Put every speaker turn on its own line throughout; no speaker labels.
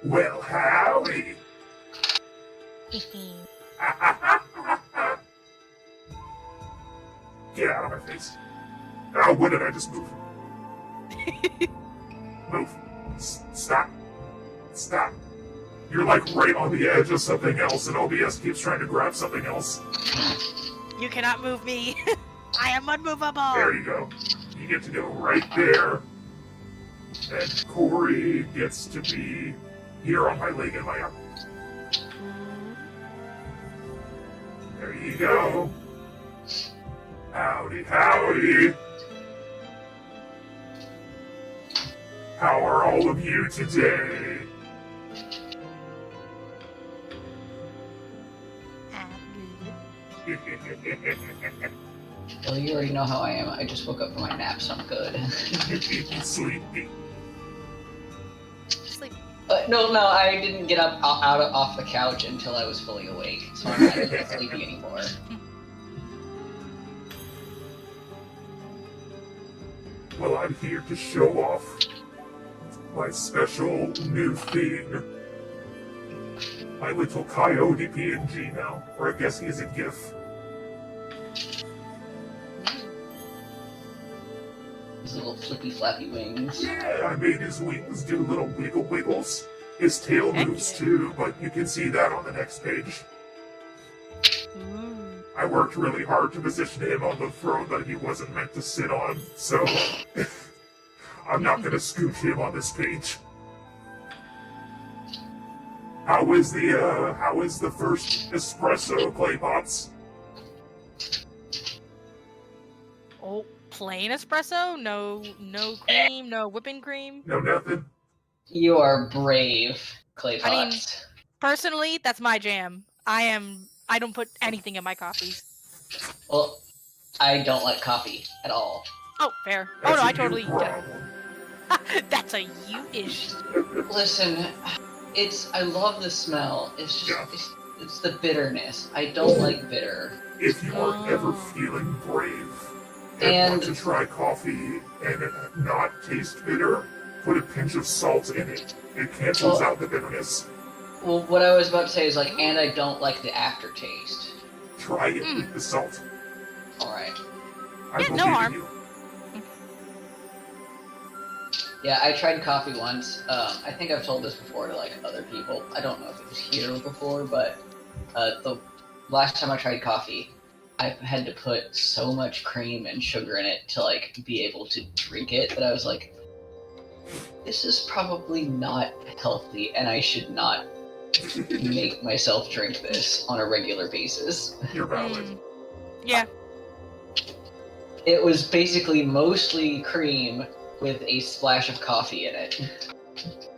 Well, howdy. Get out of my face. Oh, what did I just move? Move. Stop. Stop. You're like right on the edge of something else, and OBS keeps trying to grab something else.
You cannot move me. I am unmovable.
There you go. You get to go right there. And Corey gets to be here on my leg and my arm. There you go. Howdy, howdy. How are all of you today?
Well, you already know how I am. I just woke up from my nap, so I'm good.
Sleepy.
Sleep.
No, I didn't get up off the couch until I was fully awake, so I'm not even sleepy anymore.
Well, I'm here to show off my special new thing. My little coyote PNG now, or I guess he is a GIF.
His little flippy flappy wings.
Yeah, I made his wings do little wiggle wiggles. His tail moves too, but you can see that on the next page. I worked really hard to position him on the throne that he wasn't meant to sit on, so I'm not gonna scoot him on this page. How is the first espresso, Claypots?
Oh, plain espresso? No cream, no whipping cream?
No nothing?
You are brave, Claypots.
I mean, personally, that's my jam. I don't put anything in my coffees.
Well, I don't like coffee at all.
Oh, fair.
That's
oh no,
a
I totally
you problem.
That's a you-ish.
Listen, I love the smell. It's just, it's the bitterness. I don't like bitter.
If you are ever feeling brave and want to try coffee and it not taste bitter, put a pinch of salt in it. It cancels out the bitterness.
Well, what I was about to say is and I don't like the aftertaste.
Try it with the salt.
Alright.
I
no harm.
You.
Yeah, I tried coffee once. I think I've told this before to other people. I don't know if it was here before, but the last time I tried coffee, I had to put so much cream and sugar in it to be able to drink it that I was like, this is probably not healthy, and I should not make myself drink this on a regular basis.
You're valid.
Yeah.
It was basically mostly cream with a splash of coffee in it.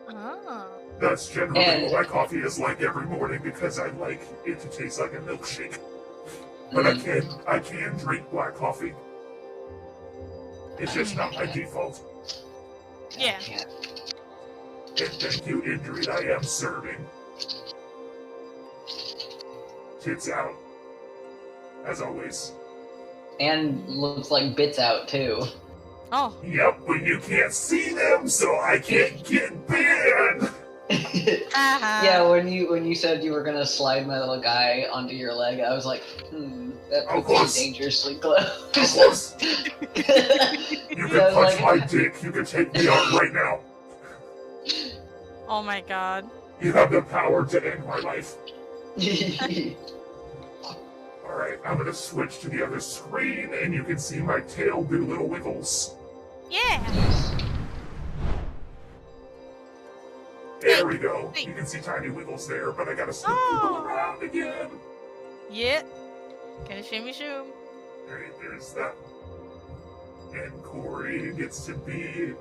Oh.
That's generally what my coffee is like every morning because I like it to taste like a milkshake. But I can drink black coffee. It's just not my default.
Yeah.
And thank you, Indrid, I am serving. Tits out. As always.
And looks like bits out, too.
Oh.
Yep, but you can't see them, so I can't get banned!
Yeah, when you said you were gonna slide my little guy onto your leg, I was like, that puts you dangerously close.
How close? You can punch my dick, you can take me out right now.
Oh my god.
You have the power to end my life. Alright, I'm gonna switch to the other screen, and you can see my tail do little wiggles.
Yeah.
There we go. You can see tiny wiggles there, but I gotta slip people around again.
Yeah. Gonna shimmy shoom.
Alright, there's that. And Corey gets to be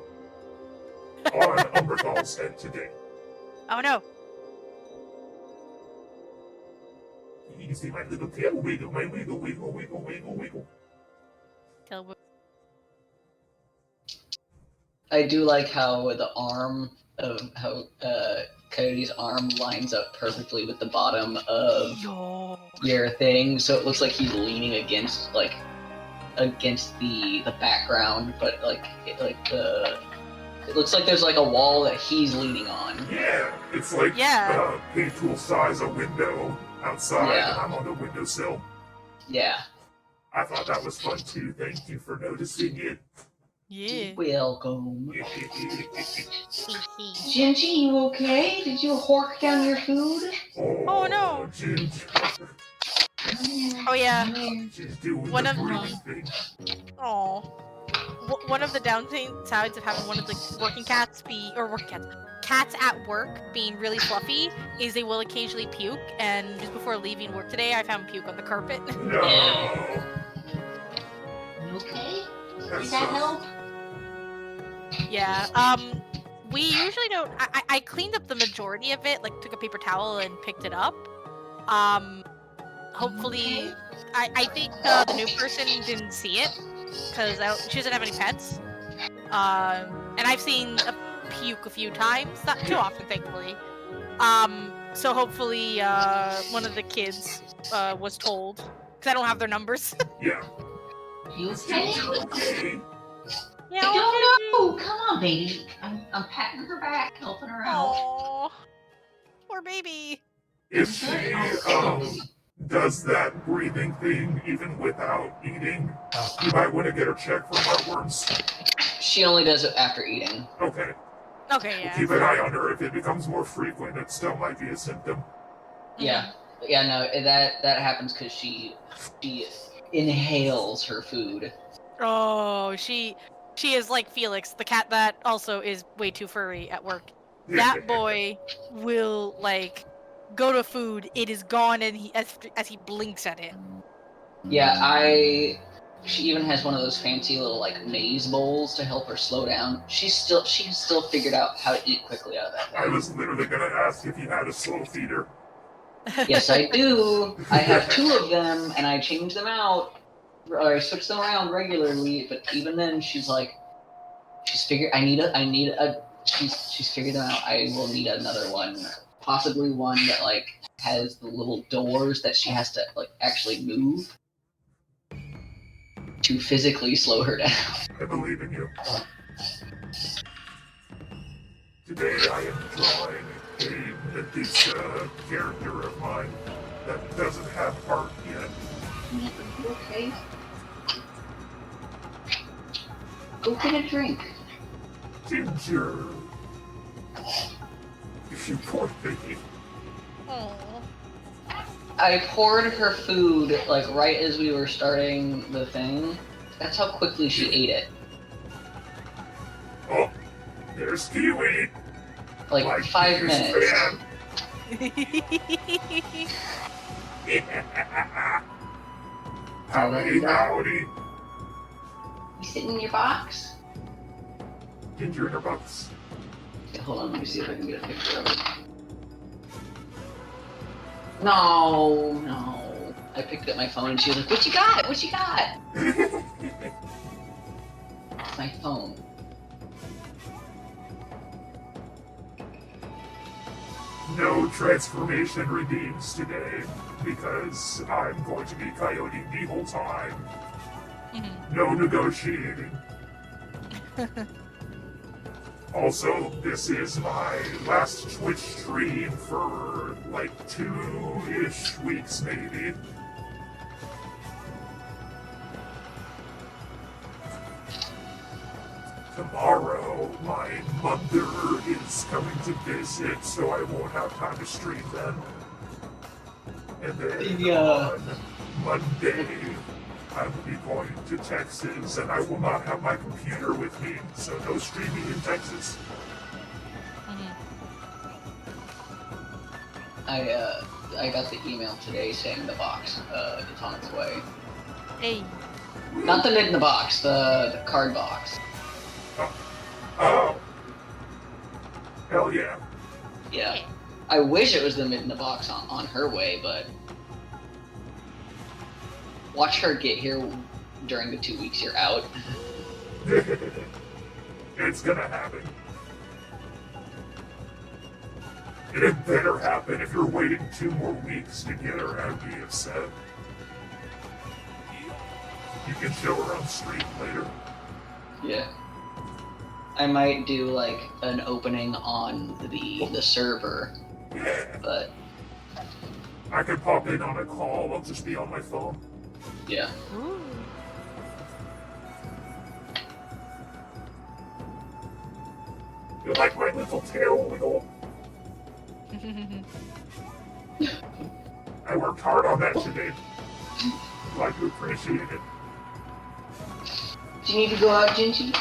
on Umberthal's head today.
Oh no.
You can see my little tail wiggle, my wiggle, wiggle, wiggle, wiggle, wiggle.
I do like how Coyote's arm lines up perfectly with the bottom of your thing, so it looks like he's leaning against the background, but the It looks like there's like a wall that he's leaning on.
Yeah, it's like
Yeah.
paint tool size a window outside,
Yeah.
and I'm on the windowsill.
Yeah.
I thought that was fun too. Thank you for noticing it.
Yeah.
Welcome. Gingy, you okay? Did you hork down your food?
Oh, no.
Ginger.
Oh yeah.
She's doing
One
the
of the-
breathing thing.
Oh. One of the downsides of having one of the working cats cats at work being really fluffy is they will occasionally puke. And just before leaving work today, I found puke on the carpet.
No.
You okay?
That
Did that
sucks.
help?
Yeah. We usually don't. I cleaned up the majority of it. Like took a paper towel and picked it up. Hopefully, I think the new person didn't see it because she doesn't have any pets. And I've seen a puke a few times, not too often, thankfully. So hopefully, one of the kids was told because I don't have their numbers.
Yeah.
You okay?
Ginger, okay.
Yeah.
I don't know. Come on, baby. I'm patting her back, helping her out.
Oh, poor baby.
If she does that breathing thing even without eating, you might want to get her checked for heartworms.
She only does it after eating.
Okay.
Okay, yeah.
Keep an eye on her. If it becomes more frequent, it still might be a symptom.
Yeah. Yeah, no, that happens because she inhales her food.
Oh, she is like Felix, the cat that also is way too furry at work. That boy will like go to food, it is gone, and as he blinks at it.
Yeah, she even has one of those fancy little like maze bowls to help her slow down. She's still figured out how to eat quickly out of that
I
thing.
was literally going to ask if you had a slow feeder.
Yes, I do. I have 2 of them, and I change them out, or I switch them around regularly. But even then, she's figured. She's figured them out. I will need another one, possibly one that like has the little doors that she has to like actually move to physically slow her down.
I believe in you. Today I am drawing a Medusa character of mine that doesn't have heart yet.
You okay? Go get a drink.
Ginger. You poor baby.
Oh.
I poured her food like right as we were starting the thing. That's how quickly she ate it.
Oh, there's Kiwi.
Like
My
5
biggest
minutes.
fan. Howdy, howdy.
You sitting in your box?
Ginger in her box.
Okay, hold on, let me see if I can get a picture of it. No. I picked up my phone and she was like, "What you got? What you got?" It's my phone.
No transformation redeems today because I'm going to be coyote the whole time. No negotiating. Also, this is my last Twitch stream for like 2-ish weeks, maybe. Tomorrow, my mother is coming to visit, so I won't have time to stream then. And then
Yeah.
on Monday, I will be going to Texas, and I will not have my computer with me, so no streaming in Texas.
I got the email today saying the box is on its way.
Hey.
Not the mid in the box, the card box.
Oh! Hell yeah.
Yeah. I wish it was the mid in the box on her way, but watch her get here during the 2 weeks you're out.
It's gonna happen. It better happen. If you're waiting 2 more weeks to get her, I'd be upset. You can show her on stream later.
Yeah. I might do like an opening on the server,
Yeah.
but
I can pop in on a call. I'll just be on my phone.
yeah.
Ooh.
You like my little tail wiggle? I worked hard on that today. Glad you appreciate it.
Do you need to go out, Gingy?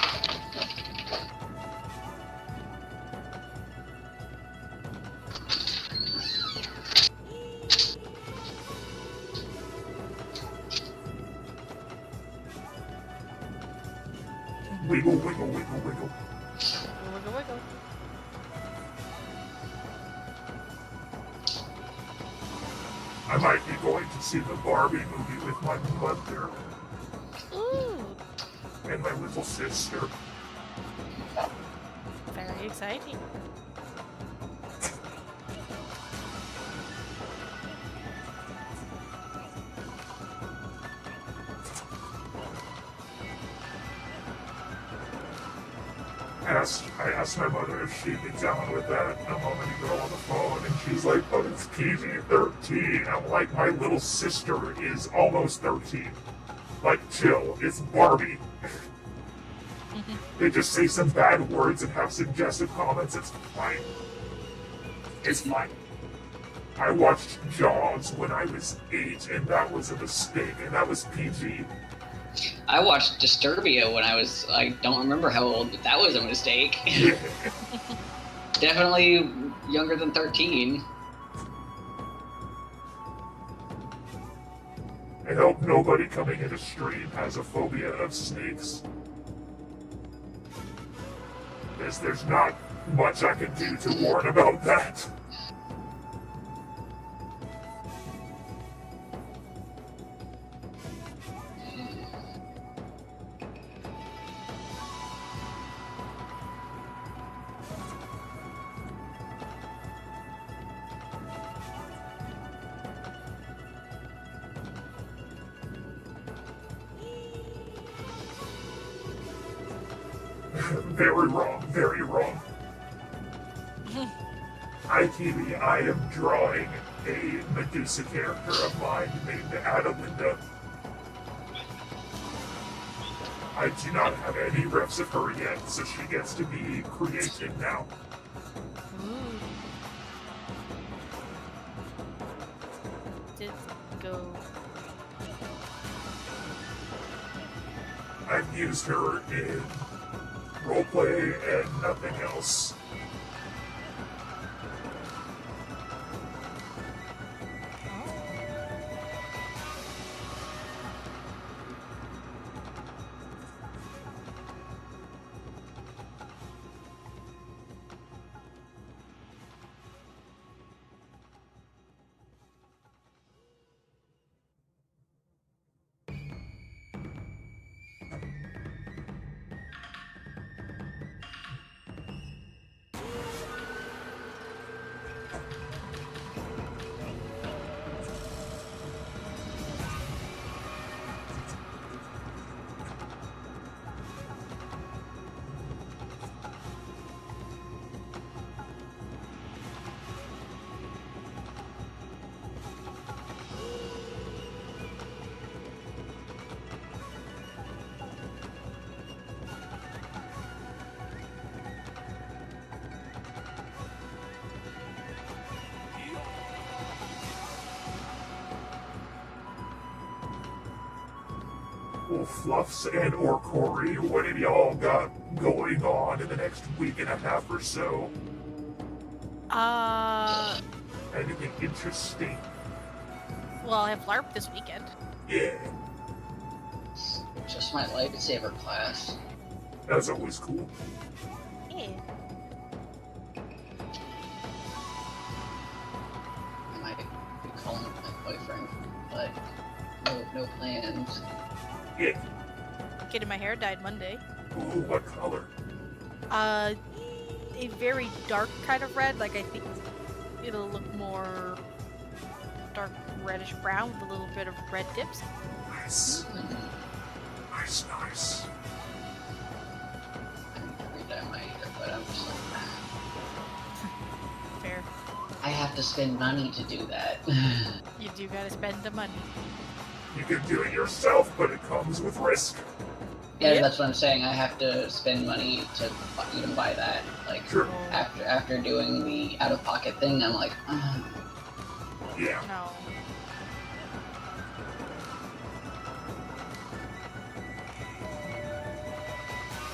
Wiggle, wiggle, wiggle, wiggle.
Wiggle, wiggle.
I might be going to see the Barbie movie with my mother
Ooh.
and my little sister.
Very exciting.
I asked my mother if she'd be down with that a moment ago on the phone, and she's like, but it's PG-13. I'm like, my little sister is almost 13. Like, chill, it's Barbie. They just say some bad words and have suggestive comments, it's fine. It's fine. I watched Jaws when I was 8, and that was a mistake, and that was PG.
I watched Disturbia when I don't remember how old, but that was a mistake.
Yeah.
Definitely younger than 13.
I hope nobody coming into stream has a phobia of snakes. Because there's not much I can do to warn about that. Very wrong, very wrong. ITV, I am drawing a Medusa character of mine named Adelinda. I do not have any refs of her yet, so she gets to be created now.
Ooh. Just go.
I've used her in roleplay and nothing else. Well, Fluffs and or Corey, what have y'all got going on in the next week and a half or so? Anything interesting?
Well, I have LARP this weekend.
Yeah,
Just my lightsaber class.
that's always cool.
Yeah.
I might be calling my boyfriend, but no plans.
Yeah.
Getting my hair dyed Monday.
Ooh, what color?
A very dark kind of red. Like, I think it'll look more dark reddish brown with a little bit of red tips.
Nice. Nice, nice.
I need to read that have to spend money to do that.
You do gotta spend the money.
You can do it yourself, but it comes with risk.
Yeah,
Yep.
that's what I'm saying. I have to spend money to even buy that. Like,
Sure.
after doing the out-of-pocket thing, I'm like,
Yeah.
No.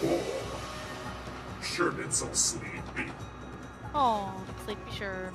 Oh. Sherman's so sleepy.
Oh, sleepy Sherman.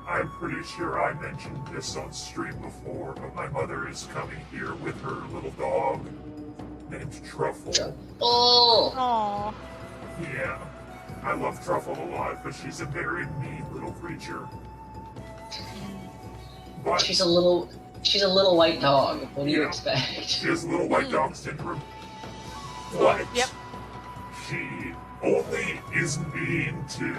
I'm pretty sure I mentioned this on stream before, but my mother is coming here with her little dog named Truffle.
oh,
Oh.
Yeah, I love Truffle a lot, but she's a very mean little creature. But
she's a little white dog. What do you
Yeah.
expect?
she has little white dog syndrome. But
Yep.
she only is mean to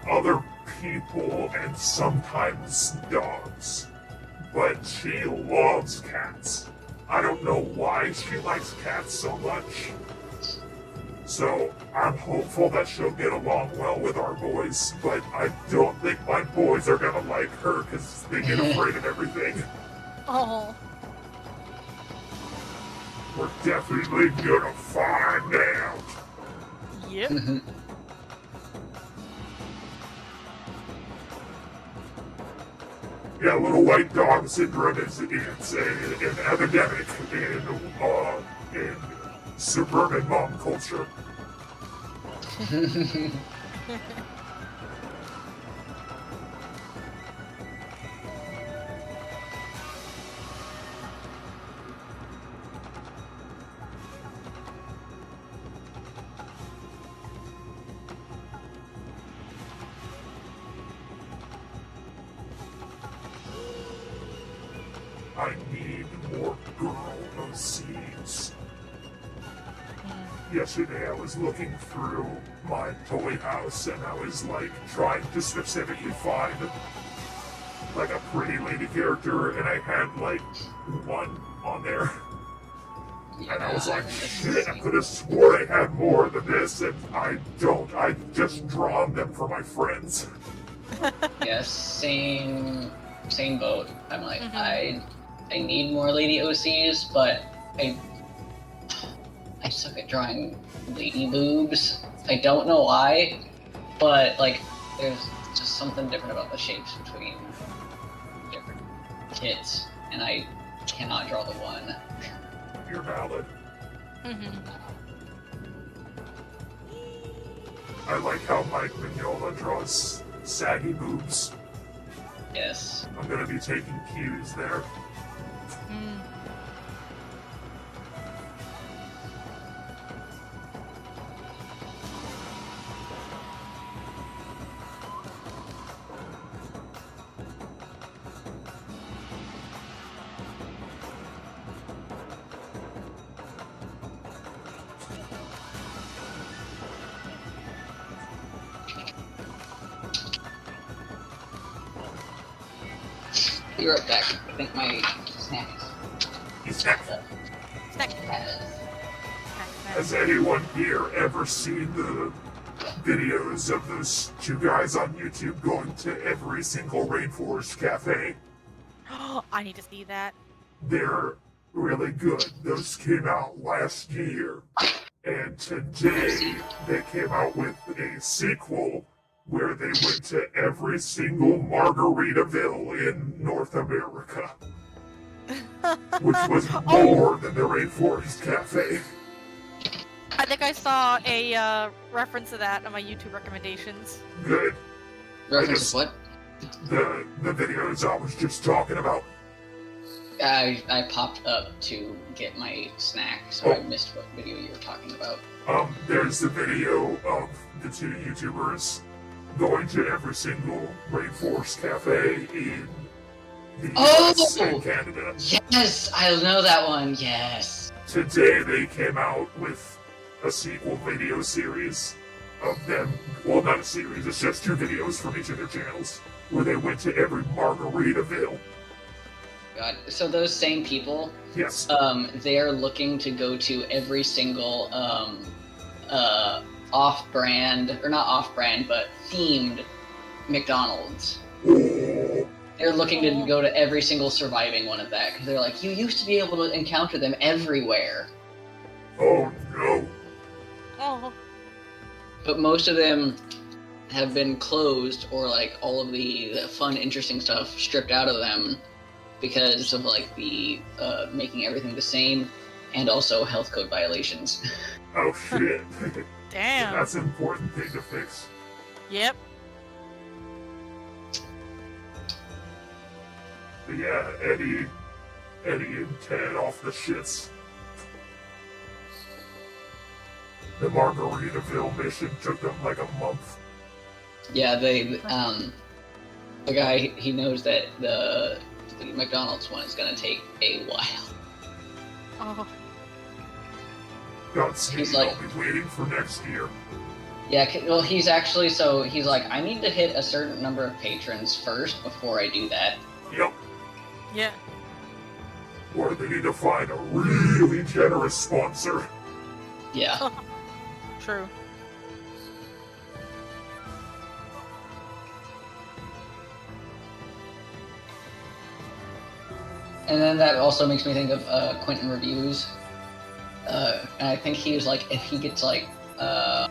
other people and sometimes dogs. But she loves cats. I don't know why she likes cats so much. So I'm hopeful that she'll get along well with our boys, but I don't think my boys are gonna like her because they get afraid of everything.
Oh.
We're definitely gonna find out.
Yep.
Yeah, little white dog syndrome is an epidemic in suburban mom culture. I need more girl OCs. Yesterday I was looking through my toy house and I was like trying to specifically find like a pretty lady character and I had like one on there. And I was like, shit, I could have swore I had more than this and I don't. I've just drawn them for my friends.
Yes, same boat. I'm like,
Mhm.
I need more lady OCs, but I suck at drawing lady boobs. I don't know why, but like, there's just something different about the shapes between different kits, and I cannot draw the one.
You're valid. I like how Mike Mignola draws saggy boobs.
Yes.
I'm gonna be taking cues there.
Be right back. I think my snack
He's
is
not.
Snack.
Has anyone here ever seen the videos of those two guys on YouTube going to every single rainforest cafe?
I need to see that.
They're really good. Those came out last year. And today they came out with a sequel where they went to every single Margaritaville in North America. Which was more than the Rainforest Cafe.
I think I saw a reference to that on my YouTube recommendations.
Good.
Reference what?
The videos I was just talking about.
I popped up to get my snack, so I missed what video you were talking about.
There's the video of the two YouTubers going to every single Rainforest Cafe in the
Oh!
US and Canada.
Yes, I know that one. Yes.
Today they came out with a sequel video series of them. Well, not a series, it's just 2 videos from each of their channels where they went to every Margaritaville.
God. So those same people,
Yes.
they are looking to go to every single off-brand, or not off-brand, but themed McDonald's.
Oh,
They're looking to go to every single surviving one of that, because they're like, you used to be able to encounter them everywhere.
oh no.
Oh.
But most of them have been closed, or like all of the fun, interesting stuff stripped out of them because of like the making everything the same, and also health code violations.
Oh shit.
Damn.
That's an important thing to fix.
Yep.
But yeah, Eddie and Ted off the shits. The Margaritaville mission took them like a month.
Yeah, the guy, he knows that the McDonald's one is gonna take a while.
Oh.
Godspeed,
He's like-
I'll be waiting for next year.
Yeah, well, he's actually, so he's like, I need to hit a certain number of patrons first before I do that.
Yep.
Yeah.
Or they need to find a really generous sponsor.
Yeah.
True.
And then that also makes me think of Quentin Reviews. And I think he was like, if he gets like, I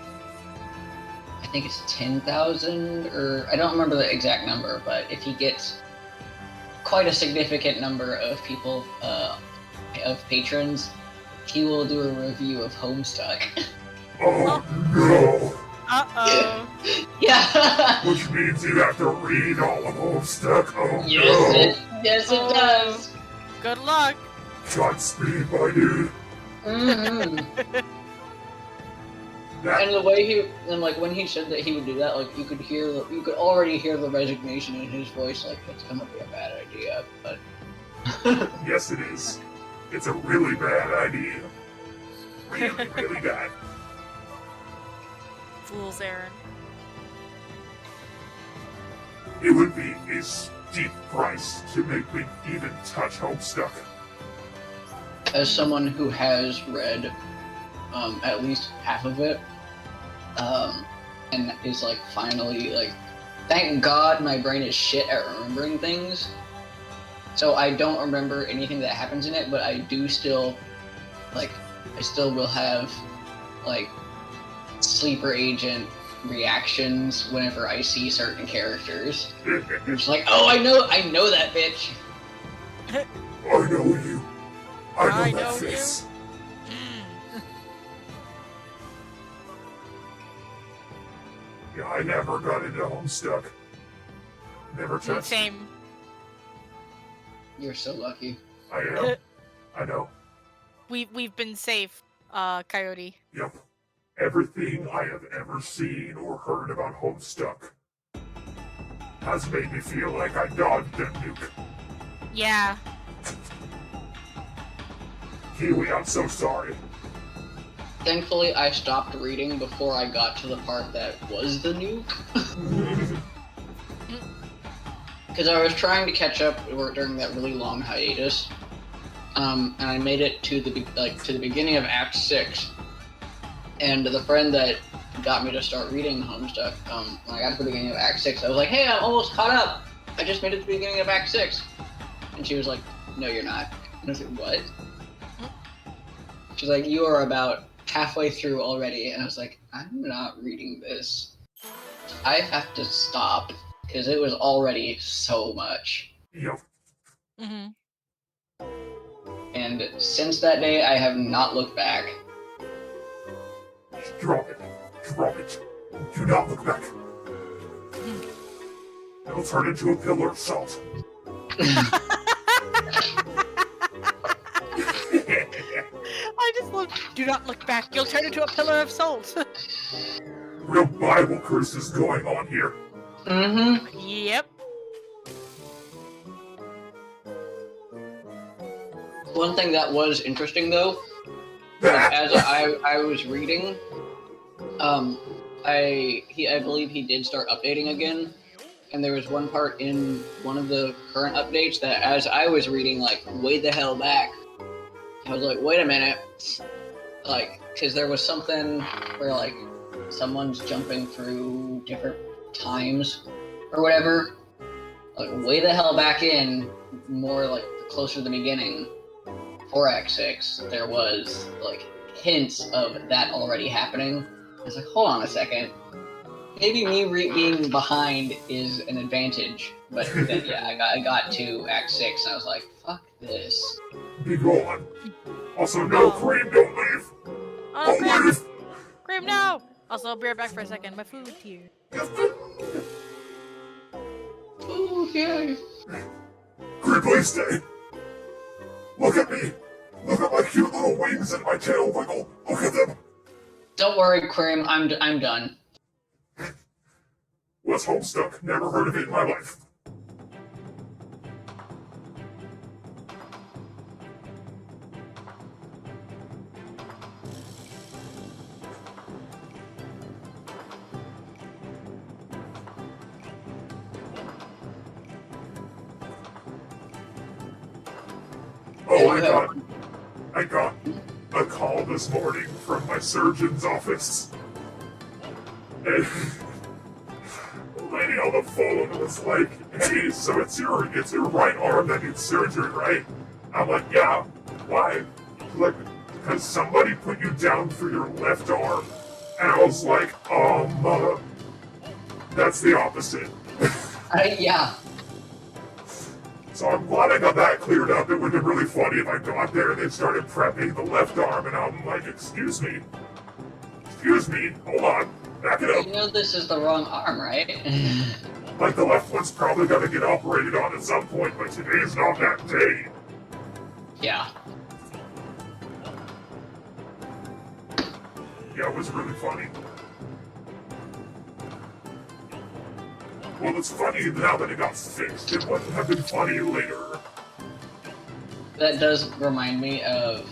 think it's 10,000, or I don't remember the exact number, but if he gets quite a significant number of people, of patrons, he will do a review of Homestuck.
Oh no!
Uh-oh.
Yeah!
Which means you have to read all of Homestuck. Oh
Yes, it does!
Good luck.
no! Godspeed, my dude.
Mm-hmm.
That,
And the way he, and like when he said that he would do that, like you could already hear the resignation in his voice, like it's gonna be a bad idea, but.
yes, it is. It's a really bad idea. Really, really bad.
Fool's errand.
It would be a steep price to make me even touch Homestuck.
As someone who has read at least half of it, and is like finally like, thank God my brain is shit at remembering things. So I don't remember anything that happens in it, but I do still, like, I still will have like sleeper agent reactions whenever I see certain characters. It's like, oh, I know that bitch.
I know you. I know
know
that face. Yeah, I never got into Homestuck. Never touched it.
Same.
You're so lucky.
I am. I know.
We've been safe, Coyote.
Yep. Everything I have ever seen or heard about Homestuck has made me feel like I dodged a nuke.
Yeah.
Kiwi, I'm so sorry.
Thankfully, I stopped reading before I got to the part that was the nuke. Because I was trying to catch up during that really long hiatus, and I made it to the beginning of Act 6. And the friend that got me to start reading Homestuck, when I got to the beginning of Act 6, I was like, "Hey, I'm almost caught up. I just made it to the beginning of Act 6." And she was like, "No, you're not." And I was like, "What?" She's like, "You are about halfway through already." And I was like, "I'm not reading this. I have to stop." Because it was already so much.
Yep.
Mm-hmm.
And since that day, I have not looked back.
Drop it. Drop it. Do not look back. It'll turn into a pillar of salt.
I just love. Do not look back. You'll turn into a pillar of salt.
Real Bible curses going on here.
Mm-hmm.
Yep.
One thing that was interesting though,
That
as I was reading, I believe he did start updating again, and there was one part in one of the current updates that as I was reading, like, way the hell back, I was like, wait a minute, like, because there was something where, like, someone's jumping through different times or whatever, like, way the hell back in, more, like, closer to the beginning, for Act 6, there was, like, hints of that already happening. I was like, hold on a second. Maybe me being behind is an advantage, but then yeah, I got to Act 6 and I was like, fuck this.
be gone. Also, no, Cream, don't leave.
Oh,
Don't leave.
Grim, no! Also, I'll be right back for a second. My food's here.
Oh, yay.
Cream, please stay. Look at me. Look at my cute little wings and my tail wiggle. Look at them.
Don't worry, Krim, I'm done.
Was Homestuck. Never heard of it in my life. Oh, I got a call this morning from my surgeon's office. And lady on the phone was like, hey, so it's your right arm that needs surgery, right? I'm like, yeah. Why? She's like, because somebody put you down for your left arm. And I was like, that's the opposite.
Yeah.
So I'm glad I got that cleared up. It would have been really funny if I got there and they started prepping the left arm and I'm like, excuse me, hold on, back it up.
You know this is the wrong arm, right?
Like the left one's probably gonna get operated on at some point, but today's not that day.
Yeah.
Yeah, it was really funny. Well, it's funny now that it got fixed. It wouldn't have been funny later.
That does remind me of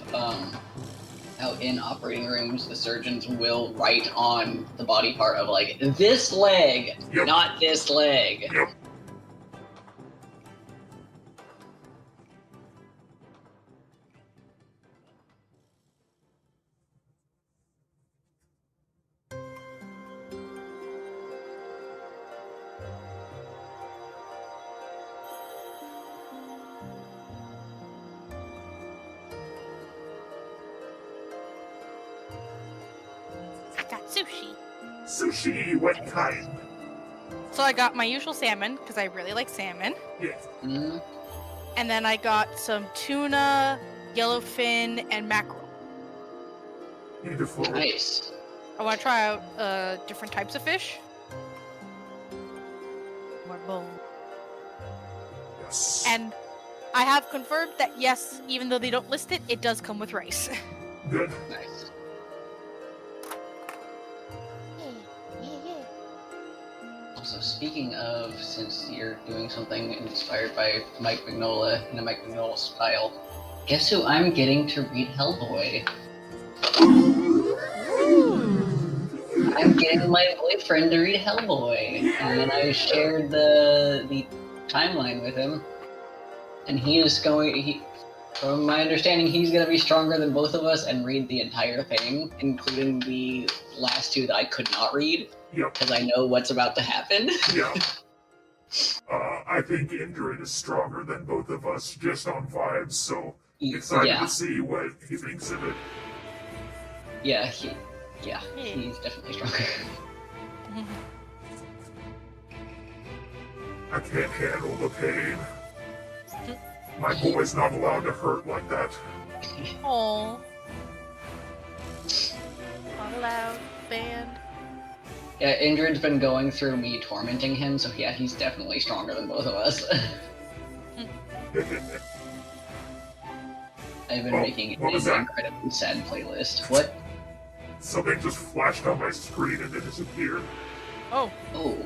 how in operating rooms the surgeons will write on the body part of like, this leg,
Yep.
not this leg.
Yep.
I got sushi.
Sushi, what kind?
So I got my usual salmon, because I really like salmon.
Yeah.
Mm.
And then I got some tuna, yellowfin, and mackerel.
Beautiful.
Nice.
I want to try out different types of fish. More bowl.
Yes.
And I have confirmed that yes, even though they don't list it, it does come with rice.
Good.
Nice. Also, speaking of, since you're doing something inspired by Mike Mignola in a Mike Mignola style, guess who I'm getting to read Hellboy? I'm getting my boyfriend to read Hellboy, and then I shared the timeline with him, and from my understanding, he's gonna be stronger than both of us and read the entire thing, including the last two that I could not read.
Yep.
Because I know what's about to happen.
Yeah. I think Indrid is stronger than both of us just on vibes, so excited
Yeah,
to see what he thinks of it.
yeah, he's definitely stronger.
I can't handle the pain. My boy's not allowed to hurt like that.
Aww. Not allowed. Banned.
Yeah, Indrid's been going through me tormenting him, so yeah, he's definitely stronger than both of us. I've been making
what was
an
that?
incredibly sad playlist. What?
Something just flashed on my screen and then disappeared.
Oh.
Oh.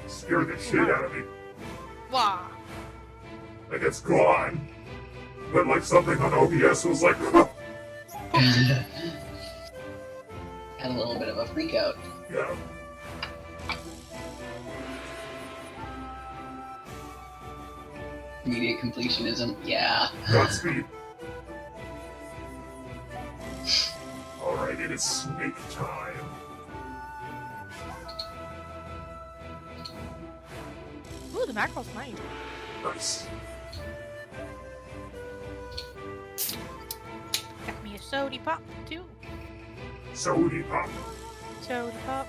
Scared the shit out of me.
Wow.
Like it's gone. but like something on OBS was like,
Had a little bit of a freak out.
yeah.
Immediate completionism, yeah.
Godspeed. Alright, it is snake time.
Ooh, the mackerel's nice.
Nice.
Got me a sody pop too.
Sody pop.
Sody pop.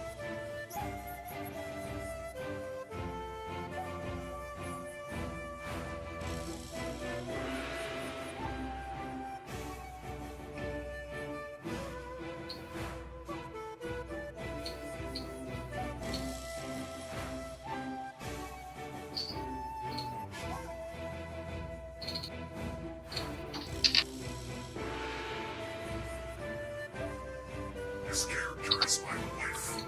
This character is my wife.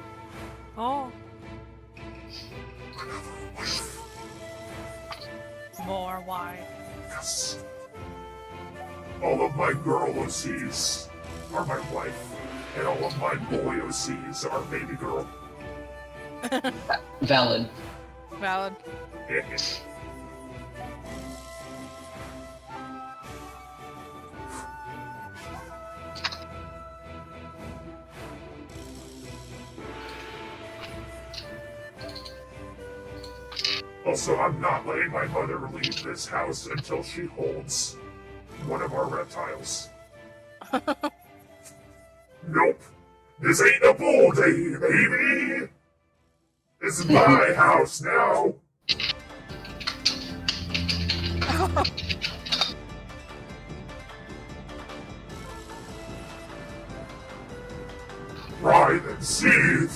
Oh,
Another wife.
more wine.
Yes. All of my girl OCs are my wife, and all of my boy OCs are baby girl.
Valid.
Valid.
Also, I'm not letting my mother leave this house until she holds one of our reptiles. Nope. This ain't a bull day, baby! This is my house now! Writhe and seethe!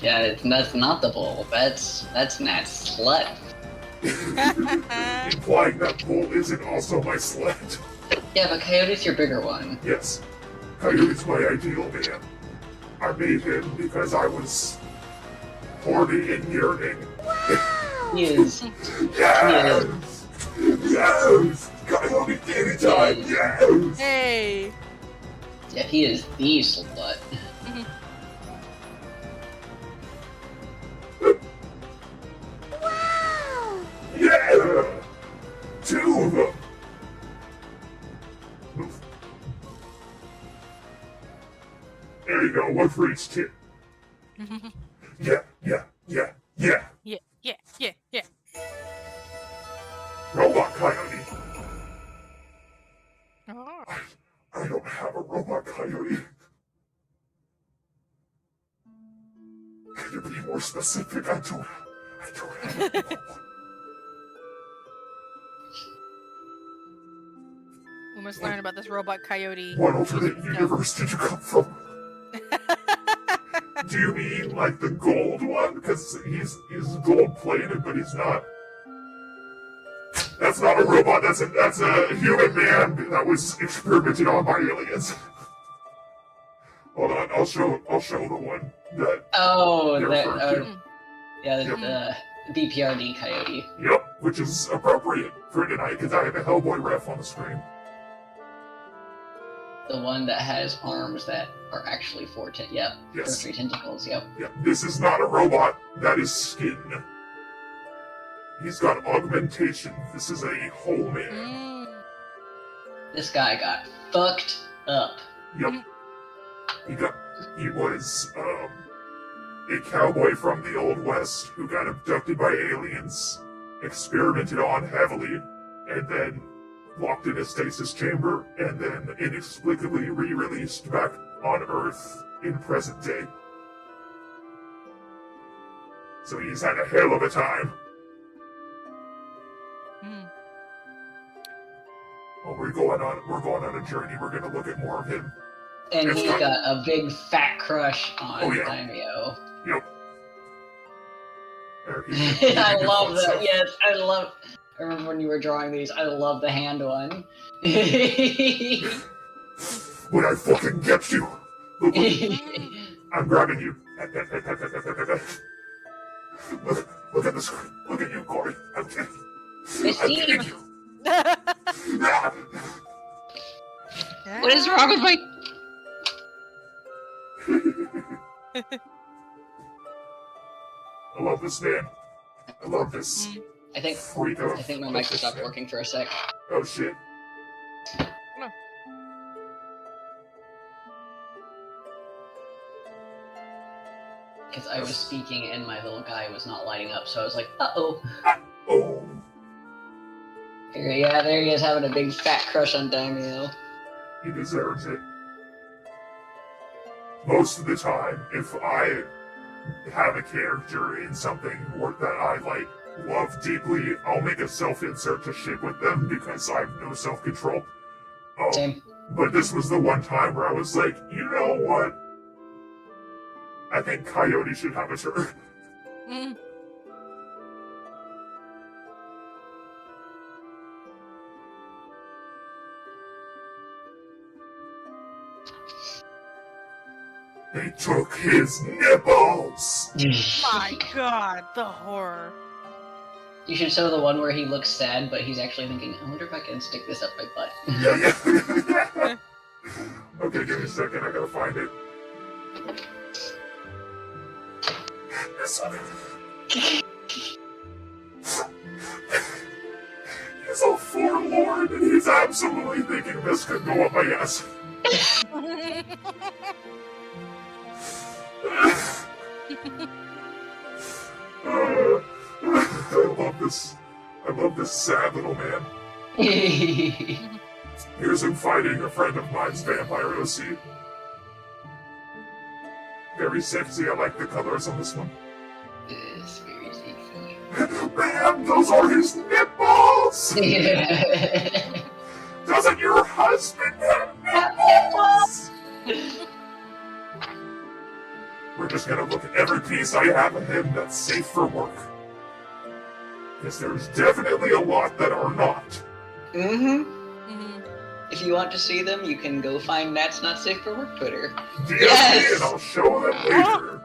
Yeah, that's not the bull. That's Nat's slut.
Implying that bull isn't also my sled.
Yeah, but Coyote's your bigger one.
Yes, Coyote's my ideal man. I made him because I was horny and yearning.
He is.
Yes! Yes! Coyote anytime, yes!
Hey.
Yeah, he is the slut.
Yeah! Two of them! Move. There you go, one for each tip. Yeah, yeah, yeah, yeah!
Yeah, yeah, yeah, yeah.
Robot Coyote!
Oh.
I don't have a robot coyote. Can you be more specific? I don't have a
We must learn about this robot coyote.
What alternate universe did you come from? Do you mean like the gold one? Because he's gold plated, but he's not. That's not a robot. That's a human man that was experimented on by aliens. Hold on, I'll show the one that.
Oh,
you're
that.
referring to.
Yeah,
Yep.
the BPRD Coyote.
Yep, which is appropriate for tonight because I have a Hellboy ref on the screen.
The one that has arms that are actually yep.
Yes.
For 3 tentacles, yep.
Yep, this is not a robot. That is skin. He's got augmentation. This is a whole man.
Mm.
This guy got fucked up.
Yep. He was a cowboy from the Old West who got abducted by aliens, experimented on heavily, and then locked in a stasis chamber, and then inexplicably re-released back on Earth in present day. So he's had a hell of a time.
Mm.
Well, we're going on a journey. We're gonna look at more of him.
And
It's
he's
got-
got a big fat crush on
Oh, yeah.
Daimyo.
Yep. There, he
I
did
love
fun
that.
stuff.
Yes, I remember when you were drawing these. I love the hand one.
when I fucking get you. Look, I'm grabbing you. Look at this. Look at you, Corey. I'm kidding. I'm kidding you.
What is wrong with my...
I love this man. I love this
I think
freak of...
I think my mic stopped working for a sec.
Oh shit.
Because I was speaking and my little guy was not lighting up, so I was like, uh-oh.
Oh.
Yeah, there he is having a big fat crush on Daimyo.
He deserves it. Most of the time, if I have a character in something that I like love deeply, I'll make a self-insert to shit with them because I have no self-control.
Same.
But this was the one time where I was like, you know what? I think Coyote should have a turn. They took his nipples!
My god, the horror.
You should show the one where he looks sad, but he's actually thinking, I wonder if I can stick this up my butt.
Yeah. Okay, give me a second, I gotta find it. This one. He's a forlorn, and he's absolutely thinking this could go up my ass. I love this sad little man. Here's him fighting a friend of mine's vampire OC. Very sexy, I like the colors on this one.
It's very sexy.
Man, those are his nipples! Doesn't your husband have nipples? We're just gonna look at every piece I have of him that's safe for work. Because there's definitely a lot that are not.
If you want to see them, you can go find That's Not Safe for Work Twitter.
Yes! And I'll show them later.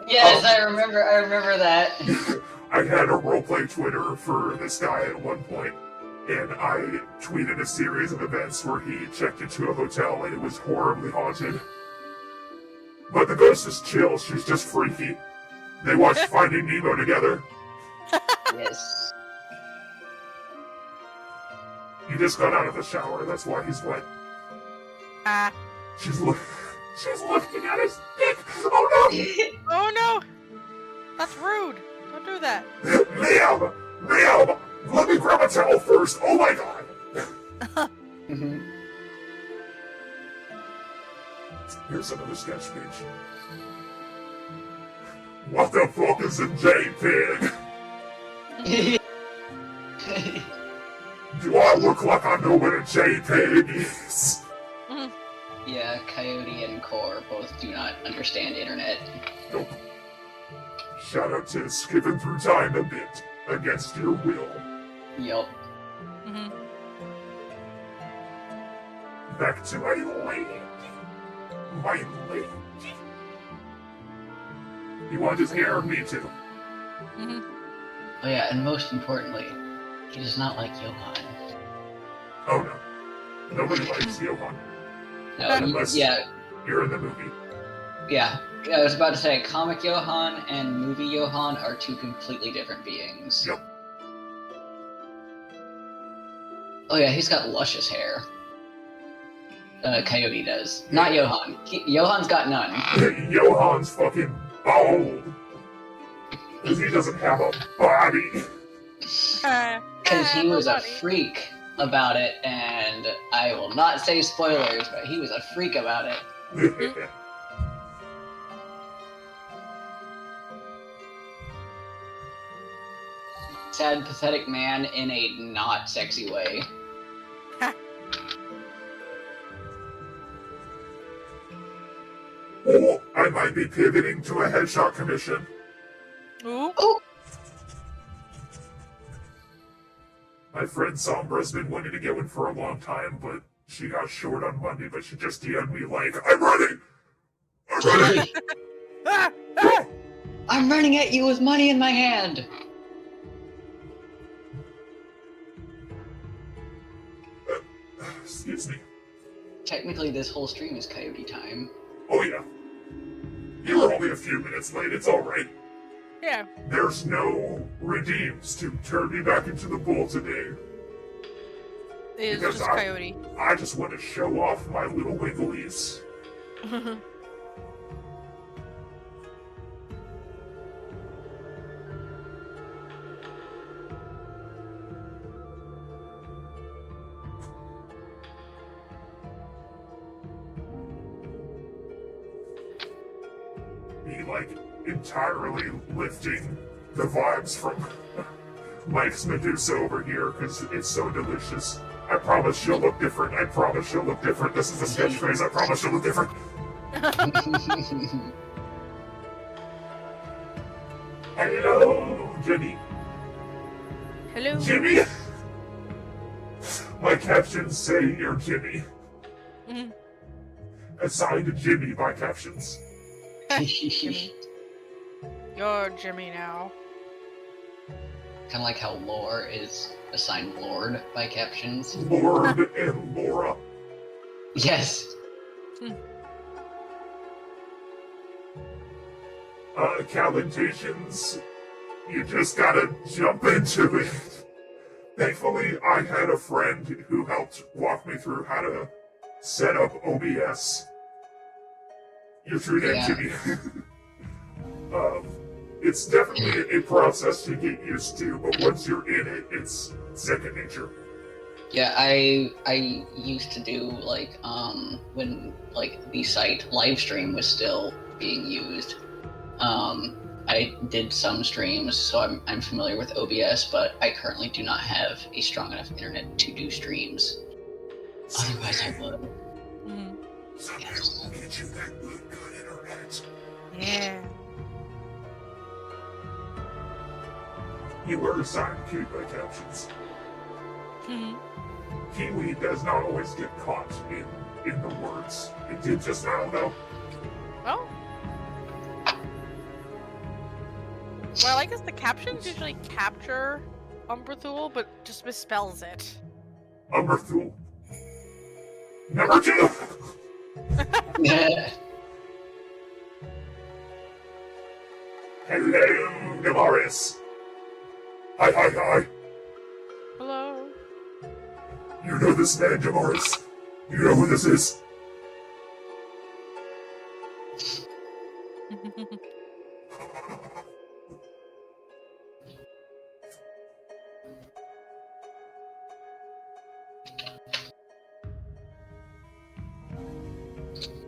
Yes, I remember that.
I had a roleplay Twitter for this guy at one point, and I tweeted a series of events where he checked into a hotel and it was horribly haunted. But the ghost is chill, she's just freaky. They watched Finding Nemo together.
Yes.
He just got out of the shower, that's why he's wet. She's looking at his dick! Oh no!
Oh no! That's rude. Don't do that.
Ma'am! Let me grab a towel first! Oh my god! Here's another sketch page. What the fuck is a JPEG? Do I look like I know what a JPEG is?
Yeah, Coyote and Core both do not understand internet.
Nope. Shout out to skipping through time a bit, against your will.
Yup.
Back to my lady. My lady. You want his hair? Me too.
Oh yeah, and most importantly, he does not like Johan.
Oh no. Nobody likes Johan.
No,
Unless
yeah,
you're in the movie.
yeah. I was about to say, comic Johan and movie Johan are two completely different beings.
Yep.
Oh yeah, he's got luscious hair. Coyote does. Not Johan. Johan's got none.
Johan's fucking bald. Because he doesn't have a body.
Because he was a freak about it, and I will not say spoilers, but he was a freak about it. Sad, pathetic man in a not sexy way.
Oh, I might be pivoting to a headshot commission.
Ooh.
Oh!
My friend Sombra's been wanting to get one for a long time, but she got short on Monday, but she just DM'd me like, I'm running! I'm running!
Ah! Ah!
I'm running at you with money in my hand.
Excuse me.
Technically, this whole stream is coyote time.
Oh yeah. You were only a few minutes late, it's alright.
Yeah.
There's no redeems to turn me back into the bull today.
It's
Because
just Coyote.
I just want to show off my little wigglies. Me, like, entirely lifting the vibes from Mike's Medusa over here, because it's so delicious. I promise she'll look different. I promise she'll look different. This is a sketch phase. I promise she'll look different. Hello, Jimmy.
Hello.
Jimmy? My captions say you're Jimmy.
Mhm.
Assigned to Jimmy by captions.
Jimmy. You're Jimmy now.
Kind of like how lore is assigned Lord by captions.
Lord and Laura.
Yes.
Calentations, you just gotta jump into it. Thankfully, I had a friend who helped walk me through how to set up OBS. Your true name,
Yeah.
Jimmy. It's definitely a process to get used to, but once you're in it, it's second nature.
Yeah, I used to do like when like the site Livestream was still being used. I did some streams, so I'm familiar with OBS, but I currently do not have a strong enough internet to do streams. Otherwise, I would.
Mhm.
Someday we'll get you that good internet.
Yeah.
You were assigned Kiwi by captions.
Mhm.
Kiwi does not always get caught in the words. It did just now, though.
Oh. Well, I guess the captions usually capture Umbrathul, but just misspells it.
Umberthul. Number 2! Hello, Damaris. Hi, hi, hi.
Hello.
You know this man, Damaris. You know who this is.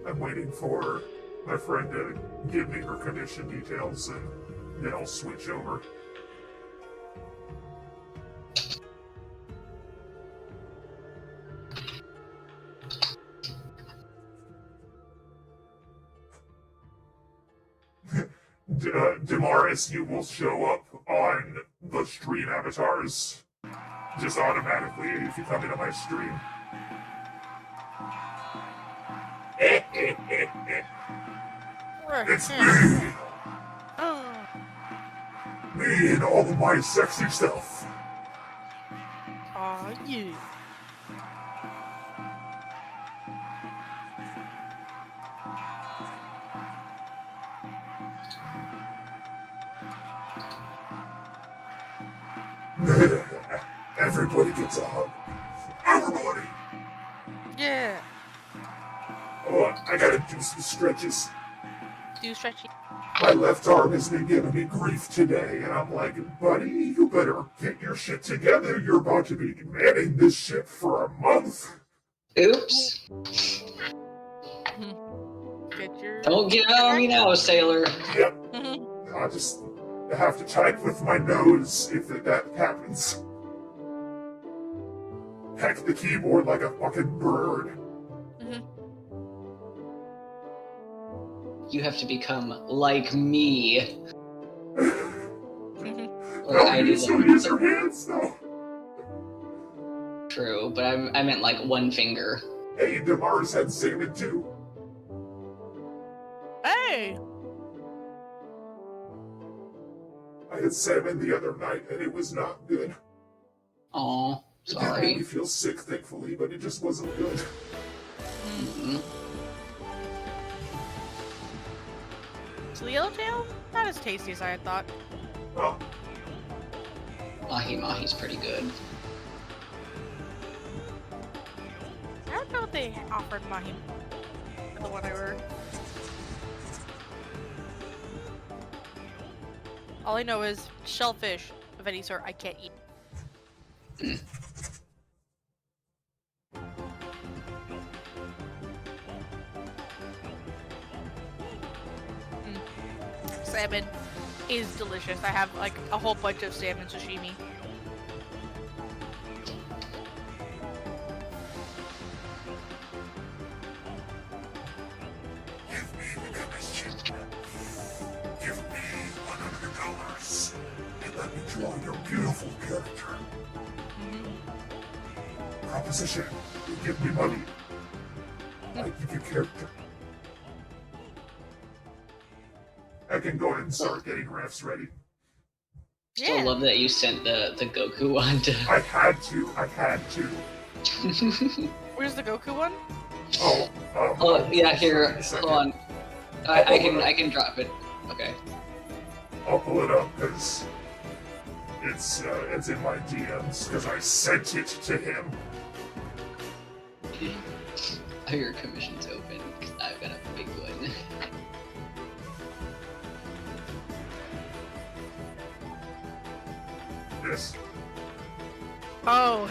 I'm waiting for my friend to give me her commission details, and then I'll switch over. Damaris, you will show up on the stream avatars just automatically if you come into my stream. It's me! Me and all of my sexy stuff.
Aw, yeah.
Everybody gets a hug. Everybody!
Yeah.
Oh, I gotta do some stretches.
Do stretchy.
My left arm has been giving me grief today, and I'm like, buddy, you better get your shit together. You're about to be manning this ship for a month.
Oops.
Get your.
Don't get out on me now, sailor.
Yep, I just have to type with my nose if that happens. Hack the keyboard like a fucking bird.
You have to become like me. Or
No,
I
you
do
still
like
use your hands, though.
true, but I meant like one finger.
Hey, Damar's had salmon too.
Hey!
I had salmon the other night and it was not good.
Aw,
It didn't
sorry.
make me feel sick, thankfully, but it just wasn't good.
Mhm.
So the yellowtail? Not as tasty as I had thought.
Oh,
Mahi Mahi's pretty good.
I don't know if they offered mahi for the one I ordered. All I know is shellfish of any sort I can't eat. Salmon is delicious. I have like a whole bunch of salmon sashimi.
give me the commission. Give me $100 and let me draw your beautiful character. Proposition, you give me money. I give you character. I can go ahead and start getting refs ready.
Still love that you sent the Goku one to.
I had to.
Where's the Goku one?
Oh,
Oh yeah, here.
a second.
Hold on. I can drop it. Okay.
I'll pull it up because it's in my DMs because I sent it to him.
Oh, your commission's open because I've got a big one.
This.
Oh.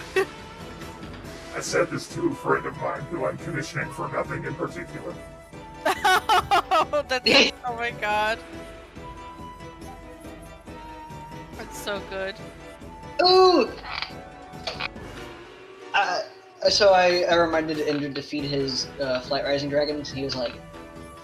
I sent this to a friend of mine who I'm commissioning for nothing in particular.
Oh, that's oh my god. That's so good.
Ooh! So I reminded Ender to feed his Flight Rising Dragons. He was like,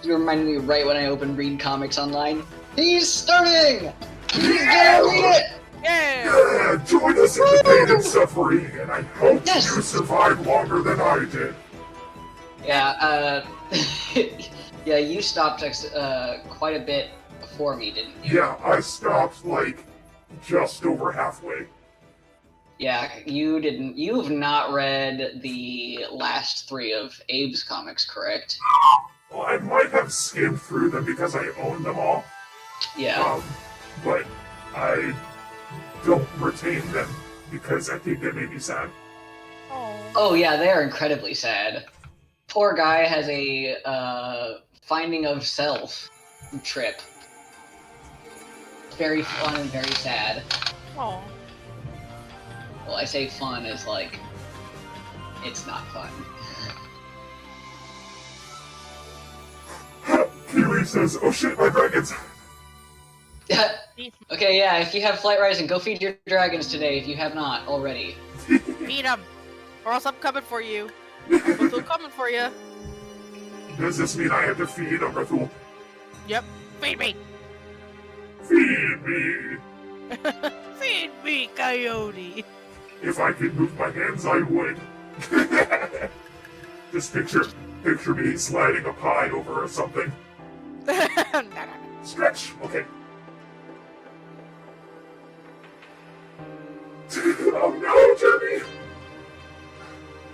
you reminded me right when I opened Read Comics Online. He's starting! He's gonna read it!
Yeah!
Yeah, join us in the pain and suffering, and I hope
Yes.
you survive longer than I did.
Yeah, yeah, you stopped quite a bit before me, didn't you?
Yeah, I stopped like just over halfway.
Yeah, you didn't. You've not read the last 3 of Abe's comics, correct?
Well, I might have skimmed through them because I own them all.
Yeah.
But I don't retain them because I think they made me sad.
Oh.
Oh yeah, they are incredibly sad. Poor guy has a finding of self trip. Very fun and very sad.
Oh.
Well, I say fun as like it's not fun.
Kiwi says, "Oh shit, my dragons!"
Okay, yeah, if you have Flight Rising, go feed your dragons today if you have not already.
Feed them! Or else I'm coming for you. I'm still coming for you.
Does this mean I have to feed Umbrathul?
Yep. Feed me!
Feed me!
Feed me, coyote!
If I could move my hands, I would. Just picture me sliding a pie over or something.
No.
Stretch. Okay. Oh no, Jeremy!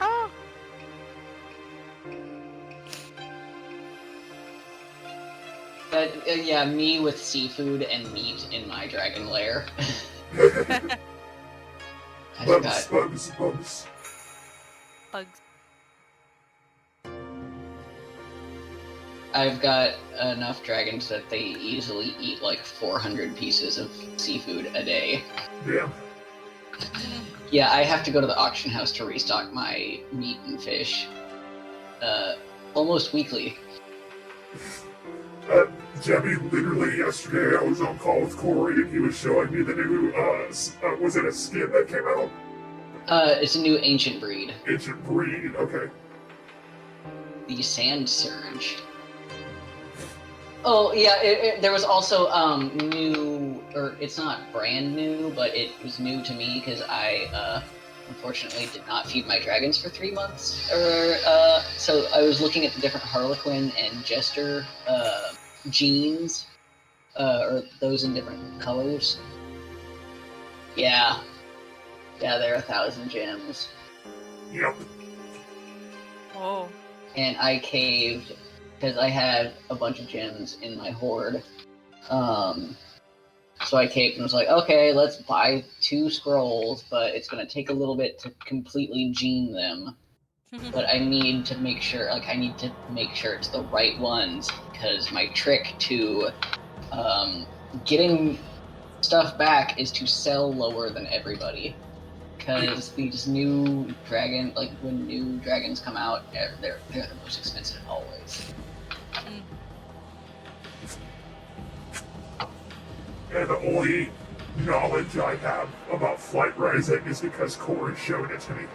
Oh.
But yeah, me with seafood and meat in my dragon lair. I
Bugs,
forgot.
bugs.
Bugs.
I've got enough dragons that they easily eat like 400 pieces of seafood a day.
Damn.
Yeah, I have to go to the auction house to restock my meat and fish. Almost weekly.
Jemmy, literally yesterday I was on call with Corey and he was showing me the new, was it a skin that came out?
It's a new ancient breed.
Ancient breed, okay.
The Sand Surge. Oh, yeah, there was also, new, or it's not brand new, but it was new to me because I, unfortunately did not feed my dragons for 3 months. So I was looking at the different Harlequin and Jester genes, or those in different colors. Yeah, they're 1,000 gems.
Yep.
Oh.
And I caved because I had a bunch of gems in my hoard. So I caved and was like, okay, let's buy 2 scrolls, but it's going to take a little bit to completely gene them. But I need to make sure, it's the right ones, because my trick to getting stuff back is to sell lower than everybody. Because these new dragon, when new dragons come out, they're the most expensive always.
And the only knowledge I have about Flight Rising is because Corey showed it to me.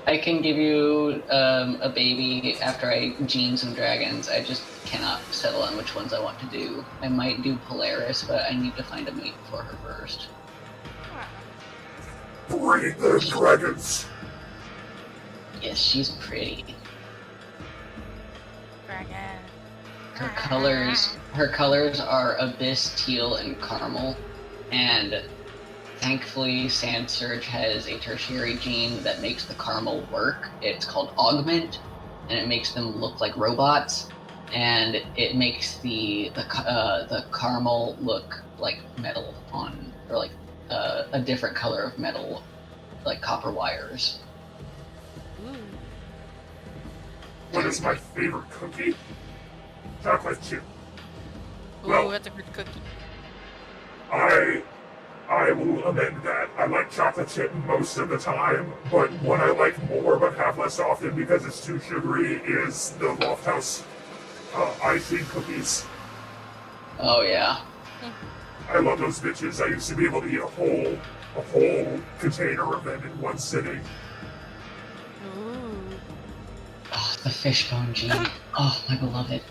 I can give you a baby after I gene some dragons. I just cannot settle on which ones I want to do. I might do Polaris, but I need to find a mate for her first.
Bring the dragons!
Yes, she's pretty.
Dragon.
Her colors are abyss, teal, and caramel, and thankfully Sand Surge has a tertiary gene that makes the caramel work. It's called Augment, and it makes them look like robots, and it makes the caramel look like metal a different color of metal, like copper wires.
What is my favorite cookie? Chocolate chip.
Ooh,
Well,
that's a good cookie.
I will amend that. I like chocolate chip most of the time, but what I like more but have less often because it's too sugary is the Loft House icing cookies.
Oh yeah.
I love those bitches. I used to be able to eat a whole container of them in one sitting.
Ooh.
Oh, the fishbone gene. Oh, my beloved.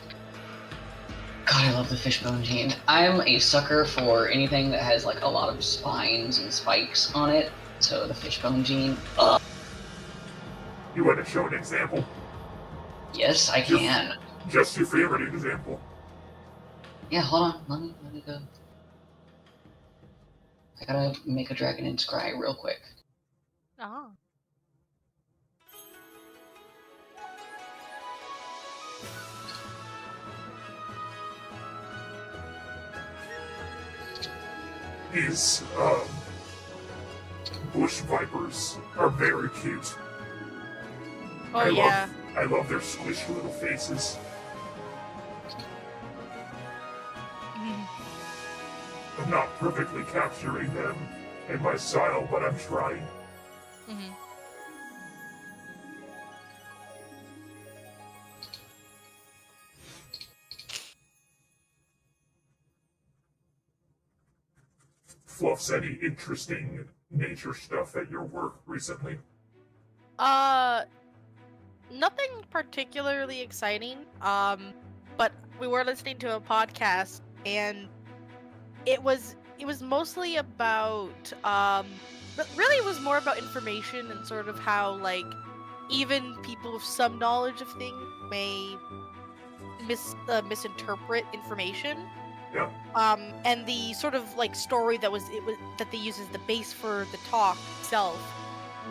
God, I love the fishbone gene. I'm a sucker for anything that has a lot of spines and spikes on it. So the fishbone gene.
You want to show an example?
Yes, I can.
Just your favorite example.
Yeah, hold on. Let me go. I gotta make a dragon in Scry real quick.
Oh.
These bush vipers are very cute.
Oh, yeah.
I love their squishy little faces. I'm not perfectly capturing them in my style, but I'm trying. Fluffs, any interesting nature stuff at your work recently?
Nothing particularly exciting. But we were listening to a podcast, and it was mostly about really it was more about information and sort of how even people with some knowledge of things may misinterpret information.
Yeah.
And the sort of story that that they use as the base for the talk itself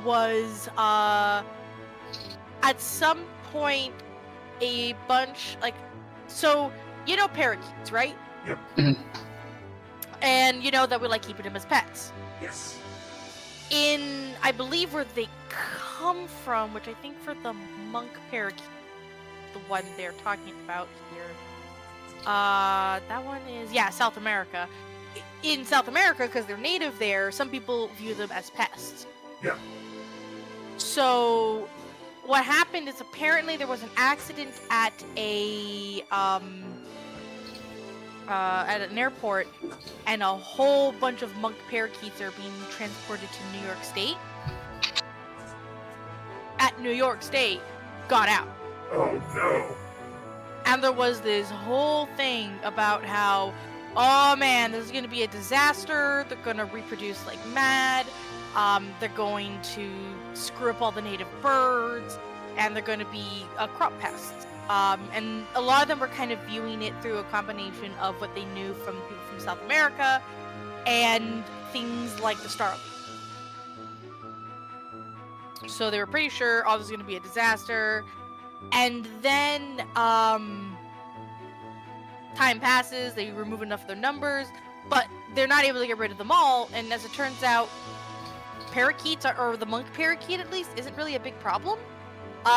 was at some point a bunch so parakeets, right?
Yep.
And that we keeping them as pets.
Yes.
In I believe where they come from, which I think for the monk parakeet, the one they're talking about here. That one is South America. In South America, because they're native there, some people view them as pests.
Yeah.
So, what happened is apparently there was an accident at an airport, and a whole bunch of monk parakeets are being transported to New York State. At New York State, got out.
Oh no.
And there was this whole thing about how oh man, this is gonna be a disaster. They're gonna reproduce like mad. They're going to screw up all the native birds, and they're gonna be a crop pest. And a lot of them were kind of viewing it through a combination of what they knew from people from South America and things like the starling. So they were pretty sure all this was going to be a disaster. And then time passes, they remove enough of their numbers, but they're not able to get rid of them all. And as it turns out, parakeets, or the monk parakeet at least, isn't really a big problem.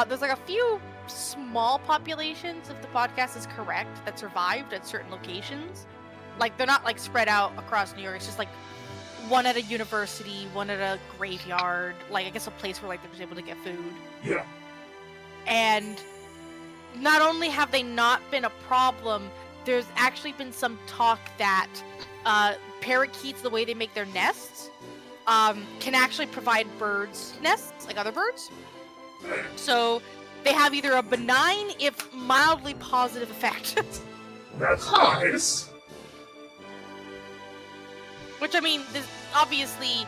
There's like a few small populations, if the podcast is correct, that survived at certain locations. Like, they're not like spread out across New York. It's just like one at a university, one at a graveyard, like I guess a place where like they're just able to get food.
Yeah.
And not only have they not been a problem, there's actually been some talk that parakeets, the way they make their nests, can actually provide birds' nests, like other birds. So they have either a benign, if mildly positive effect.
That's nice.
Which, I mean, this obviously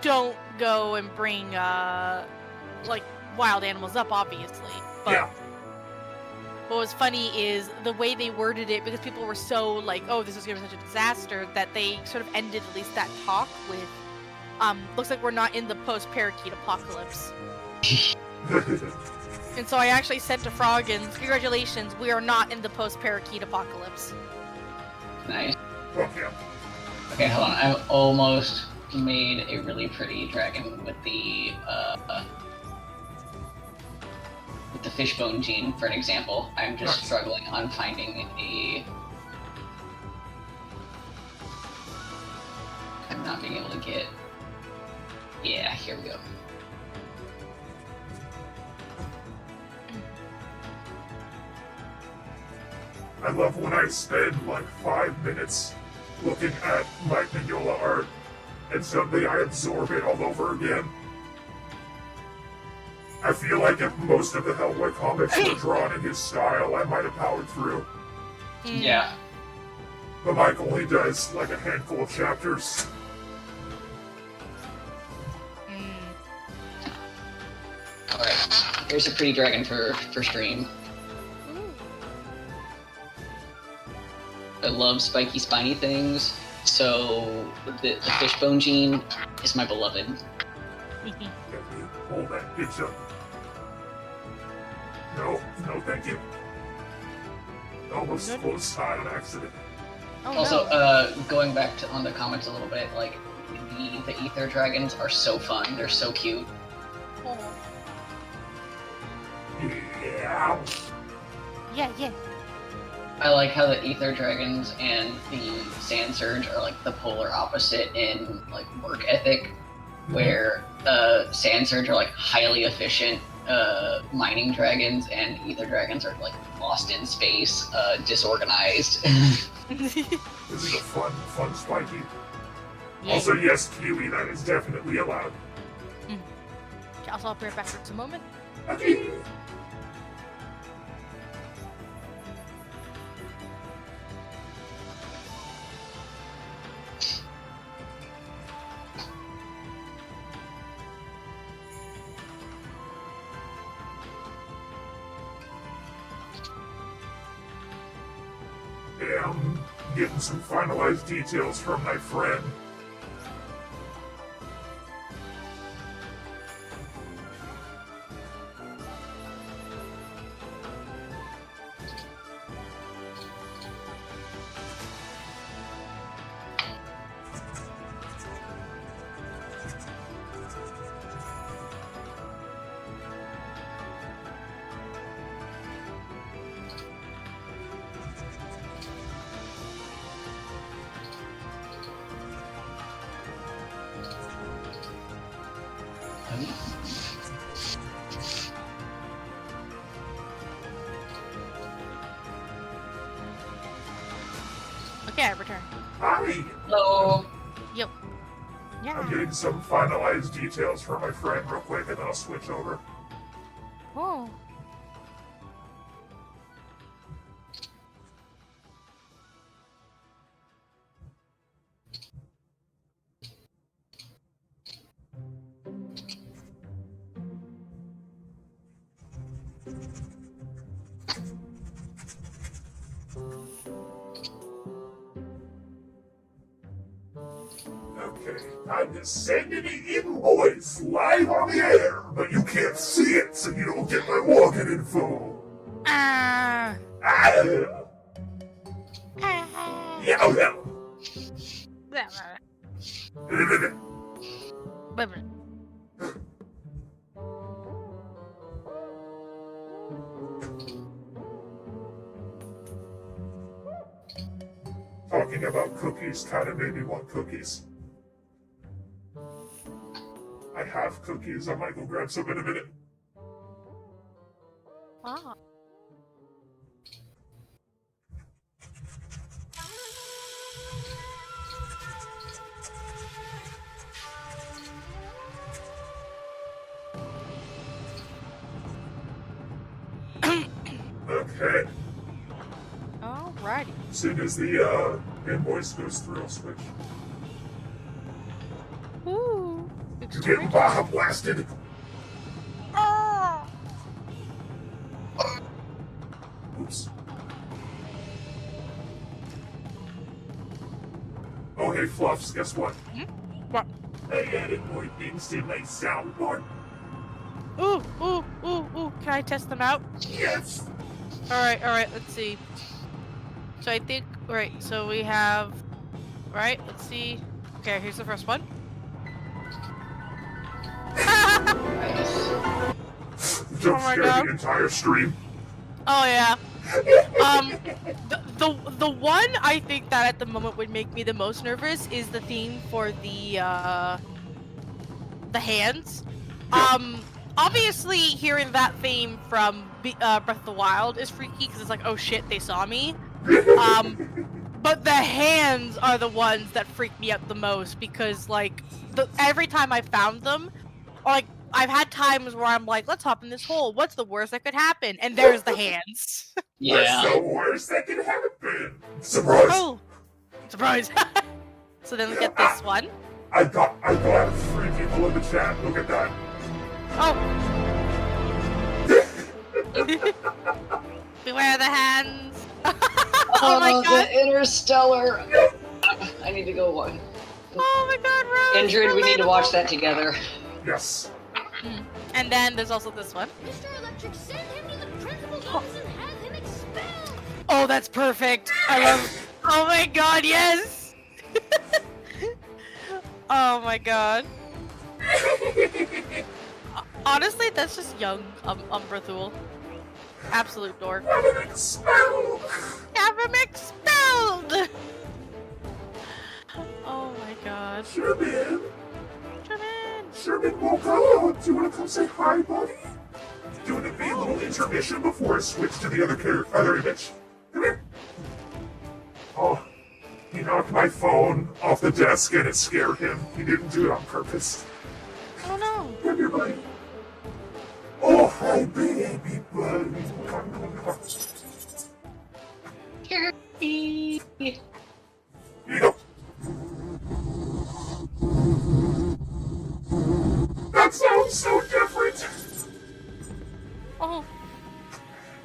don't go and bring, like, wild animals up, obviously. But
Yeah.
what was funny is the way they worded it, because people were so, like, oh, this is going to be such a disaster, that they sort of ended at least that talk with, looks like we're not in the post-parakeet apocalypse. And so I actually said to Froggins, congratulations, we are not in the post-parakeet apocalypse.
Nice.
Fuck yeah.
Okay, hold on. I've almost made a really pretty dragon with the fishbone gene, for an example. I'm just
Nice.
struggling on finding a... I'm not being able to get... Yeah, here we go.
I love when I spend like 5 minutes looking at my Mignola art, and suddenly I absorb it all over again. I feel like if most of the Hellboy comics were drawn in his style, I might have powered through.
Yeah.
But Mike only does like a handful of chapters.
Alright, here's a pretty dragon for stream. I love spiky, spiny things, so the fishbone gene is my beloved.
Let me hold that bitch up. No, no, thank you. Almost
Good.
close on an accident.
Oh,
Also,
no.
going back to on the comments a little bit, like the ether dragons are so fun. They're so cute.
Oh.
Yeah.
Yeah.
I like how the ether dragons and the sand surge are like the polar opposite in like work ethic, where sand surge are like highly efficient mining dragons, and ether dragons are like lost in space, disorganized.
This is a fun spiky.
Yeah.
Also, yes, Kiwi, that is definitely allowed.
Also, I'll be right back for just a moment.
Okay. Yeah, I'm getting some finalized details from my friend.
Okay, I return.
Hi!
Hello.
Yo.
I'm
Yeah.
getting some finalized details from my friend real quick, and then I'll switch over.
Oh.
Okay, I'm just sending the invoice live on the air, but you can't see it, so you don't get my login info.
Ah.
Ah,
Ah.
yeah, no.
Blah, blah, blah.
Talking about cookies kind of made me want cookies. I have cookies. I might go grab some in a minute.
Ah.
Okay.
Alrighty.
As soon as the invoice goes through, I'll switch.
Ooh.
You getting Baja blasted?
Ah.
Oops. Oh, hey, Fluffs, guess what?
What?
I added more things to my soundboard.
Ooh. Can I test them out?
Yes!
Alright, let's see. So I think, right, so we have, right, let's see. Okay, here's the first one.
Nice.
Jump
my
scare
God.
the entire stream.
Oh yeah. The one I think that at the moment would make me the most nervous is the theme for the hands. Obviously hearing that theme from Breath of the Wild is freaky because it's like, oh shit, they saw me. But the hands are the ones that freak me out the most because like every time I found them, like I've had times where I'm like, let's hop in this hole. What's the worst that could happen? And there's the hands.
What's
Yeah.
the worst that can happen? Surprise!
Oh, surprise! So then we get this one.
I got 3 people in the chat. Look at that.
Oh. Beware the hands. Oh my god.
The Interstellar. I need to go one.
Oh my god, Rose.
Indrid, we need to watch that together.
Yes.
And then there's also this one.
Mr. Electric, send him to the principal's office and have him expelled!
Oh, that's perfect. I love. Oh my god, yes. Oh my god. Honestly, that's just young Umbrathul. Absolute dork.
I'm an expelled!
Have him expelled! Oh my god.
Sherman!
Sherman!
Sherman woke up! Do you want to come say hi, buddy? Doing a big little intermission before I switch to the other image. Come here. Oh, he knocked my phone off the desk and it scared him. He didn't do it on purpose.
Oh no.
Come here, buddy. Oh, hi, baby buddy.
Kirby.
Here you go. That sounds so different.
Oh.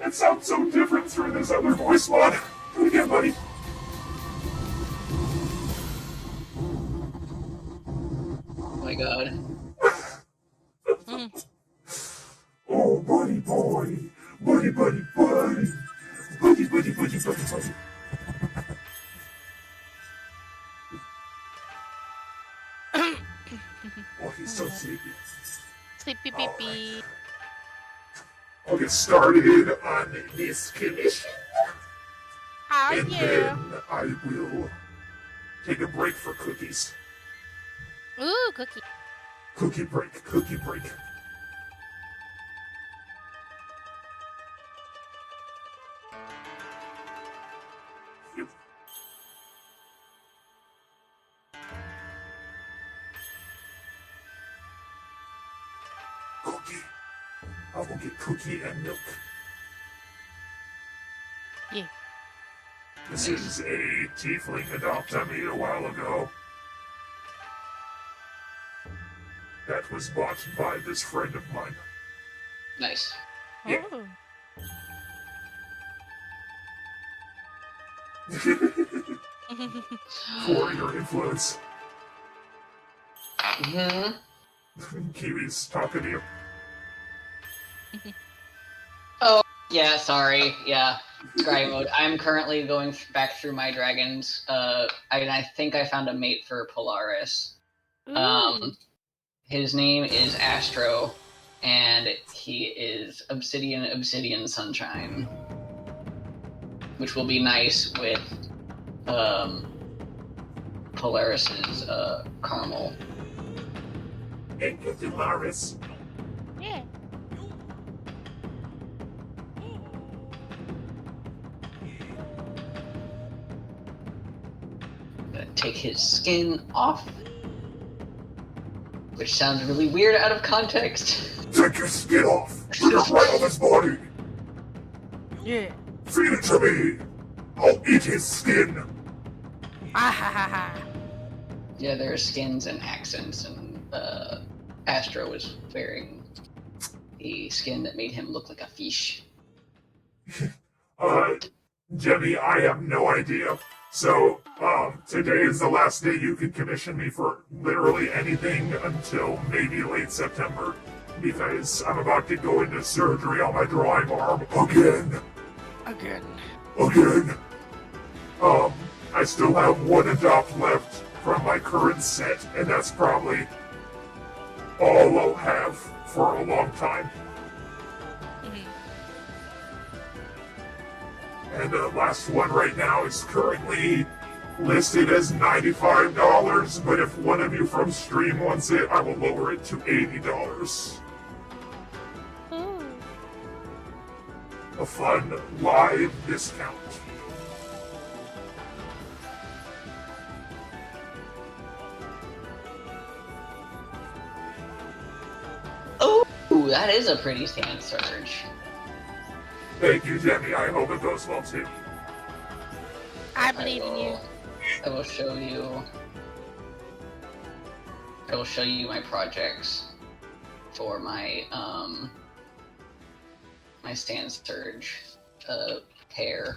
It sounds so different through this other voice mod. Do it again, buddy.
Oh my god.
Oh, buddy boy. Buddy, buddy, buddy. Buddy, buddy, buddy, buddy, buddy. Oh, he's so sleepy.
Sleepy beepy.
I'll get started on this commission,
Oh
and
yeah.
then I will take a break for cookies.
Ooh, cookie.
Cookie break, cookie break. Yep. Cookie. I will get cookie and milk.
Yeah.
This is a tiefling adopt I made a while ago. That was bought by this friend of mine.
Nice.
Yeah.
Oh.
For your influence. Kiwi's talking to you.
Oh, yeah, sorry. Yeah, scry mode. I'm currently going back through my dragons. I think I found a mate for Polaris.
Ooh.
His name is Astro, and he is Obsidian Sunshine, which will be nice with Polaris's Caramel.
Thank you, Polaris.
Yeah.
Gonna take his skin off, which sounds really weird out of context.
Take your skin off. Put it right on his body.
Yeah.
Feed it to me. I'll eat his skin.
Ah ha ha ha.
Yeah, there are skins and accents, and Astro was wearing a skin that made him look like a fish.
Jemmy, I have no idea. So, today is the last day you can commission me for literally anything until maybe late September. Because I'm about to go into surgery on my drawing arm again.
Again.
I still have one adopt left from my current set, and that's probably all I'll have for a long time. And the last one right now is currently listed as $95, but if one of you from stream wants it, I will lower it to $80.
Ooh.
A fun live discount.
Oh, that is a pretty stand surge.
Thank you, Jemmy. I hope it goes well too.
I believe in you.
I will show you. I will show you my projects for my my stand surge pair.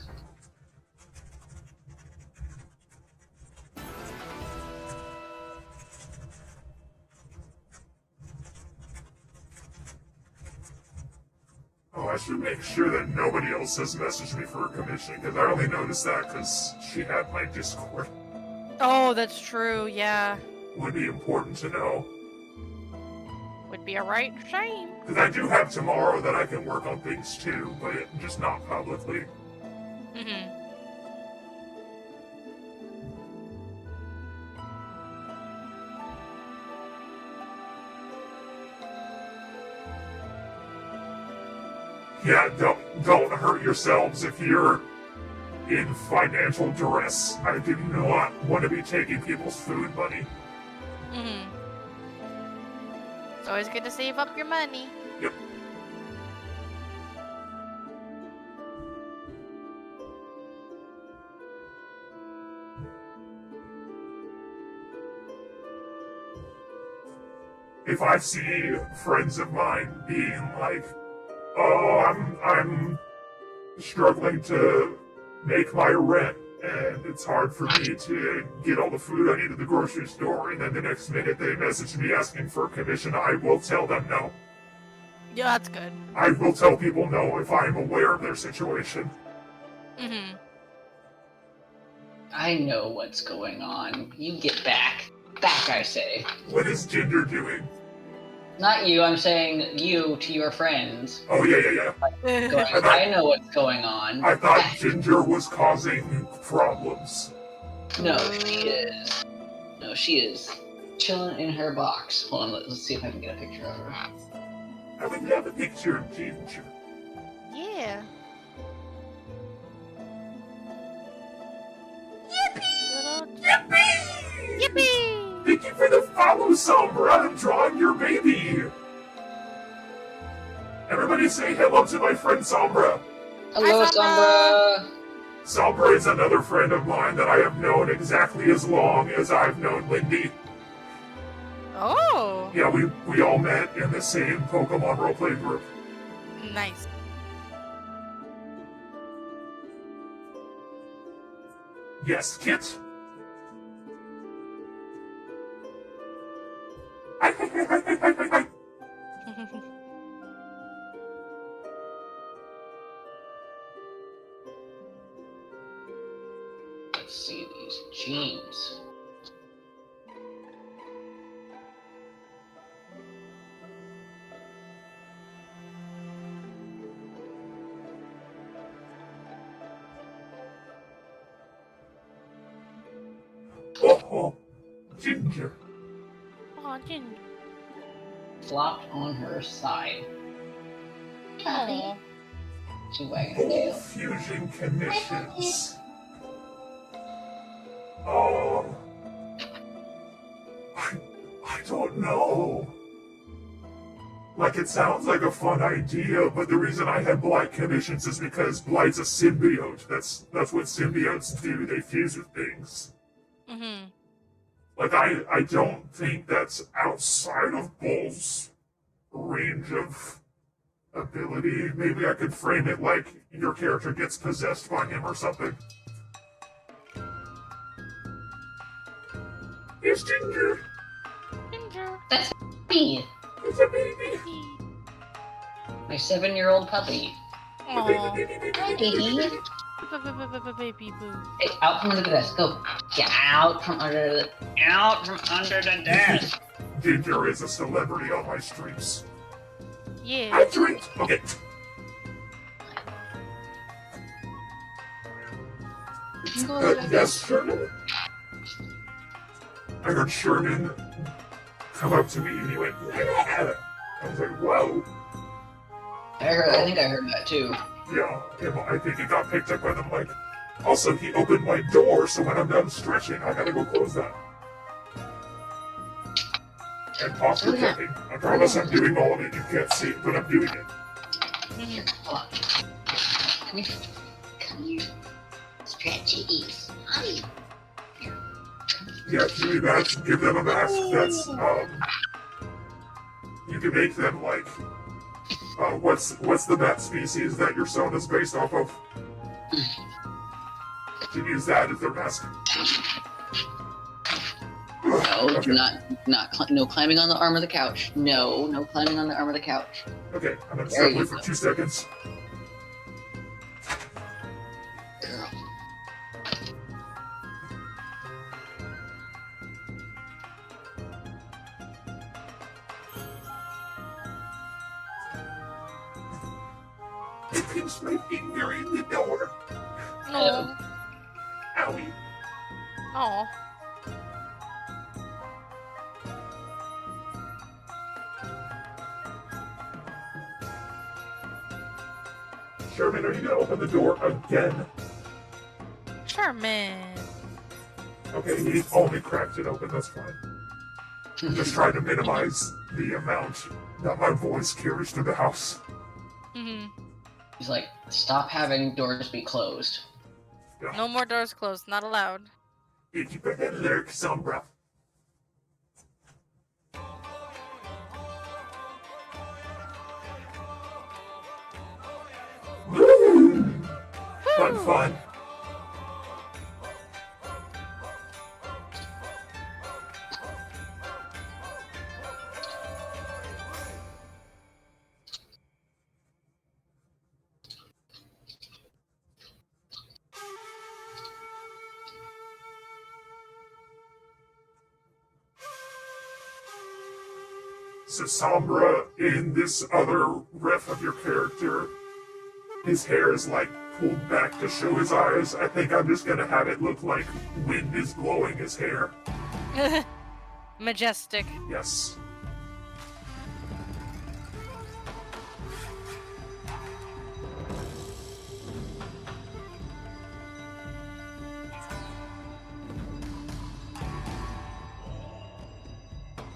Oh, I should make sure that nobody else has messaged me for a commission, because I only noticed that because she had my Discord.
Oh, that's true. Yeah.
Would be important to know.
Would be a right shame.
Because I do have tomorrow that I can work on things too, but just not publicly. Yeah, don't hurt yourselves if you're in financial duress. I do not want to be taking people's food money.
It's always good to save up your money.
Yep. If I see friends of mine being like, oh, I'm struggling to make my rent, and it's hard for me to get all the food I need at the grocery store, and then the next minute they message me asking for a commission, I will tell them no.
Yeah, that's good.
I will tell people no if I am aware of their situation.
I know what's going on. You get back. Back, I say.
What is Ginger doing?
Not you, I'm saying you to your friends.
Oh, yeah.
Going, I know what's going on.
I thought Ginger was causing problems.
No, she is. No, she is chilling in her box. Hold on, let's see if I can get a picture of her.
I would have a picture of Ginger.
Yeah.
Yippee!
Yippee!
Thank you for the follow, Sombra. I'm drawing your baby. Everybody say hello to my friend Sombra.
Hello,
Hi,
Sombra!
Sombra is another friend of mine that I have known exactly as long as I've known Lindy.
Oh.
Yeah, we all met in the same Pokemon roleplay group.
Nice.
Yes, Kit?
Let's see these jeans.
Oh, Ginger.
Aw, Ginger.
Flopped on her side.
Aw.
She's wagging her
Full
tail.
fusion commissions. Oh, I don't know. Like, it sounds like a fun idea, but the reason I had blight commissions is because blight's a symbiote. That's what symbiotes do. They fuse with things.
Mm-hmm.
Like, I don't think that's outside of Bull's range of ability. Maybe I could frame it like your character gets possessed by him or something. It's Ginger.
Ginger.
That's me,
It's a baby.
my 7-year-old puppy.
Aw.
Baby.
Baby boo.
Hey, out from under the desk. Go. Get out from under the desk.
Ginger is a celebrity on my streams.
Yeah.
I drink. Okay. Yes, Sherman. I heard Sherman come up to me and he went, "Yeah." I was like, whoa.
I think I heard that too.
Yeah, I think he got picked up by the mic. Also, he opened my door, so when I'm done stretching, I gotta go close that. And posture checking. I promise I'm doing all of it. You can't see it, but I'm doing it.
Here, hold on. Come here. Come here. Stretchies. Honey. Here.
Yeah, Kiwi bats, give them a mask. That's, you can make them like, what's the bat species that your sona's based off of? You can use that as their mask.
No,
Okay.
no climbing on the arm of the couch. No climbing on the arm of the couch.
Okay, I'm gonna
There
step
you
away for
go.
2 seconds.
Girl.
I pinched my finger in the door.
Aw.
Owie.
Aw.
Sherman, are you gonna open the door again?
Sherman.
Okay, he only cracked it open, that's fine. I'm just trying to minimize the amount that my voice carries through the house.
Mm-hmm.
He's like, stop having doors be closed.
No more doors closed. Not allowed.
You keep it in there, Sombra. Woo! Fun. So Sombra, in this other riff of your character, his hair is like pulled back to show his eyes. I think I'm just gonna have it look like wind is blowing his hair.
Majestic.
Yes.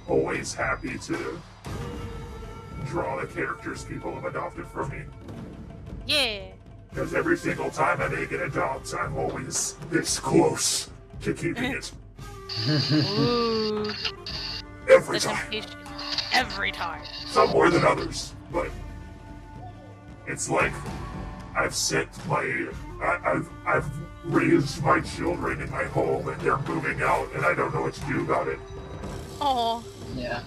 Always happy to draw the characters people have adopted from me.
Yeah.
Because every single time I make it adopt, I'm always this close to keeping it.
Ooh.
Every
The
time.
temptation. Every time.
Some more than others, but it's like I've sent my I've raised my children in my home and they're moving out and I don't know what to do about it.
Oh.
Yeah.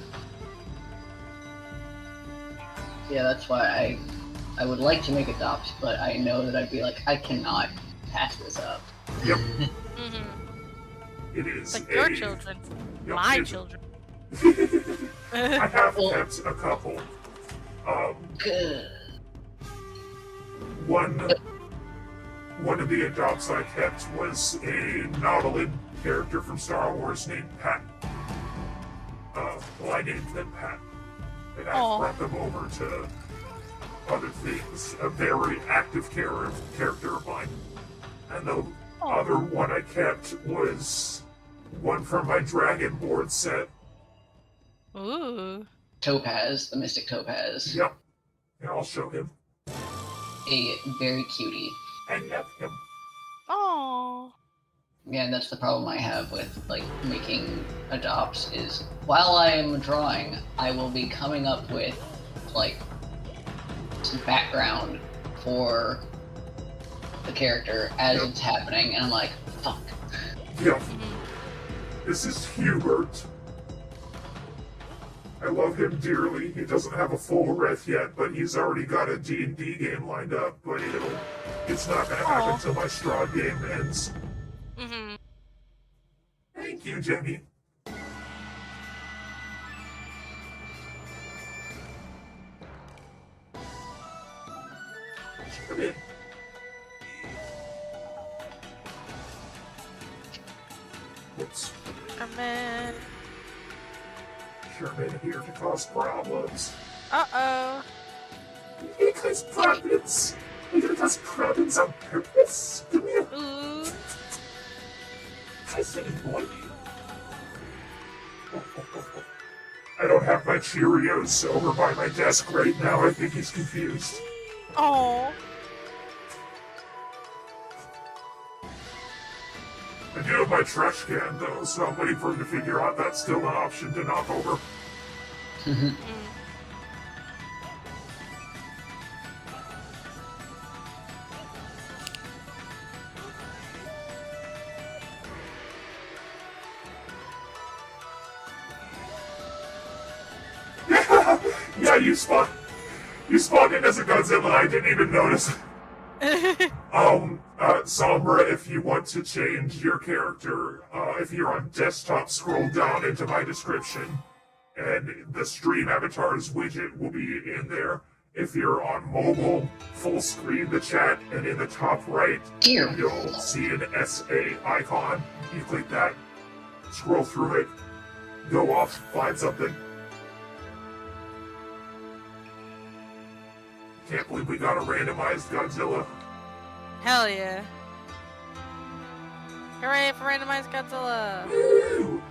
Yeah, that's why I would like to make adopt, but I know that I'd be like, I cannot pass this up.
Yep,
Mm-hmm.
it is
Like your
a-
children,
Yep,
my
it's-
children.
I have
Well-
kept a couple.
Good.
One of the adopts I kept was a Nautilin character from Star Wars named Pat. Well, I named them Pat, and I
Aw.
brought them over to other things. A very active character of mine. And the other one I kept was one from my Dragon board set.
Ooh.
Topaz, the Mystic Topaz.
Yep. And I'll show him.
A very cutie.
I love him.
Oh.
Yeah, and that's the problem I have with like making adopts is while I am drawing, I will be coming up with like some background for the character as it's happening, and I'm like, fuck.
Yep. This is Hubert. I love him dearly. He doesn't have a full ref yet, but he's already got a D&D game lined up, but it's not gonna happen until my straw game ends.
Mm-hmm.
Thank you, Jenny. Come in. Whoops.
Sherman.
Sherman here to cause problems.
Uh-oh.
You're gonna cause problems. You're gonna cause problems on purpose. Come here.
Ooh.
I say boy. I don't have my Cheerios over by my desk right now. I think he's confused.
Oh.
I do have my trash can though, so I'm waiting for him to figure out that's still an option to knock over. Yeah, you spawned in as a Godzilla. I didn't even notice. Sombra, if you want to change your character, if you're on desktop, scroll down into my description, and the stream avatars widget will be in there. If you're on mobile, full screen the chat, and in the top right,
Here.
you'll see an SA icon. You click that, scroll through it, go off, find something. Can't believe we got a randomized Godzilla.
Hell yeah. Hooray for randomized Godzilla.
Woo!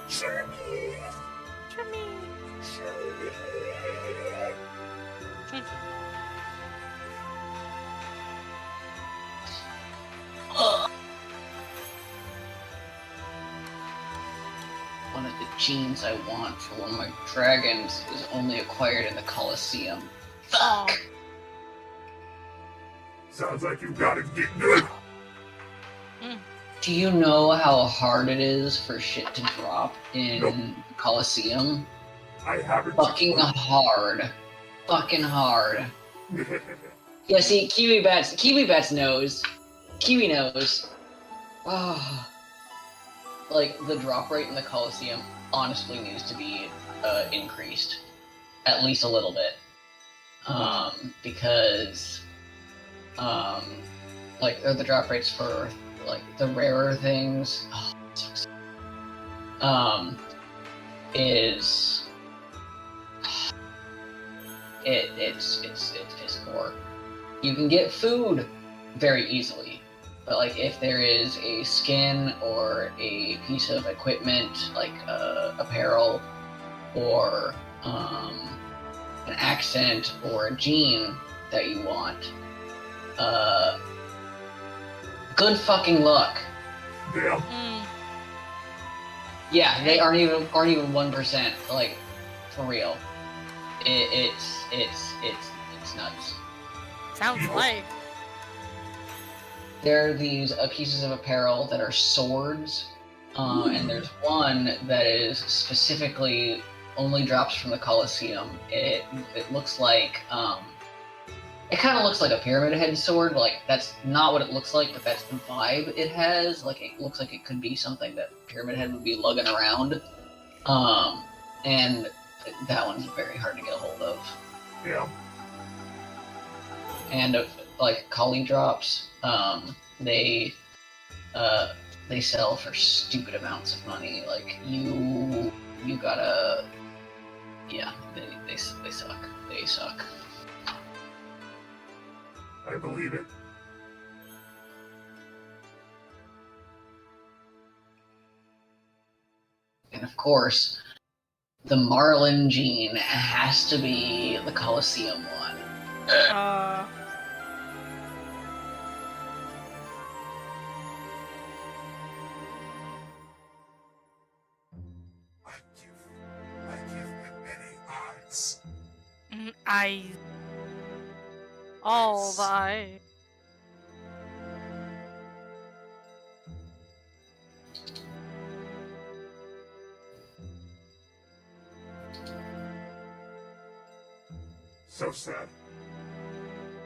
Jimmy!
Jimmy.
One of the genes I want for one of my dragons is only acquired in the Colosseum.
Oh.
Sounds like you've got it getting good.
Do you know how hard it is for shit to drop in
Nope.
Colosseum?
I haven't.
Fucking hard. Fucking hard. Yeah, see, Kiwi Bats knows. Kiwi knows. Oh. Like, the drop rate in the Colosseum honestly needs to be increased. At least a little bit. Because, like, the drop rates for, like, the rarer things, is... It's poor. You can get food very easily, but like if there is a skin or a piece of equipment like apparel or an accent or a gene that you want, good fucking luck.
Damn.
Yeah, they aren't even 1%. Like, for real. It's nuts.
Sounds like.
There are these pieces of apparel that are swords, and there's one that is specifically only drops from the Colosseum. It looks like it kind of looks like a Pyramid Head sword. Like that's not what it looks like, but that's the vibe it has. Like it looks like it could be something that Pyramid Head would be lugging around. And that one's very hard to get a hold of.
Yeah.
And like Kali drops, they sell for stupid amounts of money. Like you gotta, yeah, they suck. They suck.
I believe it.
And of course, the Marlin gene has to be the Colosseum one.
I give them many eyes.
I. All the eye.
So sad.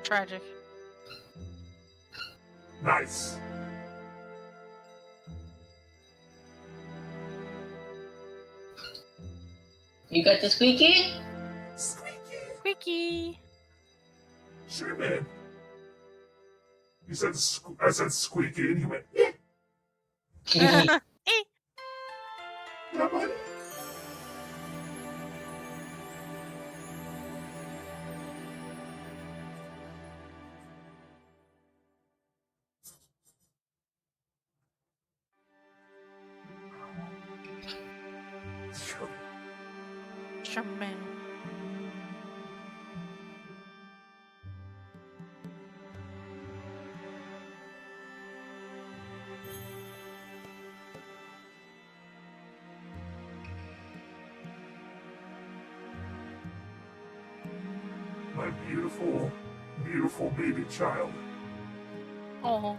Tragic.
Nice.
You got the squeaky?
Squeaky.
Squeaky.
Sure, man. You said I said squeaky, and you went, yeah,
Eh.
yeah, buddy. Sure.
Shaman.
My beautiful, beautiful baby child.
Oh.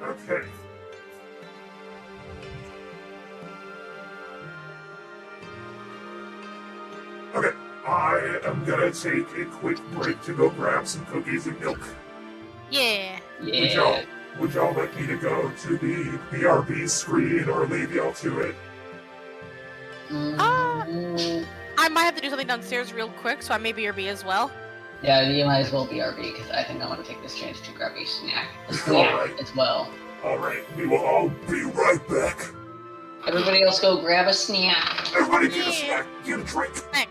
Okay. Okay, I am gonna take a quick break to go grab some cookies and milk.
Yeah.
Yeah.
Would y'all like me to go to the BRB screen or leave y'all to it?
I might have to do something downstairs real quick, so I may BRB as well.
Yeah, you might as well BRB because I think I want to take this chance to grab a snack
Alright.
as well.
Alright, we will all be right back.
Everybody else go grab a snack.
Everybody get a
Yeah.
snack, get a drink.
Snack.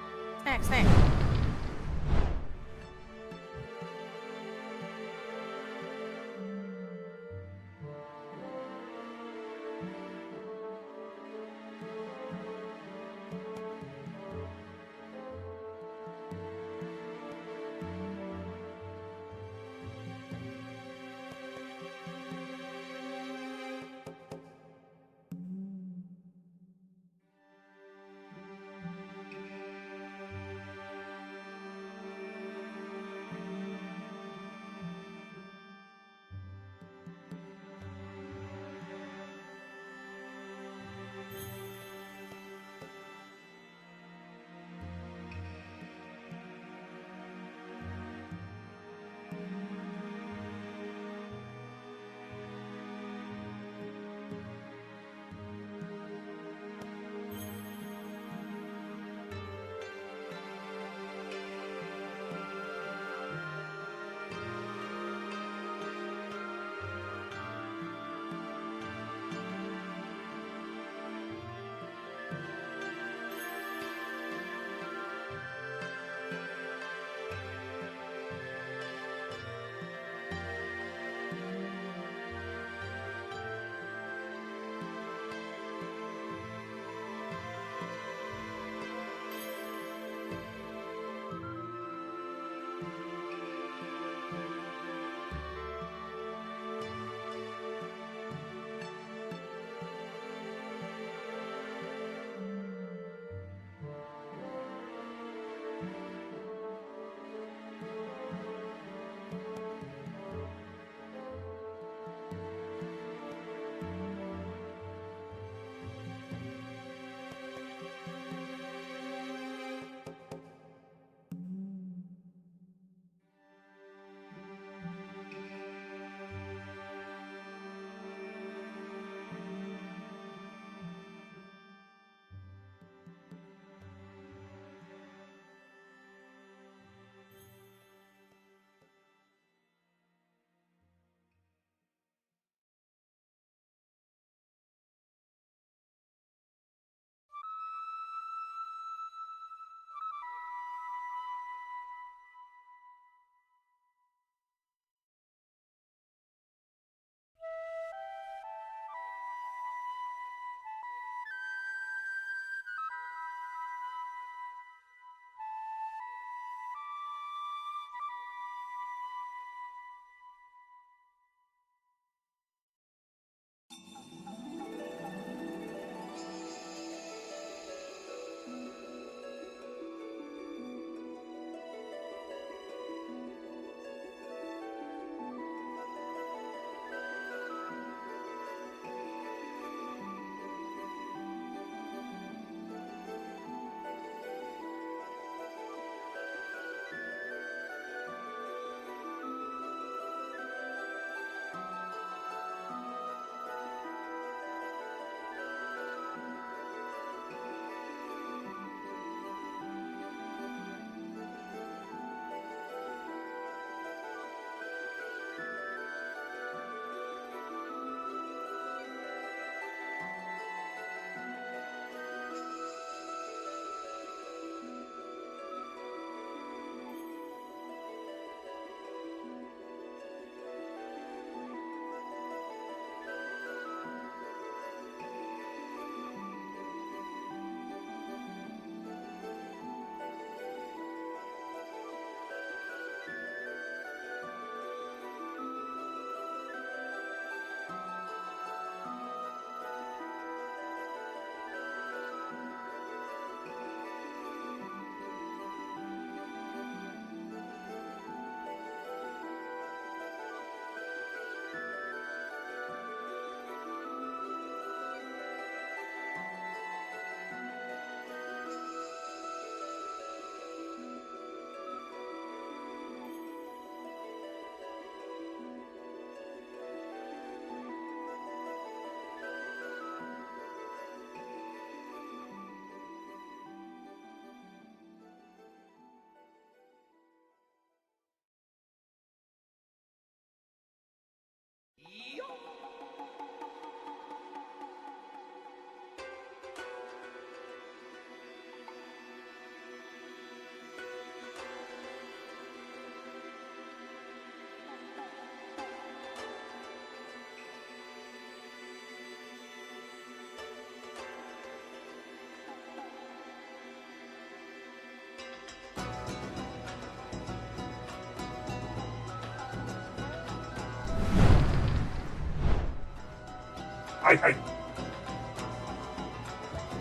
Hi.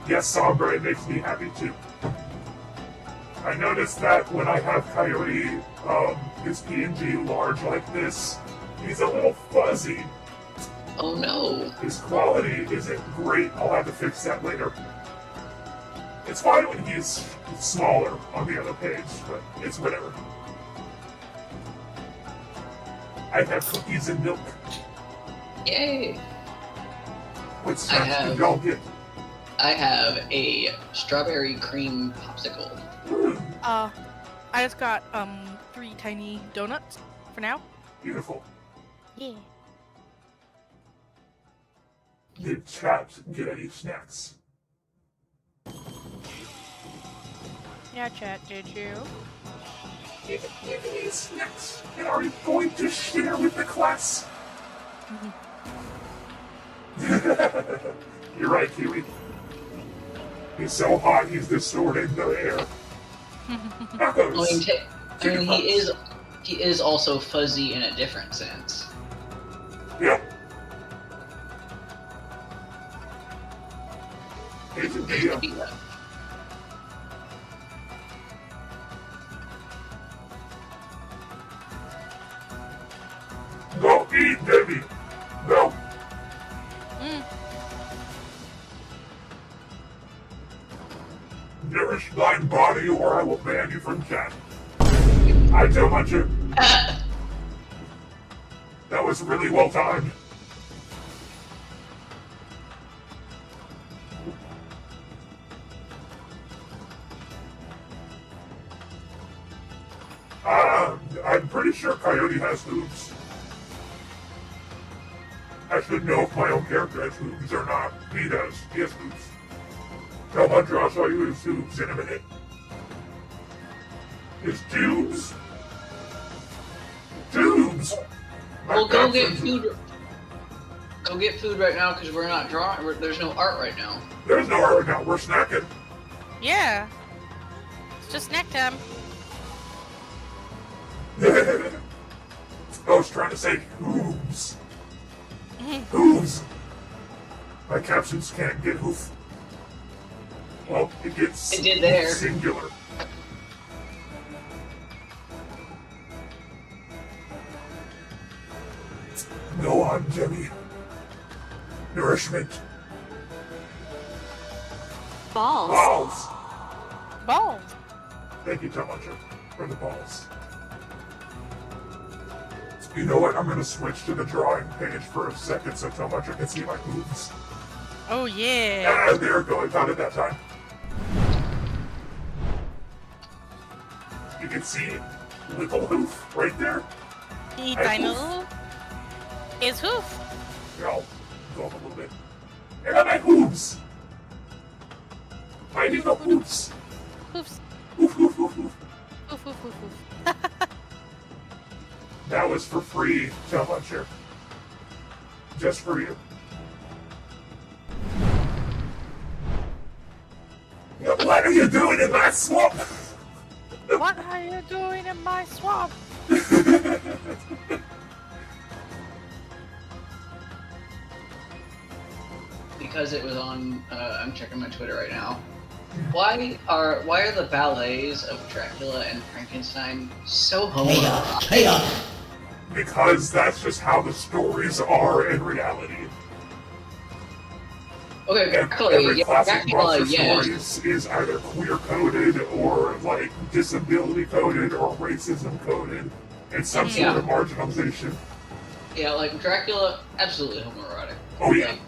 Yes, Sombra, it makes me happy too. I noticed that when I have Coyote, his PNG large like this, he's a little fuzzy.
Oh no.
His quality isn't great. I'll have to fix that later. It's fine when he's smaller on the other page, but it's whatever. I have cookies and milk.
Yay.
What snacks did y'all get?
I have a strawberry cream popsicle.
I just got 3 tiny donuts for now.
Beautiful.
Yeah.
Did chat get any snacks?
Yeah, chat, did you?
Give any snacks. And are you going to share with the class? You're right, Kiwi. He's so hot, he's distorting the air. Tacos.
He is also fuzzy in a different sense.
Yep. Quesadilla. Go eat, Debbie. Go. Nourish thine body, or I will ban you from chat. I tell my you. That was really well timed. I'm pretty sure Coyote has hooves. I should know if my own character has hooves or not. He does. He has hooves. Tell Hunter I'll show you his hooves in a minute. His tubes. Tubes!
Well, go get food. Go get food right now because we're not drawing. There's no art right now.
There's no art right now. We're snacking.
Yeah. It's just snack time.
I was trying to say hooves. Hooves! My captions can't get hoof. Well, it gets
It did there.
singular. Go on, Jimmy. Nourishment.
Balls.
Balls!
Balls.
Thank you, Tomato, for the balls. You know what? I'm gonna switch to the drawing page for a second so Tomato can see my hooves.
Oh yeah.
And there it goes. Found it that time. You can see little hoof right there.
He
I
tiny
hoof.
little. His hoof.
Here, I'll go up a little bit. And my hooves! Tiny little hoofs.
Hoofs.
Hoof, hoof, hoof, hoof.
Hoof, hoof, hoof, hoof.
That was for free, Tomato. Just for you. What are you doing in my swamp?
What are you doing in my swamp?
Because it was on. I'm checking my Twitter right now. Why are the ballets of Dracula and Frankenstein so homoerotic?
Because that's just how the stories are in reality.
Okay,
Every classic
Dracula,
monster
yes.
story is either queer-coded or, like, disability-coded or racism-coded. It's some sort of marginalization.
Yeah, like Dracula, absolutely homoerotic.
Oh, yeah.
Like,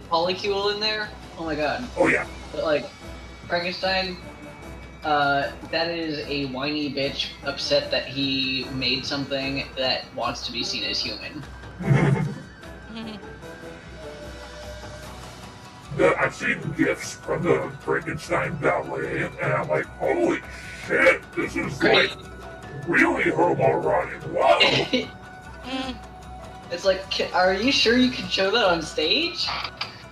polycule in there? Oh my god.
Oh, yeah.
But like, Frankenstein, that is a whiny bitch upset that he made something that wants to be seen as human.
I've seen gifs from the Frankenstein ballet, and I'm like, holy shit, this is, like, really homoerotic. Whoa!
It's like, are you sure you can show that on stage?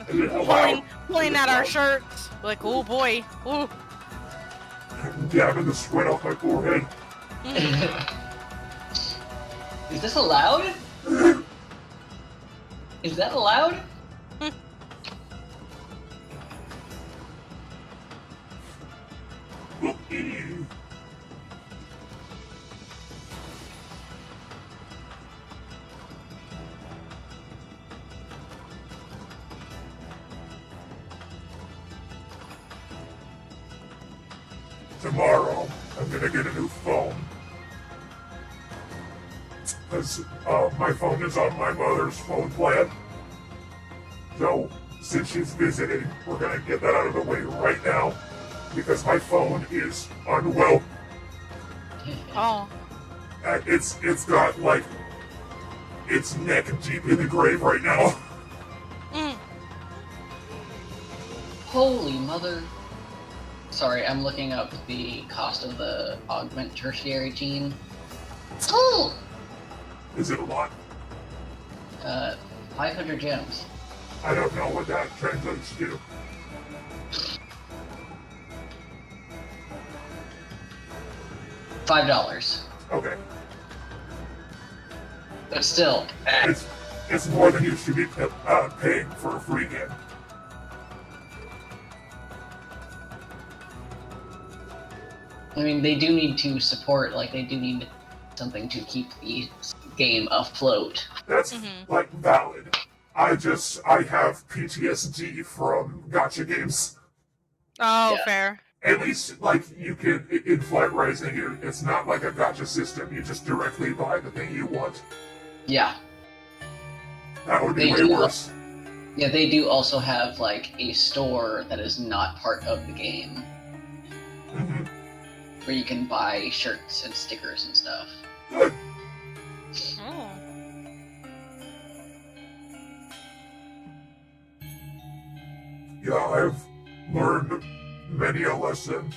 Is it allowed?
Pulling at our shirts. Like, oh boy. Ooh.
Dabbing the sweat off my forehead.
Is this allowed? Is that allowed?
tomorrow I'm gonna get a new phone. Because my phone is on my mother's phone plan. So, since she's visiting, we're gonna get that out of the way right now. Because my phone is unwell.
Oh.
It's got, like, its neck deep in the grave right now.
Mm.
Holy mother. Sorry, I'm looking up the cost of the augment tertiary gene. Oh!
Is it a lot?
500 gems.
I don't know what that translates to.
$5.
Okay.
But still,
It's more than you should be paying for a free game.
I mean, they do need to support, like, they do need something to keep the game afloat.
That's, like, valid. I have PTSD from gacha games.
Oh,
Yeah.
fair.
At least, like, you can, in Flight Rising, it's not like a gacha system. You just directly buy the thing you want.
Yeah.
That would be
They
way
do-
worse.
Yeah, they do also have, like, a store that is not part of the game,
Mhm.
where you can buy shirts and stickers and stuff.
Good.
Oh.
Yeah, I've learned many a lesson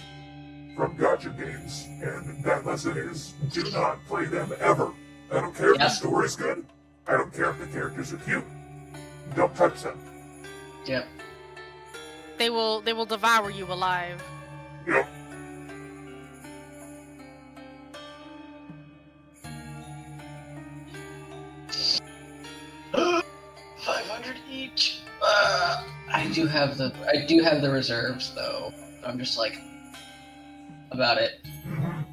from gacha games, and that lesson is do not play them ever. I don't care if the
Yeah.
story's good. I don't care if the characters are cute. Don't touch them.
Yep.
They will devour you alive.
Yep.
$500 each. I do have the reserves though. I'm just like about it.
Mhm.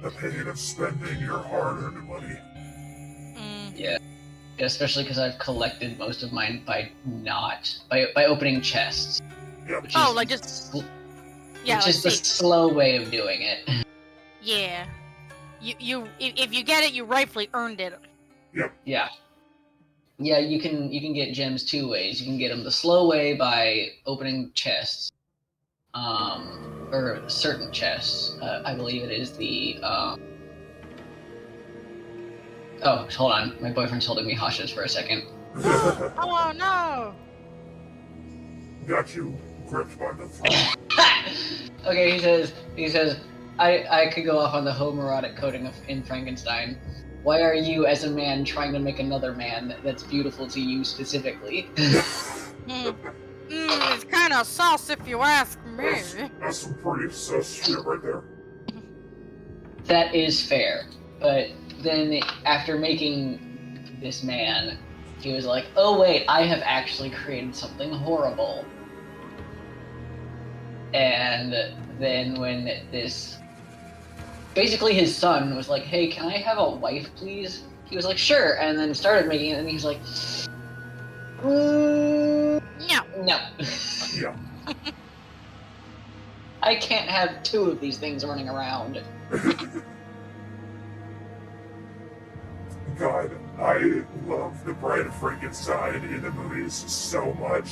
The pain of spending your hard-earned money.
Mm.
Yeah, especially because I've collected most of mine by opening chests.
Yep.
Which
Oh,
is,
like just yeah,
which
like
is the
see,
slow way of doing it.
yeah. If you get it, you rightfully earned it.
Yeah. Yeah, you can get gems two ways. You can get them the slow way by opening chests, or certain chests. I believe it is the. Oh, hold on. My boyfriend's holding me hostage for a second.
Oh no!
Got you gripped by the throat.
Okay, he says, I could go off on the homoerotic coding in Frankenstein. Why are you, as a man, trying to make another man that's beautiful to you specifically?
It's kind of sauce if you ask me.
That's some pretty sus shit right there.
That is fair, but then after making this man, he was like, oh wait, I have actually created something horrible. And then when this... Basically his son was like, hey, can I have a wife, please? He was like, sure, and then started making it, and he was like,
No.
no.
Yeah.
I can't have two of these things running around.
God, I love the Bride of Frankenstein in the movies so much.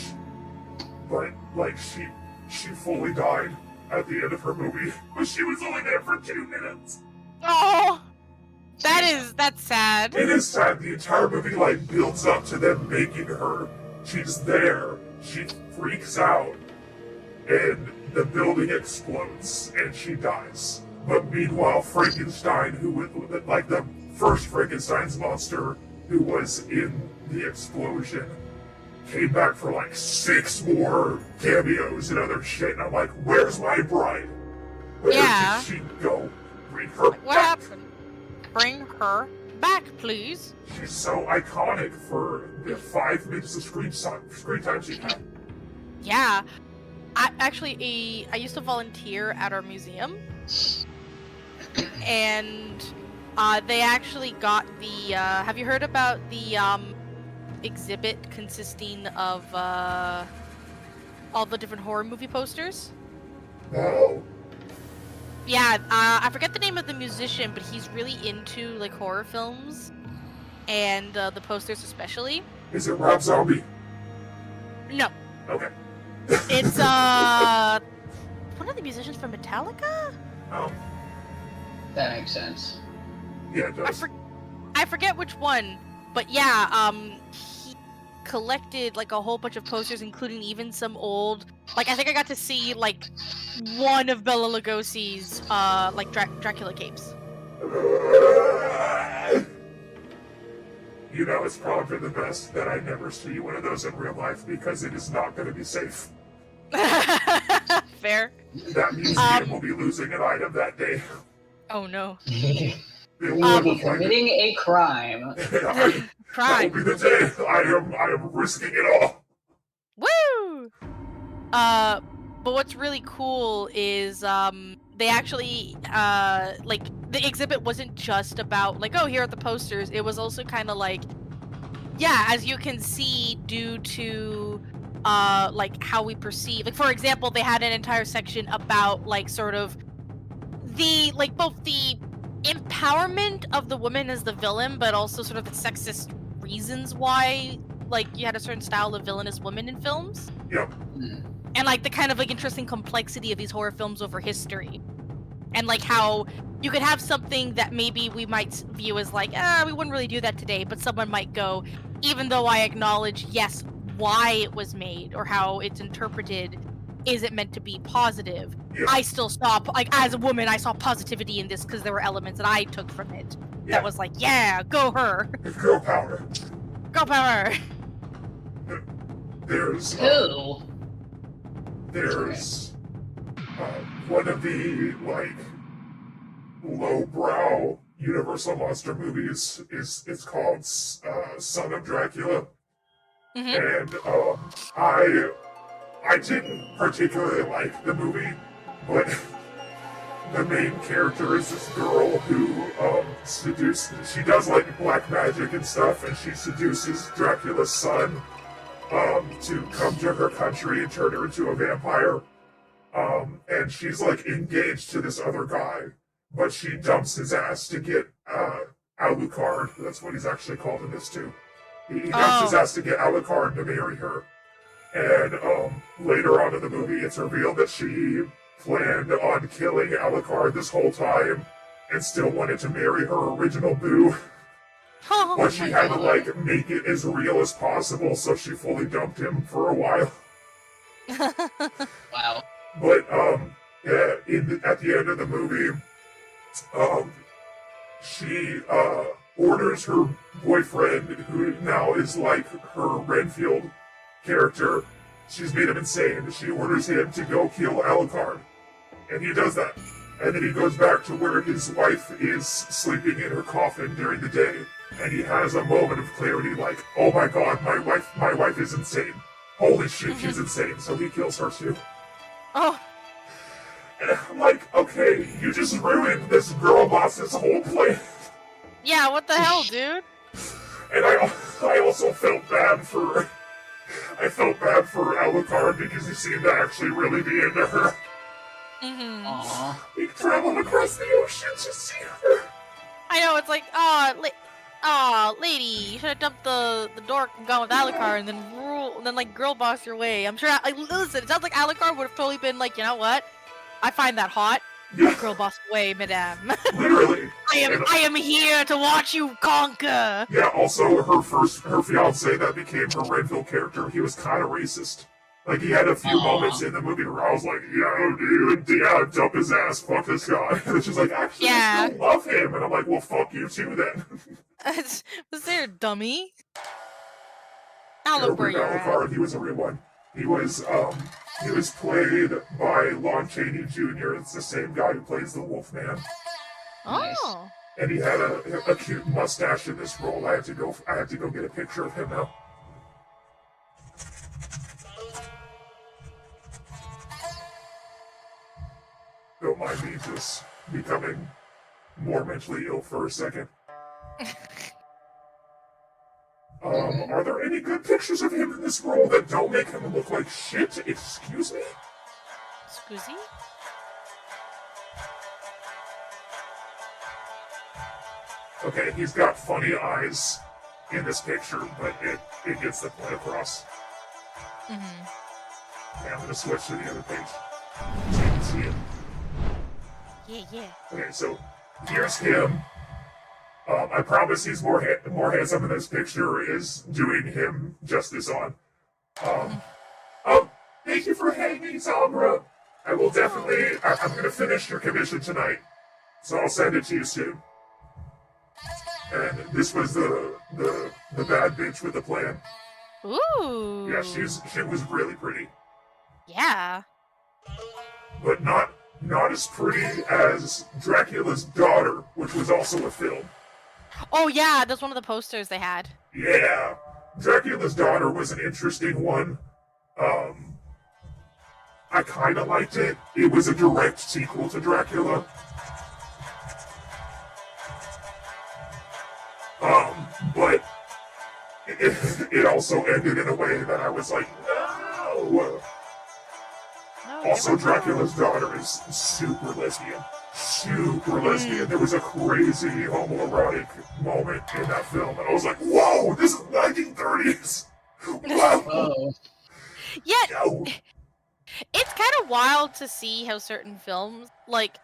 But, like, she fully died at the end of her movie. But she was only there for 2 minutes.
Oh, that's sad.
It is sad. The entire movie, like, builds up to them making her. She's there. She freaks out. And the building explodes. And she dies. But meanwhile, Frankenstein, who was, like, the first Frankenstein's monster who was in the explosion, came back for like 6 more cameos and other shit. And I'm like, where's my bride? Where
Yeah.
did she go? Bring her
What
back.
happened? Bring her back, please.
She's so iconic for the 5 minutes of screen time she had.
Yeah. I used to volunteer at our museum. And they actually got the have you heard about the exhibit consisting of all the different horror movie posters?
Wow.
Yeah, I forget the name of the musician, but he's really into like horror films and the posters especially.
Is it Rob Zombie?
No,
Okay.
it's one of the musicians from Metallica.
Oh,
That makes sense.
yeah, it
I,
does.
for- I forget which one, but yeah, he collected like a whole bunch of posters, including even some old. Like I think I got to see like one of Bela Lugosi's like Dracula capes.
You know, it's probably for the best that I never see one of those in real life because it is not going to be safe.
Fair.
That museum will be losing an item that day.
Oh no.
We
They
will
will
be
never find it.
committing a crime.
That
Crime.
will be the day. I am risking it all.
Woo! But what's really cool is they actually like the exhibit wasn't just about like, oh, here are the posters. It was also kind of like, yeah, as you can see, due to like how we perceive, like for example, they had an entire section about like sort of the like both the empowerment of the woman as the villain, but also sort of the sexist reasons why like you had a certain style of villainous women in films.
Yep.
And like the kind of like interesting complexity of these horror films over history. And like how you could have something that maybe we might view as like, we wouldn't really do that today, but someone might go, even though I acknowledge, yes, why it was made or how it's interpreted, is it meant to be positive?
Yeah.
I still saw, like, as a woman, I saw positivity in this because there were elements that I took from it
Yeah.
that was like, yeah, go her,
Girl power.
go power.
There's
Who?
there's one of the like lowbrow Universal monster movies is it's called Son of Dracula,
Mhm.
and I didn't particularly like the movie, but the main character is this girl who she does like black magic and stuff, and she seduces Dracula's son to come to her country and turn her into a vampire. And she's like engaged to this other guy, but she dumps his ass to get Alucard. That's what he's actually called in this too. He dumps his ass to get Alucard to marry her. And later on in the movie, it's revealed that she planned on killing Alucard this whole time and still wanted to marry her original boo. But she had to like make it as real as possible, so she fully dumped him for a while.
Wow.
But at the end of the movie, she orders her boyfriend, who now is like her Renfield character. She's made him insane. She orders him to go kill Alucard, and he does that. And then he goes back to where his wife is sleeping in her coffin during the day, and he has a moment of clarity, like, "Oh my God, my wife is insane. Holy shit, she's insane." So he kills her too.
Oh,
And I'm like, okay, you just ruined this girl boss's whole plan.
yeah, what the hell, dude?
And I also felt bad for Alucard because he seemed to actually really be into her.
Mm-hmm.
Aww.
He traveled across the ocean to see her.
I know, it's like, lady, you should have dumped the dork and gone with Alucard and then like girl boss your way. I'm sure, like, listen, it sounds like Alucard would have totally been like, you know what? I find that hot.
Yeah,
Girl boss away, madame.
literally.
I am here to watch you conquer.
Yeah, also her fiance that became her Renfield character, he was kind of racist. Like, he had a few moments in the movie where I was like, yo, dude, yeah, dump his ass, fuck this guy. And she's like, actually,
Yeah.
I still love him. And I'm like, well, fuck you too, then.
Was there a dummy? I'll look where
Albert
you're at.
Alucard, he was a real one. He was played by Lon Chaney Jr. It's the same guy who plays the Wolfman.
Oh.
And he had a cute mustache in this role. I have to go get a picture of him now. Don't mind me just becoming more mentally ill for a second. Are there any good pictures of him in this role that don't make him look like shit? Excuse me?
Scuzzy?
Okay, he's got funny eyes in this picture, but it gets the point across. Okay, I'm gonna switch to the other page so you can see it.
Yeah.
Okay, so here's him. I promise he's more handsome in this picture is doing him justice on. Thank you for hanging, Sombra. I will definitely. I'm gonna finish your commission tonight, so I'll send it to you soon. And this was the bad bitch with the plan.
Ooh.
Yeah, she was really pretty,
Yeah.
but not as pretty as Dracula's daughter, which was also a film.
Oh yeah, that's one of the posters they had.
Yeah, Dracula's daughter was an interesting one. I kind of liked it. It was a direct sequel to Dracula. But it also ended in a way that I was like, no. Also, Dracula's daughter is super lesbian. Super lesbian. There was a crazy homoerotic moment in that film, and I was like, whoa, this is 1930s. Wow.
Oh.
Yeah,
Yo.
it's kind of wild to see how certain films, like,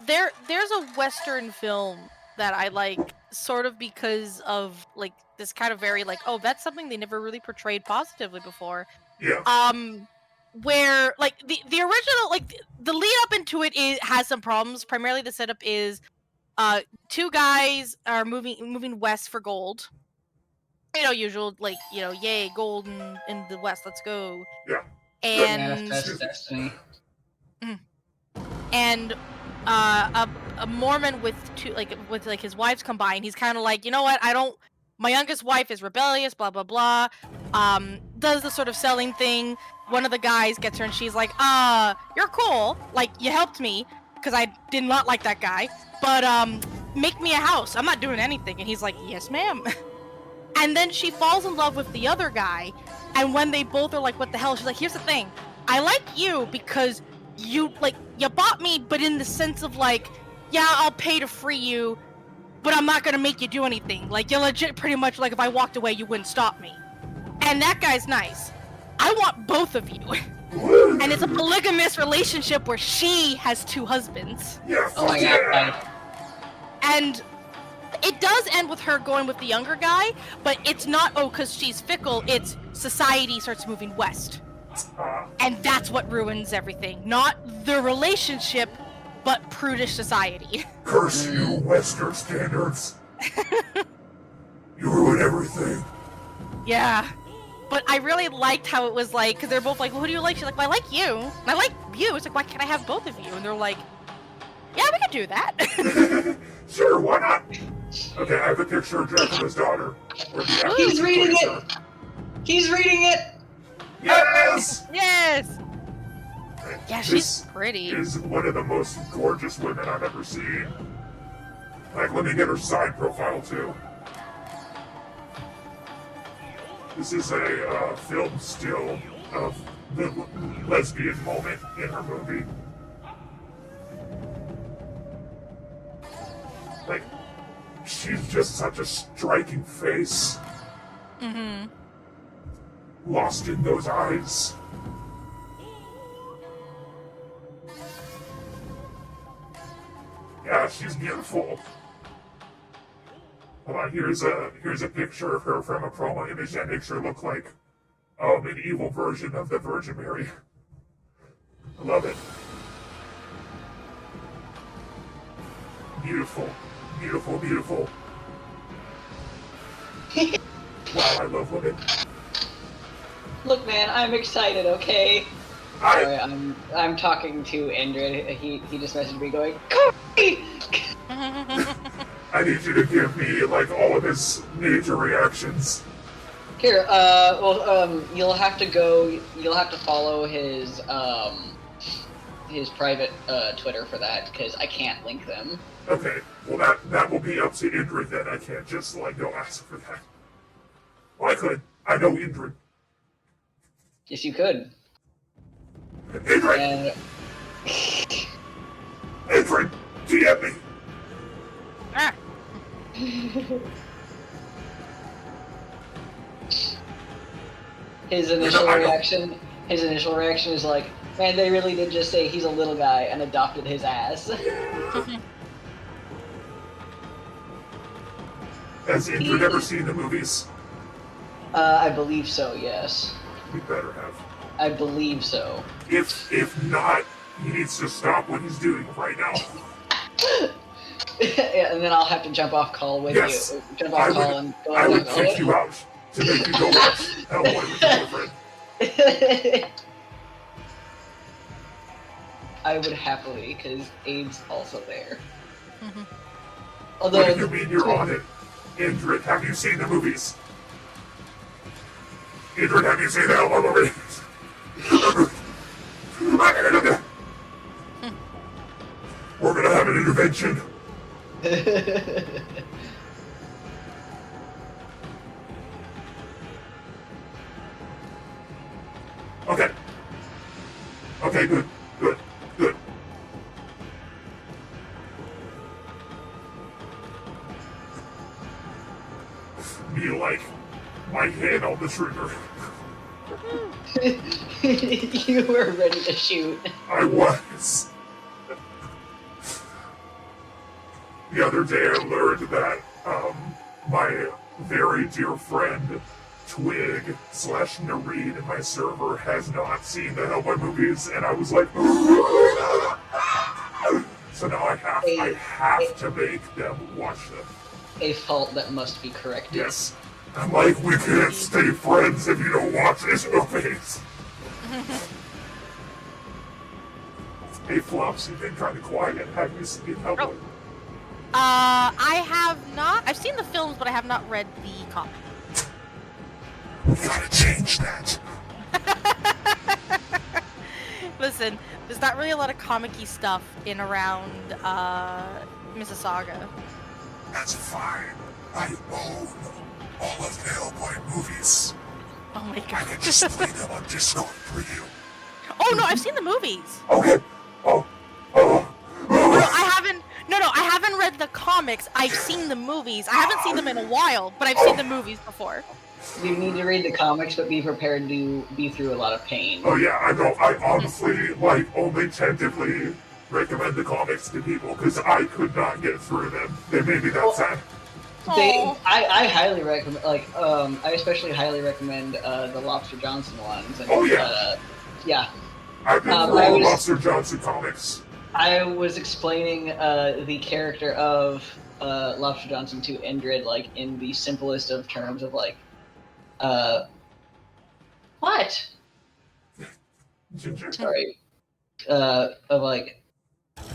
there's a Western film that I like, sort of because of, like, this kind of very, like, oh, that's something they never really portrayed positively before.
Yeah.
Where, like, the original, like, the lead up into it has some problems. Primarily the setup is, two guys are moving west for gold. You know, usual, like, you know, yay, gold in the west, let's go.
Yeah.
And
Manifest destiny.
and a Mormon with his wives combined, he's kind of like, you know what, my youngest wife is rebellious, blah blah blah, does the sort of selling thing. One of the guys gets her and she's like, you're cool, like, you helped me because I did not like that guy, but make me a house, I'm not doing anything. And he's like, yes ma'am. And then she falls in love with the other guy, and when they both are like, what the hell, she's like, here's the thing, I like you because you bought me, but in the sense of, like, yeah, I'll pay to free you, but I'm not gonna make you do anything. Like, you're legit pretty much like, if I walked away, you wouldn't stop me. And that guy's nice. I want both of you. And it's a polygamous relationship where she has two husbands.
Yeah.
Oh my god.
And it does end with her going with the younger guy, but it's not, oh, because she's fickle, it's society starts moving west. And that's what ruins everything. Not the relationship, but prudish society.
Curse you, Western standards. You ruin everything.
Yeah. But I really liked how it was like, because they're both like, well, who do you like? She's like, well, I like you. And I like you. It's like, why can't I have both of you? And they're like, yeah, we can do that.
Sure, why not? Okay, I have a picture of Dracula's daughter.
He's reading it! He's reading it!
Yes!
Yes! Yeah, she's
This
pretty.
is one of the most gorgeous women I've ever seen. Like, let me get her side profile, too. This is a film still of the lesbian moment in her movie. Like, she's just such a striking face.
Mm-hmm.
Lost in those eyes. Yeah, she's beautiful. Hold on, here's a picture of her from a promo image that makes her look like an evil version of the Virgin Mary. I love it. Beautiful. Beautiful, beautiful. Wow, I love women.
Look, man, I'm excited, okay? Sorry, I'm talking to Andrew. He just messaged me going, Corey!
I need you to give me, like, all of his major reactions.
Here, you'll have to follow his private Twitter for that, because I can't link them.
Okay, well that will be up to Indrid then. I can't just, like, go ask for that. Well, I could. I know Indrid.
Yes, you could.
Indrid!
And
Indrid! DM me!
Ah.
His initial
I know.
reaction. His initial reaction is like, man, they really did just say he's a little guy and adopted his ass.
Has Ingrid ever seen the movies?
I believe so. Yes,
We better have.
I believe so.
If not, he needs to stop what he's doing right now.
Yeah, and then I'll have to jump off call with
Yes.
you. Jump off call and go
I
out
would
and
kick you out to make you go watch Hellboy with your boyfriend.
I would happily, because Abe's also there.
What
Although,
do you mean you're on it? Ingrid, have you seen the movies? Ingrid, have you seen the Hellboy movies? We're gonna have an intervention. Okay. Okay, good. Good. Good. Me like my hand on the trigger.
you were ready to shoot.
I was. The other day I learned that my very dear friend Twig / Nareed in my server has not seen the Hellboy movies, and I was like, so now I have to make them watch them.
A fault that must be corrected.
Yes. I'm like, we can't stay friends if you don't watch these movies. Hey Flops, you've been kind of quiet. Have you seen Hellboy?
I have not. I've seen the films, but I have not read the comic.
We gotta change that.
Listen, there's not really a lot of comic-y stuff in around Mississauga.
That's fine. I own all of the Hellboy movies.
Oh my
I
god.
can just play them on Discord for you.
Oh no, I've seen the movies.
Okay.
No, I haven't. No, I haven't read the comics. I've seen the movies. I haven't seen them in a while, but I've seen the movies before.
You need to read the comics, but be prepared to be through a lot of pain.
Oh yeah, I know. I honestly, only tentatively recommend the comics to people because I could not get through them. They made me that sad.
I highly recommend, I especially highly recommend the Lobster Johnson ones. And,
Oh, yeah.
Yeah.
I've been through all the Lobster Johnson comics.
I was explaining the character of Lobster Johnson to Indrid, in the simplest of terms of, what?
Ginger.
Sorry. Of,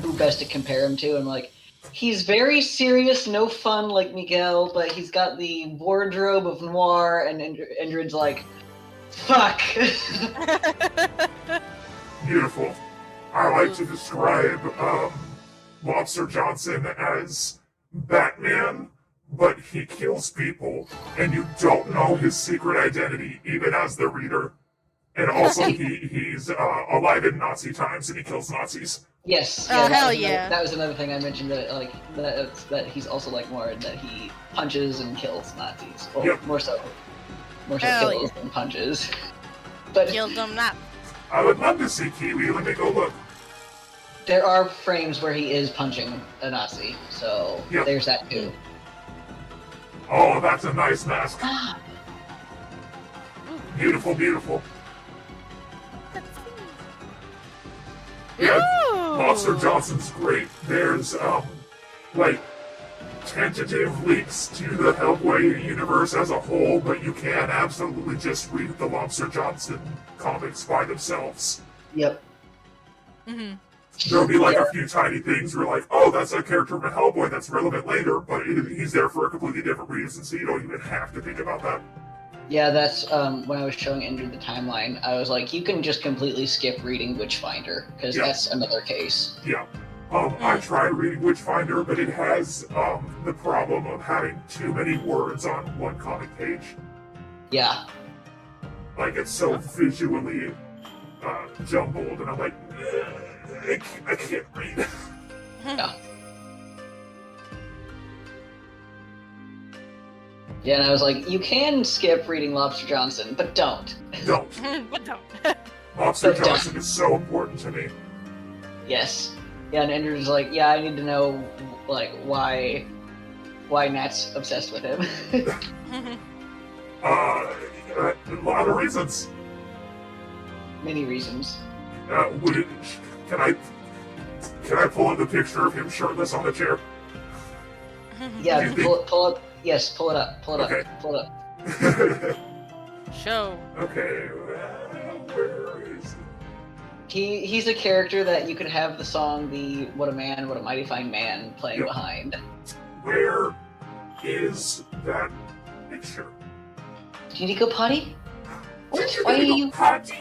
who best to compare him to, and, he's very serious, no fun like Miguel, but he's got the wardrobe of noir, and Indrid's like, fuck!
Beautiful. I like to describe Lobster Johnson as Batman, but he kills people, and you don't know his secret identity, even as the reader. And also, he's alive in Nazi times, and he kills Nazis.
Yes.
Oh,
that
hell
was
yeah.
That was another thing I mentioned, that he's also like more, that he punches and kills Nazis. Well,
Yep.
more so
Hell
kills than punches. But
Killed them not.
I would love to see Kiwi. Let me go look.
there are frames where he is punching a Nazi, so
Yep.
there's that too.
Oh, that's a nice mask. Beautiful, beautiful. Yeah, Lobster Johnson's great. There's, tentative links to the Hellboy universe as a whole, but you can absolutely just read the Lobster Johnson comics by themselves.
Yep.
Mm-hmm.
There'll be a few tiny things where oh, that's a character from Hellboy that's relevant later, but he's there for a completely different reason, so you don't even have to think about that.
Yeah, that's when I was showing Indrid the timeline, I was like, you can just completely skip reading Witchfinder, because
Yeah.
that's another case.
Yeah. I tried reading Witchfinder, but it has the problem of having too many words on one comic page.
Yeah.
It's so visually jumbled, and I'm like, I can't read.
Yeah. Yeah, and I was like, you can skip reading Lobster Johnson, but don't.
Don't.
But don't.
Lobster
But don't.
Johnson is so important to me.
Yes. Yeah, and Andrew's like, yeah, I need to know, like, why Nat's obsessed with him.
A lot of reasons.
Many reasons.
Can I pull up the picture of him shirtless on the chair?
Yeah,
Do you
pull up. Yes, pull it up. Pull it
Okay.
up. Pull it up.
Show.
Okay, where is it?
He's a character that you could have the song "The What a Man, What a Mighty Fine Man" playing
Yep.
behind.
Where is that picture?
Do you need to go potty?
Did you
Why
need
are
to
you?
go potty?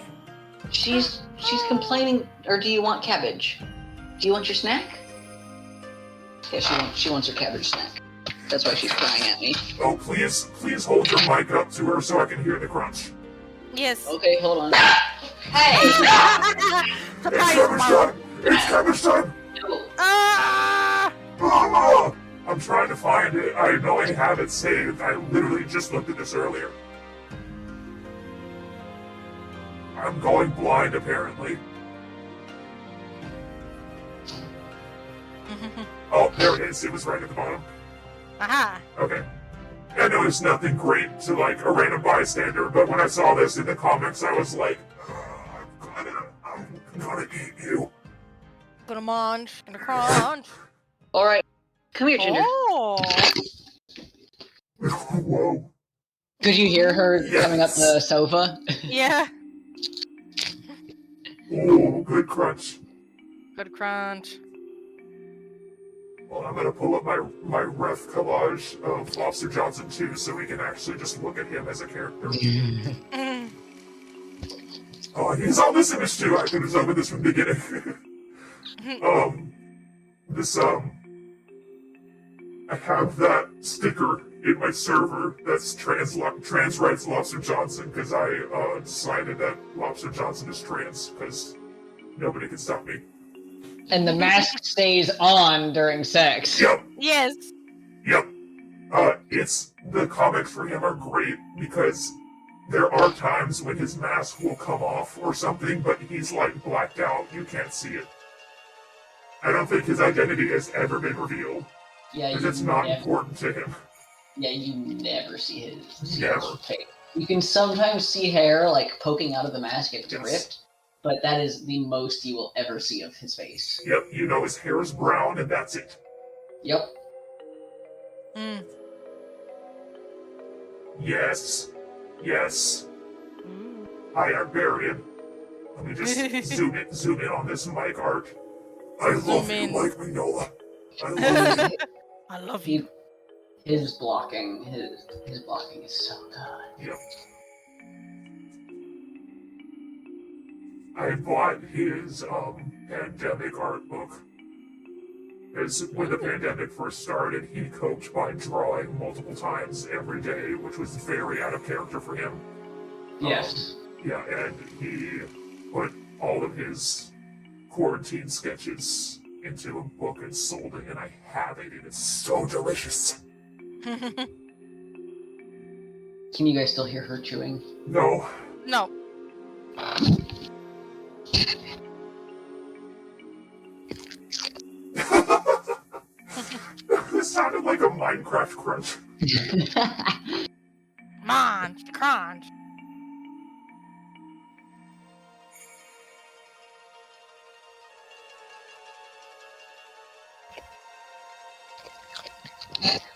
She's complaining. Or do you want cabbage? Do you want your snack? Yeah, she wants her cabbage snack. That's why she's crying at me.
Oh, please hold your mic up to her so I can hear the crunch.
Yes.
Okay, hold on. Hey!
It's
Surprise,
cabbage
Mom.
time! It's cabbage time!
No.
Ah!
Mama! I'm trying to find it. I know I have it saved. I literally just looked at this earlier. I'm going blind, apparently. Oh, there it is. It was right at the bottom.
Aha.
Okay. I know it's nothing great to, like, a random bystander, but when I saw this in the comics, I was like, I'm gonna eat you.
Gonna munch. Gonna crunch.
All right, come here, Ginger.
Oh.
Whoa.
Could you hear her
Yes.
coming up the sofa?
Yeah.
Oh, good crunch.
Good crunch.
Well, I'm gonna pull up my ref collage of Lobster Johnson too, so we can actually just look at him as a character.
Mm.
Oh, he's on this image too. I could have done with this from the beginning. I have that sticker in my server that's trans rights Lobster Johnson because I decided that Lobster Johnson is trans because nobody can stop me.
And the mask stays on during sex.
Yep.
Yes.
Yep. It's the comics for him are great because there are times when his mask will come off or something, but he's like blacked out. You can't see it. I don't think his identity has ever been revealed
Yeah,
because
you
it's not
never,
important to him.
yeah, you never see his
Never.
face. You can sometimes see hair like poking out of the mask if it's
Yes.
ripped, but that is the most you will ever see of his face.
Yep, you know his hair is brown and that's it.
Yep.
Mm.
Yes. Yes.
Ooh.
I am buried. Let me just zoom in on this mic art. I love you,
in.
Mike Mignola. I love you.
I love you.
His blocking is so good.
Yep. I bought his pandemic art book. Because when the pandemic first started, he coped by drawing multiple times every day, which was very out of character for him.
Yes.
Yeah, and he put all of his quarantine sketches into a book and sold it, and I have it, and it's so delicious.
Can you guys still hear her chewing?
No.
No.
This sounded like a Minecraft crunch.
Munch. Crunch.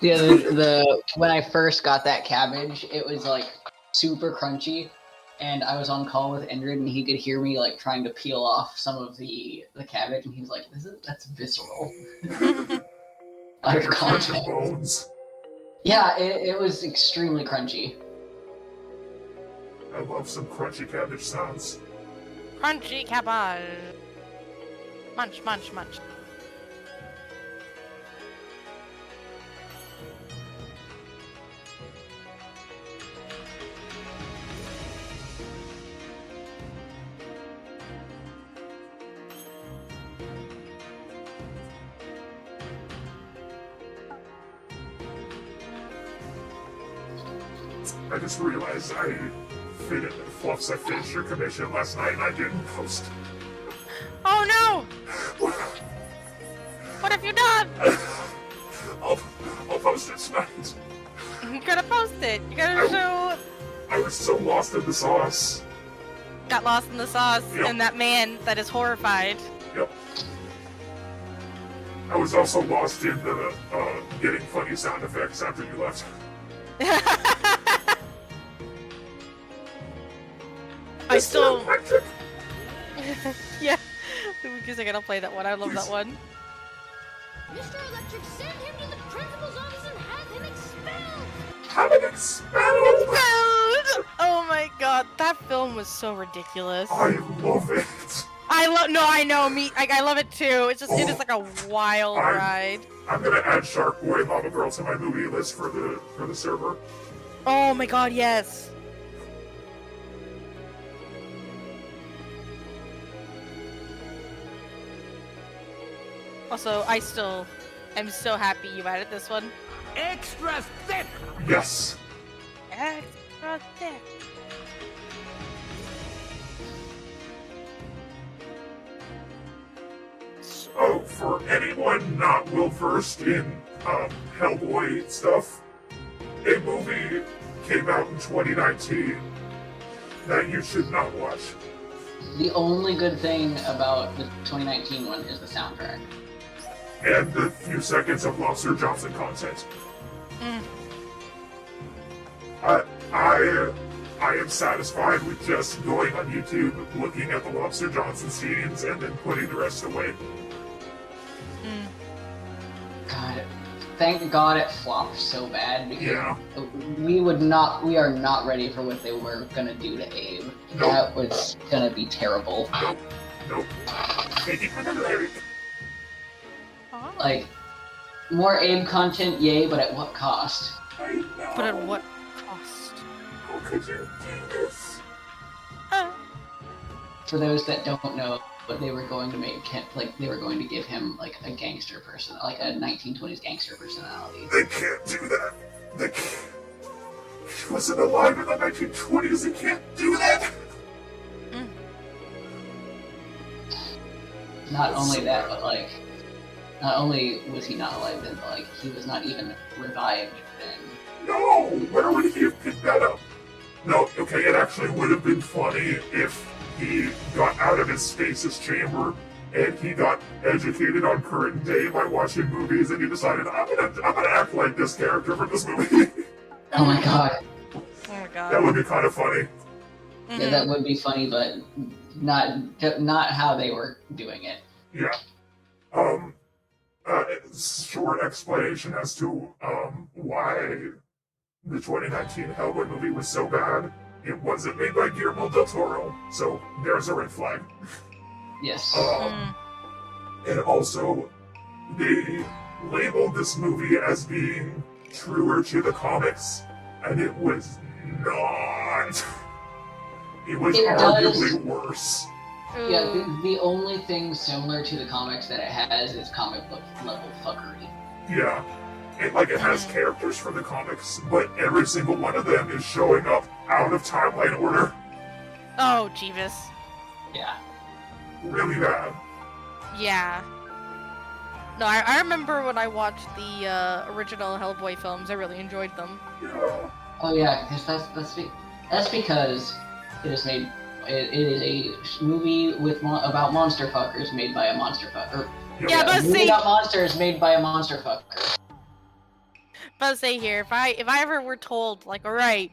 Yeah, the when I first got that cabbage, it was like super crunchy, and I was on call with Endred, and he could hear me like trying to peel off some of the cabbage, and he was like, "That's visceral." Out of
Your
context.
bones.
Yeah, it was extremely crunchy.
I love some crunchy cabbage sounds.
Crunchy cabbage. Munch, munch, munch.
I just realized Fluffs, I finished your commission last night and I didn't post.
Oh no! What have you done?
I'll post it tonight.
You gotta post it. You gotta show.
I was so lost in the sauce.
Got lost in the sauce,
Yep.
and that man that is horrified.
Yep. I was also lost in the getting funny sound effects after you left.
I still.
Electric.
Yeah. Because I gotta play that one. I love that one.
Mr. Electric, send him to the principal's office and have him expelled!
Have it expelled!
Expelled! Oh my god, that film was so ridiculous.
I love it.
I know, I love it too. It is like a wild ride.
I'm gonna add Shark Boy and Mama Girl to my movie list for the server.
Oh my god, yes. Also, I'm so happy you added this one.
Extra thick!
Yes.
Extra thick.
So, for anyone not well-versed in Hellboy stuff, a movie came out in 2019 that you should not watch.
The only good thing about the 2019 one is the soundtrack.
And the few seconds of Lobster Johnson content.
Mm.
I am satisfied with just going on YouTube, looking at the Lobster Johnson scenes, and then putting the rest away.
Mm.
God, thank God it flopped so bad because
Yeah.
we are not ready for what they were gonna do to Abe.
Nope.
That was gonna be terrible.
Nope. Thank you for the lyric.
Oh.
Like, more Abe content, yay, but at what cost?
I know.
But at what cost?
How could you do this?
For those that don't know, but they were going to they were going to give him like a gangster person, like a 1920s gangster personality.
They can't do that. They can't. He wasn't alive in the 1920s. They can't do that.
Mm.
Not only that, but like, not only was he not alive then, but like, he was not even revived then.
No! Where would he have picked that up? No, okay, it actually would have been funny if he got out of his stasis chamber and he got educated on current day by watching movies and he decided, I'm gonna act like this character from this movie.
Oh my god.
Oh my god.
That would be kind of funny.
Yeah, that would be funny, but not how they were doing it.
Yeah. Short explanation as to why the 2019 Hellboy movie was so bad. It wasn't made by Guillermo del Toro, so there's a red flag.
Yes.
And also, they labeled this movie as being truer to the comics, and it was not. It was
It
arguably
does.
worse.
Yeah, the only thing similar to the comics that it has is comic book level fuckery.
Yeah. It has characters from the comics, but every single one of them is showing up out of timeline order.
Oh, Jeeves.
Yeah.
Really bad.
Yeah. No, I remember when I watched the original Hellboy films. I really enjoyed them.
Yeah.
Oh yeah, because that's because it is made. It is a movie about monster fuckers made by a monster fucker.
Yeah, but
a movie
see,
about monsters made by a monster fucker.
but say here, if I ever were told like, all right,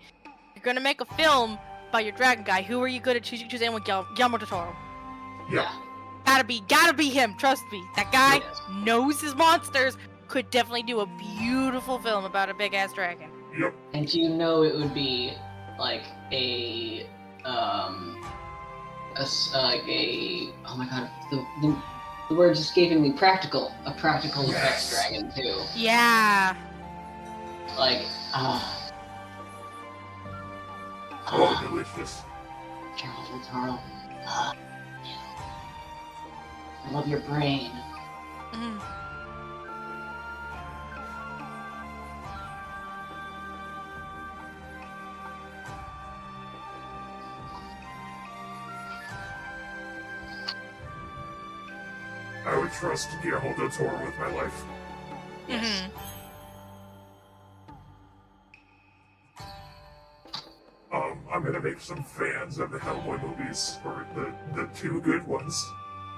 you're gonna make a film about your dragon guy, who are you gonna choose? You choose anyone, Guillermo del Toro.
Yeah.
Gotta be him. Trust me, that guy
Yes.
knows his monsters. Could definitely do a beautiful film about a big ass dragon.
Yep.
And you know it would be like a oh my god, the word's escaping me. A practical effects dragon too.
Yeah.
Like
Oh, delicious.
Charles del Toro. I love your brain.
Mm.
trust Guillermo del Toro with my life.
Mm-hmm.
I'm gonna make some fans of the Hellboy movies, or the two good ones,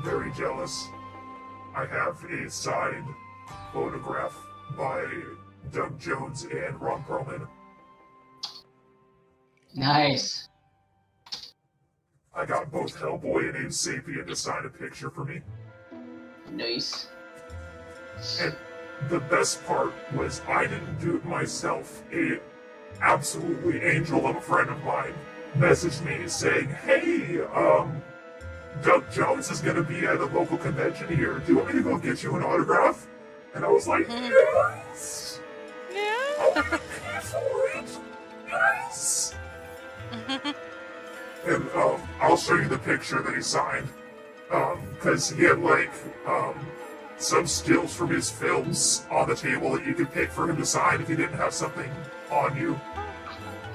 very jealous. I have a signed photograph by Doug Jones and Ron Perlman.
Nice.
I got both Hellboy and Abe Sapien to sign a picture for me.
Nice.
And the best part was I didn't do it myself. A absolutely angel of a friend of mine messaged me saying, "Hey, Doug Jones is gonna be at a local convention here. Do you want me to go get you an autograph?" And I was like, "Yes! I want to pay for it! Yes!" And I'll show you the picture that he signed. Because he had some stills from his films on the table that you could pick for him to sign if you didn't have something on you.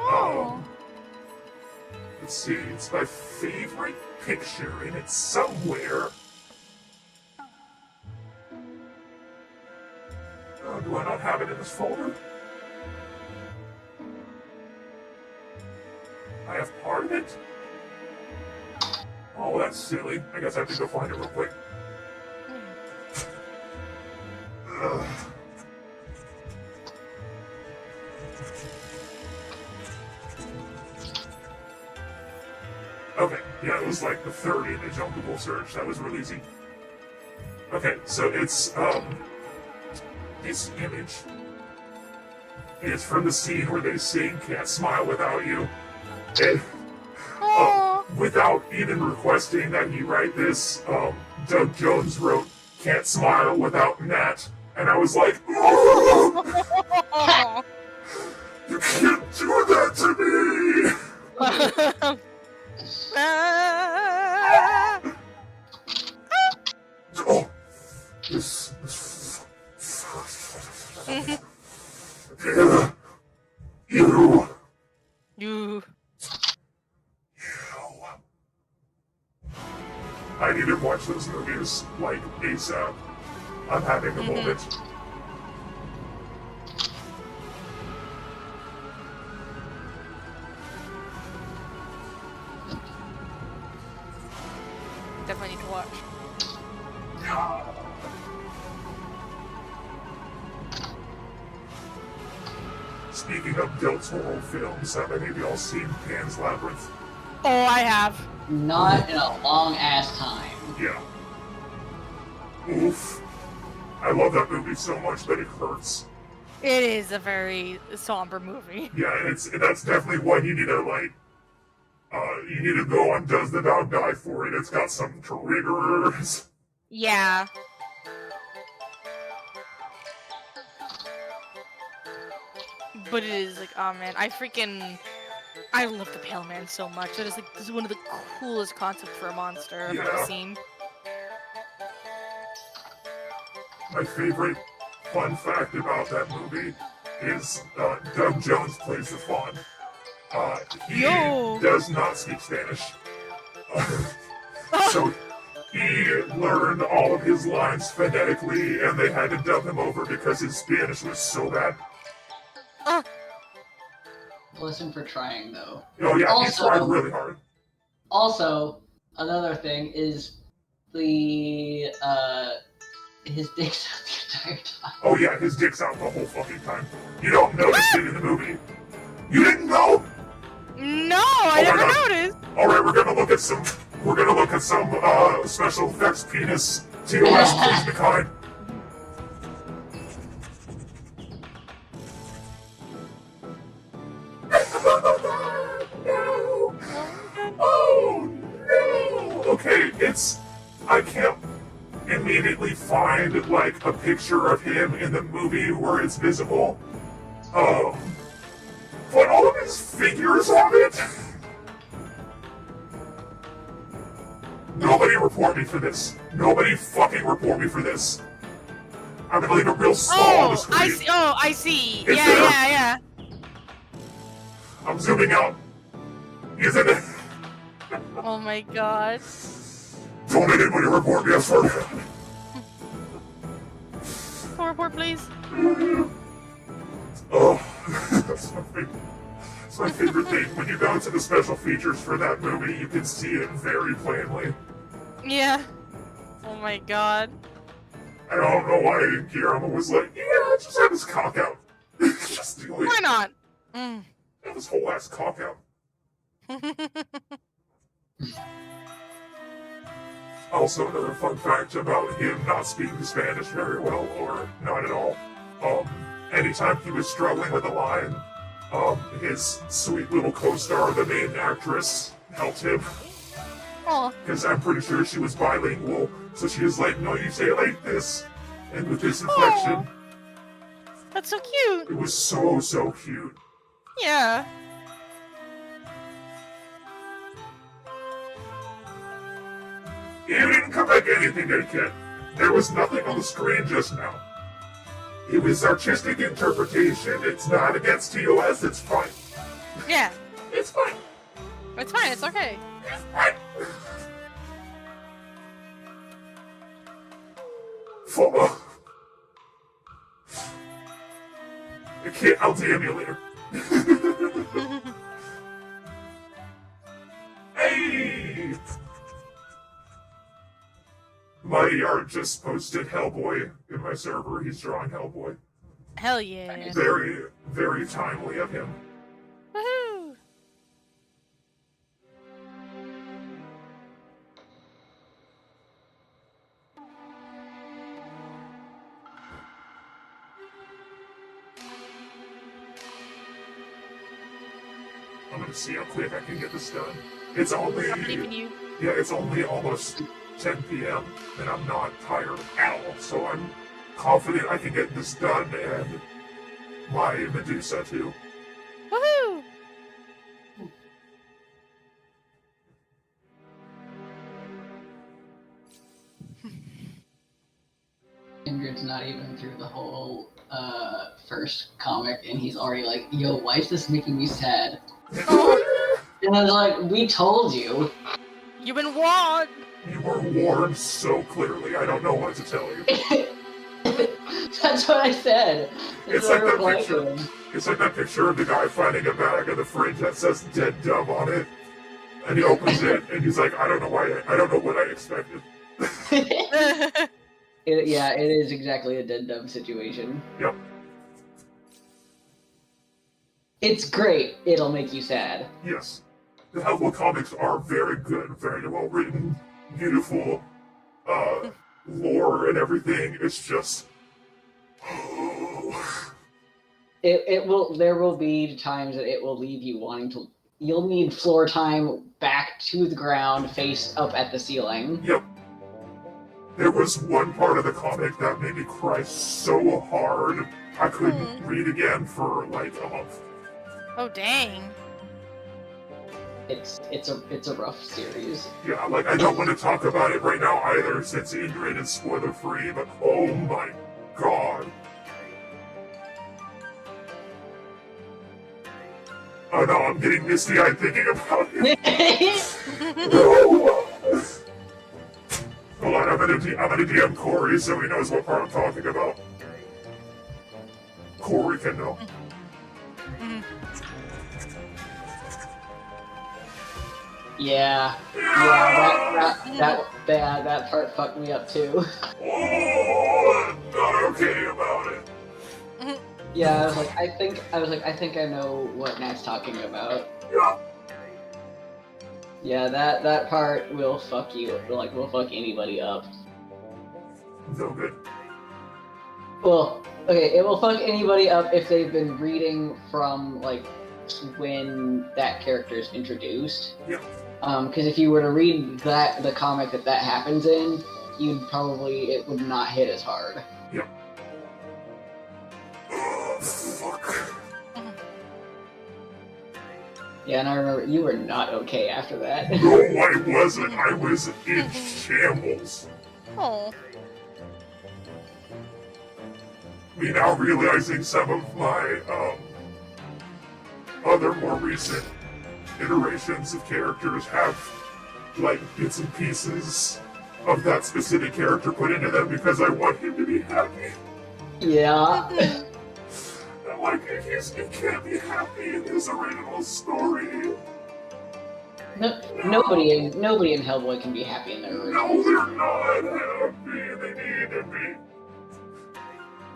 Oh.
Let's see, it's my favorite picture, and it's somewhere. Do I not have it in this folder? I have part of it? Oh, that's silly. I guess I have to go find it real quick. Ugh. Okay, yeah, it was like the third image on Google search. That was real easy. Okay, so it's, this image is from the scene where they sing "Can't Smile Without You." And, without even requesting that he write this, Doug Jones wrote "Can't Smile Without Nat." And I was like, "Oh, you can't do that to me!" Oh, this you. I need to watch those movies, like, ASAP. I'm having a moment.
Definitely need to watch.
Speaking of Del Toro films, have any of y'all seen Pan's Labyrinth?
Oh, I have.
Not in a long ass time.
Yeah. Oof. I love that movie so much that it hurts.
It is a very somber movie.
Yeah, and that's definitely what you need to you need to go on Does the Dog Die for it. It's got some triggers.
Yeah. But it is like, oh man, I love the Pale Man so much. That is like, this is one of the coolest concepts for a monster I've ever seen.
My favorite fun fact about that movie is Doug Jones plays the Fawn. He does not speak Spanish. So he learned all of his lines phonetically, and they had to dub him over because his Spanish was so bad.
Listen for trying, though.
Oh yeah, he
Also-
tried really hard.
Also, another thing is his dick's out the entire time.
Oh yeah, his dick's out the whole fucking time. You don't notice it in the movie. You didn't know?
No, I never noticed.
Alright, we're gonna look at some special effects penis TOS, please be kind. No! Oh no! Okay, I can't immediately find like a picture of him in the movie where it's visible. But all of his figures have it. Nobody report me for this. Nobody fucking report me for this. I'm gonna leave a real small on the screen.
I see. Oh, I see.
It's
Yeah,
there.
yeah.
I'm zooming out. He's in it.
Oh my god.
Don't anybody report me, I swear to God.
please?
Oh, that's my favorite thing. When you go into the special features for that movie, you can see it very plainly.
Yeah. Oh my god.
I don't know why Guillermo was like, yeah, just have his cock out. Just do it.
Why not? Mm.
Have his whole ass cock out. Also, another fun fact about him not speaking Spanish very well, or not at all. Anytime he was struggling with a line, his sweet little co-star, the main actress, helped him.
Oh.
Because I'm pretty sure she was bilingual, so she was like, no, you say it like this. And with this inflection,
That's so cute.
it was so, so cute.
Yeah.
You didn't come back anything, kid. There was nothing on the screen just now. It was artistic interpretation. It's not against TOS. It's fine.
Yeah.
It's fine.
It's fine. It's okay.
It's fine. Follow. I can't. I'll DM you later. Hey! Mighty Art just posted Hellboy in my server. He's drawing Hellboy.
Hell yeah.
Very, very timely of him.
Woohoo!
I'm gonna see how quick I can get this done. It's only,
I believe in you.
yeah, it's only almost 10 p.m. and I'm not tired at all, so I'm confident I can get this done and my Medusa too.
Woohoo!
Ingrid's not even through the whole first comic, and he's already like, yo, why is this making me sad? And I was like, we told you.
You've been warned.
You were warned so clearly, I don't know what to tell you.
That's what I said.
It's
That's
like
what I
that
replied
picture.
to him.
It's like that picture of the guy finding a bag in the fridge that says "dead dumb" on it, and he opens it and he's like, I don't know what I expected.
Yeah, it is exactly a dead dumb situation.
Yep.
It's great. It'll make you sad.
Yes. The Hellboy comics are very good, very well written, beautiful, lore and everything. It's just...
It will. There will be times that it will leave you wanting to. You'll need floor time back to the ground, face up at the ceiling.
Yep. There was one part of the comic that made me cry so hard, I couldn't read again for like a month.
Oh dang.
It's a rough series.
Yeah, like I don't want to talk about it right now either, since Ingrid is spoiler free, but oh my god. Oh no, I'm getting misty-eyed thinking about it. No. Hold on, I'm gonna DM Corey so he knows what part I'm talking about. Corey can know.
Yeah, that part fucked me up too.
Oh, I'm not okay about it.
Yeah, I think I know what Nat's talking about.
Yeah.
Yeah, that part will fuck you, will fuck anybody up.
No good.
Well, okay, it will fuck anybody up if they've been reading from, when that character is introduced.
Yeah.
Because if you were to read the comic that happens in, it would not hit as hard.
Yeah. Oh, fuck.
Yeah, and I remember you were not okay after that.
No, I wasn't. I was in shambles.
Oh.
Me now realizing some of my, other more recent iterations of characters have, bits and pieces of that specific character put into them because I want him to be happy.
Yeah.
Like, he can't be happy in his original story.
Nobody in Hellboy can be happy in their original.
No, they're not happy. They need to be.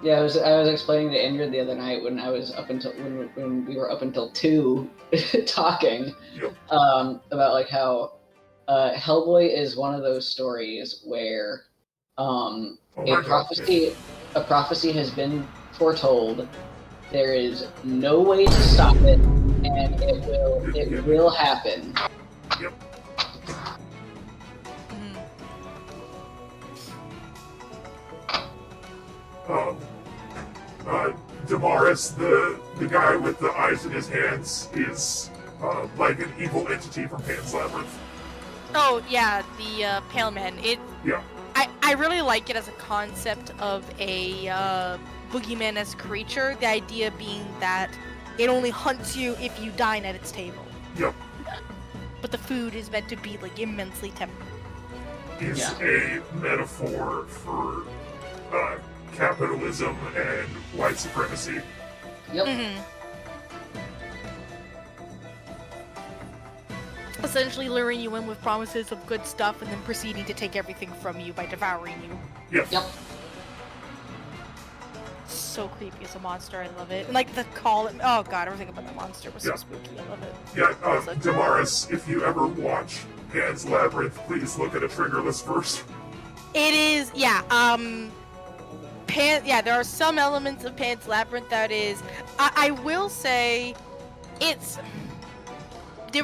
Yeah, I was explaining to Andrew the other night when I was when we were up until 2 talking
Yep.
About like how Hellboy is one of those stories where
Oh my
a prophecy has been foretold. There is no way to stop it, and it will happen.
Yep. Damaris, the guy with the eyes in his hands, is like an evil entity from Pan's Labyrinth.
Oh yeah, the Pale Man.
Yeah.
I really like it as a concept of a boogeyman-esque creature. The idea being that it only hunts you if you dine at its table.
Yep.
But the food is meant to be like immensely tempting.
Is a metaphor for capitalism and white supremacy.
Yep.
Essentially luring you in with promises of good stuff and then proceeding to take everything from you by devouring you.
Yes.
Yep.
So creepy as a monster, I love it. And like the call, oh god, everything about the monster was so spooky, I love it.
Yeah, Damaris, if you ever watch Pan's Labyrinth, please look at a trigger list first.
It is, there are some elements of Pan's Labyrinth that is, I will say, there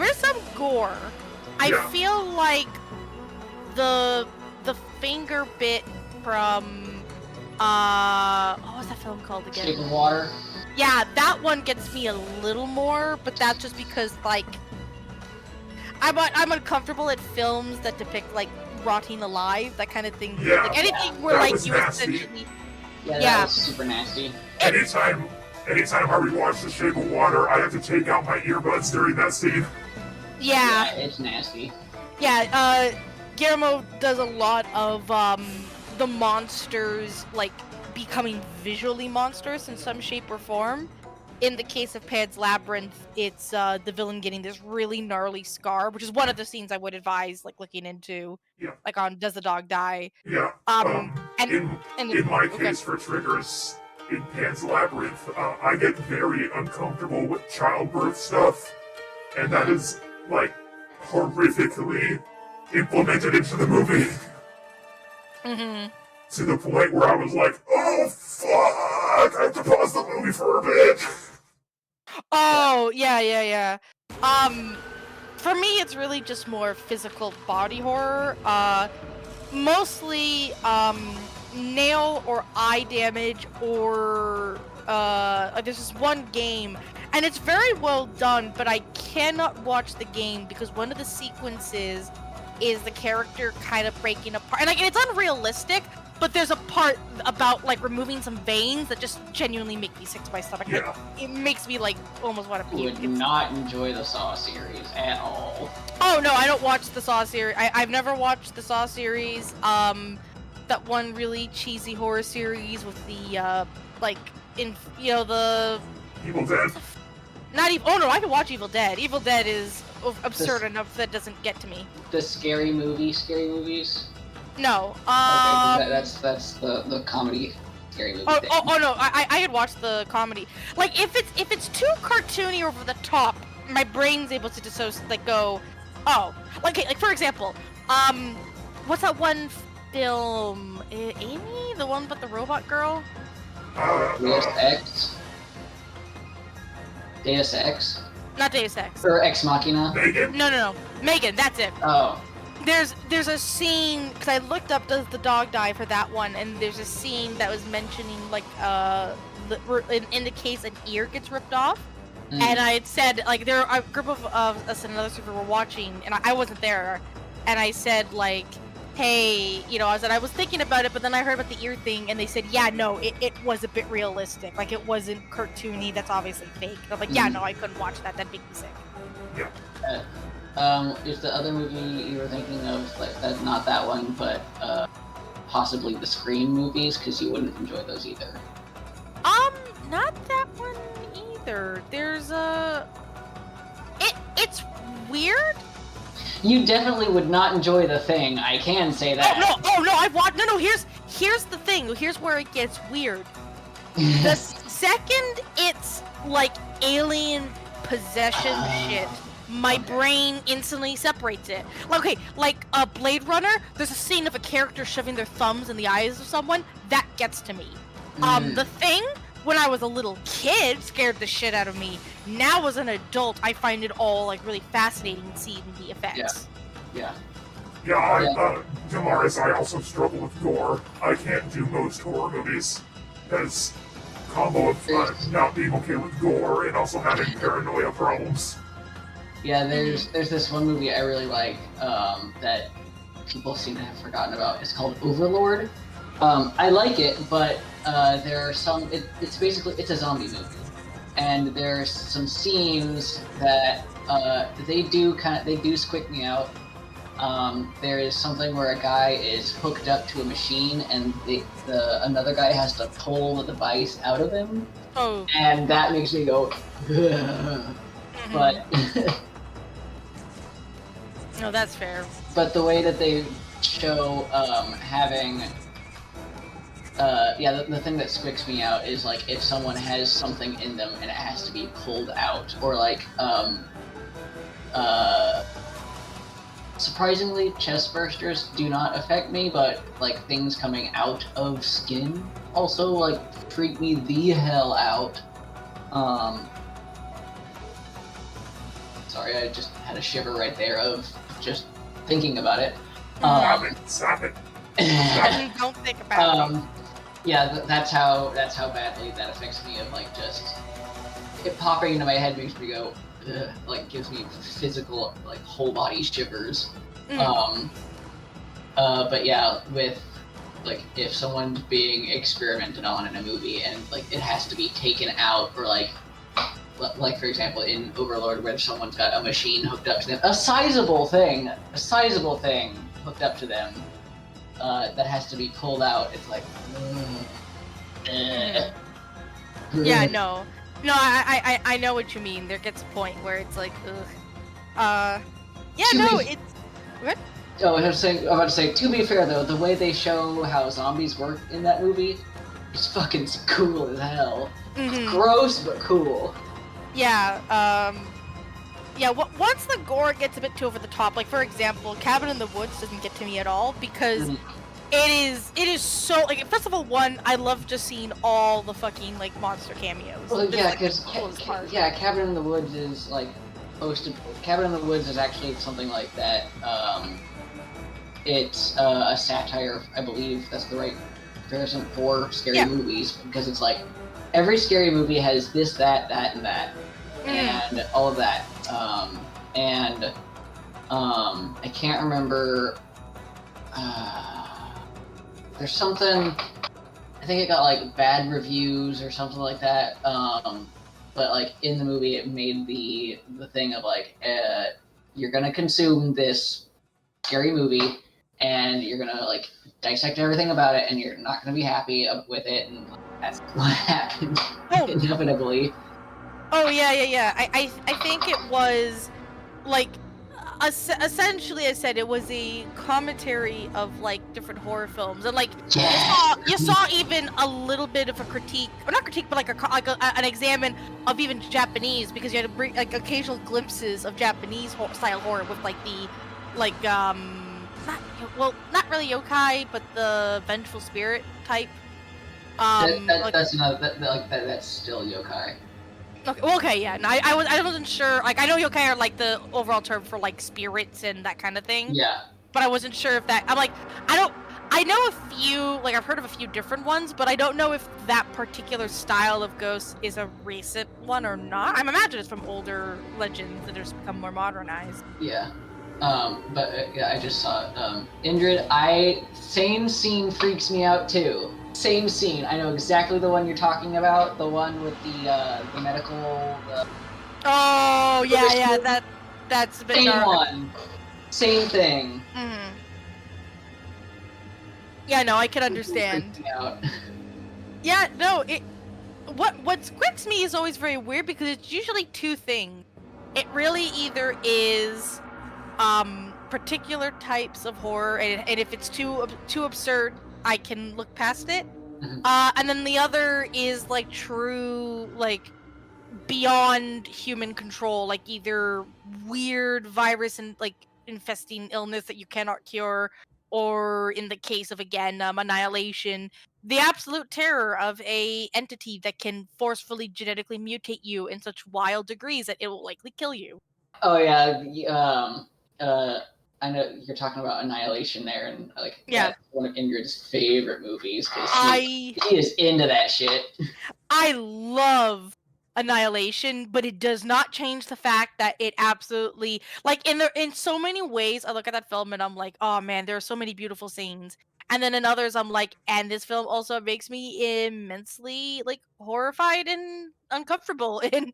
is some gore. I feel like the finger bit from, what was that film called again?
Shape of Water.
Yeah, that one gets me a little more, but that's just because, like, I'm uncomfortable at films that depict, like, rotting alive, that kind of thing.
Yeah,
like, anything where, like, you
nasty.
essentially...
Yeah, that was super nasty.
Anytime I rewatch The Shape of Water, I have to take out my earbuds during that scene.
Yeah,
it's nasty.
Yeah, Guillermo does a lot of, the monsters, like, becoming visually monstrous in some shape or form. In the case of Pan's Labyrinth, it's, the villain getting this really gnarly scar, which is one of the scenes I would advise, like, looking into.
Yeah.
Like, on Does the Dog Die?
Yeah. In my case for triggers, in Pan's Labyrinth, I get very uncomfortable with childbirth stuff, and that is, like, horrifically implemented into the movie. To the point where I was like, oh fuck, I have to pause the movie for a bit.
Oh, yeah. For me, it's really just more physical body horror. Mostly, nail or eye damage, or, there's this one game, and it's very well done, but I cannot watch the game because one of the sequences is the character kind of breaking apart. And, like, it's unrealistic, but there's a part about, like, removing some veins that just genuinely make me sick to my stomach.
Yeah.
Like, it makes me, like, almost want to puke.
Would not enjoy the Saw series at all.
Oh, no, I don't watch the Saw series. I've never watched the Saw series. That one really cheesy horror series with the, the...
Evil Dead.
Not even... Oh, no, I can watch Evil Dead. Evil Dead is absurd enough that doesn't get to me.
The scary movies?
No.
Okay, that's the comedy scary movie thing.
Oh no, I had watched the comedy. Like, if it's too cartoony or over the top, my brain's able to go, oh. Like for example, what's that one film? Amy? The one with the robot girl?
Deus Ex?
Not Deus Ex.
Or Ex Machina?
Megan?
No. Megan, that's it.
Oh.
There's a scene, because I looked up Does the Dog Die for that one, and there's a scene that was mentioning, like, in the case an ear gets ripped off. And I had said, like, there are a group of us and another super were watching, and I wasn't there, and I said, like, hey, I was thinking about it, but then I heard about the ear thing, and they said, yeah, no, it was a bit realistic. Like, it wasn't cartoony, that's obviously fake. And I'm like, yeah, no, I couldn't watch that, that'd make me sick.
Yeah.
Is the other movie you were thinking of, like, that's not that one, but possibly the Scream movies, because you wouldn't enjoy those either.
Not that one either. There's a. It's weird.
You definitely would not enjoy The Thing. I can say that.
Oh no! I've watched. No. Here's the thing. Here's where it gets weird. The second it's like alien possession shit, my brain instantly separates it. Okay, like a Blade Runner, there's a scene of a character shoving their thumbs in the eyes of someone. That gets to me. The Thing, when I was a little kid, scared the shit out of me. Now as an adult, I find it all like really fascinating seeing the effects.
Yeah.
Yeah, Damaris, I also struggle with gore. I can't do most horror movies. Because combo of not being okay with gore and also having paranoia problems.
Yeah, there's this one movie I really like that people seem to have forgotten about. It's called Overlord. I like it, but there are some. It's basically a zombie movie, and there's some scenes that they do squick me out. There is something where a guy is hooked up to a machine, and another guy has to pull the device out of him.
Oh.
And that makes me go. But.
No, that's fair.
But the way that they show having, the thing that squicks me out is like if someone has something in them and it has to be pulled out, or like surprisingly, chest bursters do not affect me, but like things coming out of skin also like freak me the hell out. Sorry, I just had a shiver right there of just thinking about it.
Stop it.
Don't think about it.
Yeah, that's how badly that affects me. Of like just it popping into my head makes me go, ugh, like gives me physical like whole body shivers. But yeah, with like if someone's being experimented on in a movie and like it has to be taken out, or like for example in Overlord where someone's got a machine hooked up to them, a sizable thing hooked up to them that has to be pulled out, it's like
Yeah, no, I know what you mean. There gets a point where it's like, ugh. It's what?
Oh, I'm about to say, to be fair though, the way they show how zombies work in that movie is fucking cool as hell. It's gross but cool.
Yeah, once the gore gets a bit too over the top, like for example, Cabin in the Woods doesn't get to me at all because it is so like, first of all, one, I love just seeing all the fucking like monster cameos.
Well, yeah,
like,
because Cabin in the Woods is like Cabin in the Woods is actually something like that. It's a satire, I believe that's the right comparison for scary movies, because it's like every scary movie has this, that, and that, and all of that. I can't remember. There's something. I think it got like bad reviews or something like that. But like in the movie, it made the thing of like, you're gonna consume this scary movie, and you're gonna like dissect everything about it, and you're not gonna be happy with it, and that's what happened inevitably.
Oh yeah. I think it was like essentially I said it was a commentary of like different horror films, and like you saw even a little bit of a critique, or not critique, but like an examine of even Japanese, because you had to bring like occasional glimpses of Japanese style horror with like the not really yokai, but the vengeful spirit type.
That's still yokai.
Okay, yeah. No, I wasn't sure. Like, I know yokai are like the overall term for like spirits and that kind of thing.
Yeah.
But I wasn't sure if that. I'm like, I know a few. Like, I've heard of a few different ones, but I don't know if that particular style of ghost is a recent one or not. I imagine it's from older legends that have just become more modernized.
Yeah. I just saw Indrid. Same scene freaks me out too. Same scene. I know exactly the one you're talking about. The one with the medical.
Oh yeah. That's a bit
same
dark.
one. Same thing.
Mm-hmm. Yeah, no, I can understand.
Freaks me out.
Yeah, no, it. what scripts me is always very weird because it's usually two things. It really either is particular types of horror, and if it's too absurd, I can look past it.
Mhm.
And then the other is like true, like beyond human control, like either weird virus and like infesting illness that you cannot cure, or in the case of again annihilation, the absolute terror of a entity that can forcefully genetically mutate you in such wild degrees that it will likely kill you.
Oh yeah, I know you're talking about Annihilation there, and like
Yeah.
that's one of Ingrid's favorite movies because
I
he is into that shit.
I love Annihilation, but it does not change the fact that it absolutely like in so many ways I look at that film and I'm like, oh man, there are so many beautiful scenes. And then in others I'm like, and this film also makes me immensely like horrified and uncomfortable in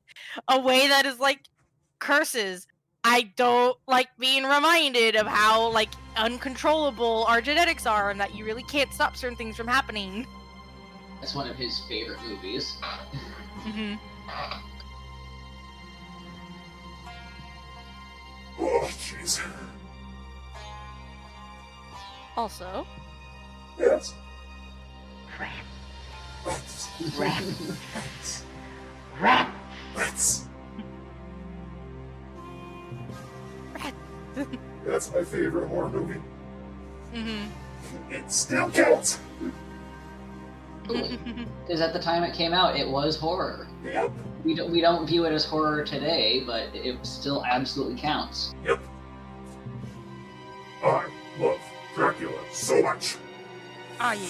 a way that is like curses. I don't like being reminded of how like uncontrollable our genetics are and that you really can't stop certain things from happening.
That's one of his favorite movies.
Mm-hmm.
Oh, jeez.
Also,
Yes. Rats. That's my favorite horror movie. It still counts.
Because at the time it came out, it was horror.
Yep.
We don't view it as horror today, but it still absolutely counts.
Yep. I love Dracula so much.
Ah, yeah.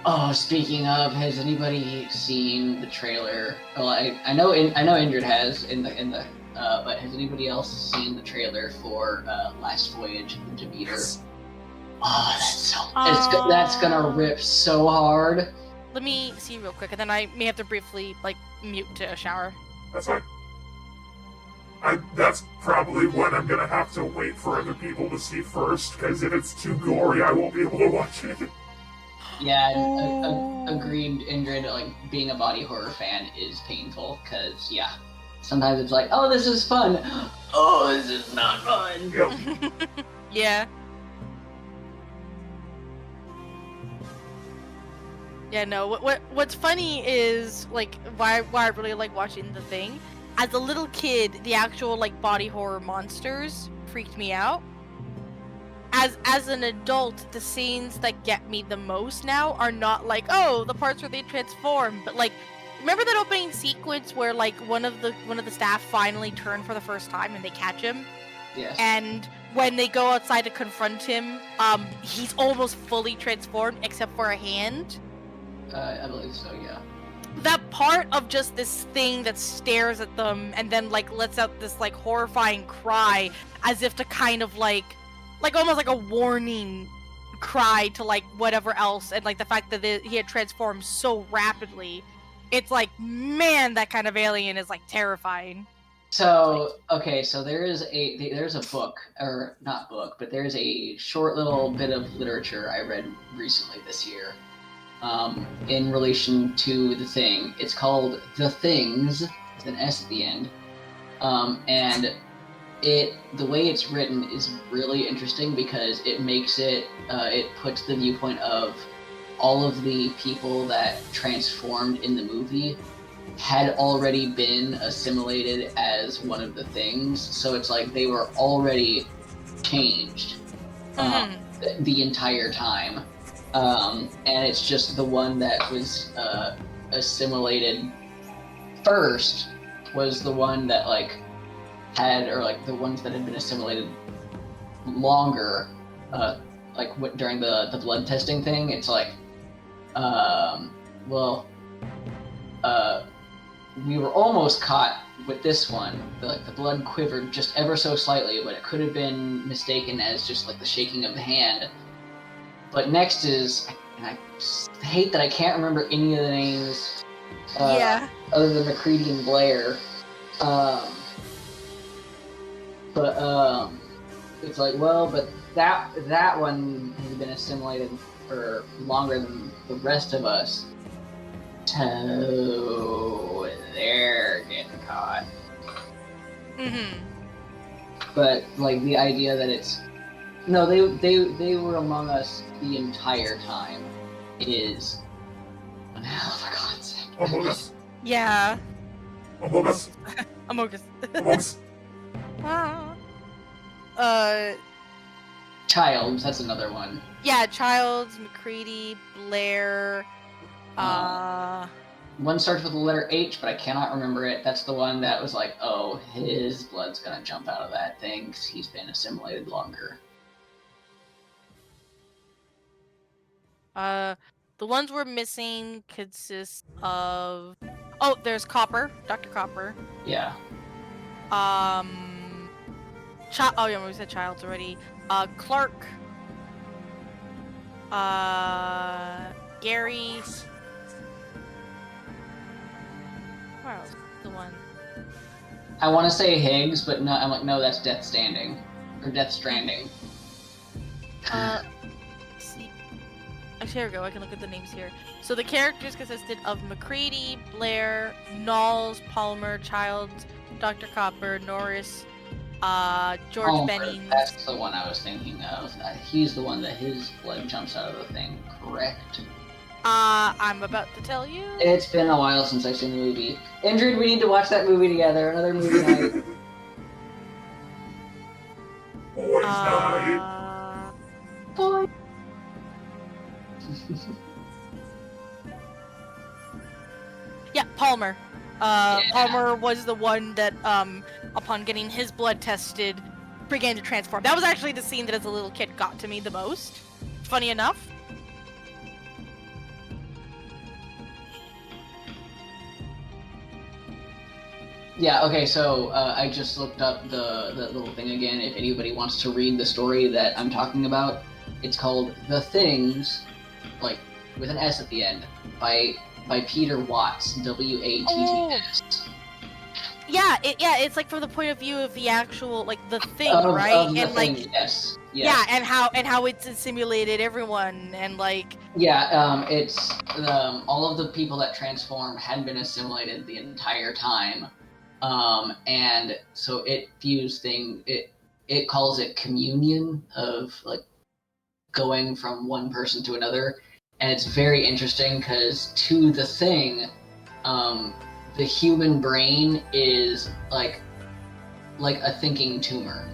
Oh, speaking of, has anybody seen the trailer? Well, I know Indrid has but has anybody else seen the trailer for Last Voyage of the Demeter? Oh, that's gonna rip so hard.
Let me see real quick, and then I may have to briefly like mute to a shower.
That's fine. That's probably what I'm gonna have to wait for other people to see first, because if it's too gory, I won't be able to watch it.
Yeah, agreed, Indrid. Like, being a body horror fan is painful, because, yeah, sometimes it's like, oh, this is fun. Oh, this is not fun.
Yep.
Yeah. Yeah, no. What's funny is like why I really like watching The Thing. As a little kid, the actual like body horror monsters freaked me out. As an adult, the scenes that get me the most now are not like, oh, the parts where they transform, but like, remember that opening sequence where like one of the staff finally turn for the first time and they catch him?
Yes.
And when they go outside to confront him, he's almost fully transformed except for a hand.
I believe so, yeah.
That part of just this thing that stares at them and then like lets out this like horrifying cry as if to kind of like almost like a warning cry to like whatever else, and like the fact that he had transformed so rapidly, it's like, man, that kind of alien is like terrifying.
So, okay, so there's a book, or not book, but there's a short little bit of literature I read recently this year in relation to The Thing. It's called The Things, with an S at the end, and the way it's written is really interesting because it makes it puts the viewpoint of all of the people that transformed in the movie had already been assimilated as one of the things, so it's like they were already changed the entire time, and it's just the one that was assimilated first was the one that like had, or like the ones that had been assimilated longer, like during the blood testing thing. It's like, we were almost caught with this one. The blood quivered just ever so slightly, but it could have been mistaken as just like the shaking of the hand. But next is, and I hate that I can't remember any of the names, other than McCready and Blair. But it's like, well, but that one has been assimilated for longer than the rest of us. So they're getting caught.
Mm-hmm.
But like the idea that it's no, they were among us the entire time is an hell of a concept.
Among Us.
Yeah.
Among Us.
Among Us.
Among Us.
Ah.
Childs, that's another one.
Yeah, Childs, McCready, Blair.
One starts with the letter H, but I cannot remember it. That's the one that was like, oh, his blood's gonna jump out of that thing because he's been assimilated longer.
The ones we're missing consist of. Oh, there's Copper, Dr. Copper.
Yeah.
Oh yeah, we said Childs already. Clark. Gary. Where else? The one.
I want to say Higgs, but no, I'm like, no, that's Death Stranding. Or Death Stranding.
Let's see. Actually, here we go. I can look at the names here. So the characters consisted of McCready, Blair, Knowles, Palmer, Childs, Dr. Copper, Norris, George
Palmer,
Bennings.
that's the one I was thinking of. He's the one that his blood jumps out of the thing, correct?
I'm about to tell you.
It's been a while since I've seen the movie. Indrid, we need to watch that movie together. Another movie night.
Boys night.
Boy.
Yeah, Palmer.
Yeah.
Palmer was the one that, upon getting his blood tested, began to transform. That was actually the scene that as a little kid got to me the most. Funny enough.
Yeah, okay, so I just looked up the little thing again. If anybody wants to read the story that I'm talking about, it's called The Things, like, with an S at the end, by Peter Watts, W-A-T-T-S.
Yeah, it's like from the point of view of the actual, like, the thing,
Of
right?
the
And
thing,
like,
yes.
yeah, and how it's simulated everyone, and like,
Yeah, it's all of the people that transform had been assimilated the entire time, and so it views it calls it communion of like going from one person to another, and it's very interesting because to the thing, the human brain is like a thinking tumor,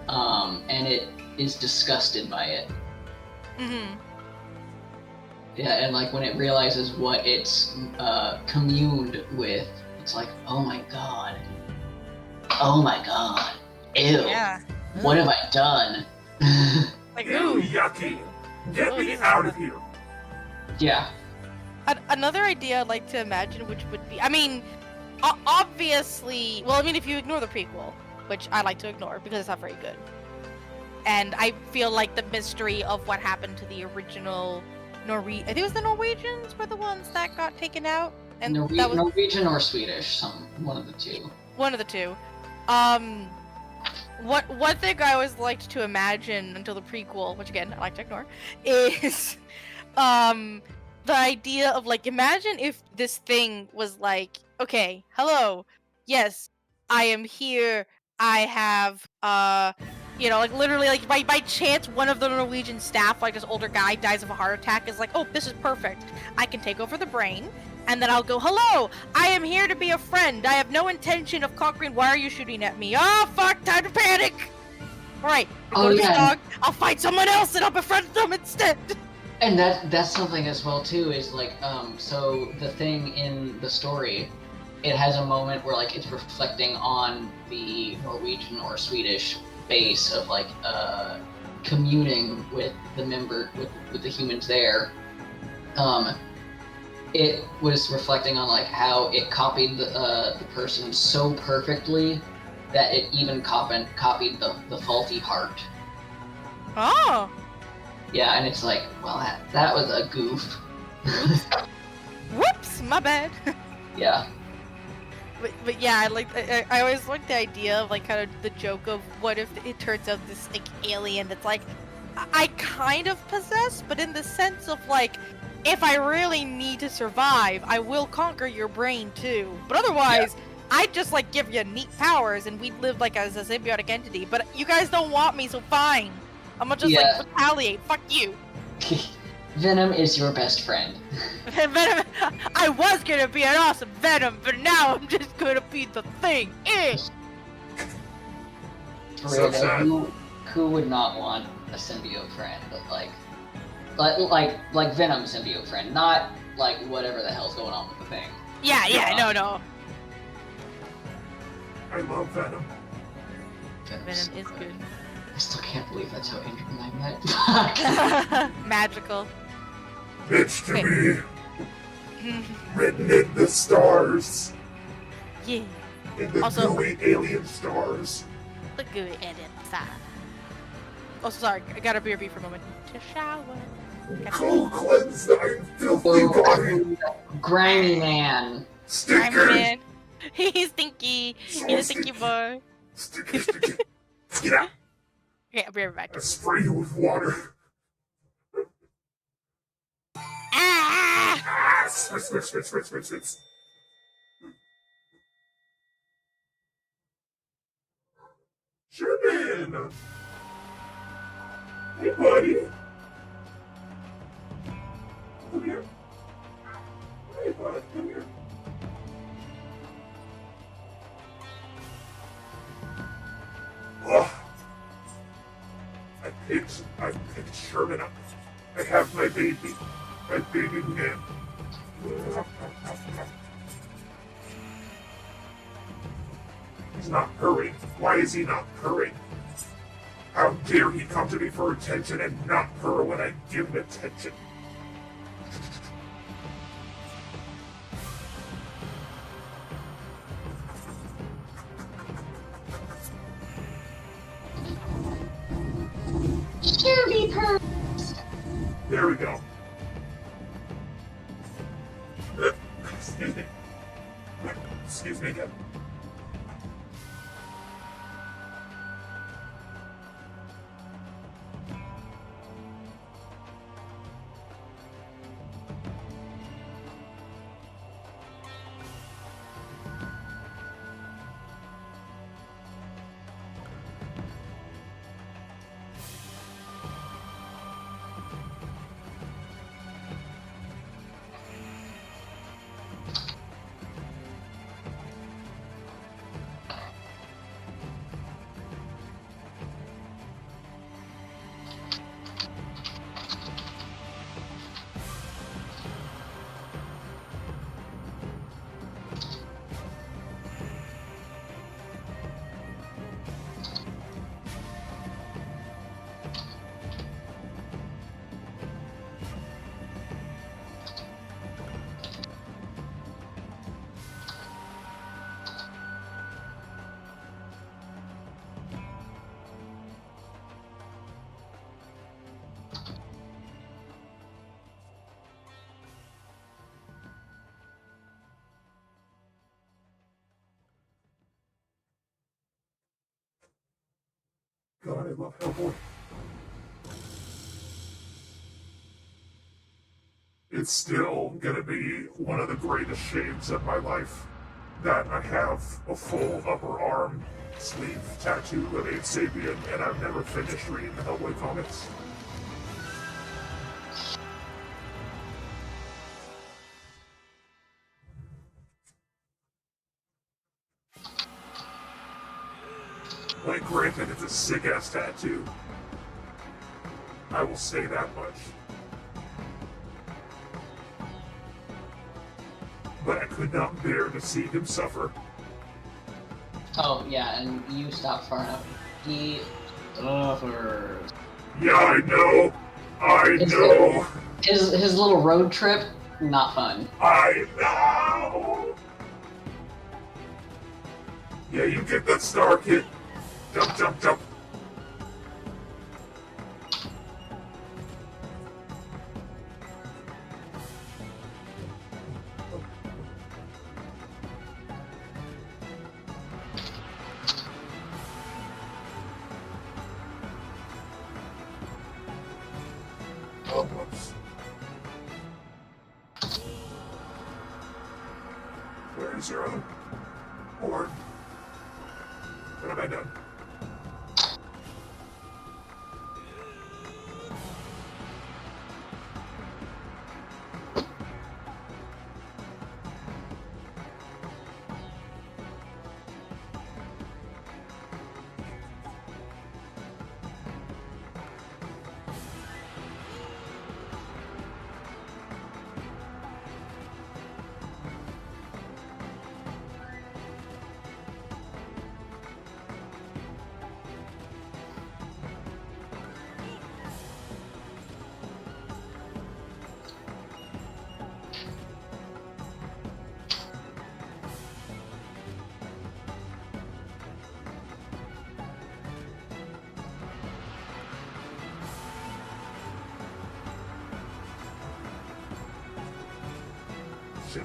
and it is disgusted by it.
mm-hmm.
Yeah, and like when it realizes what it's communed with, it's like, oh my god, ew,
Yeah.
what have I done?
Like,
Ew,
ooh.
yucky. Get
Oh,
me
this is
out of
bad.
here.
Yeah,
Another idea I'd like to imagine, which would be, I mean, obviously, well, I mean, if you ignore the prequel, which I like to ignore because it's not very good, and I feel like the mystery of what happened to the original I think it was the Norwegians were the ones that got taken out, and that was
Norwegian or Swedish, one of the two.
one of the two. One thing I always liked to imagine until the prequel, which again I like to ignore, is the idea of like, imagine if this thing was like, okay, hello, yes, I am here, I have like literally like by chance one of the Norwegian staff, like this older guy, dies of a heart attack, is like, oh, this is perfect, I can take over the brain. And then I'll go, hello, I am here to be a friend. I have no intention of conquering. Why are you shooting at me? Oh, fuck, time to panic. All right, go to this dog. I'll find someone else and I'll befriend them instead.
And that's something as well too, is like, so the thing in the story, it has a moment where like it's reflecting on the Norwegian or Swedish base of like communing with the with the humans there. It was reflecting on like how it copied the person so perfectly that it even copied the faulty heart.
Oh.
Yeah, and it's like, well, that was a goof.
Whoops, my bad.
Yeah.
But yeah, I always like the idea of like kind of the joke of what if it turns out this like alien that's like I kind of possess, but in the sense of like if I really need to survive, I will conquer your brain too. But otherwise, I'd just like give you neat powers and we'd live like as a symbiotic entity. But you guys don't want me, so fine. I'm gonna just like retaliate. Fuck you.
Venom is your best friend.
Venom, I was gonna be an awesome Venom, but now I'm just gonna be the thing.
So sad.
Who would not want a symbiote friend? But like Venom symbiote friend, not like whatever the hell's going on with the thing.
Yeah, no.
I love Venom.
Venom is good.
I still can't believe that's how Andrew and I met.
Magical.
Bitch to me. Written in the stars.
Yeah.
In the
Also-
gooey alien stars.
The gooey alien side. Oh, sorry. I gotta BRB for a moment. To shower.
Cold cleanse thy filthy body.
Grimy man.
Sticker.
Man. He's stinky. He's a stinky boy.
Sticky. Get out.
Okay, I'll be right back.
I spray you with water.
Ah!
Ah, spritz. Sherman! Hey, buddy! Come here. Hey, bud, come here. Oh. I picked Sherman up. I have my baby man. He's not purring. Why is he not purring? How dare he come to me for attention and not purr when I give him attention?
Shirley purr.
There we go. Excuse me. Excuse me again. God, I love Hellboy. It's still gonna be one of the greatest shames of my life that I have a full upper arm sleeve tattoo of Abe Sapien and I've never finished reading the Hellboy comics. Like, granted, it's a sick-ass tattoo. I will say that much. But I could not bear to see him suffer.
Oh yeah, and you stopped far enough. He suffers.
Yeah, I know. I know.
His little road trip, not fun.
I know. Yeah, you get that star, kid. Jump, jump, jump. Oh, whoops. Is there other? Or what have I done? Shit.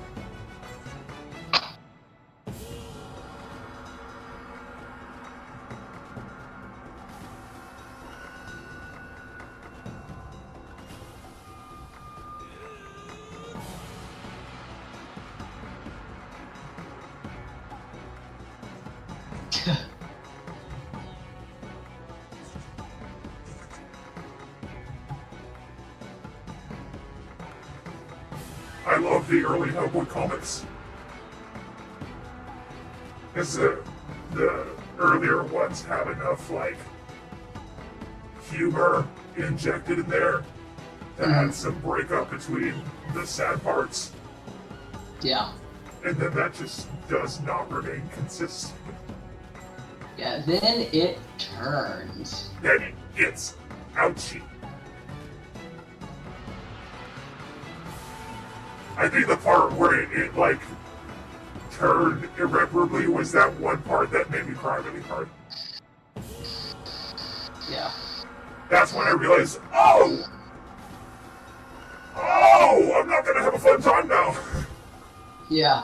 I love the early Hellboy comics. Because the earlier ones have enough, like, humor injected in there to add some breakup between the sad parts.
Yeah.
And then that just does not remain consistent.
Yeah, then it turns.
Then it gets ouchy. I think the part where it like turned irreparably was that one part that made me cry really hard.
Yeah.
That's when I realized, oh, I'm not gonna have a fun time now.
Yeah.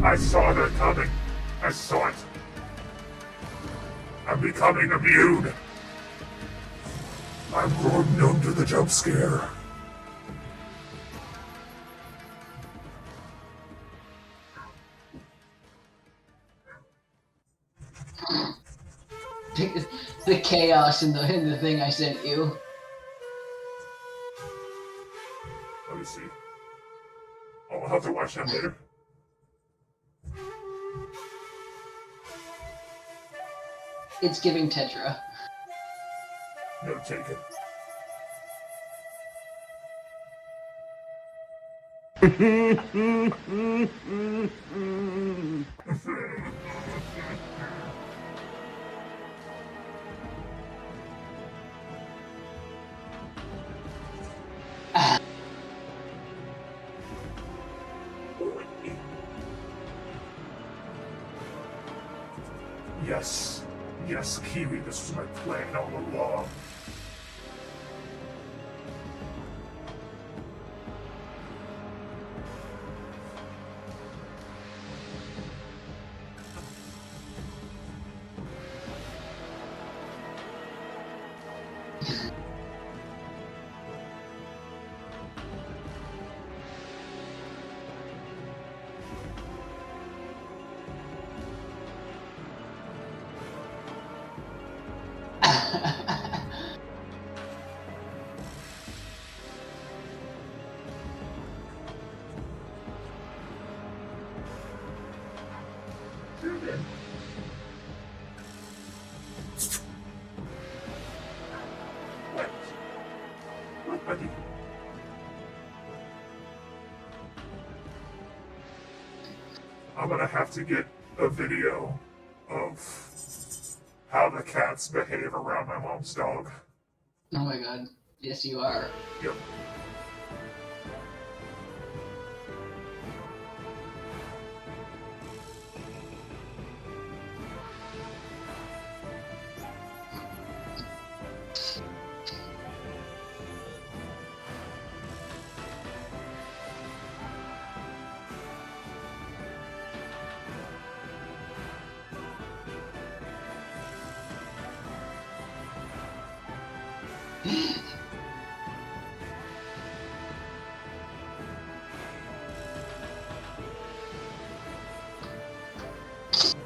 I saw that coming. I saw it. I'm becoming immune. I'm growing numb to the jump scare.
The chaos in the thing I sent you.
Let me see. Oh, I'll have to watch that later.
It's giving Tetra.
No, take it. Yes. Yes, Kiwi, this was my plan all along. What, buddy? I'm gonna have to get a video of how the cats behave around my mom's dog.
Oh my god. Yes, you are.
Yep.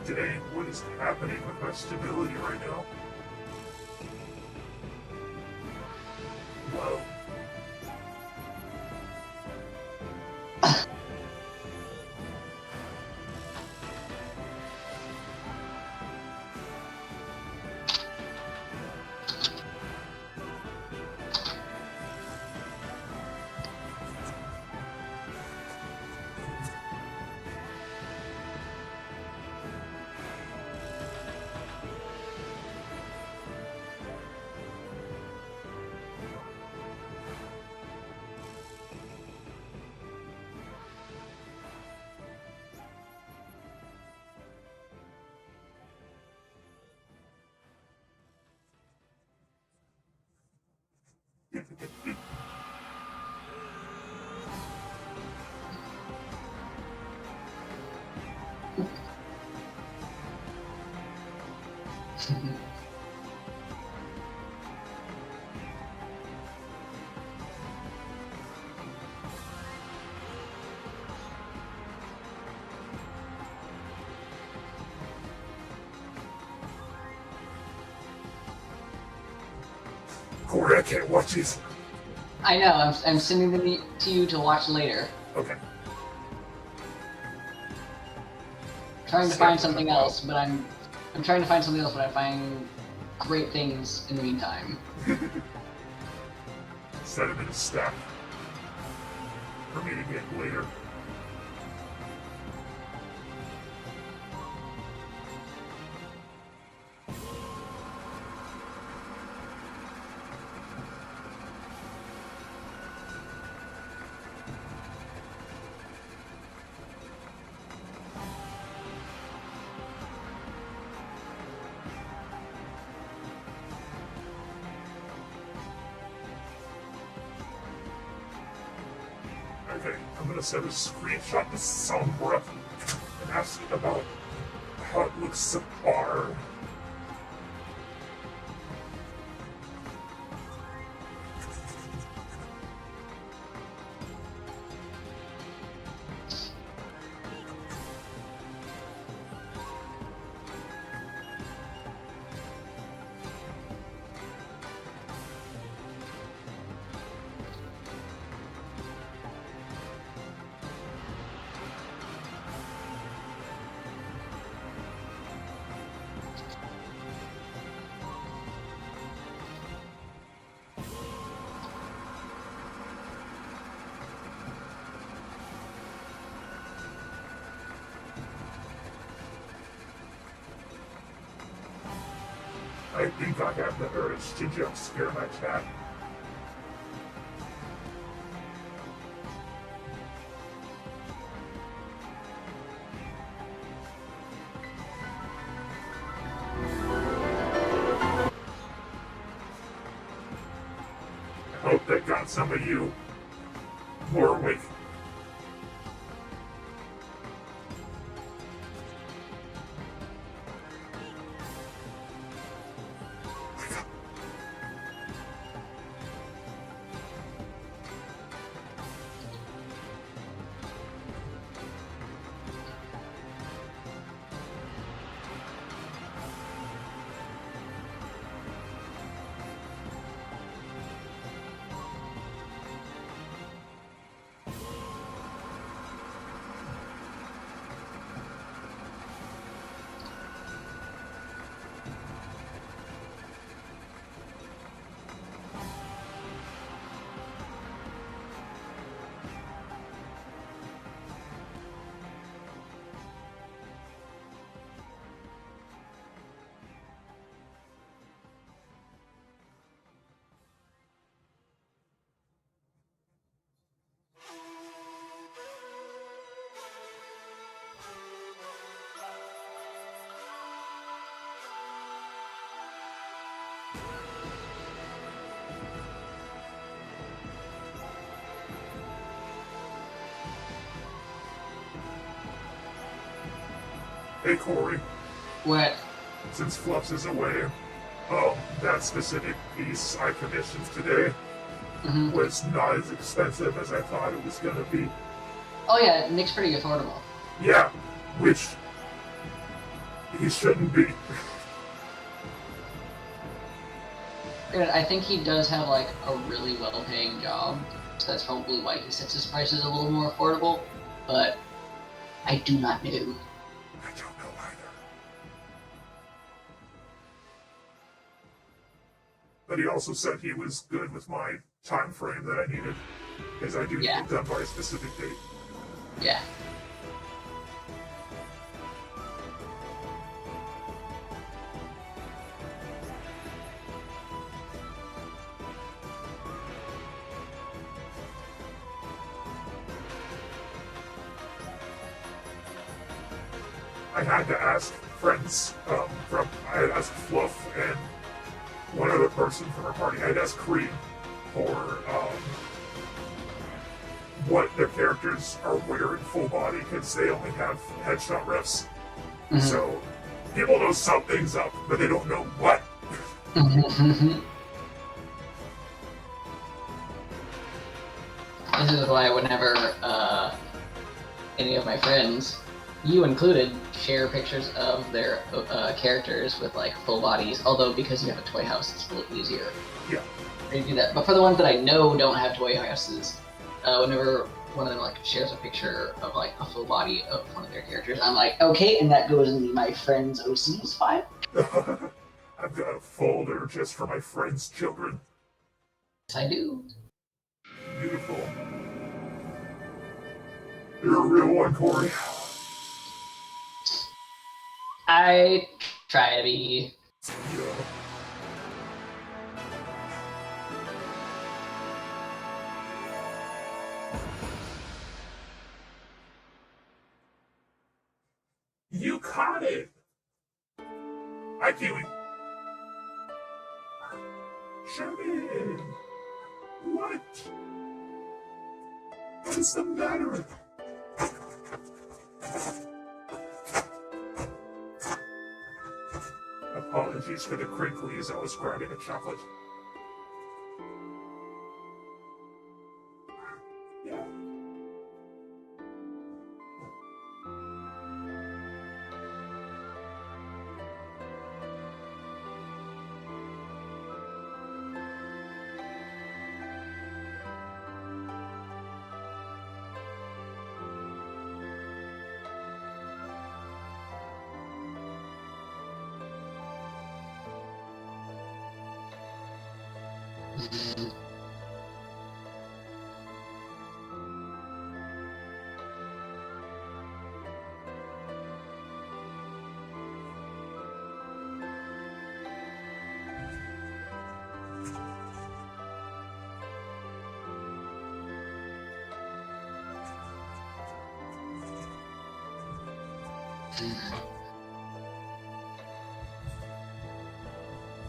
Dang, what is happening with my stability right now? Whoa. Corey, I can't watch these.
I know, I'm sending them to you to watch later.
Okay.
Trying to find something else, but I'm trying to find something else, but I find great things in the meantime.
Set them in a stack for me to get later. Okay, I'm gonna send a screenshot to Sombra and ask about how it looks so far. I think I have the urge to jump scare my cat. I hope that got some of you more awake. Hey Corey,
What?
since Fluffs is away, that specific piece I commissioned today
Mm-hmm.
was not as expensive as I thought it was gonna be.
Oh yeah, Nick's pretty affordable.
Yeah, which he shouldn't be.
Granted, I think he does have like a really well-paying job, so that's probably why he sets his prices a little more affordable. But I do not know.
I don't know either. But he also said he was good with my time frame that I needed, because I do need it done by a specific date.
Yeah.
I had to ask friends I had asked Fluff and one other person from our party. I had asked Creed for what their characters are wearing full body because they only have headshot refs.
Mm-hmm.
So people know something's up, but they don't know what.
This is why whenever any of my friends, you included, share pictures of their characters with like full bodies, although because you have a toy house, it's a little easier.
Yeah.
To do that. But for the ones that I know don't have toy houses, whenever one of them like shares a picture of like a full body of one of their characters, I'm like, okay, and that goes in my friend's OCs file.
I've got a folder just for my friends' children.
Yes, I do.
Beautiful. You're a real one, Corey.
I try to be.
Yeah. You caught it! Hi, Kiwi. Sherman! What? What is the matter? Apologies for the crinkly as I was grabbing a chocolate. Yeah.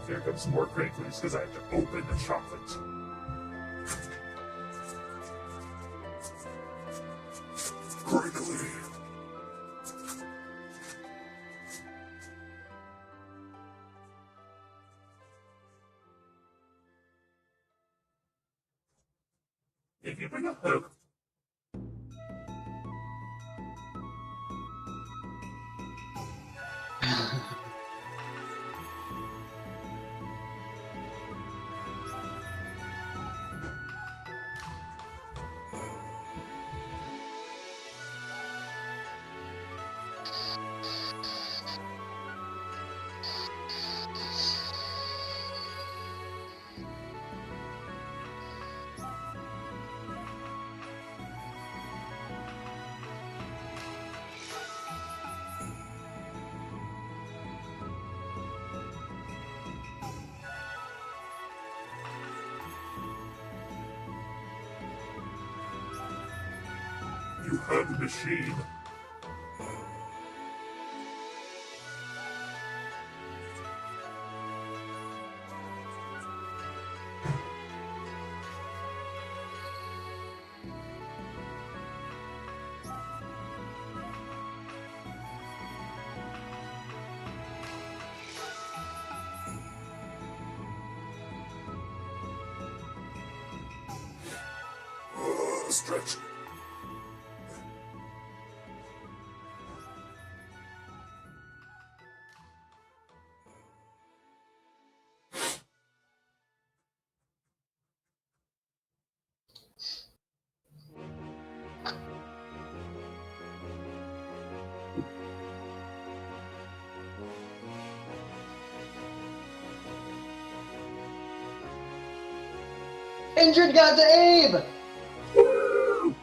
Here comes some more crinklies because I have to open the chocolate. Crinkly. If you bring a hook, you hug the machine. stretch.
Injured got to Abe!
Woo!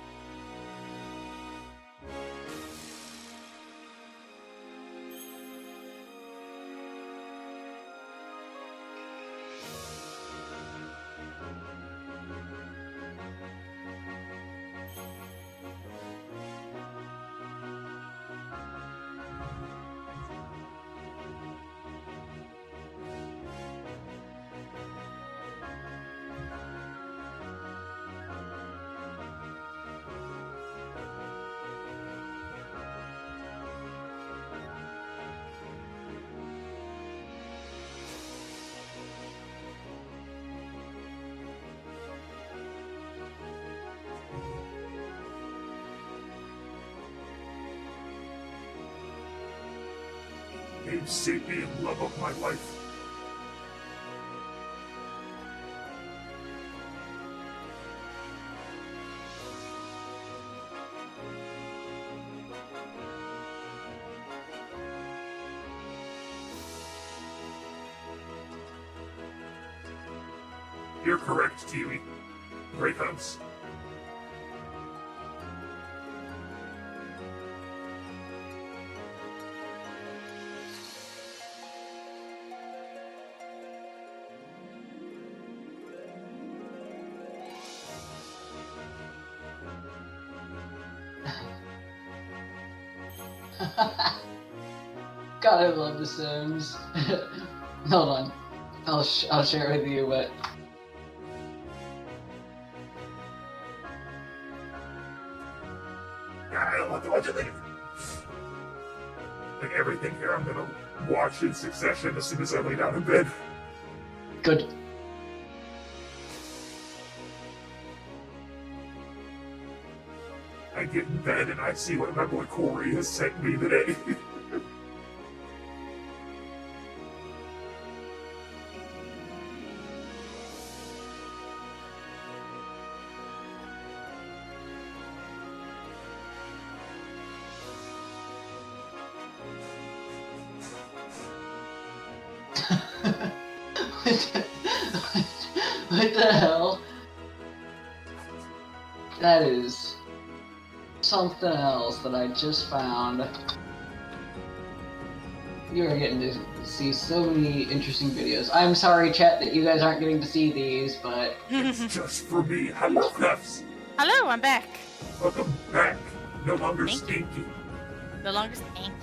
Abe Sapien, love of my life. You're correct, Kiwi. Great hunts.
God, I love The Sims. Hold on. I'll share it with you, but...
I'll watch it later. Like everything here, I'm gonna watch in succession as soon as I lay down in bed.
Good.
I get in bed and I see what my boy Corey has sent me today.
What the hell? That is something else that I just found. You are getting to see so many interesting videos. I'm sorry, chat, that you guys aren't getting to see these, but...
It's just for me. Hello, Nuts.
Hello, I'm back.
Welcome back. No longer
Thank you.
stinky.
The longest ink.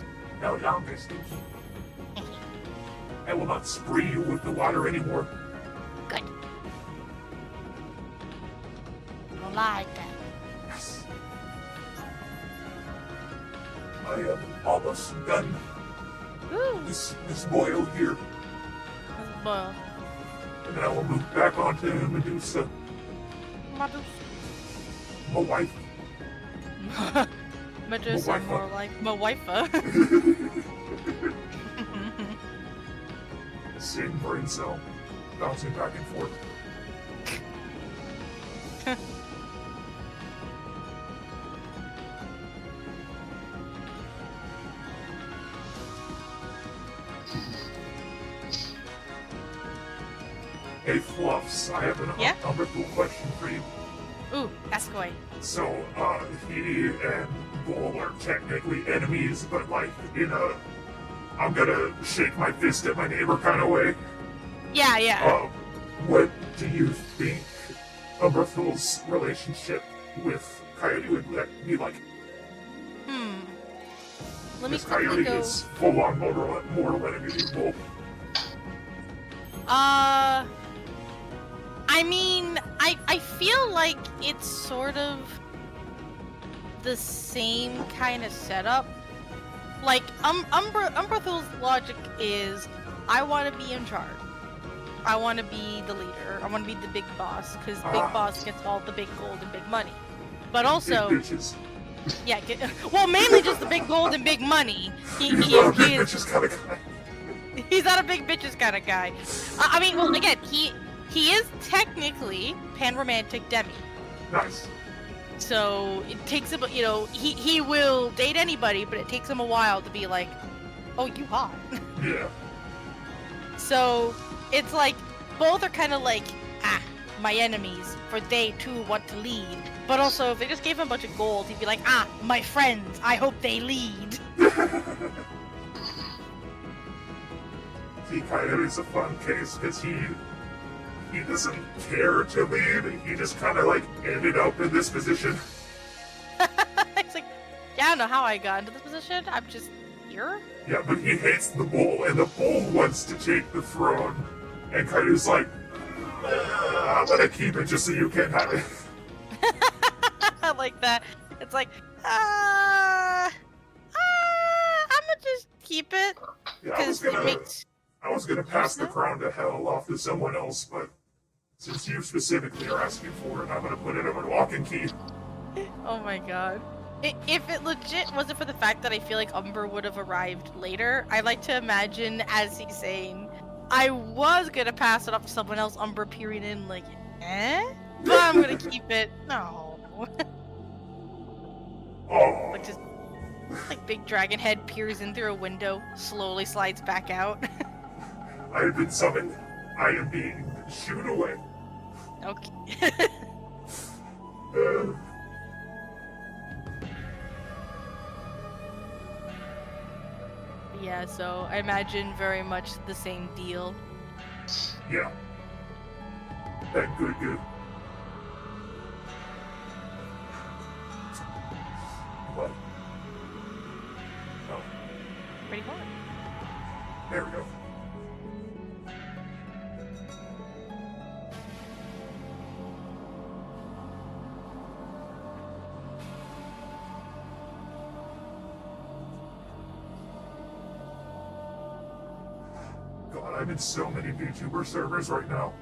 No longer stinky. I will not spray you with the water anymore.
Good. I like that.
Yes. I am almost done.
Woo!
This boil here,
Let's boil.
and then I will move back onto Medusa,
Medusa.
my wife.
Medusa,
Mawaifa.
more like Mawaifa.
Same brain cell, bouncing back and forth. Hey Fluffs, I have an
Yeah?
wonderful question for you.
Ooh, ask away.
So, he and Bull are technically enemies, but like in a I'm gonna shake my fist at my neighbor kind of way.
Yeah, yeah.
What do you think Umberthul's relationship with Coyote would be like?
Let me
Because
quickly
Coyote
go.
is full-on mortal enemy to Bull.
I mean, I feel like it's sort of the same kind of setup. Like, Umbrathul's logic is, I want to be in charge. I want to be the leader. I want to be the big boss, because big boss gets all the big gold and big money. But also,
Big bitches.
yeah, well, mainly just the big gold and big money.
He's not a big
He is,
bitches kind of guy.
he's not a big bitches kind of guy. I mean, well, again, he is technically pan-romantic demi.
Nice.
So it takes him, you know, he will date anybody, but it takes him a while to be like, oh, you hot.
Yeah.
So it's like both are kind of like, my enemies, for they too want to lead. But also, if they just gave him a bunch of gold, he'd be like, my friends, I hope they lead.
He kind of is a fun case because he doesn't care to lead. He just kind of like ended up in this position.
It's like, yeah, I don't know how I got into this position. I'm just here.
Yeah, but he hates the bull, and the bull wants to take the throne. And Kaido's like, I'm gonna keep it just so you can have it.
I like that. It's like, I'm gonna just keep it.
Yeah, I was
Because it
gonna
makes...
pass the crown to Hell off to someone else, but since you specifically are asking for it, I'm gonna put it on a lock and key.
Oh my god. If it legit wasn't for the fact that I feel like Umber would have arrived later, I like to imagine as he's saying, I was gonna pass it off to someone else, Umber peering in like, but I'm gonna keep it. No.
Oh,
Like just like big dragon head peers in through a window, slowly slides back out.
I have been summoned. I am being shooed away.
Okay.
Uh,
Yeah, so I imagine very much the same deal.
yeah. That good. What? Oh,
Pretty hard.
there we go. God, I'm in so many VTuber servers right now.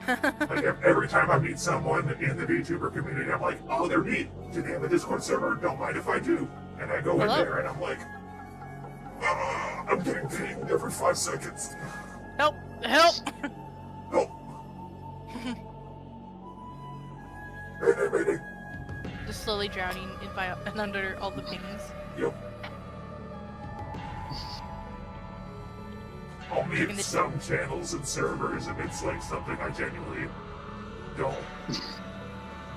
Like every time I meet someone in the VTuber community, I'm like, oh, they're neat. Do they have a Discord server? Don't mind if I do. And I go in
Hello?
there and I'm like, I'm getting pinged every 5 seconds.
Help! Help!
Help! Mayday.
Just slowly drowning and under all the pings.
Yep. I'll
Taking
meet
the-
some channels and servers if it's like something I genuinely don't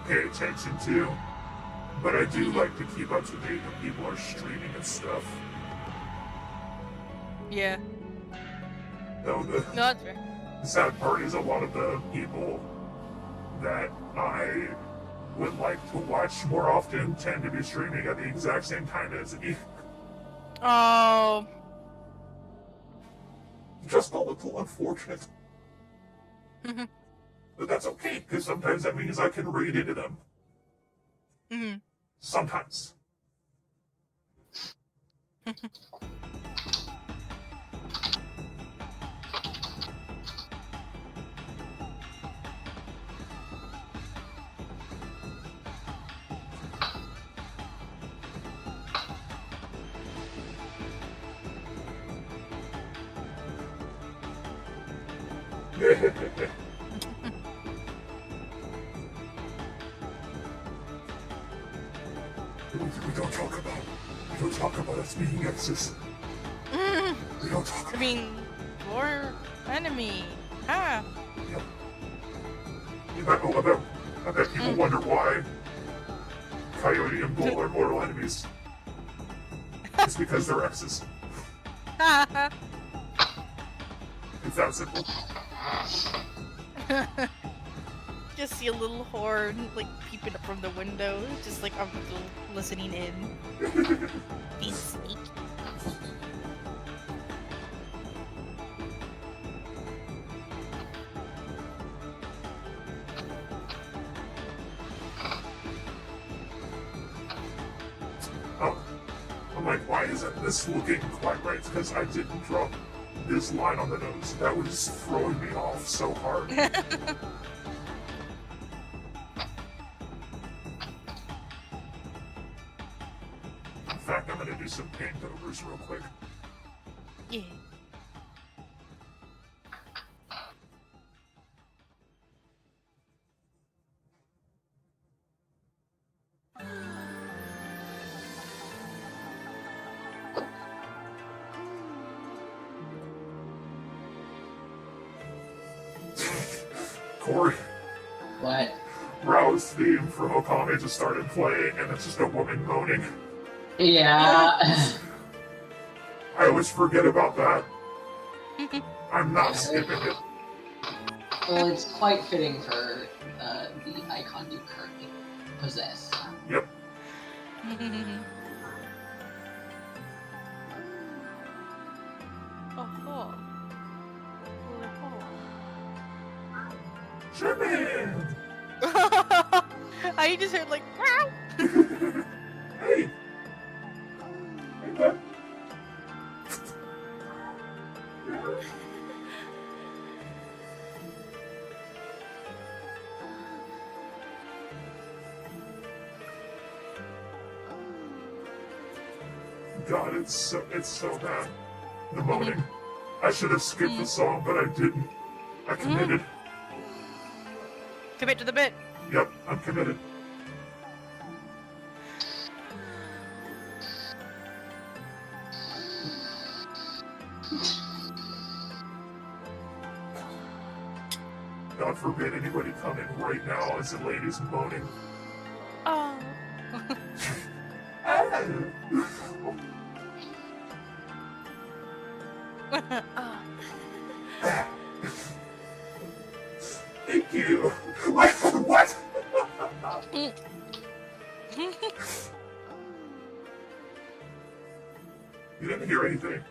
pay attention to. But I do like to keep up to date when people are streaming and stuff.
Yeah.
Though
No, that's fair.
the sad part is a lot of the people that I would like to watch more often tend to be streaming at the exact same time as me.
Oh.
Just a little unfortunate. But that's okay, because sometimes that means I can read into them.
Mhm.
Sometimes. We don't talk about us being exes.
Mm,
We don't talk
I
about
mean, your enemy. Ah.
Yep. I bet people wonder why Coyote and Bull are mortal enemies. It's because they're exes. It's that simple.
Just see a little horde like peeping up from the window, just like I'm listening in. Being sneaky.
Oh. I'm like, why isn't this looking quite right? It's because I didn't drop this line on the nose. That was throwing me off so hard. me some painkillers real quick.
Yeah.
Corey,
What?
Rao's theme from Okami just started playing, and it's just a woman moaning.
Yeah.
I always forget about that. I'm not skipping it.
Well, it's quite fitting for the icon you currently possess.
Yep.
Oh.
Jimmy!
I just heard like, wow.
Hey! Hey, bud. God, it's so bad. The moaning. I should have skipped the song, but I didn't. I committed.
Commit to the bit.
Yep, I'm committed. God forbid anybody come in right now as the lady's moaning.
Oh.
Thank you. What? You didn't hear anything.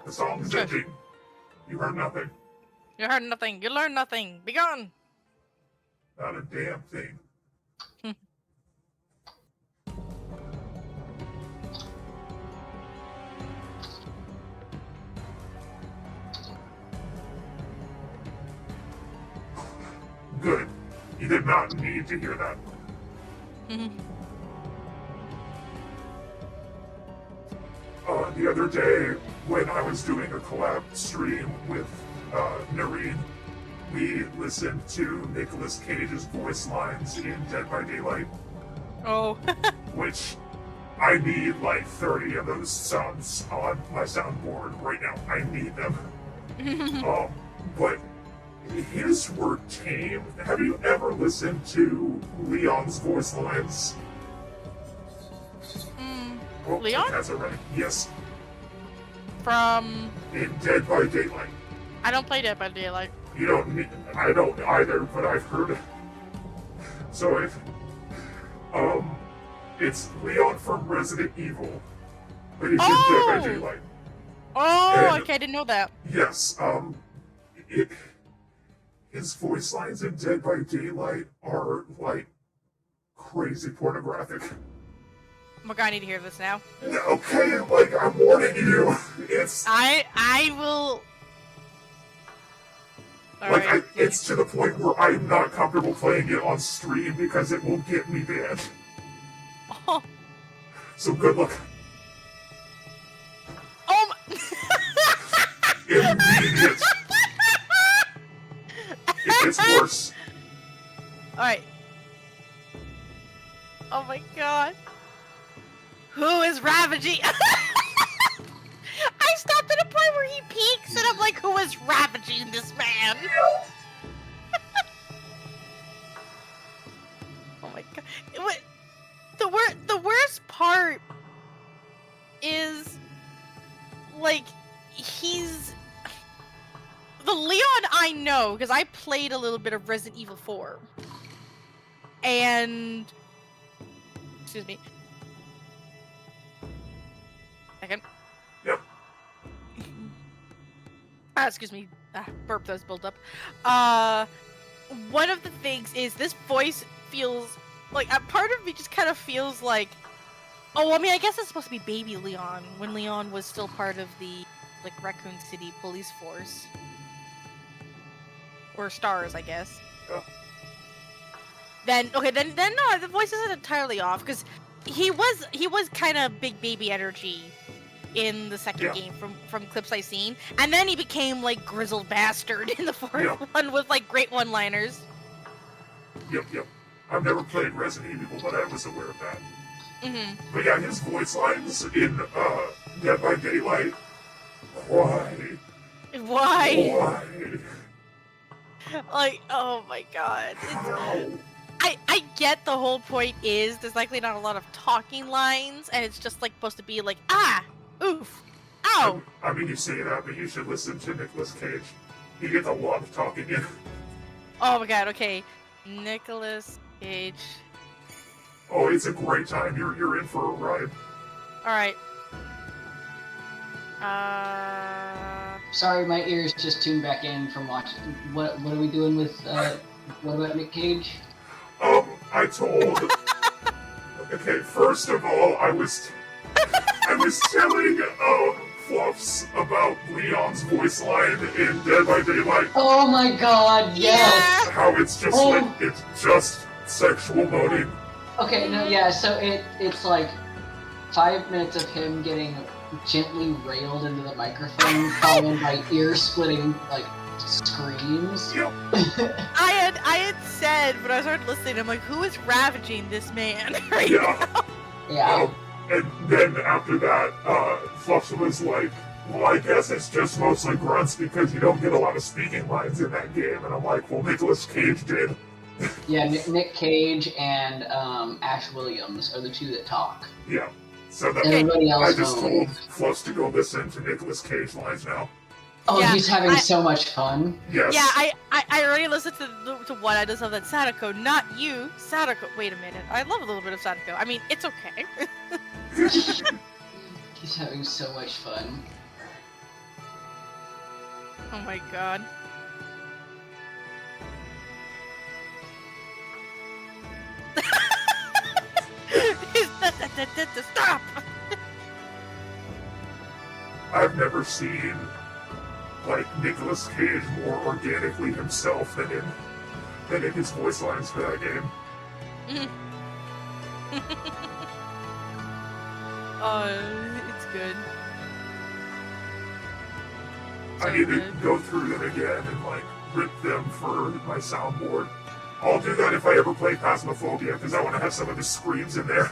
The song is ending. You heard nothing.
You heard nothing. You learned nothing. Be gone.
Not a damn thing. Good. You did not need to hear that. The other day, when I was doing a collab stream with Nareen, we listened to Nicolas Cage's voice lines in Dead by Daylight.
Oh.
Which I need like 30 of those sounds on my soundboard right now. I need them. But his were tame. Have you ever listened to Leon's voice lines? Oh,
Leon?
Has it right. Yes.
From...
In Dead by Daylight.
I don't play Dead by Daylight.
You don't need... I don't either, but I've heard it. So it's Leon from Resident Evil. But he's in Dead by Daylight.
Oh,
And,
okay, I didn't know that.
Yes, his voice lines in Dead by Daylight are, like, crazy pornographic.
Oh my god, I need to hear this now.
Okay, like, I'm warning you. It's...
I will...
Like, it's to the point where I'm not comfortable playing it on stream because it will get me banned.
Oh.
So good luck.
Oh my...
Immediate. It gets worse.
Alright. Oh my god. Who is ravaging? I stopped at a point where he peeks and I'm like, who is ravaging this man? Oh my god. What? The worst part is, like, he's... The Leon I know, because I played a little bit of Resident Evil 4. And... Excuse me. Second.
Yep.
Excuse me. Burp that was built up. One of the things is this voice feels like a part of me just kind of feels like, oh, I mean, I guess it's supposed to be baby Leon when Leon was still part of the like Raccoon City police force or Stars, I guess.
Oh.
Then no, the voice isn't entirely off because he was kind of big baby energy in the second
Yeah.
game from clips I've seen, and then he became like grizzled bastard in the fourth
Yeah.
one with like great one-liners.
Yep. I've never played Resident Evil, but I was aware of that.
Hmm.
But yeah, his voice lines in Dead by Daylight. Why?
Why? Like, oh my god.
How?
I get the whole point is there's likely not a lot of talking lines, and it's just like supposed to be like, ah, oof, ow.
I mean, you say that, but you should listen to Nicolas Cage. He gets a lot of talking in.
Oh my god, okay. Nicolas Cage.
Oh, it's a great time. You're in for a ride.
Alright.
Sorry, my ears just tuned back in from watching. What are we doing with, what about Nick Cage?
I told... Okay, first of all, I was telling, Fluffs about Leon's voice line in Dead by Daylight.
Oh my god, yes!
How it's just it's just sexual moaning.
Okay, no, yeah, so it's like 5 minutes of him getting gently railed into the microphone, followed by ear-splitting, like, screams.
Yep.
I had said when I started listening, I'm like, who is ravaging this man right
Yeah.
now?
Yeah.
And then after that, Fluffs was like, well, I guess it's just mostly grunts because you don't get a lot of speaking lines in that game. And I'm like, well, Nicolas Cage did.
Yeah, Nick Cage and Ash Williams are the two that talk.
Yeah. So that
Everybody else
I just told
moans.
Fluffs to go listen to Nicolas Cage lines now.
Oh,
Yeah,
he's having so much fun.
Yes.
Yeah, I already listened to one. I just love that Sadako, not you, Sadako. Wait a minute, I love a little bit of Sadako. I mean, it's okay.
He's having so much fun.
Oh my god. Stop!
I've never seen like Nicolas Cage more organically himself than in his voice lines for that game.
Oh, it's good.
I
So
need to
good.
go through them again and like rip them for my soundboard. I'll do that if I ever play Phasmophobia because I want to have some of the screams in there.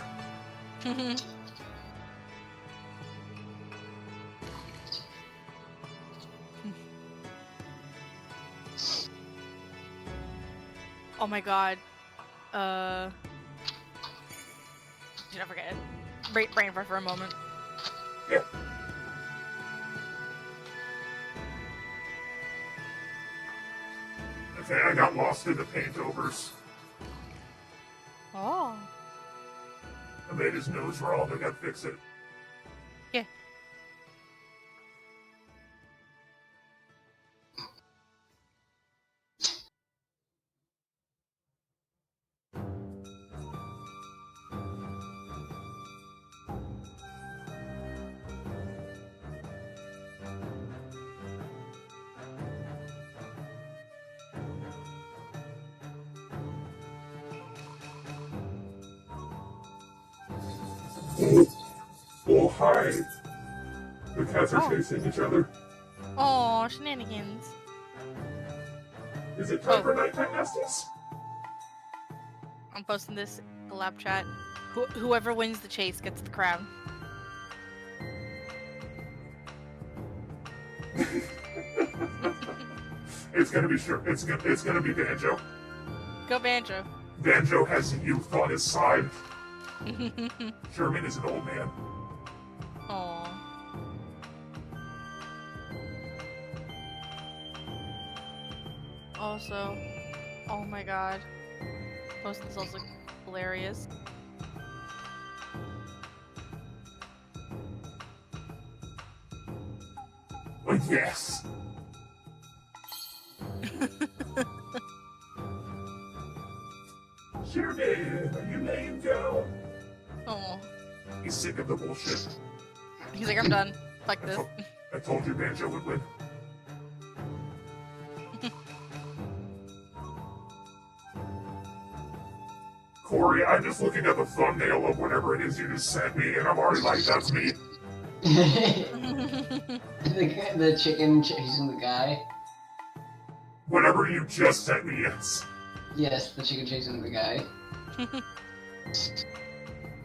Oh my god. Did I forget it? Brain fart for a moment.
Yeah. Okay, I got lost in the paintovers.
Oh.
I made his nose wrong. I gotta fix it.
Yeah.
Oh, hi. The cats are
Oh.
chasing each other.
Oh, shenanigans.
Is it time for nighttime nesties?
I'm posting this in the lab chat. Whoever wins the chase gets the crown.
It's gonna be sure. It's gonna be Banjo.
Go Banjo.
Banjo has youth on his side. Sherman is an old man.
Aww. Also, oh my god. Posting this also hilarious.
Oh, yes. Sherman, are you laying down?
Oh.
He's sick of the bullshit.
He's like, I'm done. Fuck this.
I told you Banjo would win. Corey sorry, I'm just looking at the thumbnail of whatever it is you just sent me, and I'm already like, that's me.
The chicken chasing the guy.
Whatever you just sent me, yes.
Yes, the chicken chasing the guy.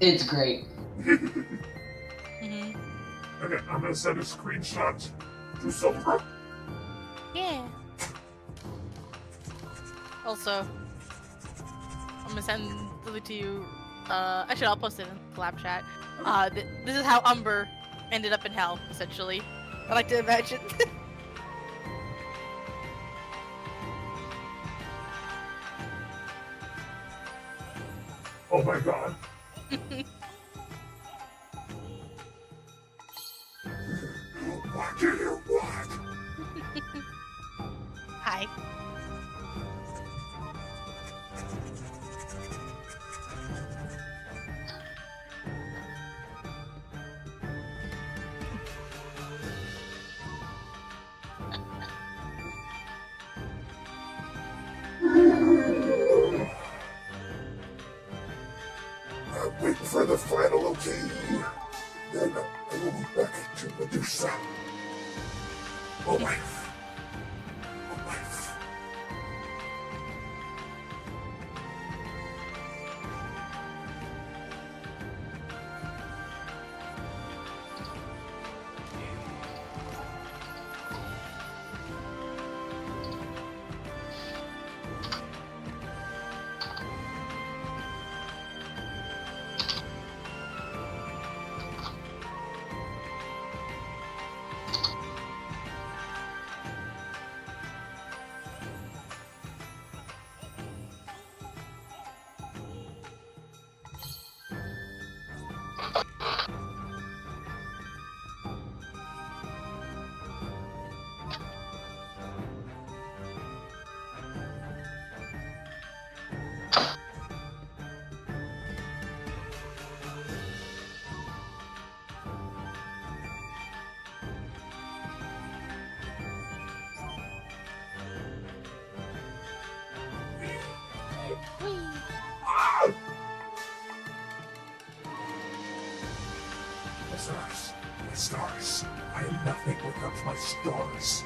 It's great.
Mhm.
Okay, I'm gonna send a screenshot to Silver.
Yeah. Also, I'm gonna send it to you. Actually, I'll post it in collab chat. This is how Umber ended up in hell, essentially. I like to imagine.
Oh my god. What do you want?
Hi.
I'm waiting for the final okay. Then I will be back to Medusa. Oh wife. Oh wife. My stars. My stars. I am nothing without my stars.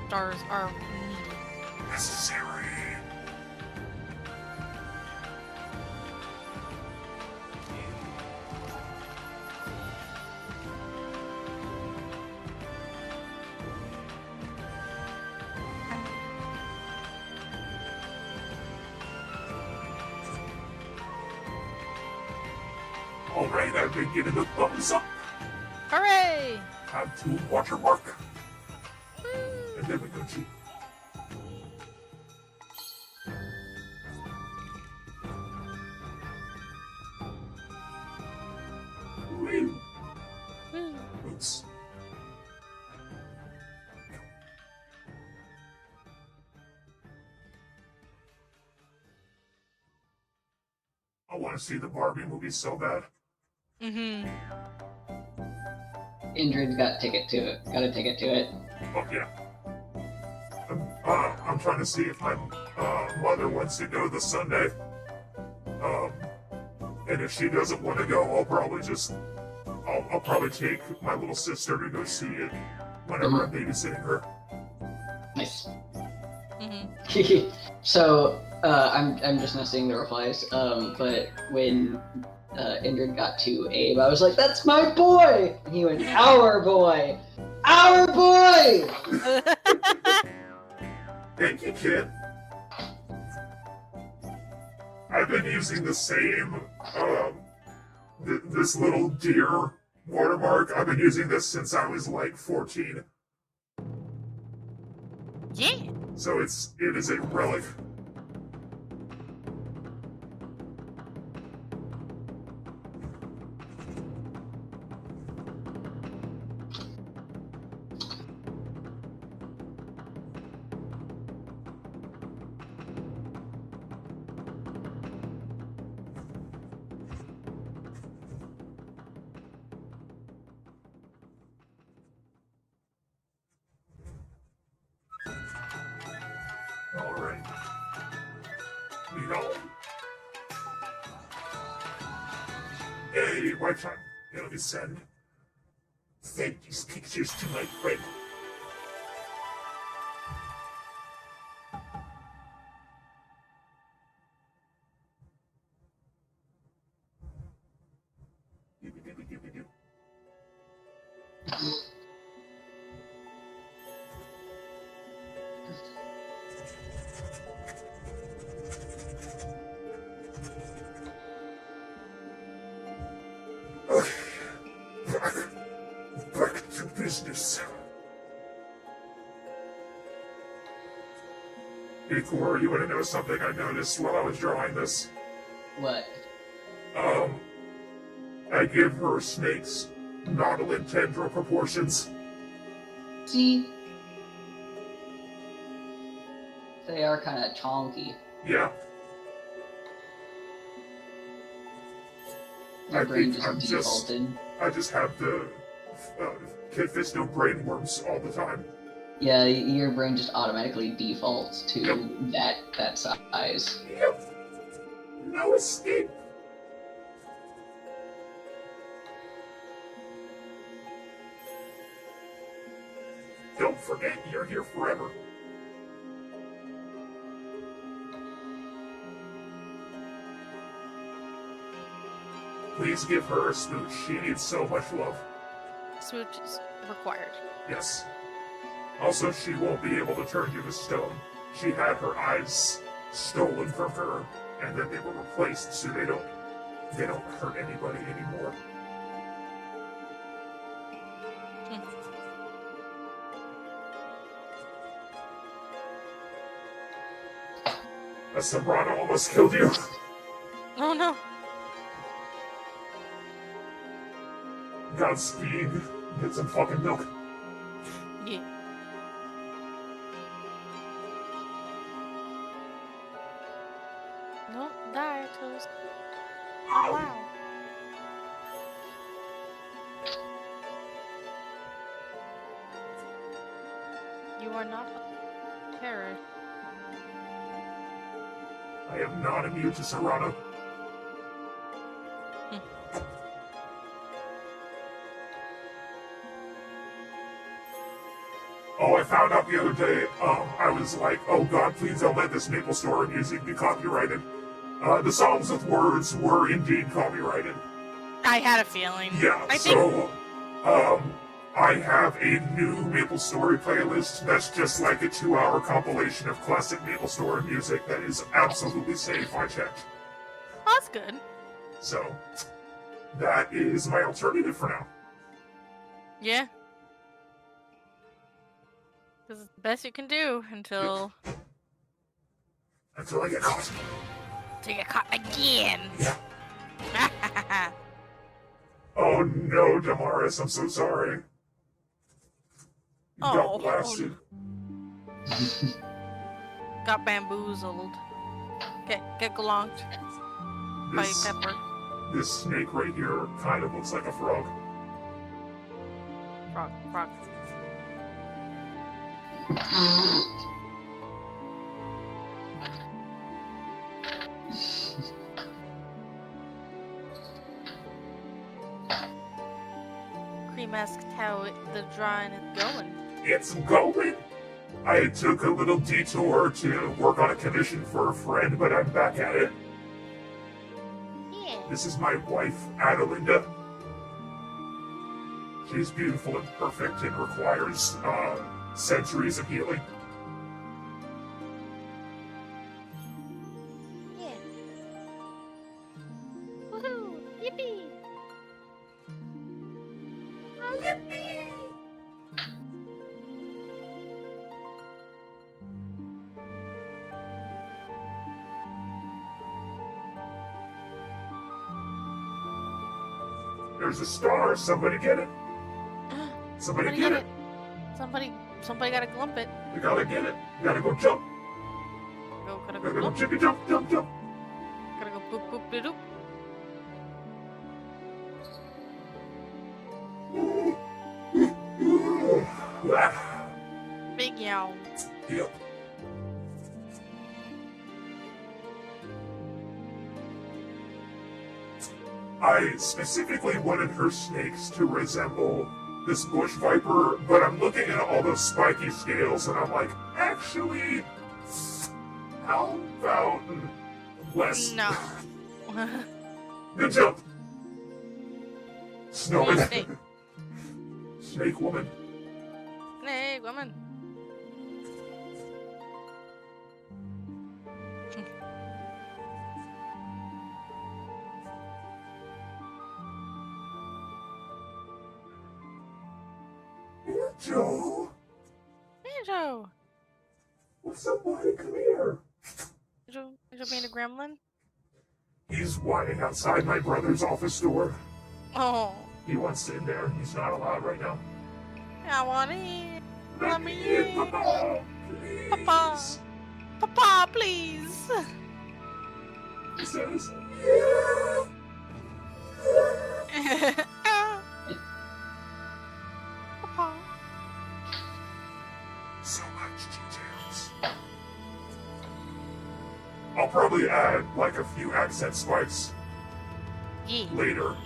Stars are needed.
Necessary. Alright, I've been given the thumbs up.
Hooray!
Time to watermark. And then we go to Woo. Oops. I want to see the Barbie movie so bad.
Mm-hmm.
Indrid's got a ticket to it.
Oh yeah. I'm trying to see if my mother wants to go this Sunday. And if she doesn't want to go, I'll probably take my little sister to go see it whenever I'm babysitting her.
Nice.
Mm-hmm.
So, I'm just not seeing the replies. But when Indrid got to Abe, I was like, "That's my boy!" And he went, "Our boy, our boy."
Thank you, kid. I've been using the same, this little deer watermark. I've been using this since I was like 14.
Yeah.
So it is a relic. Alright. We go. Hey, my time. Let me send these pictures to my friend. Okay, back to business. Hey, Cora, you want to know something I noticed while I was drawing this?
What?
I give her snakes nautilin tendril proportions.
See? They are kind of chonky.
Yeah.
Your
I
brain
think
just defaulted.
I just have the Kidfisto brainworms all the time.
Yeah, your brain just automatically defaults to
Yep.
that size.
Yep. No escape. Don't forget, you're here forever. Please give her a smooch. She needs so much love.
Smooch is required.
Yes. Also, she won't be able to turn you to stone. She had her eyes stolen from her, and then they were replaced, so they don't hurt anybody anymore. A Sobrano almost killed you.
Oh no.
Godspeed. Get some fucking milk.
Yeah. Don't die, Toast.
Ow.
Wow. You are not a terror.
I am not immune to Serrano. Oh, I found out the other day, I was like, oh god, please don't let this Maple Story music be copyrighted. The songs with words were indeed copyrighted.
I had a feeling.
Yeah,
I think
so, I have a new Maple Story playlist that's just like a 2-hour compilation of classic Maple Story music that is absolutely safe, I checked.
that's good.
So, that is my alternative for now.
Yeah. This is the best you can do until
Until I get caught.
you get caught again.
Yeah. Oh no, Damaris, I'm so sorry. You got blasted.
Got bamboozled. Get glonked by
This,
Pepper.
this snake right here kind of looks like a frog.
Frog. Cream asked how the drawing is going.
It's going. I took a little detour to work on a commission for a friend, but I'm back at it.
Yeah.
This is my wife, Adelinda. She's beautiful and perfect and requires centuries of healing.
Yeah. Woohoo! Yippee! Oh, yippee!
There's a star. Somebody get it. Somebody get it.
Somebody gotta glump it.
You gotta get it. You gotta go jump.
Gotta go
Gotta go
glump.
chippy jump, jump, jump.
Gotta go boop boop de doop. Big yow.
Yep. I specifically wanted her snakes to resemble this bush viper, but I'm looking at all those spiky scales and I'm like, actually, how about less?
No.
Good jump! Snowman.
Snake.
Snake woman.
Hey, woman.
Joe,
Hey, Joe.
what's up, buddy? Come here.
Joe being a gremlin?
He's whining outside my brother's office door.
Oh.
He wants in there. He's not allowed right now.
I want in.
Let
Let
me
me
in,
in.
Papa, please.
Papa. Papa, please.
He says, yeah.
Papa.
So much details. I'll probably add like a few accent spikes
Yeah.
later.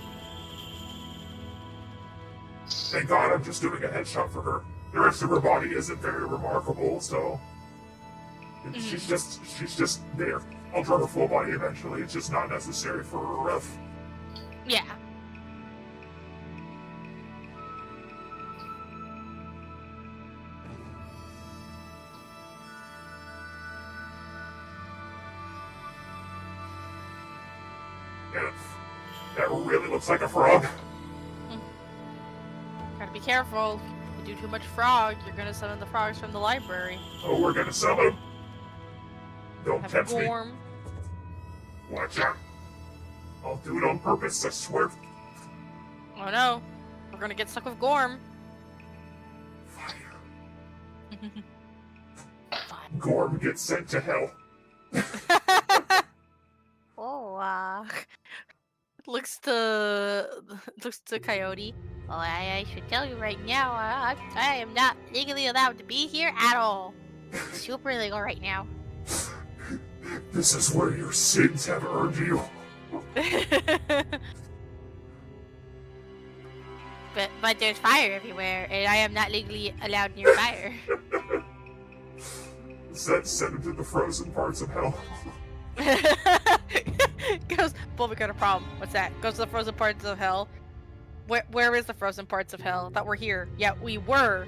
Thank God I'm just doing a headshot for her. The rest of her body isn't very remarkable, so she's just there. I'll draw her full body eventually. It's just not necessary for a ref.
Yeah.
Yeah, that really looks like a frog.
Gotta be careful. If you do too much frog, you're gonna summon the frogs from the library.
Oh, we're gonna sell him. Don't
Have
tempt me.
Gorm.
Watch out. I'll do it on purpose, I swear.
Oh no. We're gonna get stuck with Gorm.
Fire. Gorm gets sent to hell.
Oh, looks to Coyote. Well, I should tell you right now, I am not legally allowed to be here at all. Super illegal right now.
This is where your sins have earned you.
but there's fire everywhere, and I am not legally allowed near fire.
Send him to the frozen parts of hell.
Goes, well, we got a problem. What's that? Goes to the frozen parts of hell. Where is the frozen parts of hell? I thought we're here. Yeah, we were.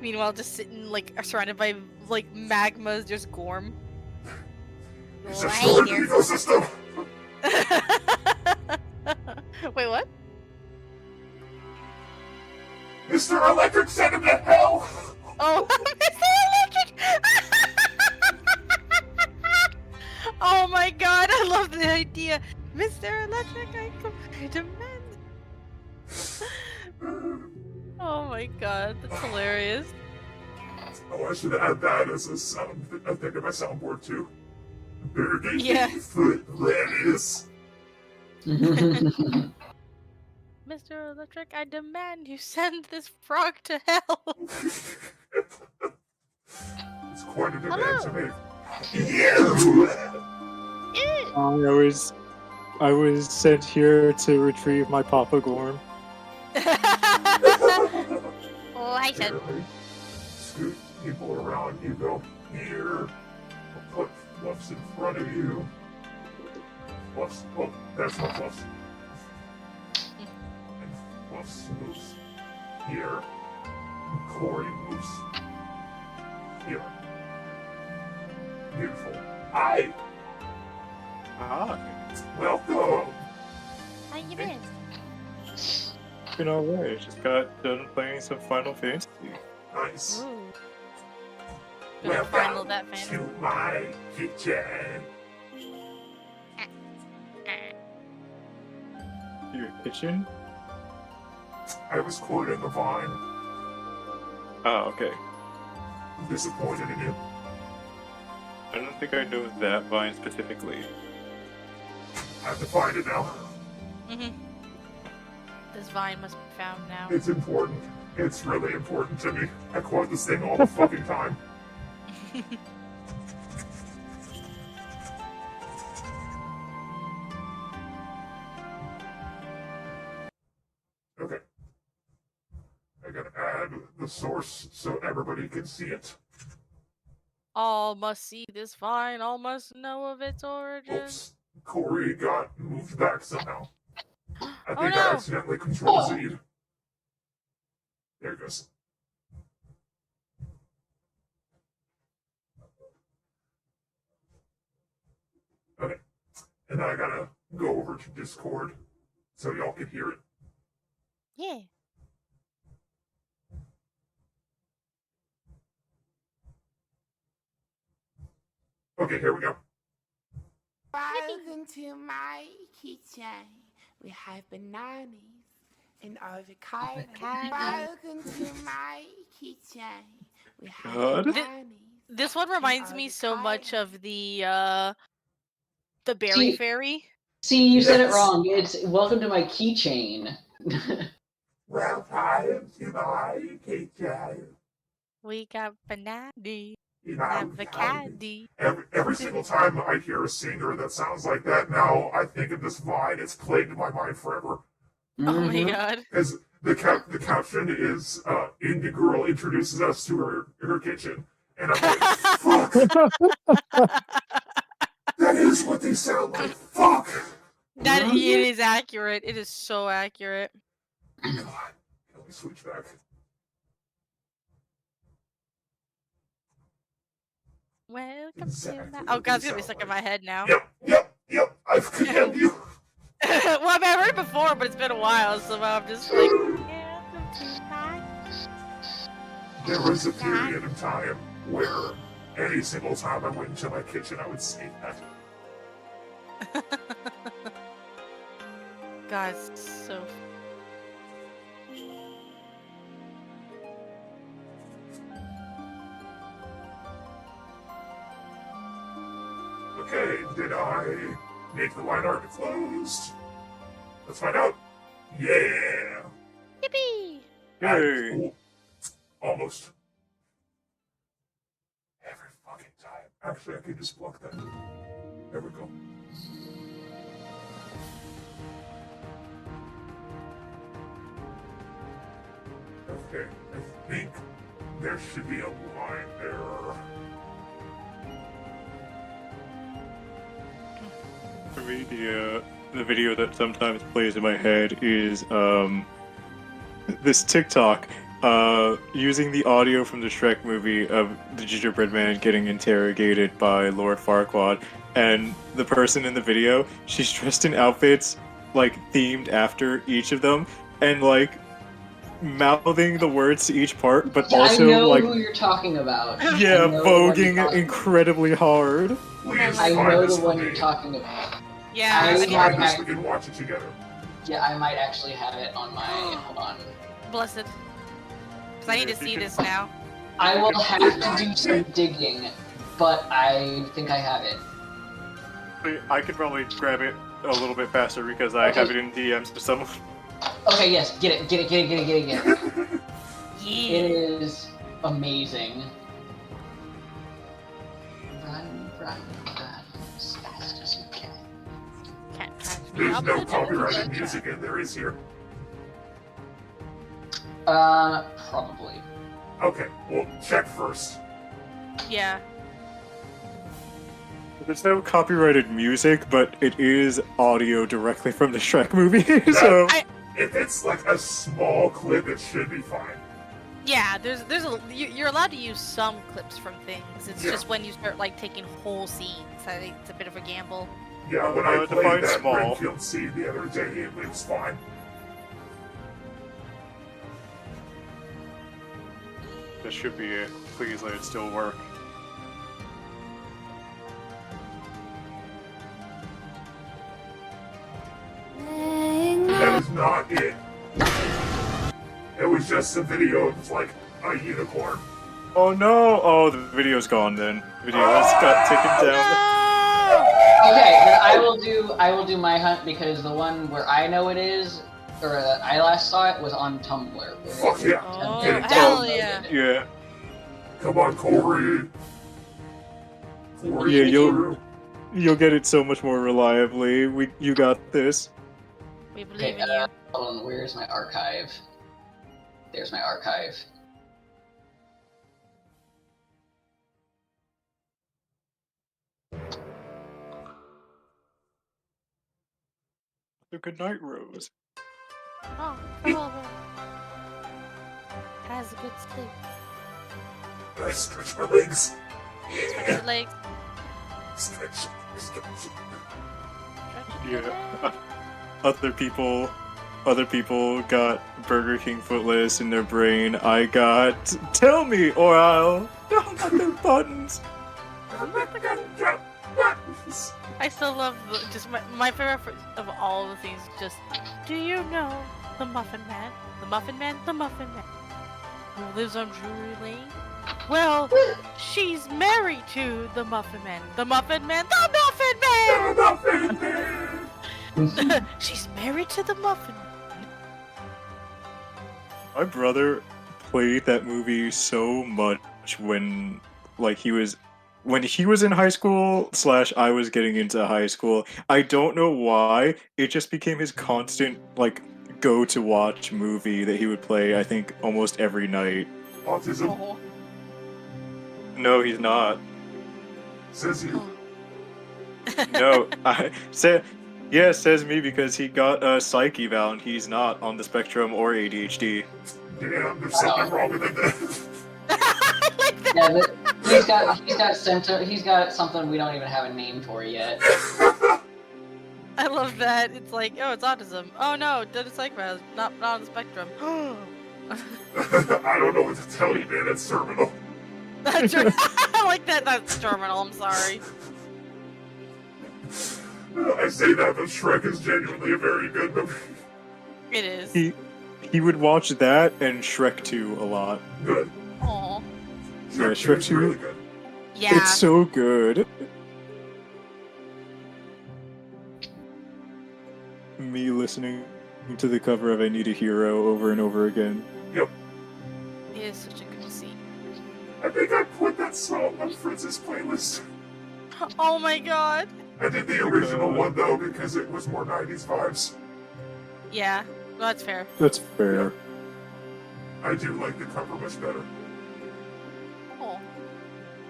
Meanwhile, just sitting like surrounded by like magmas, just Gorm.
He's
Well,
destroyed the
hey
ecosystem.
there. Wait, what?
Mr. Electric sent him to hell.
Oh, Mr. Electric! Oh my god, I love the idea. Mr. Electric, I demand. Oh my god, that's hilarious.
Oh, I should add that as a thing to my soundboard too. Burger
Yeah.
foot lettuce.
Mr. Electric, I demand you send this frog to hell.
It's quite a demand
Hello.
to make. You!
I was sent here to retrieve my Papa Gorm.
Oh, hi, son.
Barely. Scoot people around you. Go here. I'll put fluffs in front of you. Fluffs. Oh, there's no fluffs. And fluffs moves here. And Corey moves here. Beautiful. Hi.
Ah,
Welcome.
How you been?
been alright. Just got done playing some Final Fantasy.
Nice.
Ooh. Gonna final
Welcome
that fan.
to my kitchen.
Your kitchen?
I was quoting a vine.
Oh, okay.
I'm disappointed in you.
I don't think I know that vine specifically.
I have to find it now.
This vine must be found now.
It's important. It's really important to me. I quote this thing all the fucking time. the source so everybody can see it.
All must see this vine, all must know of its origin.
Oops. Corey got moved back somehow. I
Oh
think I
no!
accidentally control Zed. There it goes. Okay. And then I gotta go over to Discord so y'all can hear it.
Yeah.
Okay, here we go.
Welcome to my kitchen. We have bananas and avocado. Welcome to my kitchen. We have
God.
bananas.
This one reminds me so much of the berry
See-
fairy.
See, you said it
Yes.
wrong. It's welcome to my keychain.
Welcome to my kitchen.
We got banana,
Avocado.
avocado.
Every single time I hear a singer that sounds like that now, I think of this vine. It's plagued my mind forever.
Oh my
Mhm.
god.
Because the caption is Indie Girl introduces us to her kitchen. And I'm like, fuck! That is what they sound like. Fuck!
That it is accurate. It is so accurate.
God. Let me switch back.
Welcome
Exactly
to my.
what
Oh god,
they
it's gonna be
sound
stuck in
like.
my head now.
Yep. I've condemned you.
Well, I mean, I've heard it before, but it's been a while, so now I'm just like. Welcome to my.
There was a period of time where any single time I went into my kitchen, I would say that.
God, it's so.
Okay, did I make the line art closed? Let's find out. Yeah!
Yippee!
Yay.
Cool. Almost. Every fucking time. Actually, I could just block that. There we go. Okay, I think there should be a line there.
For me, the video that sometimes plays in my head is this TikTok using the audio from the Shrek movie of the gingerbread man getting interrogated by Lord Farquaad, and the person in the video, she's dressed in outfits like themed after each of them, and like mouthing the words to each part, but also
I know
like
who you're talking about.
yeah,
I know the one you're
voguing
talking
incredibly hard.
Please
I
find
know
this
the
for
one
me.
you're talking about.
Yeah,
I
I
Please
need
find
have-
this, we can watch it together.
Yeah, I might actually have it on my. Hold on.
blessed. Because I need to
If you
see
can-
this now.
I will have to do some digging, but I think I have it.
I could probably grab it a little bit faster because I
Okay.
have it in DMs to someone.
Okay, yes, get it. It
Yeah.
is amazing. Run as fast as you can.
Can't catch me
There's
up
no
the
copyrighted
jungle.
music in there, is here?
Probably.
Okay, well, check first.
Yeah.
There's no copyrighted music, but it is audio directly from the Shrek movie, so...
If it's like a small clip, it should be fine.
Yeah, you're allowed to use some clips from things. It's
Yeah.
just when you start like taking whole scenes, I think it's a bit of a gamble.
Yeah, when I
define
played that
small.
Renfield scene the other day, it was fine.
This should be it. Please let it still work.
That is not it. It was just a video of like a unicorn.
Oh no! Oh, the video's gone then. The video has got taken down.
Okay, then I will do my hunt because the one where I know it is, or that I last saw it was on Tumblr. where
Fuck yeah.
Oh,
Get it
hell
down.
yeah.
Yeah.
Come on, Corey. Corey,
Yeah,
get
you'll-
through.
You'll get it so much more reliably. You got this.
We believe
Okay,
in you.
hold on, where's my archive? There's my archive.
The good night, Rose.
Oh, farewell, Rose. Has a good sleep.
I stretch my legs.
Stretch your legs.
Stretch.
Stretch
Yeah.
your legs.
Other people got Burger King footless in their brain. I got tell me or I'll don't got their buttons.
I still love just my favorite of all the things. Just, do you know the Muffin Man? The Muffin Man? The Muffin Man. Who lives on Drury Lane? Well, she's married to the Muffin Man. The Muffin Man? The Muffin Man! She's married to the Muffin Man.
My brother played that movie so much when he was in high school / I was getting into high school. I don't know why. It just became his constant go to watch movie that he would play, I think, almost every night.
Autism,
Oh.
No, he's not.
says you.
No, says me because he got a psych eval and he's not on the spectrum or ADHD.
Damn, there's something wrong with it.
I like that.
Yeah, but he's got something we don't even have a name for yet.
I love that. It's like, oh, it's autism. Oh no, did a psychopath. Not on the spectrum.
I don't know what to tell you, man. It's terminal.
That's right. I like that. That's terminal. I'm sorry.
I say that, but Shrek is genuinely a very good movie.
It is.
He would watch that and Shrek 2 a lot.
Good.
Aw.
Yeah,
Shrek
Shrek
2 is
2.
really good.
Yeah.
It's so good. Me listening to the cover of I Need a Hero over and over again.
Yep.
It is such a good scene.
I think I put that song on Fritz's playlist.
Oh my god.
I did the original one, though, because it was more 90s vibes.
Yeah. Well, that's fair.
That's fair.
I do like the cover much better.
Oh.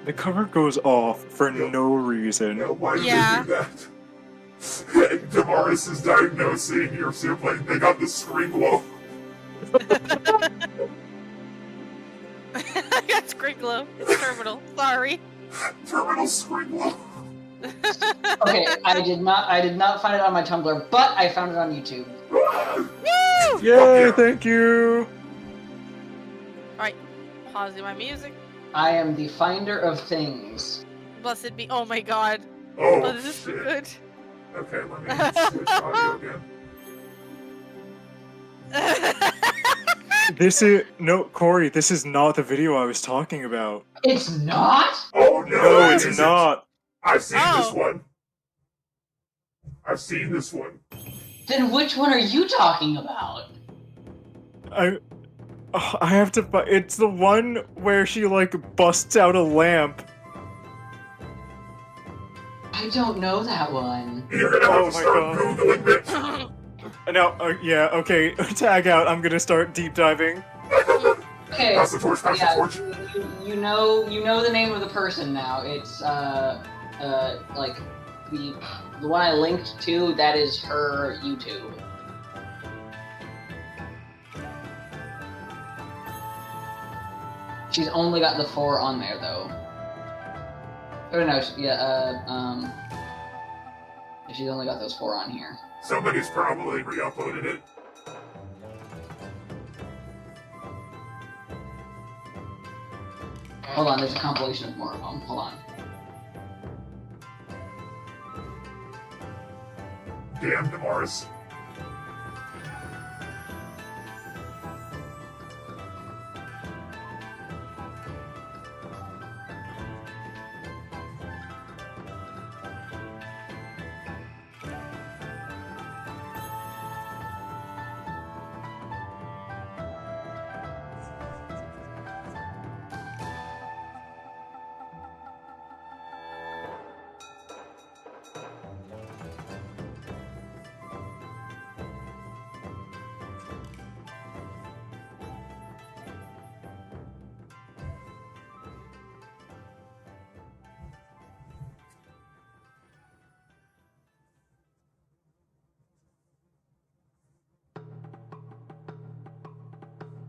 The cover goes off for no reason.
Now, why did
Yeah.
they do that? Damaris is diagnosing your sibling. They got the screen glow.
I got screen glow. It's terminal. Sorry.
Terminal screen glow.
Okay, I did not find it on my Tumblr, but I found it on YouTube.
Woo!
Yay,
Yeah.
thank you!
Alright. Pausing my music.
I am the finder of things.
Blessed be. Oh my god.
Oh,
Oh, this is so
shit.
good.
Okay, let me switch audio again.
No, Corey, this is not the video I was talking about.
It's not?
Oh, no,
No,
it
it's
isn't.
not.
I've seen this
Oh.
one. I've seen this one.
Then which one are you talking about?
I have to. It's the one where she busts out a lamp.
I don't know that one.
You're gonna have
Oh
to
my
start
God.
Googling it.
No, yeah, okay. Tag out. I'm gonna start deep diving.
Okay.
Pass the torch, pass the
Yeah,
torch.
you know the name of the person now. It's like the one I linked to. That is her YouTube. She's only got the 4 on there though. Oh no, she's only got those 4 on here.
Somebody's probably re-uploaded it.
Hold on, there's a compilation of more of them. Hold on.
Damn, Damaris.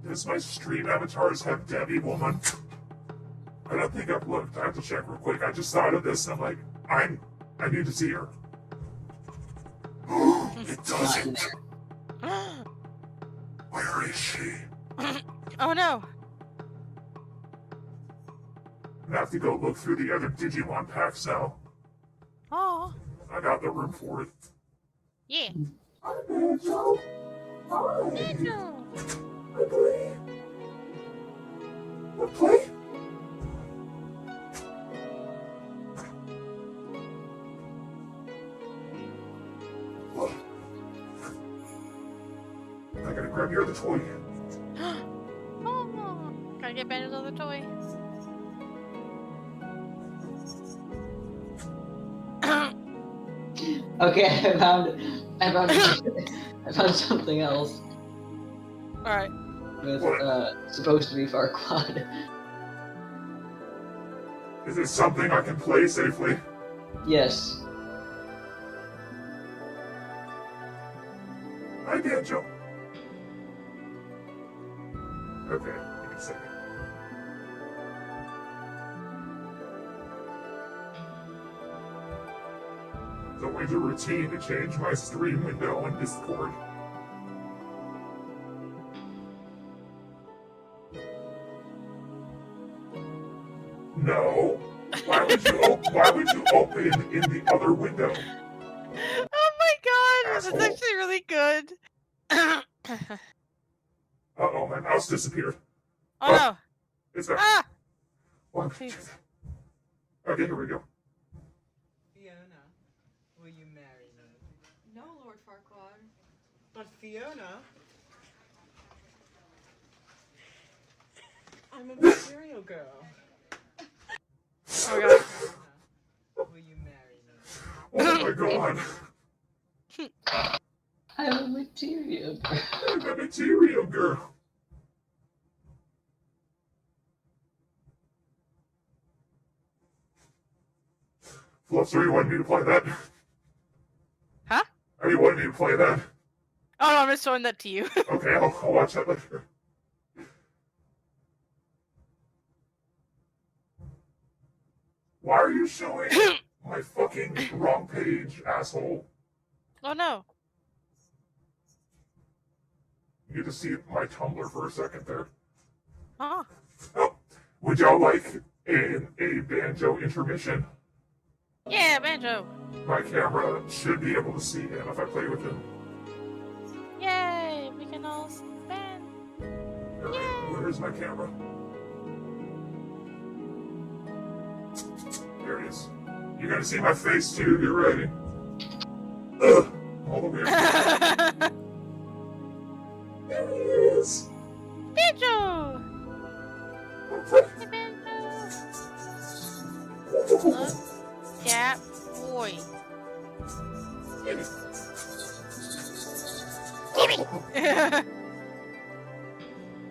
Does my stream avatars have Debbie Woman? I don't think I've looked. I have to check real quick. I just thought of this and I'm like, I need to see her. It
Not in
doesn't.
there.
Where is she?
Oh no.
I have to go look through the other Digimon packs now.
Oh.
I got the room for it.
Yeah.
Hi, Banjo. Hi. I play. I play. Look. I gotta grab your other toy.
Oh. Gotta get Banjo's other toy.
Okay, I found I found something else
Alright.
with supposed to be Farquaad.
Is this something I can play safely?
Yes.
Hi, Banjo. Okay, give me a second. It's always a routine to change my stream window on Discord. No. Why would you open in the other window?
Oh my god!
Asshole.
That's actually really good.
Uh-oh, my mouse disappeared.
Oh no!
It's there.
Ah!
Why would you do that? Okay, here we go.
Fiona, will you marry me?
No, Lord Farquaad.
But Fiona, I'm a material girl.
Oh god.
Fiona, will you marry me?
Oh my god.
I'm a material girl.
I'm a material girl. Fluffs, are you wanting me to play that?
Huh?
Are you wanting me to play that?
Oh no, I'm just showing that to you.
Okay, I'll watch that later. Why are you showing my fucking wrong page, asshole?
Oh no.
You get to see my Tumblr for a second there.
Oh.
Oh, would y'all like a Banjo intermission?
Yeah, Banjo.
My camera should be able to see him if I play with him.
Yay! We can all spin.
Alright, where's my camera? There it is. You gotta see my face too, get ready. Ugh! All the way up. There he is!
Banjo!
Okay.
Hey, Banjo! Look. Yeah, boy.
Gimme.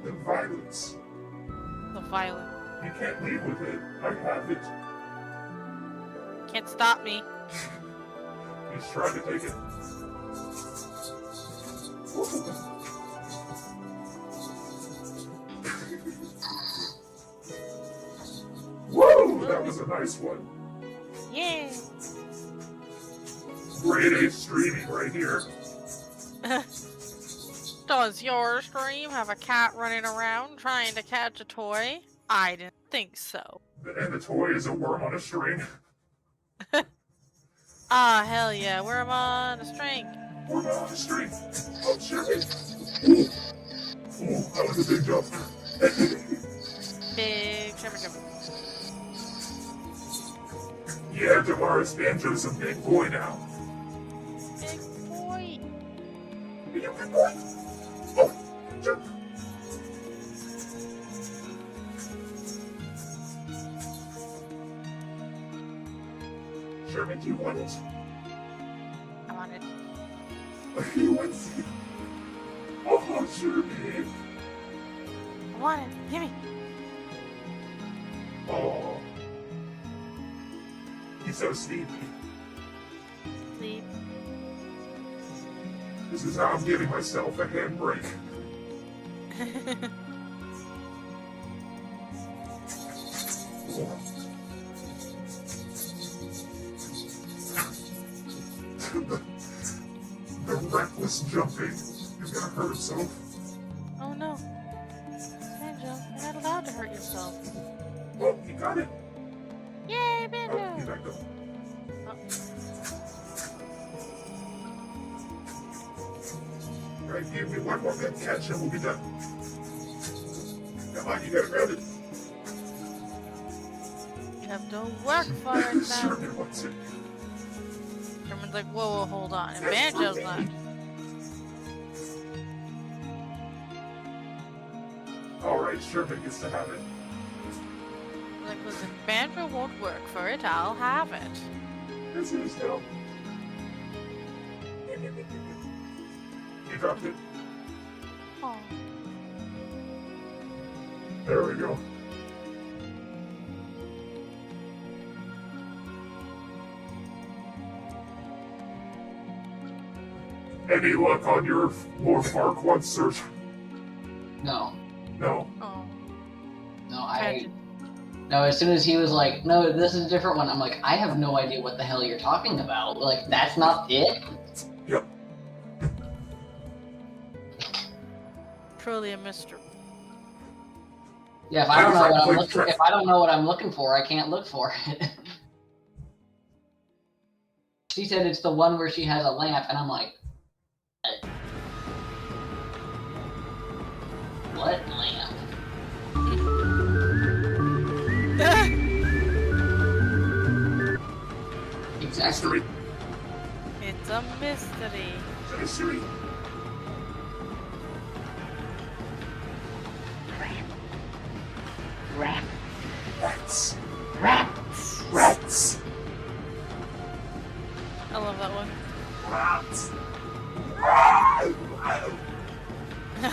The violence.
The violent.
You can't leave with it. I have it.
Can't stop me.
He's trying to take it. Whoa, that was a nice one.
Yeah.
Grade A streaming right here.
Does your stream have a cat running around trying to catch a toy? I didn't think so.
And the toy is a worm on a string.
Ah, hell yeah, we're on a string.
Worm on a string. Oh, shit. Ooh, that was a big jump.
Big shimmer jump.
Yeah, Damaris Banjo's a big boy now.
Big boy.
Are you a big boy? Oh, jump. Sherman, do you want it?
I want it.
You want it? Oh, Sherman.
I want it. Give me.
Oh. He's so sleepy.
Sleep.
This is how I'm giving myself a handbrake. The reckless jumping is gonna hurt himself.
Oh no. Banjo, you're not allowed to hurt yourself.
Oh, he got it.
Yay,
Oh, he
Banjo!
backed up. Right, give me one more good catch and we'll be done. Come on, you gotta grab it.
You have to work for it now.
Sherman wants it.
Sherman's like, whoa, hold on. And Banjo's not.
Alright, Sherman gets to have it.
Like, listen, Banjo won't work for it, I'll have it.
This is dope. You dropped it.
Oh.
There we go. Any luck on your Lord Farquaad search?
No.
No.
Oh.
No,
Tragic.
No, as soon as he was like, no, this is a different one, I'm like, I have no idea what the hell you're talking about. Like, that's not it?
Yep.
Truly a mystery.
Yeah, if I don't know what I'm looking for, I can't look for it. She said it's the one where she has a lamp, and I'm like, what lamp? Exactly.
Mystery.
It's a mystery.
Mystery. Rats.
Rats.
Rats.
I love that one.
Rats.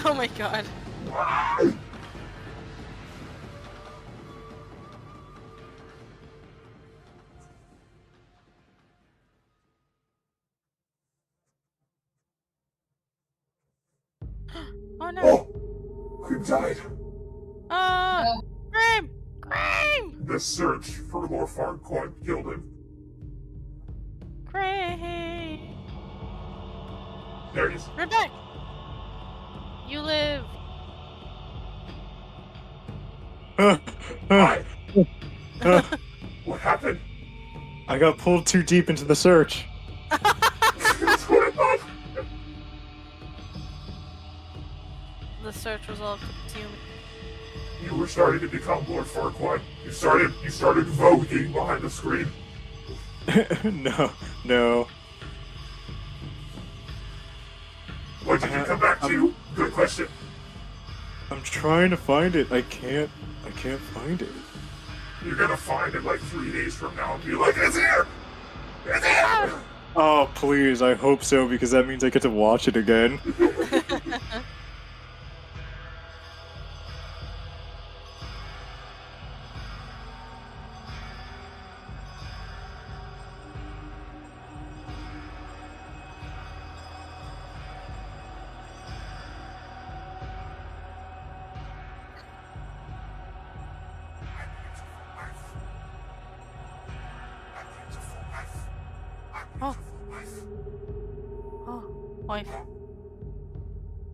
Oh my god. Oh no.
Oh! Who died?
Scream! Scream!
The search for Lord Farquaad killed him.
Scream!
There he is.
Rebecca! You live!
Hi. What happened?
I got pulled too deep into the search.
That's what I thought.
The search was all consuming.
You were starting to become Lord Farquaad. You started voguing behind the screen.
No.
What did you come back to? Good question.
I'm trying to find it. I can't find it.
You're gonna find it like 3 days from now and be like, it's here! It's here!
Oh, please, I hope so, because that means I get to watch it again.
Oh. Oh, wife.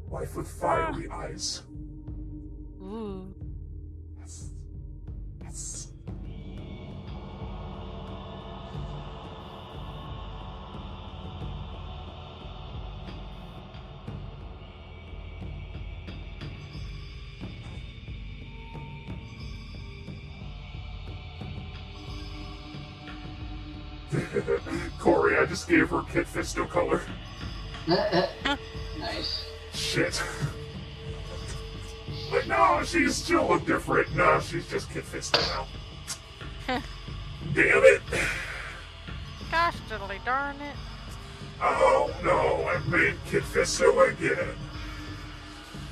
Wife with fiery eyes.
Ooh.
Yes. Yes. Corey, I just gave her Kit Fisto color.
Nice.
Shit. But no, she's still look different. No, she's just Kit Fisto now. Damn it.
Gosh diddly darn it.
Oh no, I made Kit Fisto again.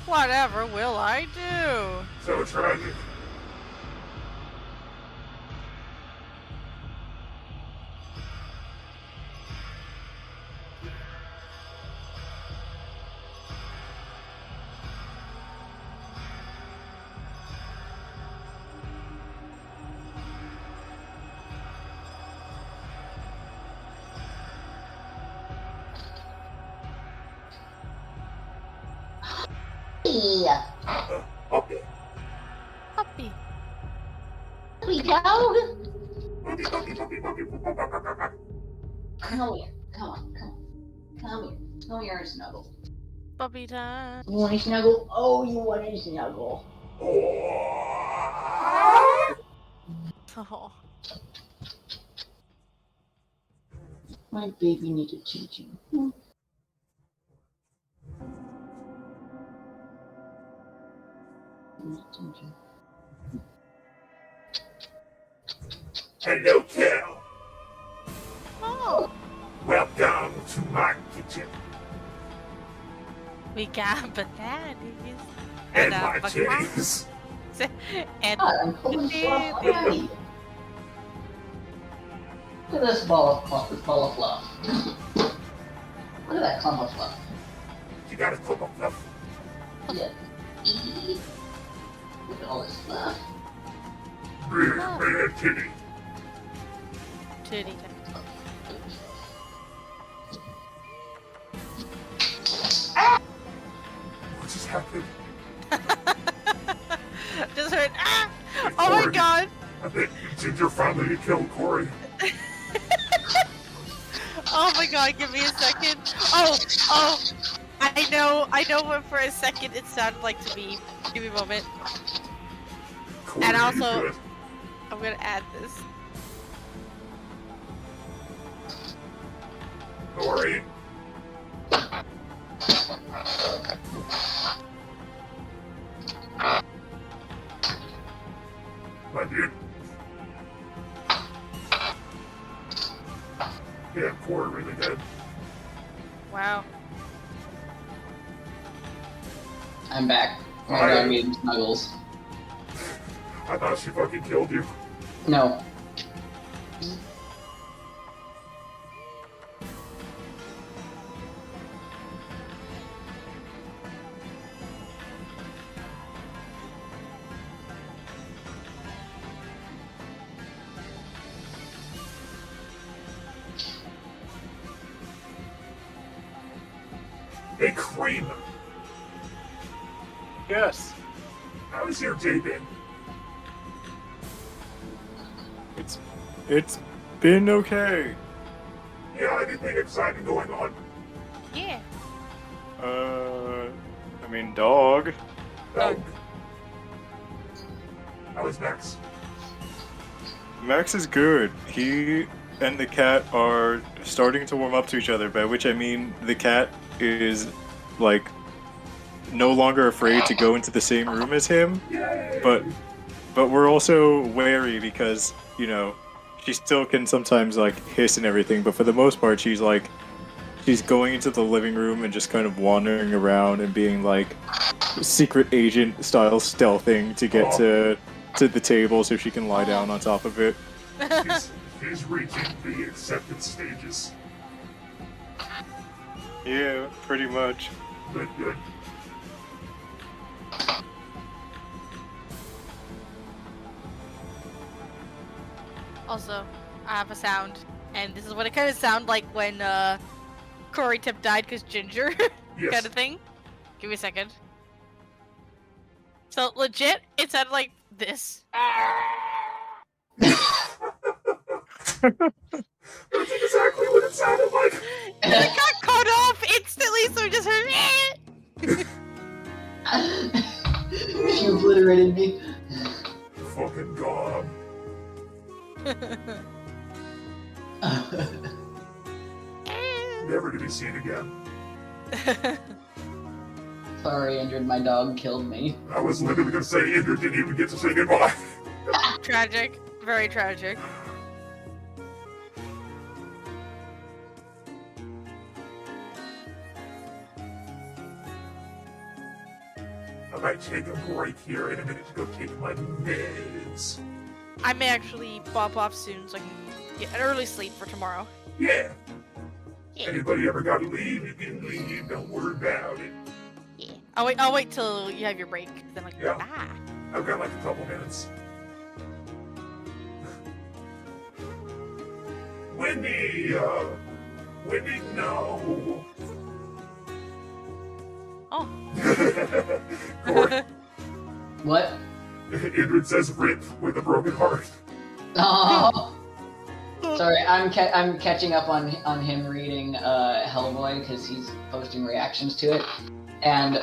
Whatever will I do?
So tragic.
puppy.
Puppy.
Puppy.
Puppy dog.
Puppy, puppy, puppy, puppy, puppy.
Come here. Come on. Come here. Come here and snuggle.
Puppy time.
You want to snuggle? Oh, you want to snuggle.
Oh.
My baby needs attention. Attention.
Hello, Cal.
Oh.
Welcome to my kitchen
We got bananas.
and my
avocados.
titties.
And
God, I'm pulling fluff already. Look at this ball of fluff. Look at that clump of fluff.
You got a clip of fluff.
Yeah. Look at all this fluff.
Big titty.
titty.
What just happened?
Just heard, ah! Oh my god!
I think Ginger finally killed Corey.
Oh my god, give me a second. Oh! I know what for a second it sounded like to me. Give me a moment.
Corey,
And also-
good.
I'm gonna add this.
Corey. My dude. Yeah, Corey really did.
Wow.
I'm back. My
Hi.
dog needing snuggles.
I thought she fucking killed you.
No.
Hey, Cream.
Yes.
How's your day been?
It's been okay.
Yeah, anything exciting going on?
Yeah.
I mean, dog.
Oh. How is Max?
Max is good. He and the cat are starting to warm up to each other, by which I mean the cat is, like, no longer afraid to go into the same room as him,
Yay!
but we're also wary because, you know, she still can sometimes, like, hiss and everything, but for the most part, she's going into the living room and just kind of wandering around and being, like, secret agent style stealthing to get to the table so she can lie down on top of it.
He's reaching the acceptance stages.
Yeah, pretty much.
Good, good.
Also, I have a sound, and this is what it kind of sounded like when Corey Tip died because Ginger
Yes.
kind of thing. Give me a second. So legit, it sounded like this.
That's exactly what it sounded like.
And it got cut off instantly, so I just heard.
She obliterated me.
Fucking god. Never to be seen again.
Sorry, Andrew, my dog killed me.
I was literally gonna say Andrew didn't even get to say goodbye.
Tragic. Very tragic.
I might take a break here in a minute to go take my meds.
I may actually pop off soon so I can get an early sleep for tomorrow.
Yeah.
Yeah.
Anybody ever gotta leave, you can leave. Don't worry about it.
Yeah. I'll wait till you have your break. Then I can
Yeah.
ah.
I've got like a couple minutes. Wendy, no.
Oh.
Corey.
What?
Indrid says rip with a broken heart.
Oh. Sorry, I'm catching up on him reading Hellboy because he's posting reactions to it, and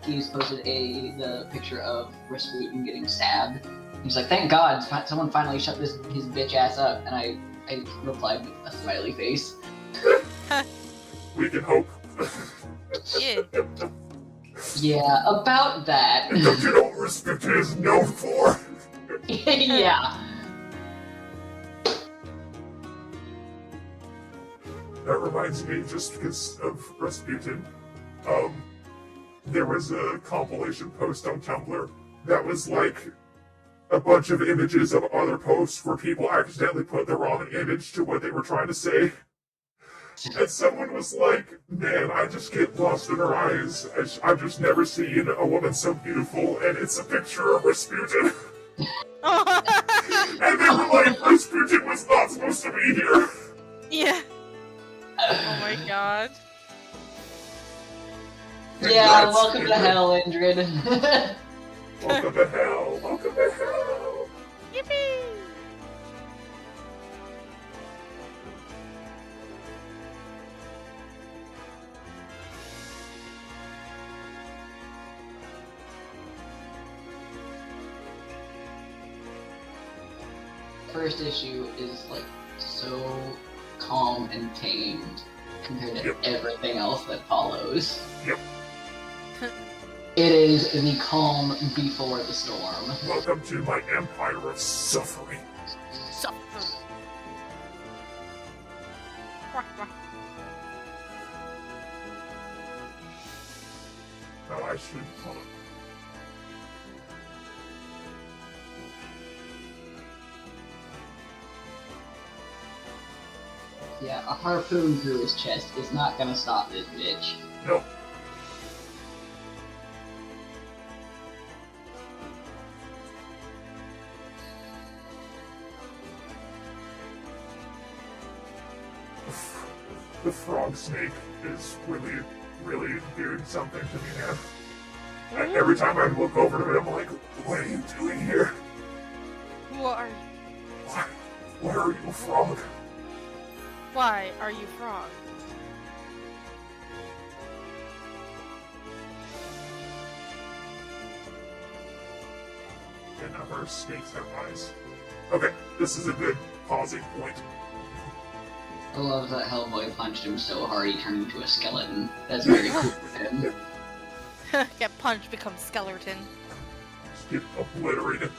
he's posted the picture of Rasputin getting stabbed. He's like, "Thank God, someone finally shut his bitch ass up," and I replied with a smiley face.
We can hope.
Yeah.
Yeah, about that.
Don't you know what Rasputin is known for?
Yeah.
That reminds me, just because of Rasputin, there was a compilation post on Tumblr that was like a bunch of images of other posts where people accidentally put the wrong image to what they were trying to say. And someone was like, man, I just get lost in her eyes. I've just never seen a woman so beautiful, and it's a picture of Rasputin. And they were like, Rasputin was not supposed to be here.
Yeah. Oh my god.
Yeah, welcome to hell, Indrid.
Welcome to hell. Welcome to hell.
Yippee!
First issue is like so calm and tamed compared to everything else that follows.
Yep.
It is the calm before the storm.
Welcome to my empire of suffering.
Suffer.
Oh, I should. Hold on.
Yeah, a harpoon through his chest is not gonna stop this bitch.
Nope. The frog snake is really doing something to me now. Every time I look over to it, I'm like, what are you doing here?
Who are you?
Why are you a frog?
Why are you frog?
And now her snakes have eyes. Okay, this is a good pausing point.
I love that Hellboy punched him so hard he turned into a skeleton. That's very cool for him.
Get punched, become skeleton.
Just get obliterated.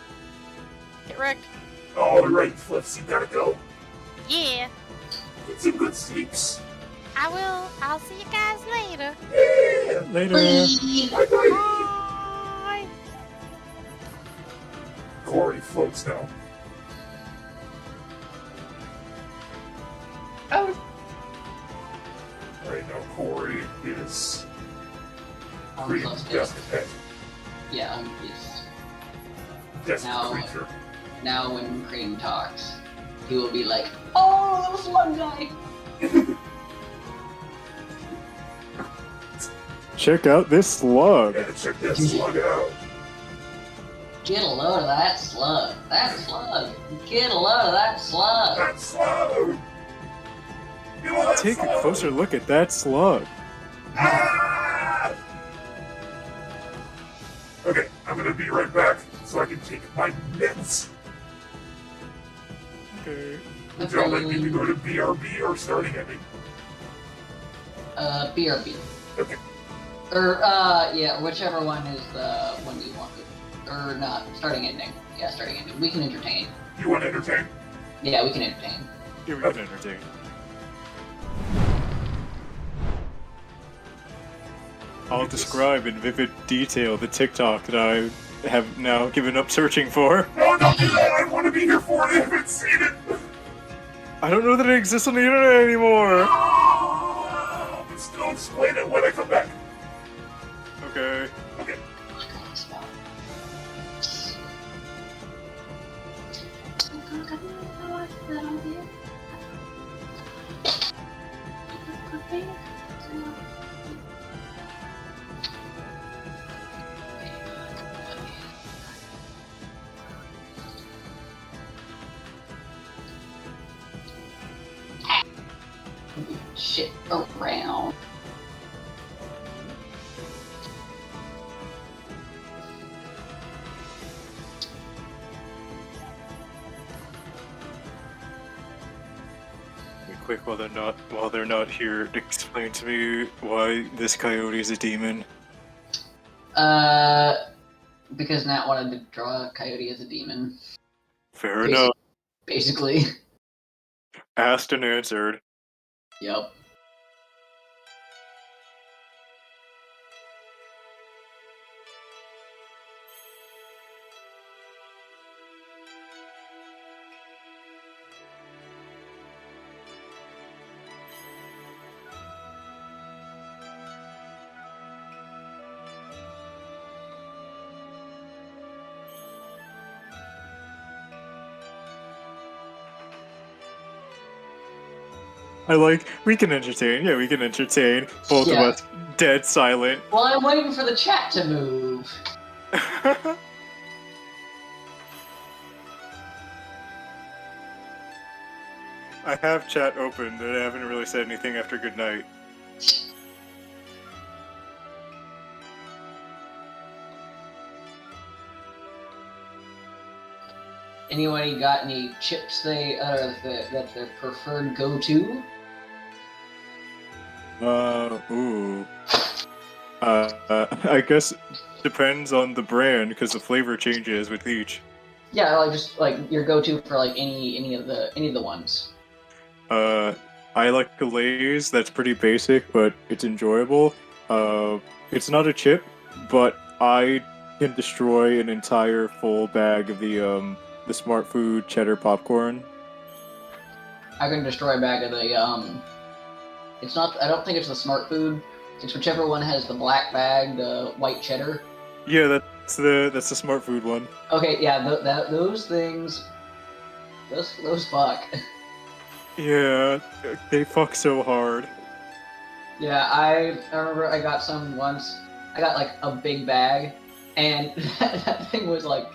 Get wrecked.
Alright, Flips, you gotta go.
Yeah.
Get some good sleeps.
I will. I'll see you guys later.
Yeah!
Later.
Bye bye!
Bye.
Corey floats now.
Oh.
Right now, Corey is
I'm
Creed's
close to
best pet.
Yeah, I'm pissed.
Desperate
Now-
creature.
Now when Cream talks, he will be like, "Oh, that was one guy."
Check out this slug.
Yeah, check that slug out.
Get a load of that slug. That slug. Get a load of that slug.
That slug! You know that
Take a
slug?
closer look at that slug.
Ah! Okay, I'm gonna be right back so I can take my meds.
Okay.
Would y'all like me to go to BRB or starting ending?
BRB.
Okay.
Or, yeah, whichever one is the one you want. Or not, starting ending. Yeah, starting ending. We can entertain.
You want to entertain?
Yeah, we can entertain.
Here we can entertain. I'll describe in vivid detail the TikTok that I have now given up searching for.
No, don't do that! I want to be here for it! I haven't seen it!
I don't know that it exists on the internet anymore.
Oh, but still explain it when I come back.
Okay.
Okay.
shit around.
Be quick while they're not here. Explain to me why this coyote is a demon.
Because Nat wanted to draw a coyote as a demon.
Fair enough.
Basically.
Asked and answered.
Yep.
We can entertain. Yeah, we can entertain. Both
Yeah.
of us dead silent.
Well, I'm waiting for the chat to move.
I have chat open, but I haven't really said anything after good night.
Anybody got any chips that's their preferred go-to?
Ooh. I guess depends on the brand because the flavor changes with each.
Yeah, like just like your go-to for like any of the ones.
I like the Lay's. That's pretty basic, but it's enjoyable. It's not a chip, but I can destroy an entire full bag of the Smart Food cheddar popcorn.
I can destroy a bag of the It's not. I don't think it's the Smart Food. It's whichever one has the black bag, the white cheddar.
Yeah, that's the Smart Food one.
Okay, yeah, those things. Those fuck.
Yeah, they fuck so hard.
Yeah, I remember I got some once. I got like a big bag, and that thing was like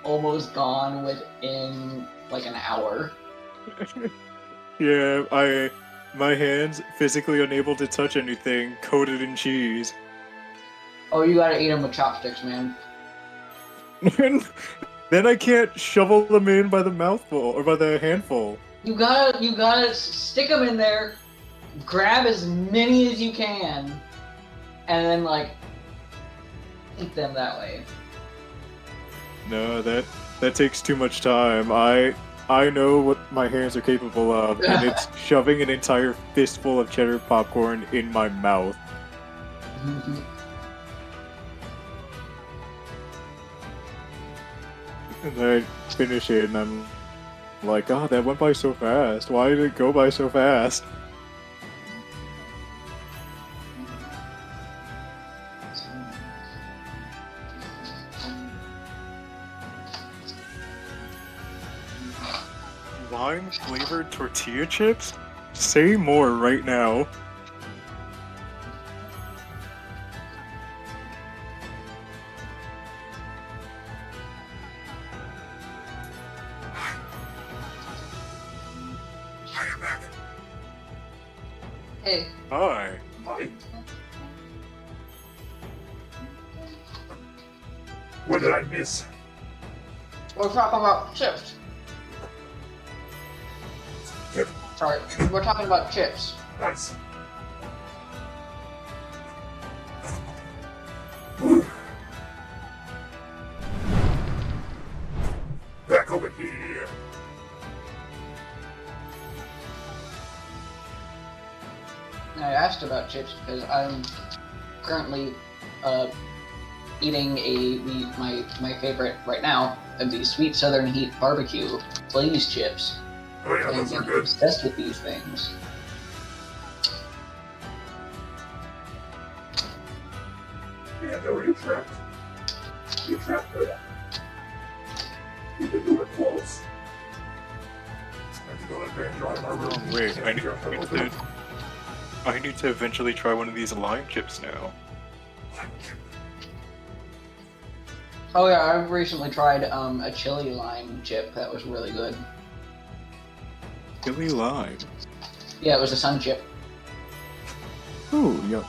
almost gone within like an hour.
Yeah, my hands physically unable to touch anything coated in cheese.
Oh, you gotta eat them with chopsticks, man.
Then I can't shovel them in by the mouthful or by the handful.
You gotta stick them in there, grab as many as you can, and then like eat them that way.
No, that takes too much time. I know what my hands are capable of, and it's shoving an entire fistful of cheddar popcorn in my mouth. And I finish it, and I'm like, oh, that went by so fast. Why did it go by so fast? Lime-flavored tortilla chips? Say more right now.
I am back.
Hey,
Hi.
Hi. What did I miss?
we're talking about chips.
Yep.
Sorry, we're talking about chips.
Nice. Back over here.
I asked about chips because I'm currently eating my favorite right now of these Sweet Southern Heat barbecue Lay's chips.
Oh yeah, those are
I'm
good.
obsessed with these things.
Yeah, no, you trapped. You trapped her. You can do it close. I have to go and drive my room.
Oh, wait, I need to eventually try one of these lime chips now.
Oh yeah, I've recently tried a chili lime chip that was really good.
Chili lime.
Yeah, it was a sun chip.
Ooh, yeah.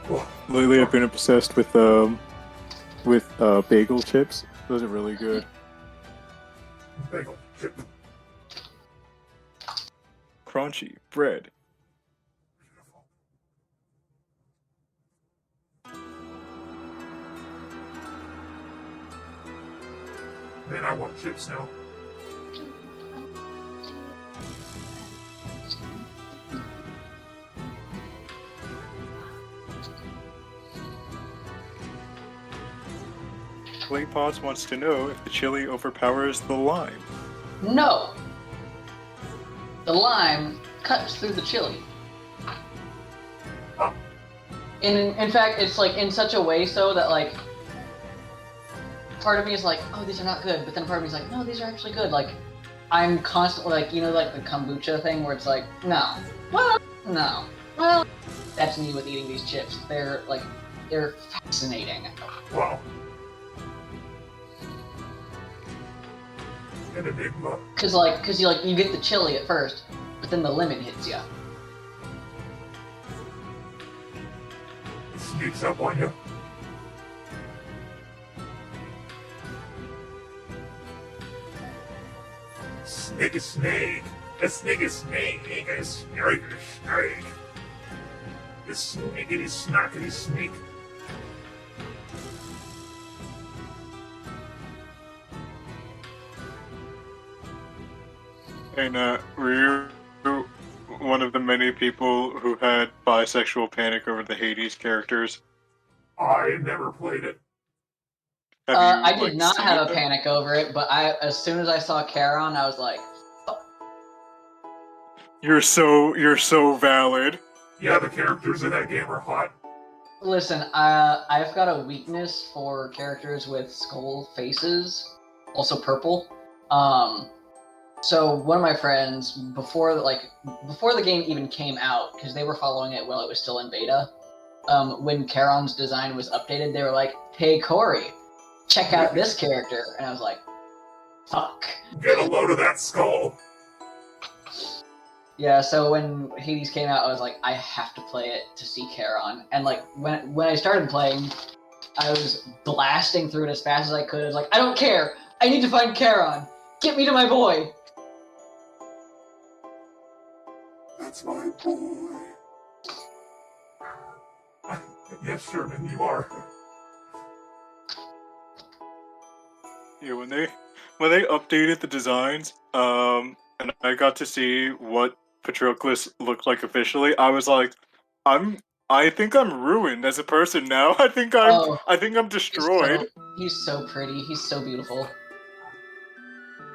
Oh,
Lately, I've been obsessed with bagel chips. Those are really good.
bagel chip.
Crunchy bread.
Man, I want chips now.
Claypots wants to know if the chili overpowers the lime.
No! The lime cuts through the chili. In fact, it's like in such a way so that like part of me is like, oh, these are not good, but then part of me is like, no, these are actually good. Like I'm constantly like, you know, like the kombucha thing where it's like, no, well, no, well, that's me with eating these chips. They're fascinating.
Wow. An enigma.
Cause you get the chili at first, but then the lemon hits you.
It sneaks up on you. Snake is snake. A snake is snake. A snake is snake. The snakeity snackety snake.
And were you one of the many people who had bisexual panic over the Hades characters?
I never played it.
I did
like,
not
seen
have
it
a
then?
panic over it, but as soon as I saw Charon, I was like,
You're so valid.
Yeah, the characters in that game are hot.
listen, I've got a weakness for characters with skull faces, also purple. So one of my friends, before the game even came out, because they were following it while it was still in beta, when Charon's design was updated, they were like, "Hey Corey, check out this character," and I was like, "Fuck."
Get a load of that skull.
Yeah, so when Hades came out, I was like, I have to play it to see Charon. And like when I started playing, I was blasting through it as fast as I could. I was like, I don't care. I need to find Charon. Get me to my boy.
That's my boy. Yes, Sherman, you are.
Yeah, when they updated the designs, and I got to see what Patroclus looked like officially, I was like, I think I'm ruined as a person now. I think I'm destroyed.
He's so pretty. He's so beautiful.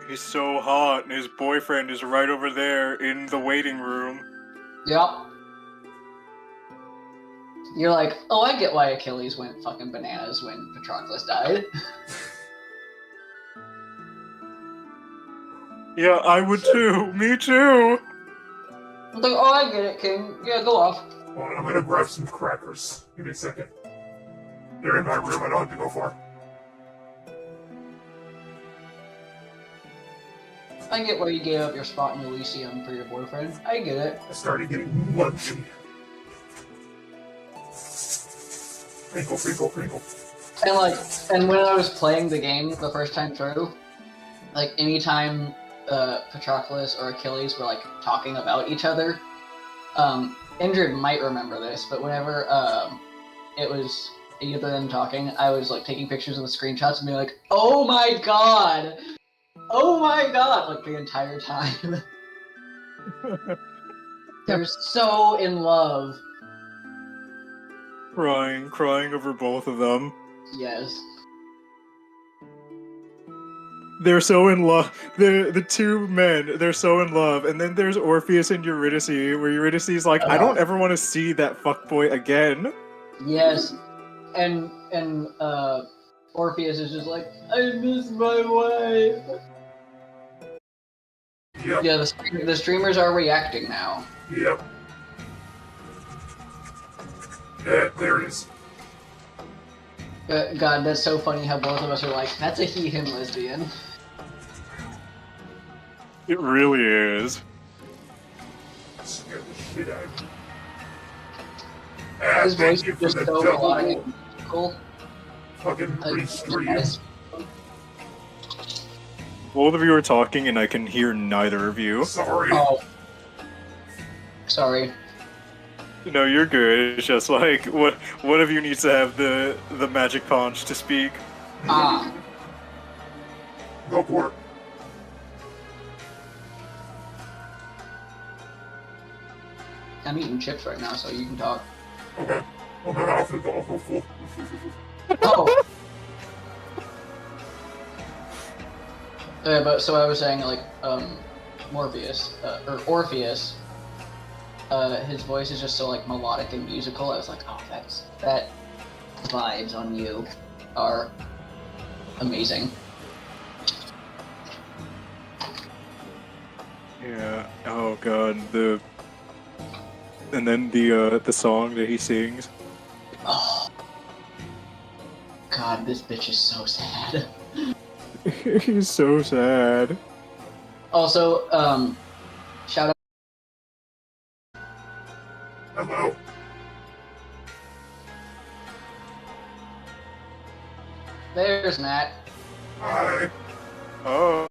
He's so hot, and his boyfriend is right over there in the waiting room.
Yep. You're like, oh, I get why Achilles went fucking bananas when Patroclus died.
Yeah, I would too. Me too.
I'm like, oh, I get it, King. Yeah, go off.
Hold on, I'm gonna grab some crackers. Give me a second. They're in my room, I don't have to go far.
I get why you gave up your spot in Elysium for your boyfriend. I get it.
I started getting lunchy. Crinkle, crinkle, crinkle.
And when I was playing the game the first time through, like anytime Patroclus or Achilles were like talking about each other, Indrid might remember this, but whenever it was either of them talking, I was like taking pictures of the screenshots and being like, "Oh my god! Oh my god!" like the entire time. They're so in love.
Crying over both of them.
Yes.
They're so in love. The two men, they're so in love. And then there's Orpheus and Eurydice, where Eurydice's like, I don't ever want to see that fuckboy again.
Yes. And Orpheus is just like, I miss my wife.
Yep.
Yeah, the streamers are reacting now.
Yep. Yeah, there it is.
God, that's so funny how both of us are like, that's a he-him lesbian.
It really is.
Scared the shit out of you.
His
Thank
voice
you
is
for
just
the
so
double
melodic and cool.
fucking
Like,
restream.
Both of you are talking, and I can hear neither of you.
Sorry.
Oh. Sorry.
No, you're good. It's just like one of you needs to have the magic paunch to speak.
Ah.
Go for it.
I'm eating chips right now, so you can talk.
Okay. Well, my mouth is awful full.
Oh. But so I was saying, like, Morpheus, or Orpheus, his voice is just so, like, melodic and musical. I was like, oh, that vibes on you are amazing.
Yeah. Oh god. And then the song that he sings.
Oh. God, this bitch is so sad.
He's so sad.
Also, shout out.
Hello.
There's Matt.
Hi.
Oh.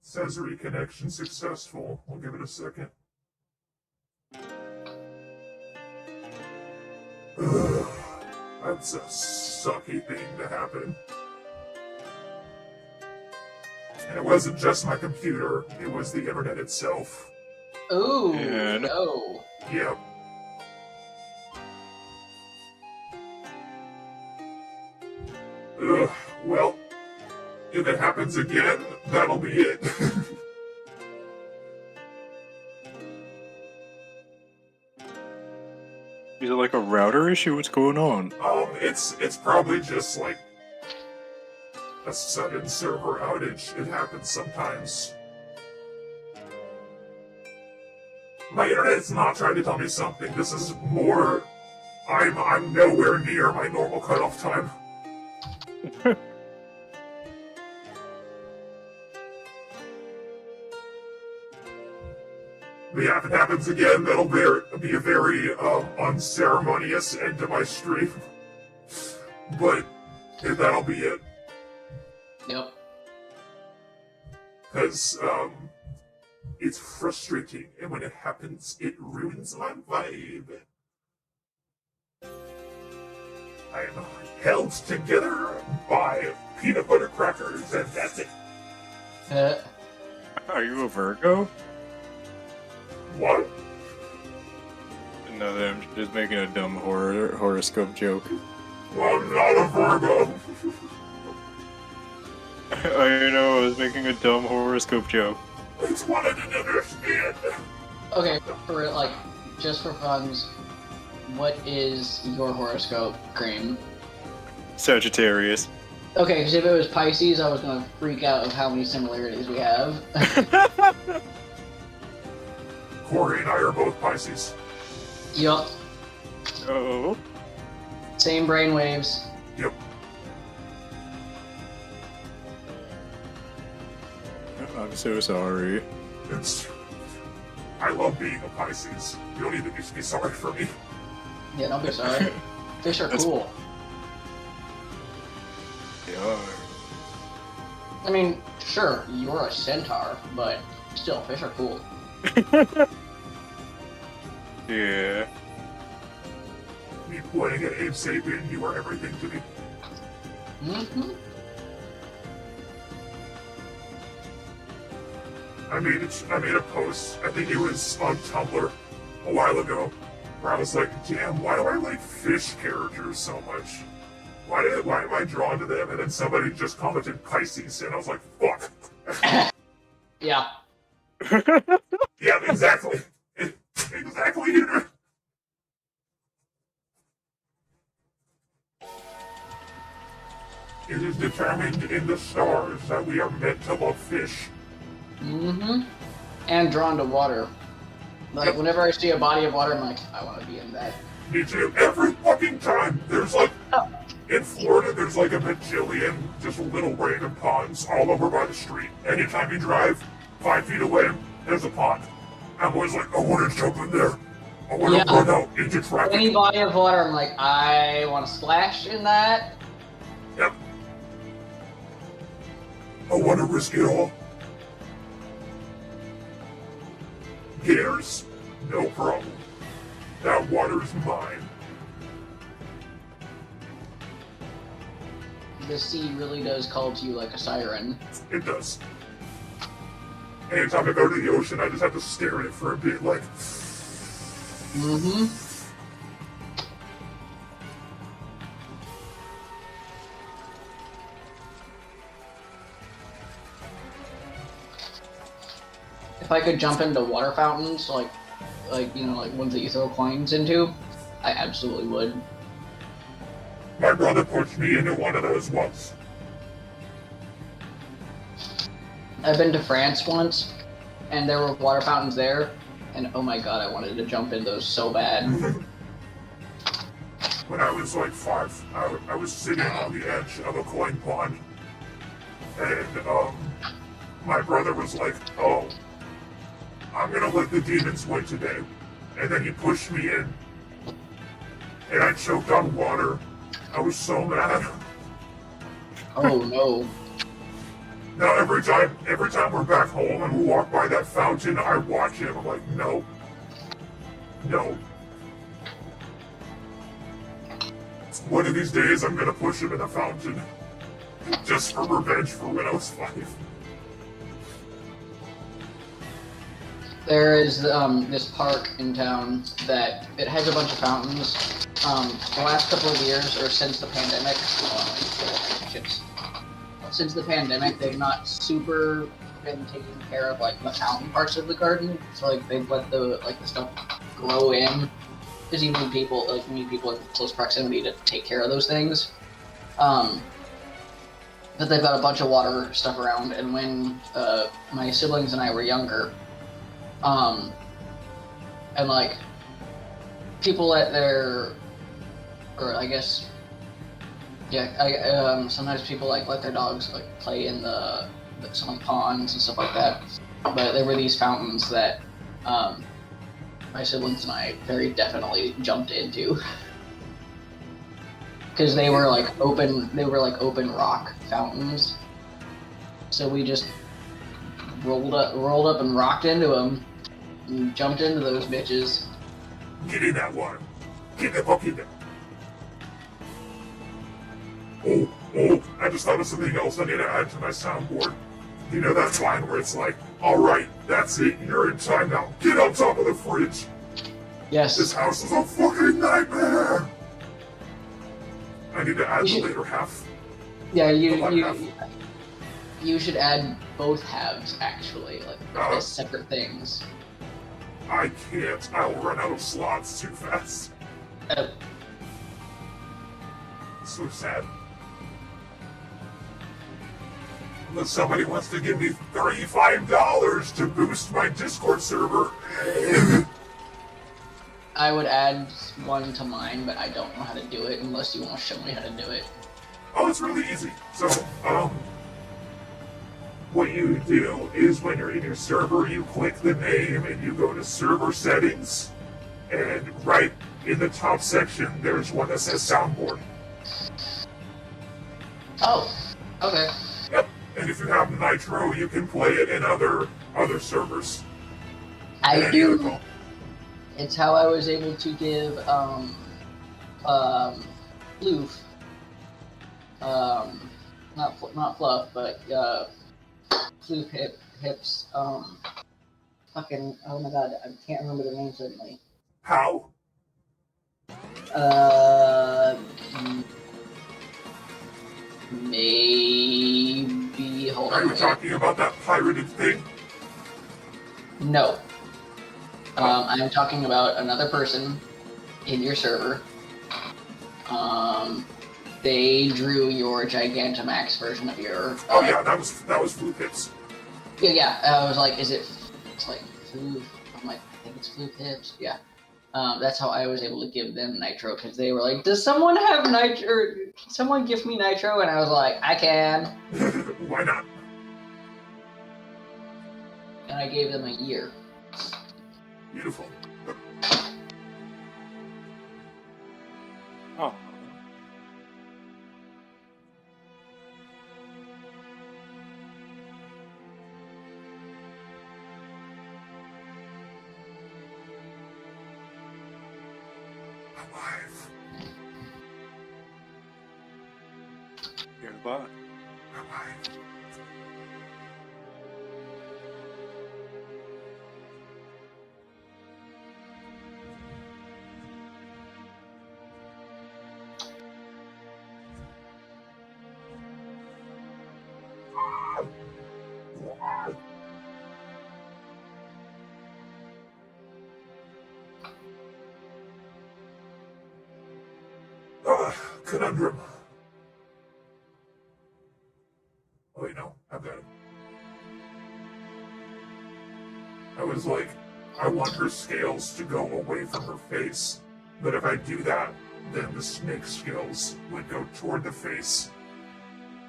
Says reconnection successful. I'll give it a second. Ugh, that's a sucky thing to happen. And it wasn't just my computer, it was the internet itself.
Ooh,
And-
no.
Yep. Ugh, well, if it happens again, that'll be it.
Is it like a router issue? What's going on?
It's probably just like a sudden server outage. It happens sometimes. My internet's not trying to tell me something. This is more. I'm nowhere near my normal cutoff time. But yeah, if it happens again, that'll be a very unceremonious end to my stream. But that'll be it.
Yep.
Because it's frustrating, and when it happens, it ruins my vibe. I am held together by peanut butter crackers, and that's it.
Are you a Virgo?
What?
No, I'm just making a dumb horoscope joke.
I'm not a Virgo.
I know, I was making a dumb horoscope joke.
I just wanted to understand.
Okay, for like, just for funs, what is your horoscope, Cream?
Sagittarius.
Okay, because if it was Pisces, I was gonna freak out of how many similarities we have.
Corey and I are both Pisces.
Yup.
Oh.
Same brainwaves.
Yep.
I'm so sorry.
I love being a Pisces. You don't even need to be sorry for me.
Yeah, don't be sorry. Fish are cool.
They are.
I mean, sure, you're a centaur, but still, fish are cool.
Yeah.
Me playing at Abe Sapien, you are everything to me.
Mm-hmm.
I made a post, I think it was on Tumblr a while ago, where I was like, damn, why do I like fish characters so much? Why am I drawn to them? And then somebody just commented Pisces, and I was like, fuck.
Yeah.
Yeah, exactly. Exactly. It is determined in the stars that we are meant to love fish.
Mm-hmm. And drawn to water. Like, whenever I see a body of water, I'm like, I want to be in that.
Me too. Every fucking time. There's like, in Florida, there's like a bajillion just little random ponds all over by the street. Anytime you drive 5 feet away, there's a pond. I'm always like, I want to jump in there. I want
Yeah.
to run out into traffic.
Any body of water, I'm like, I want to splash in that.
Yep. I want to risk it all. Gators, no problem. That water is mine.
The sea really does call to you like a siren.
It does. Anytime I go to the ocean, I just have to stare at it for a bit, like.
Mm-hmm. If I could jump into water fountains, like you know, like ones that you throw coins into, I absolutely would.
My brother pushed me into one of those once.
I've been to France once, and there were water fountains there, and oh my god, I wanted to jump in those so bad.
When I was like 5, I was sitting on the edge of a coin pond, and my brother was like, "Oh, I'm gonna let the demons win today," and then he pushed me in, and I choked on water. I was so mad.
Oh no.
Now every time we're back home and we walk by that fountain, I watch him. I'm like, no. One of these days, I'm gonna push him in the fountain, just for revenge for when I was 5.
There is this park in town that it has a bunch of fountains. The last couple of years, or since the pandemic, since the pandemic, they've not super been taking care of like the fountain parts of the garden. So like they've let the stuff grow in, because you need people in close proximity to take care of those things. But they've got a bunch of water stuff around, and when my siblings and I were younger, and like people at their, or I guess, yeah, sometimes people like let their dogs like play in some like ponds and stuff like that. But there were these fountains that my siblings and I very definitely jumped into, because they were like open rock fountains. So we just rolled up and rocked into them and jumped into those bitches.
Get in that water. Get the bucket there. Oh, I just thought of something else I need to add to my soundboard. You know that line where it's like, alright, that's it, you're in time now. Get on top of the fridge.
Yes.
This house is a fucking nightmare. I need to add the later half.
Yeah, you should add both halves, actually, like as separate things.
I can't. I'll run out of slots too fast. So sad. Unless somebody wants to give me $35 to boost my Discord server.
I would add one to mine, but I don't know how to do it unless you want to show me how to do it.
Oh, it's really easy. So, what you do is when you're in your server, you click the name and you go to server settings, and right in the top section, there's one that says soundboard.
Oh, okay.
Yep. And if you have Nitro, you can play it in other servers.
I do. It's how I was able to give Floof, not Fluff, but Floof Hips, fucking, oh my god, I can't remember their name suddenly.
How?
Maybe, hold on.
Are you talking about that pirated thing?
No. I'm talking about another person in your server. They drew your Gigantamax version of your...
Oh yeah, that was Floof Hips.
Yeah, I was like, it's like Floof? I'm like, I think it's Floof Hips. Yeah. That's how I was able to give them Nitro, because they were like, does someone have Nitro? Or can someone give me Nitro? And I was like, I can.
Why not?
And I gave them a year.
Beautiful.
Oh.
Alive.
You're the bot.
Alive. Conundrum. Oh wait, no, I've got it. I was like, I want her scales to go away from her face, but if I do that, then the snake scales would go toward the face.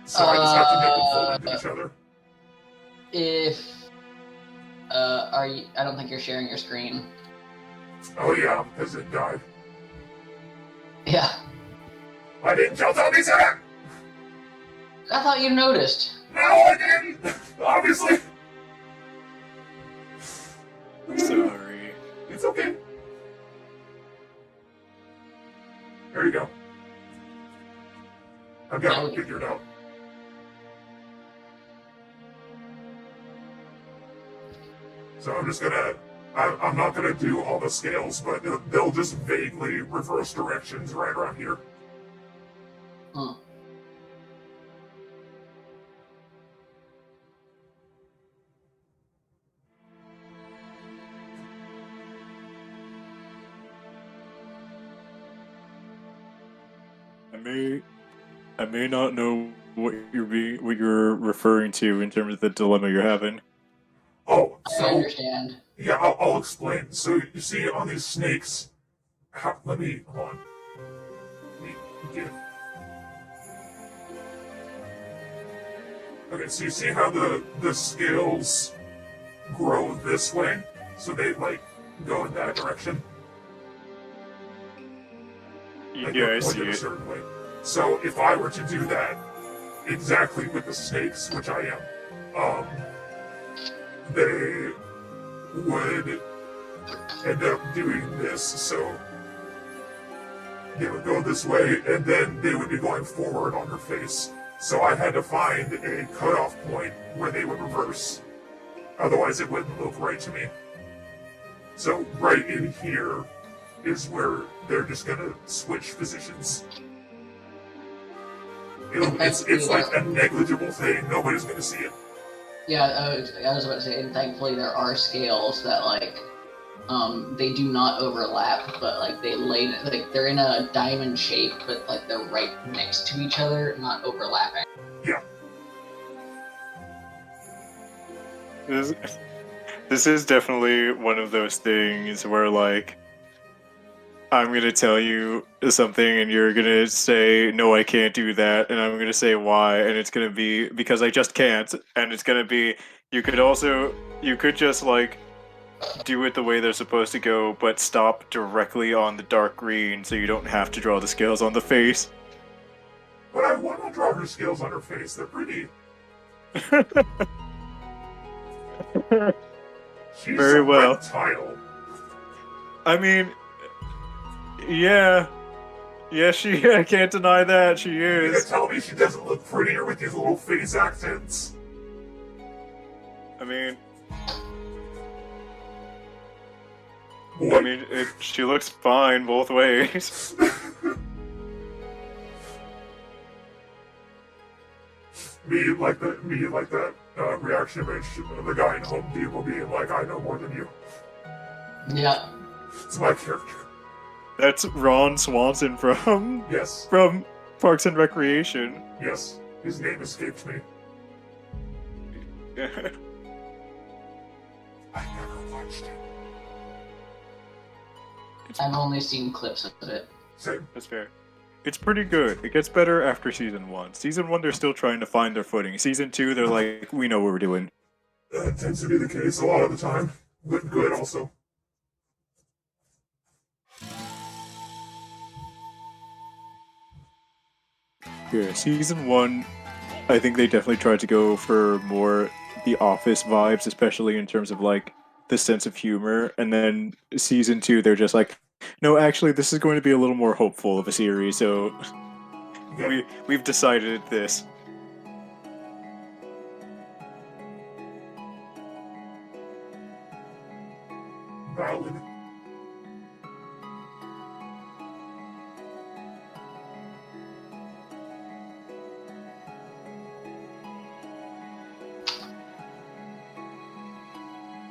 So I just have to make them fold into each other.
If I don't think you're sharing your screen.
Oh yeah, because it died.
Yeah.
Why didn't you tell me that?
I thought you noticed.
No, I didn't! Obviously!
Sorry.
It's okay. There you go. I've got it figured out. So I'm just gonna... I'm not gonna do all the scales, but they'll just vaguely reverse directions right around here.
Hmm.
I may not know what you're referring to in terms of the dilemma you're having.
Oh,
I
so...
understand.
Yeah, I'll explain. So you see on these snakes... let me... Hold on. Let me get it. Okay, so you see how the scales grow this way? So they, like, go in that direction? Like,
Yeah, I
they're
see
pointed a
it.
certain way. So if I were to do that exactly with the snakes, which I am, they would end up doing this, so they would go this way, and then they would be going forward on her face. So I had to find a cutoff point where they would reverse. Otherwise it wouldn't look right to me. So right in here is where they're just gonna switch positions. It's like a negligible thing, nobody's gonna see it.
Yeah, I was about to say, and thankfully there are scales that, like, they do not overlap, but, like, they're in a diamond shape, but, like, they're right next to each other, not overlapping.
Yeah.
This is definitely one of those things where, like, I'm gonna tell you something and you're gonna say, no, I can't do that, and I'm gonna say why, and it's gonna be because I just can't, and it's gonna be, you could just, like, do it the way they're supposed to go, but stop directly on the dark green so you don't have to draw the scales on the face.
But I want to draw her scales on her face, they're pretty. She's
Very
a
well.
reptile.
I mean, yeah, I can't deny that, she
You're gonna
is.
tell me she doesn't look prettier with these little face accents?
I mean,
What?
she looks fine both ways.
Me like that reaction image of the guy in Home Depot being like, I know more than you.
Yeah.
It's my character.
That's Ron Swanson from
Yes,
Parks and Recreation.
yes. His name escaped me. I never watched it.
I've only seen clips of it.
Same.
That's fair. It's pretty good. It gets better after season 1. Season 1, they're still trying to find their footing. Season 2, they're like, we know what we're doing.
That tends to be the case a lot of the time. But good also.
Yeah, season 1, I think they definitely tried to go for more The Office vibes, especially in terms of like the sense of humor. And then season 2, they're just like, no, actually, this is going to be a little more hopeful of a series. So
Yeah,
we've decided this.
valid.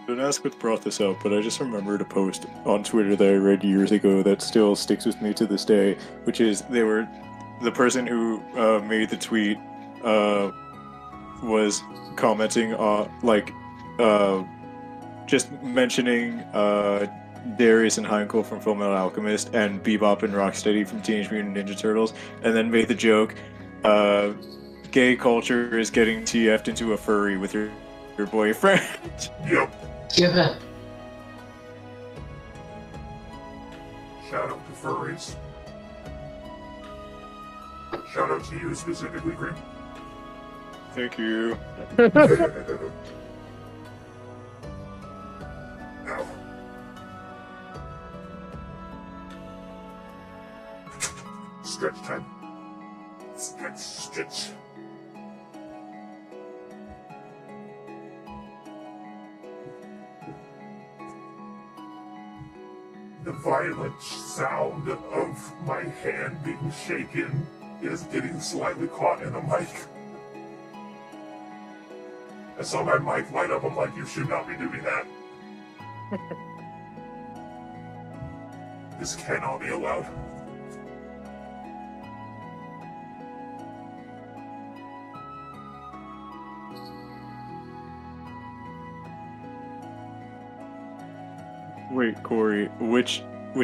Don't ask what brought this up, but I just remembered a post on Twitter that I read years ago that still sticks with me to this day, which is the person who made the tweet was commenting on just mentioning Darius and Heinkel from Fullmetal Alchemist and Bebop and Rocksteady from Teenage Mutant Ninja Turtles, and then made the joke, gay culture is getting TF'd into a furry with your boyfriend.
Yep.
Yeah.
Shout out to furries. Shout out to you specifically, Grim.
Thank you.
Ow. Stretch time. Stretch. The violent sound of my hand being shaken is getting slightly caught in the mic. I saw my mic light up. I'm like, you should not be doing that. This cannot be allowed.
Wait, Corey, which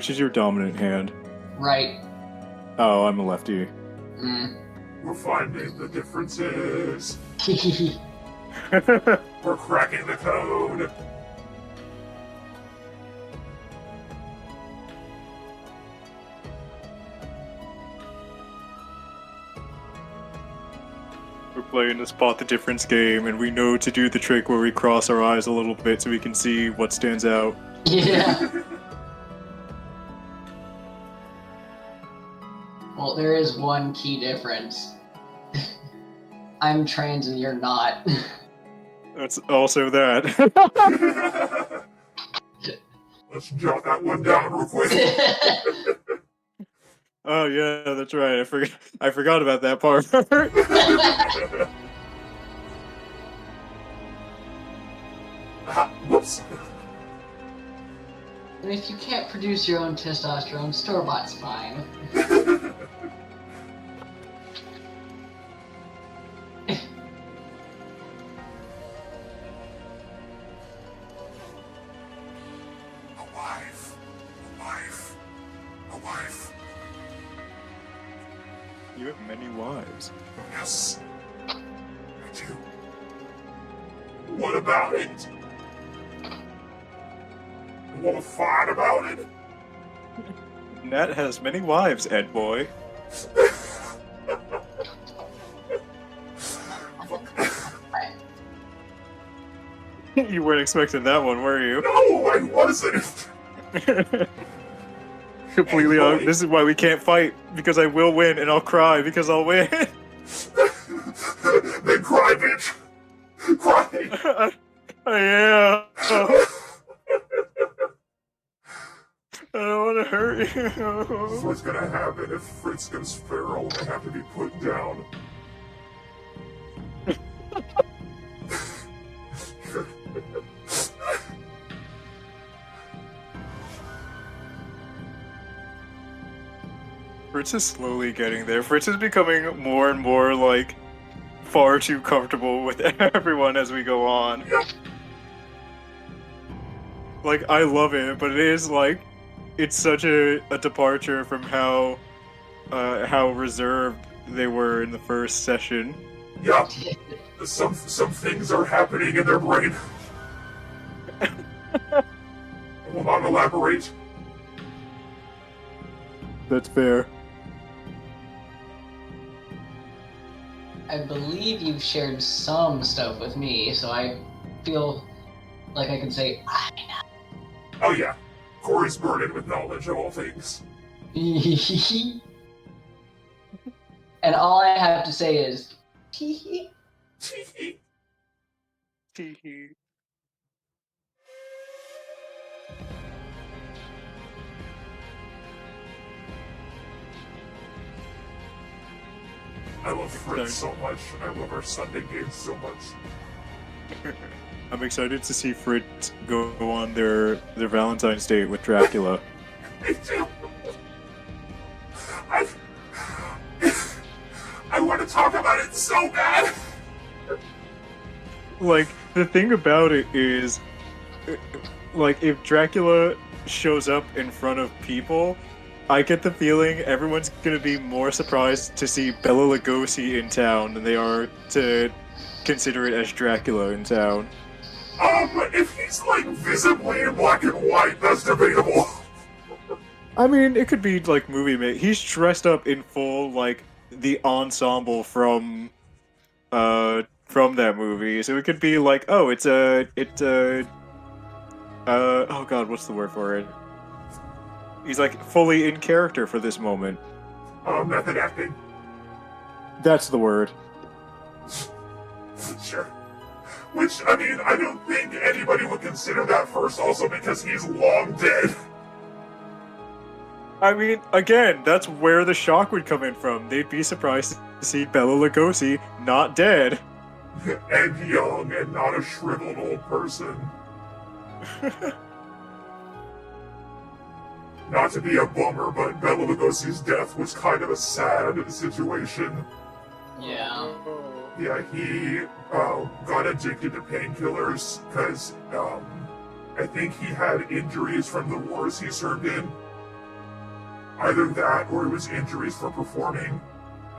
is your dominant hand?
Right.
Oh, I'm a lefty.
We're finding the differences. We're cracking the code.
We're playing the spot the difference game, and we know to do the trick where we cross our eyes a little bit so we can see what stands out.
Yeah. Well, there is one key difference. I'm trans and you're not.
That's also that.
Let's jot that one down real quick.
Oh yeah, that's right. I forgot about that part.
Whoops.
And if you can't produce your own testosterone, store-bought's fine.
A wife.
You have many wives.
Yes. I do. What about it? You want to fight about it?
Nat has many wives, Ed boy. You weren't expecting that one, were you?
No, I wasn't.
Completely
Ed boy.
This is why we can't fight, because I will win and I'll cry because I'll win.
Then cry, bitch. Cry.
Yeah. I don't want to hurt you.
This is what's gonna happen if Fritz goes feral. They have to be put down.
Fritz is slowly getting there. Fritz is becoming more and more, like, far too comfortable with everyone as we go on. Like, I love it, but it is, like, it's such a departure from how reserved they were in the first session.
Yeah. Some things are happening in their brain. I will not elaborate.
I believe you've shared some stuff with me, so I feel like I can say,
Oh yeah, Corey's burdened with knowledge of all things.
and all I have to say is, tee hee.
I love Fritz so much. I love our Sunday games so much.
I'm excited to see Fritz go on their Valentine's date with Dracula.
Me too. I want to talk about it so bad.
Like, the thing about it is, like, if Dracula shows up in front of people, I get the feeling everyone's gonna be more surprised to see Bela Lugosi in town than they are to consider it as Dracula in town.
If he's, like, visibly in black and white, that's debatable.
I mean, it could be, like, movie He's dressed up in full, like, the ensemble from that movie, so it could be like, oh, oh god, what's the word for it? He's, like, fully in character for this moment.
Method acting.
That's the word.
Sure. Which, I mean, I don't think anybody would consider that first, also because he's long dead.
I mean, again, that's where the shock would come in from. They'd be surprised to see Bela Lugosi not dead.
And young and not a shriveled old person. Not to be a bummer, but Bela Lugosi's death was kind of a sad situation.
Yeah.
Yeah, he got addicted to painkillers because I think he had injuries from the wars he served in. Either that or it was injuries from performing.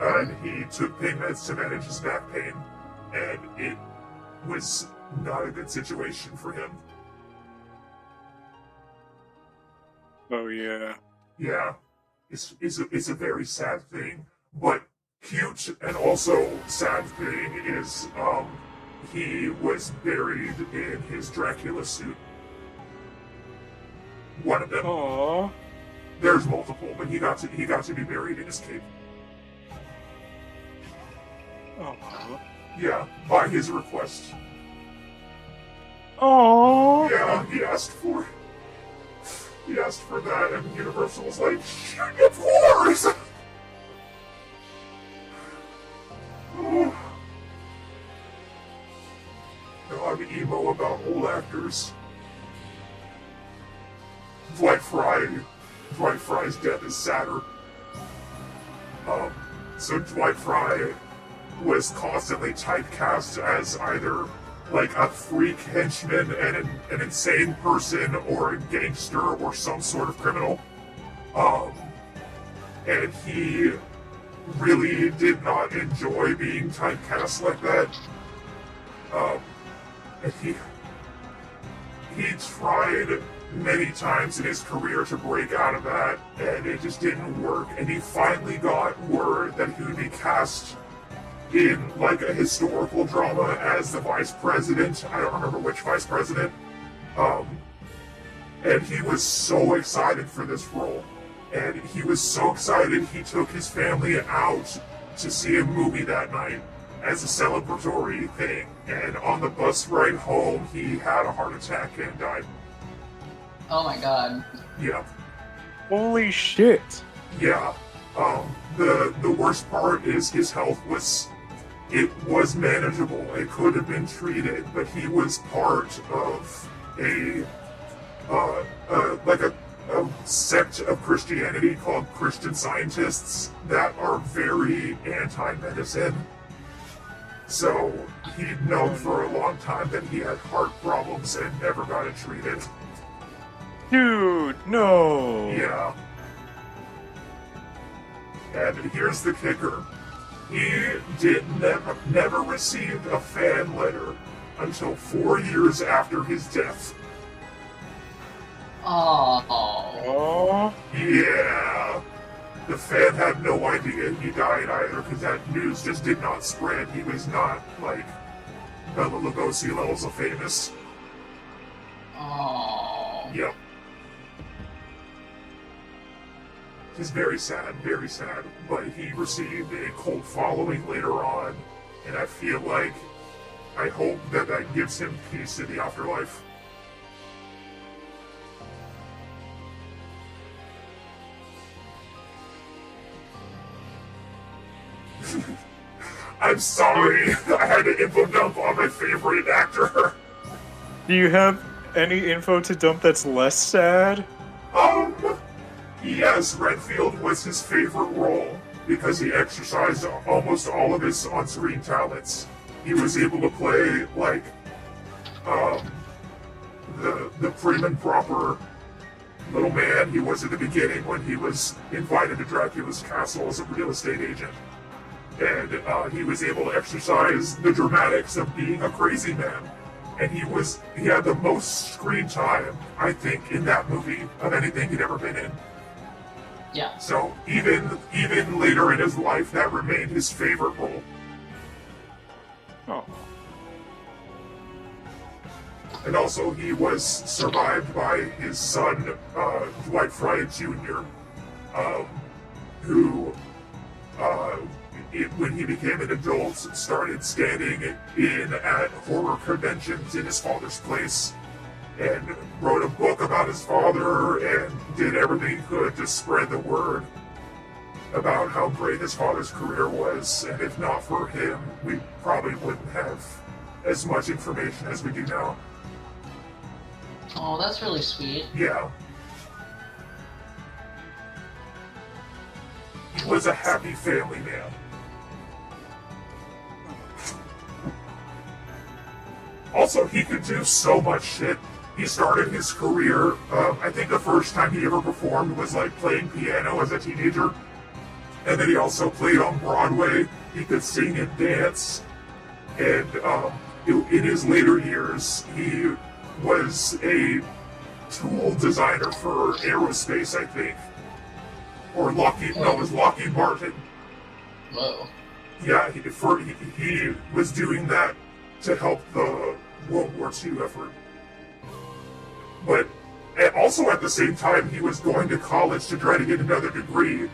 And he took pain meds to manage his back pain. And it was not a good situation for him.
Oh, yeah.
Yeah, it's a very sad thing, but cute and also sad thing is he was buried in his Dracula suit. One of them.
Aww.
There's multiple, but he got to be buried in his cape.
Aww.
Yeah, by his request.
Aww.
Yeah, he asked for that, and Universal was like, of course! Oh. Now I'm emo about old actors. Dwight Fry's death is sadder. So Dwight Fry was constantly typecast as either like a freak henchman and an insane person or a gangster or some sort of criminal. And he really did not enjoy being typecast like that. And he tried many times in his career to break out of that, and it just didn't work. And he finally got word that he would be cast in like a historical drama as the vice president. I don't remember which vice president. And he was so excited for this role. And he was so excited he took his family out to see a movie that night as a celebratory thing. And on the bus ride home, he had a heart attack and died.
Oh my god.
Yeah.
Holy shit.
Yeah. The worst part is his health was manageable. It could have been treated, but he was part of a sect of Christianity called Christian Scientists that are very anti-medicine. So he'd known for a long time that he had heart problems and never got it treated.
Dude, no.
Yeah. And here's the kicker. He never received a fan letter until 4 years after his death.
Oh.
Yeah. the fan had no idea he died either, because that news just did not spread. He was not, like, Bela Lugosi levels of famous.
Oh.
Yep. It's very sad, but he received a cult following later on, and I feel like, I hope that that gives him peace in the afterlife. I'm sorry, I had to info dump on my favorite actor.
Do you have any info to dump that's less sad?
Yes, Redfield was his favorite role because he exercised almost all of his on-screen talents. He was able to play, like, the prim and proper little man he was at the beginning when he was invited to Dracula's castle as a real estate agent. And he was able to exercise the dramatics of being a crazy man. And he had the most screen time, I think, in that movie of anything he'd ever been in.
Yeah.
So even later in his life, that remained his favorite role.
Oh.
And also, he was survived by his son, Dwight Frye Jr., who, when he became an adult, started standing in at horror conventions in his father's place, and wrote a book about his father, and did everything he could to spread the word about how great his father's career was, and if not for him, we probably wouldn't have as much information as we do now.
Oh, that's really sweet.
Yeah. He was a happy family man. Also, he could do so much shit. He started his career, I think the first time he ever performed was like playing piano as a teenager. And then he also played on Broadway. He could sing and dance. And in his later years, he was a tool designer for aerospace, I think. Or Lockheed, no, it was Lockheed Martin.
Whoa.
Yeah, he was doing that to help the World War II effort. But also at the same time, he was going to college to try to get another degree.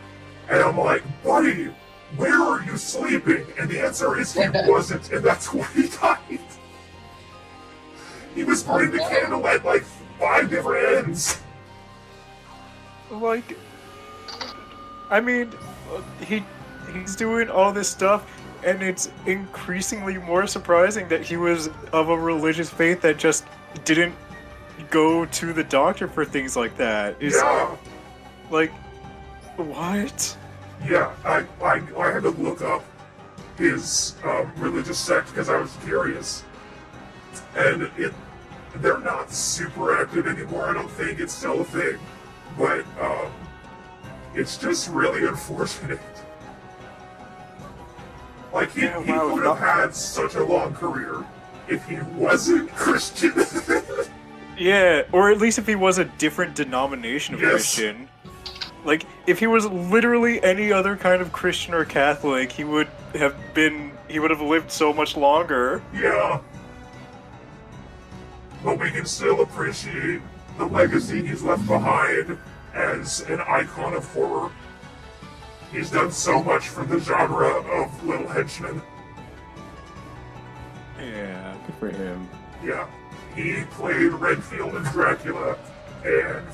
And I'm like, buddy, where are you sleeping? And the answer is he wasn't, and that's why he died. He was burning the candle at like 5 different ends.
Like, I mean, he's doing all this stuff, and it's increasingly more surprising that he was of a religious faith that just didn't go to the doctor for things like that.
Yeah.
Like, what?
Yeah, I had to look up his religious sect because I was curious. And they're not super active anymore, I don't think. It's still a thing. But it's just really unfortunate. Like, he could have had such a long career if he wasn't Christian.
Yeah, or at least if he was a different denomination of
Yes.
Christian. Like, if he was literally any other kind of Christian or Catholic, he would have lived so much longer.
Yeah. But we can still appreciate the legacy he's left behind as an icon of horror. He's done so much for the genre of Little Henchmen.
Yeah, good for him.
Yeah. He played Redfield in Dracula, and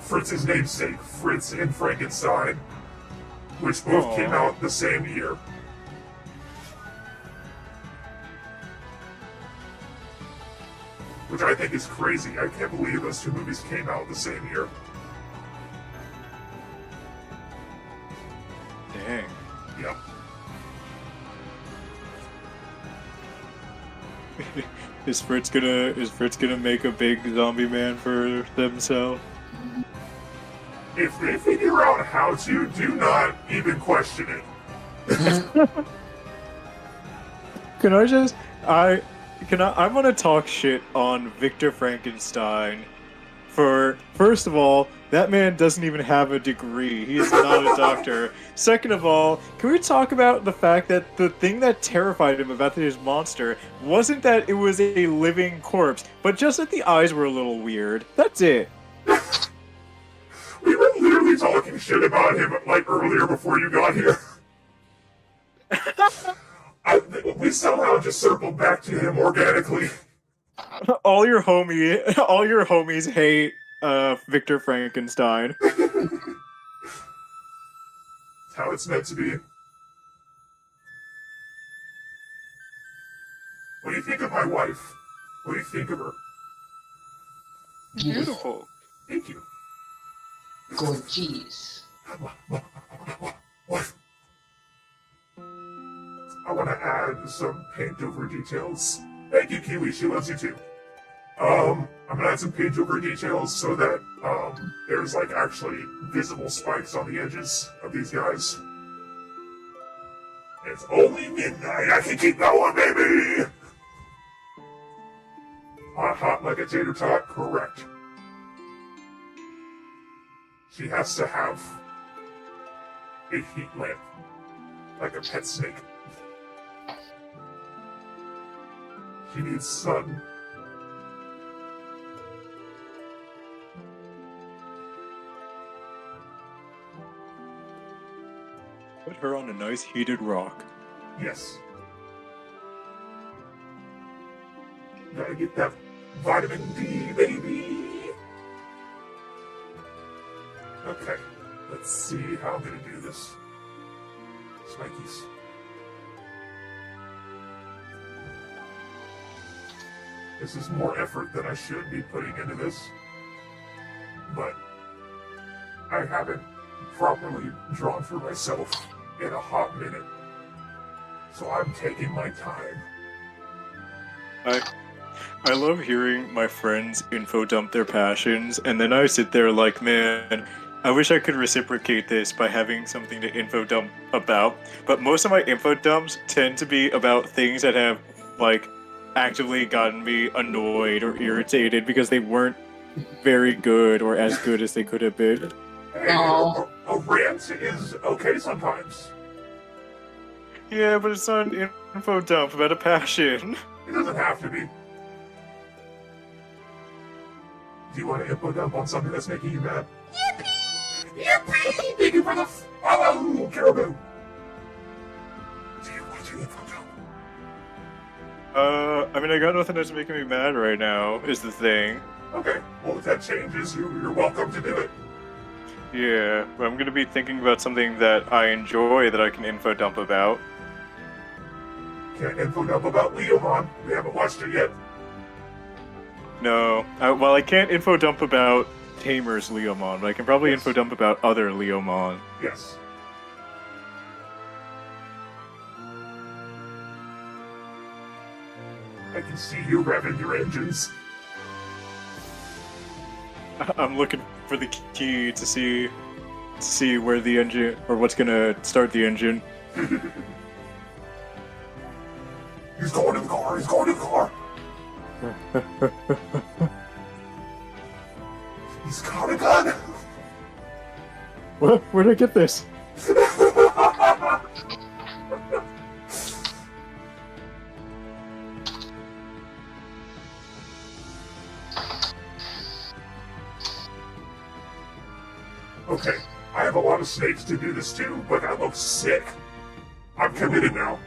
Fritz's namesake, Fritz in Frankenstein, which both came out the same year. Which I think is crazy. I can't believe those two movies came out the same year.
Dang.
Yeah.
Is Fritz gonna make a big zombie man for themselves?
If they figure out how to, do not even question it. I'm gonna talk shit on Victor Frankenstein for, first of all,
That man doesn't even have a degree. He is not a doctor. Second of all, can we talk about the fact that the thing that terrified him about his monster wasn't that it was a living corpse, but just that the eyes were a little weird. That's it.
We were literally talking shit about him like earlier before you got here. We somehow just circled back to him organically.
All your homies hate Victor Frankenstein.
It's how it's meant to be. What do you think of my wife? What do you think of her?
Beautiful.
Thank you.
Gorgeous.
What? I want to add some paint over details. Thank you, Kiwi. She loves you too. I'm gonna add some paint over details so that there's like actually visible spikes on the edges of these guys. It's only midnight. I can keep going, baby. Hot like a tater tot. Correct. She has to have a heat lamp, like a pet snake. She needs sun.
Put her on a nice heated rock.
Yes. Gotta get that vitamin D, baby. Okay, let's see how I'm gonna do this. Spikies. This is more effort than I should be putting into this, but I haven't properly drawn for myself in a hot minute, so I'm taking my time.
I love hearing my friends info dump their passions, and then I sit there like, man, I wish I could reciprocate this by having something to info dump about, but most of my info dumps tend to be about things that have, like, actively gotten me annoyed or irritated because they weren't very good or as good as they could have been.
Hey, a rant is okay sometimes.
Yeah, but it's not an info dump about a passion.
It doesn't have to be. Do you want to info dump on something that's making you mad? Yippee! Yippee! Thank you for the follow, Caribou! Do you want to info dump?
I mean, I got nothing that's making me mad right now, is the thing.
Okay, well, if that changes, you're welcome to do it.
Yeah, but I'm gonna be thinking about something that I enjoy that I can info dump about.
Can't info dump about Leomon. We haven't watched it yet.
No. Well, I can't info dump about Tamer's Leomon, but I can probably info dump about other Leomon.
Yes. I can see you revving your engines.
I'm looking for the key to see where the engine, or what's gonna start the engine.
He's going to the car. He's going to the car. He's got a gun.
What? Where'd I get this?
Okay, I have a lot of snakes to do this too, but that looks sick. I'm committed now.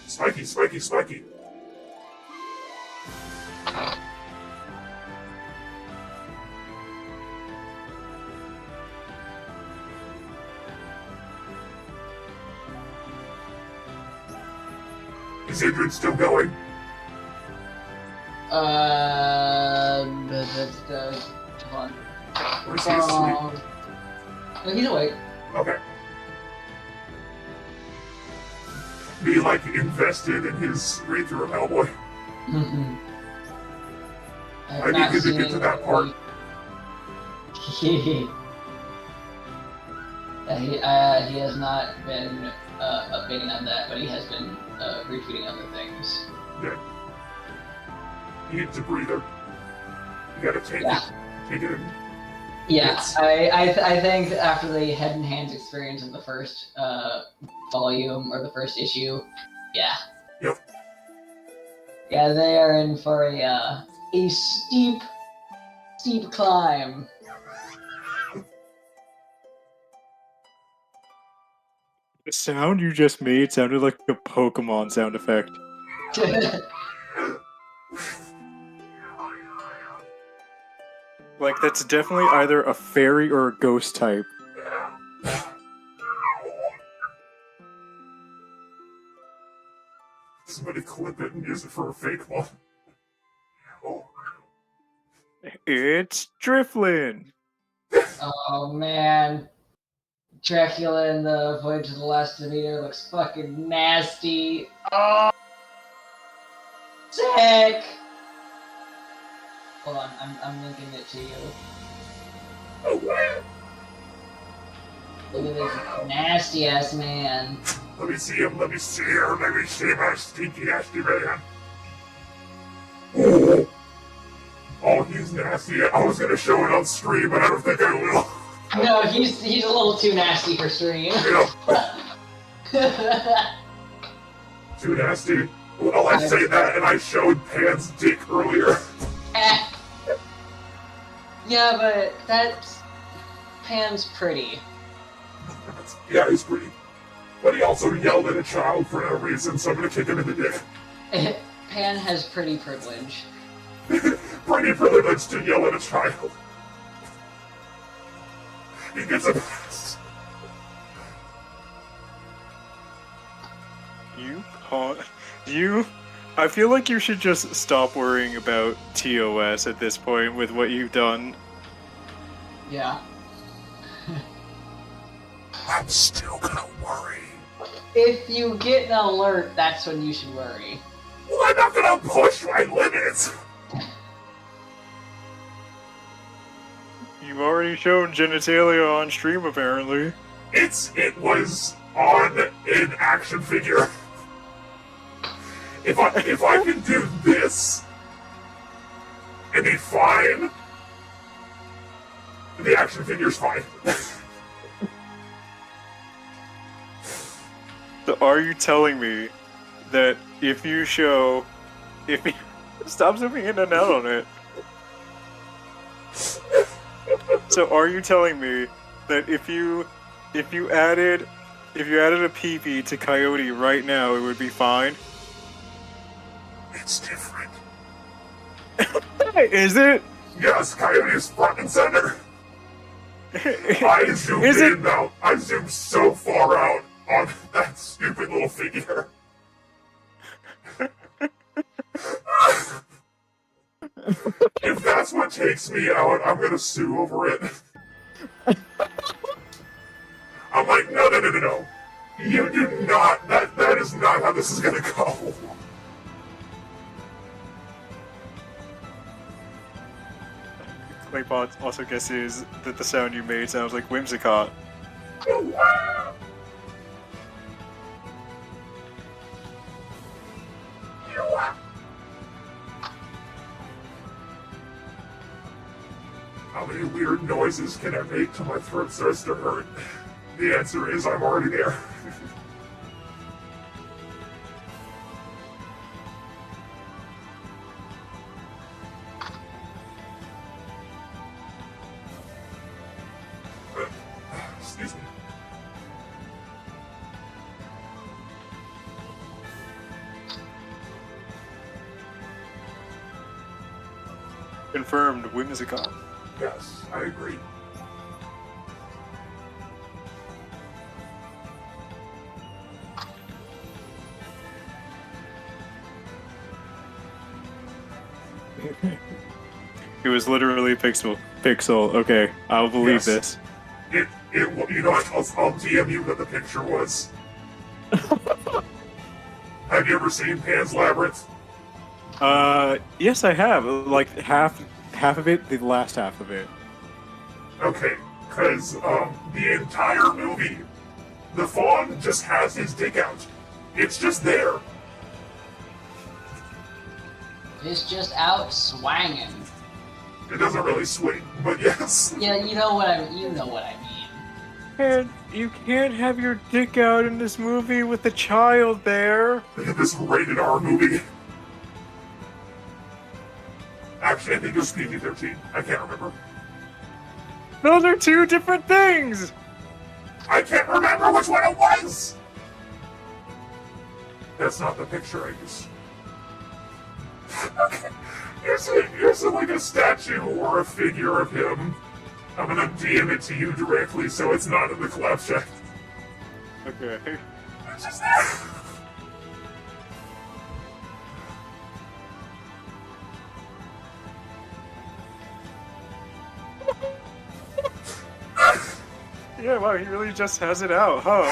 Spiky, spiky, spiky. Is Adrian still going?
Hold on.
Or is he asleep?
No, he's awake.
Okay. Be like invested in his read-through of Hellboy. I need you to get to that part.
He has not been updating on that, but he has been retweeting other things.
Yeah. He needs a breather. gotta take
Yeah.
it in.
Yeah,
It's-
I think after the head and hands experience of the first volume or the first issue, yeah.
Yep.
Yeah, they are in for a steep climb.
The sound you just made sounded like a Pokemon sound effect. Like, that's definitely either a fairy or a ghost type.
Somebody clip it and use it for a fake one. Oh,
It's Driflin!
Oh man, Dracula in the Voyage of the Last Demeter looks fucking nasty. Oh, sick. Hold on, I'm linking it to you.
oh wow.
Look at this nasty ass man.
Let me see him, let me see her, let me see my stinky nasty man. Oh. Oh, he's nasty. I was gonna show it on stream, but I don't think I will.
No, he's a little too nasty for stream.
Yeah, too nasty. Well, I say that and I showed Pan's dick earlier.
Yeah, but that's Pan's pretty.
Yeah, he's pretty. But he also yelled at a child for no reason, so I'm gonna kick him in the dick.
Pan has pretty privilege.
Pretty privileged to yell at a child. He gets a pass.
I feel like you should just stop worrying about TOS at this point with what you've done.
Yeah.
I'm still gonna worry.
If you get an alert, that's when you should worry.
Well, I'm not gonna push my limits.
You've already shown genitalia on stream, apparently.
It was on an action figure. If I can do this and be fine, the action figure's fine.
So are you telling me that if you stop zooming in and out on it? So are you telling me that if you added a PP to Coyote right now, it would be fine?
It's different.
Is it?
Yes, Coyote is front and center. I zoomed
Is
in
it?
now. I zoomed so far out on that stupid little figure. If that's what takes me out, I'm gonna sue over it. I'm like, no. You do not. That is not how this is gonna go.
Claypot also guesses that the sound you made sounds like Whimsicott.
How many weird noises can I make till my throat starts to hurt? The answer is I'm already there. Excuse me.
Confirmed, Whimsicott.
Yes, I agree.
It was literally Pixel. Okay, I'll believe
Yes.
this.
You know what? I'll DM you what the picture was. Have you ever seen Pan's Labyrinth?
Yes, I have. Like half of it, the last half of it.
Okay, because the entire movie, the fawn just has his dick out. It's just there.
It's just out swanging.
It doesn't really swing, but yes.
Yeah, you know what I mean.
And you can't have your dick out in this movie with a child there.
This rated R movie. Actually, I think it was PG-13. I can't remember.
Those are two different things!
I can't remember which one it was! That's not the picture I used. Okay. Here's like a statue or a figure of him. I'm gonna DM it to you directly so it's not in the collab chat.
Okay.
It's just there.
Yeah, wow, he really just has it out, huh?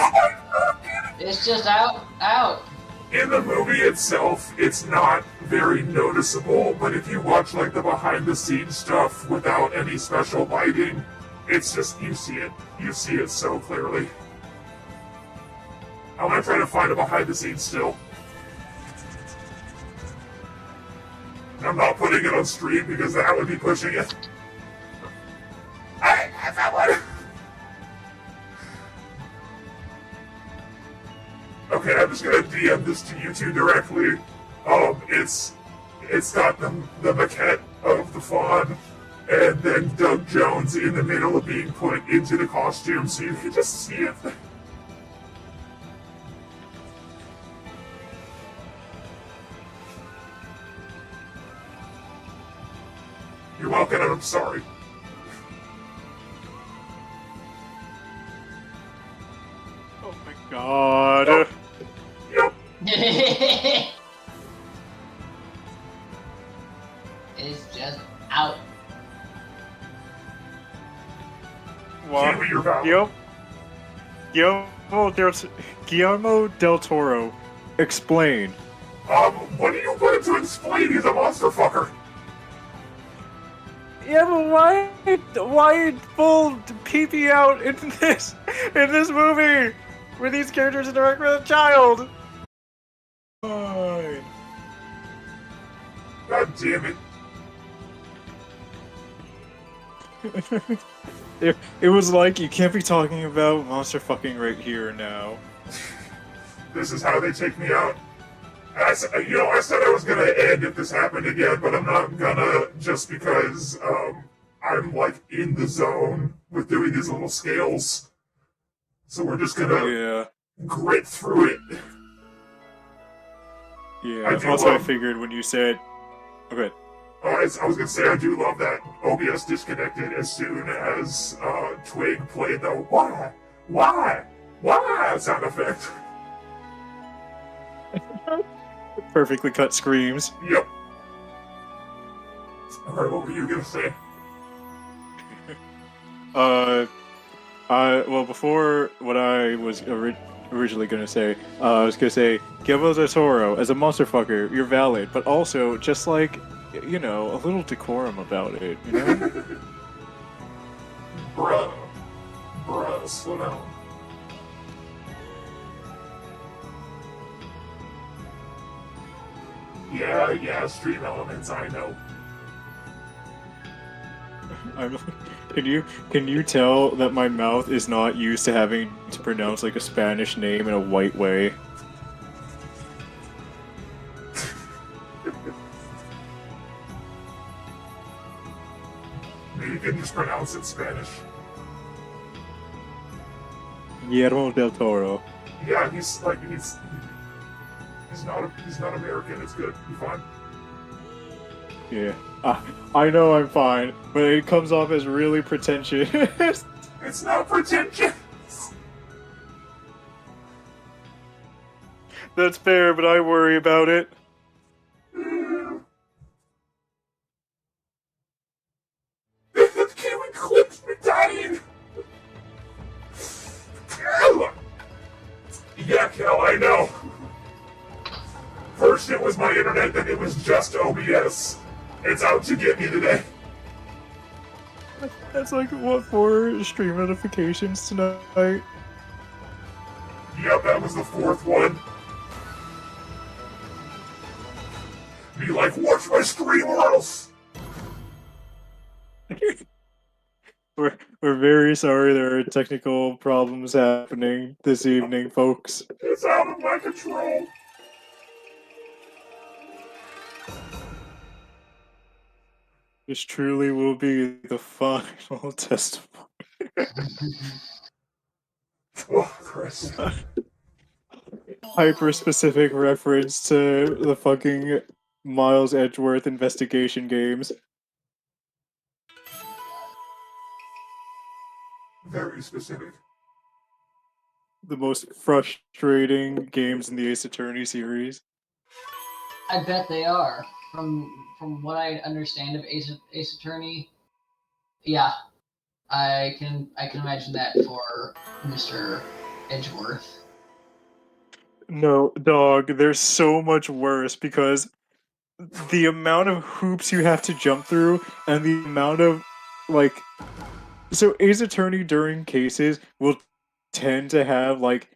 It's just out.
In the movie itself, it's not very noticeable, but if you watch like the behind the scenes stuff without any special lighting, it's just, you see it. You see it so clearly. I'm gonna try to find a behind the scenes still. I'm not putting it on stream because that would be pushing it. I found one! Okay, I'm just gonna DM this to you two directly. It's got the maquette of the fawn, and then Doug Jones in the middle of being put into the costume, so you can just see it. You're welcome, and I'm sorry.
Oh my god.
Yep.
It's just out.
Wow.
Give me your value.
Guillermo del Toro, explain.
What do you put it to explain? He's a monster fucker.
Yeah, but why full pee out in this movie where these characters interact with a child? Fine.
God damn it.
It was like, you can't be talking about monster fucking right here and now.
This is how they take me out. I said I was gonna end if this happened again, but I'm not gonna, just because I'm like in the zone with doing these little scales. So we're just gonna grit through it.
Yeah. Also, I figured when you said, okay.
I was gonna say, I do love that OBS disconnected as soon as Twig played the why sound effect.
Perfectly cut screams.
Yep. Alright, what were you gonna say?
Well, before what I was originally gonna say, I was gonna say, Guillermo del Toro, as a monster fucker, you're valid, but also, just like, you know, a little decorum about it, you know?
Bruh, slow down. Yeah, stream elements, I know.
Can you tell that my mouth is not used to having to pronounce like a Spanish name in a white way?
Maybe you can just pronounce it Spanish.
Guillermo del Toro.
Yeah, he's not American, it's good, you're fine.
Yeah. I know I'm fine, but it comes off as really pretentious.
It's not pretentious!
That's fair, but I worry about it.
Kiwi clips me dying! Yeah, Kel, I know. First it was my internet, then it was just OBS. It's out to get me today.
That's like, what, 4 stream notifications tonight?
Yep, that was the 4th one. Be like, watch my stream or else!
We're very sorry there are technical problems happening this evening, folks.
It's out of my control.
This truly will be the final testimony.
Oh, Chris.
Hyper-specific reference to the fucking Miles Edgeworth investigation games.
Very specific.
The most frustrating games in the Ace Attorney series.
I bet they are. From what I understand of Ace Attorney, yeah, I can imagine that for Mr. Edgeworth.
No, dog, they're so much worse because the amount of hoops you have to jump through and the amount of, like... So Ace Attorney during cases will tend to have, like,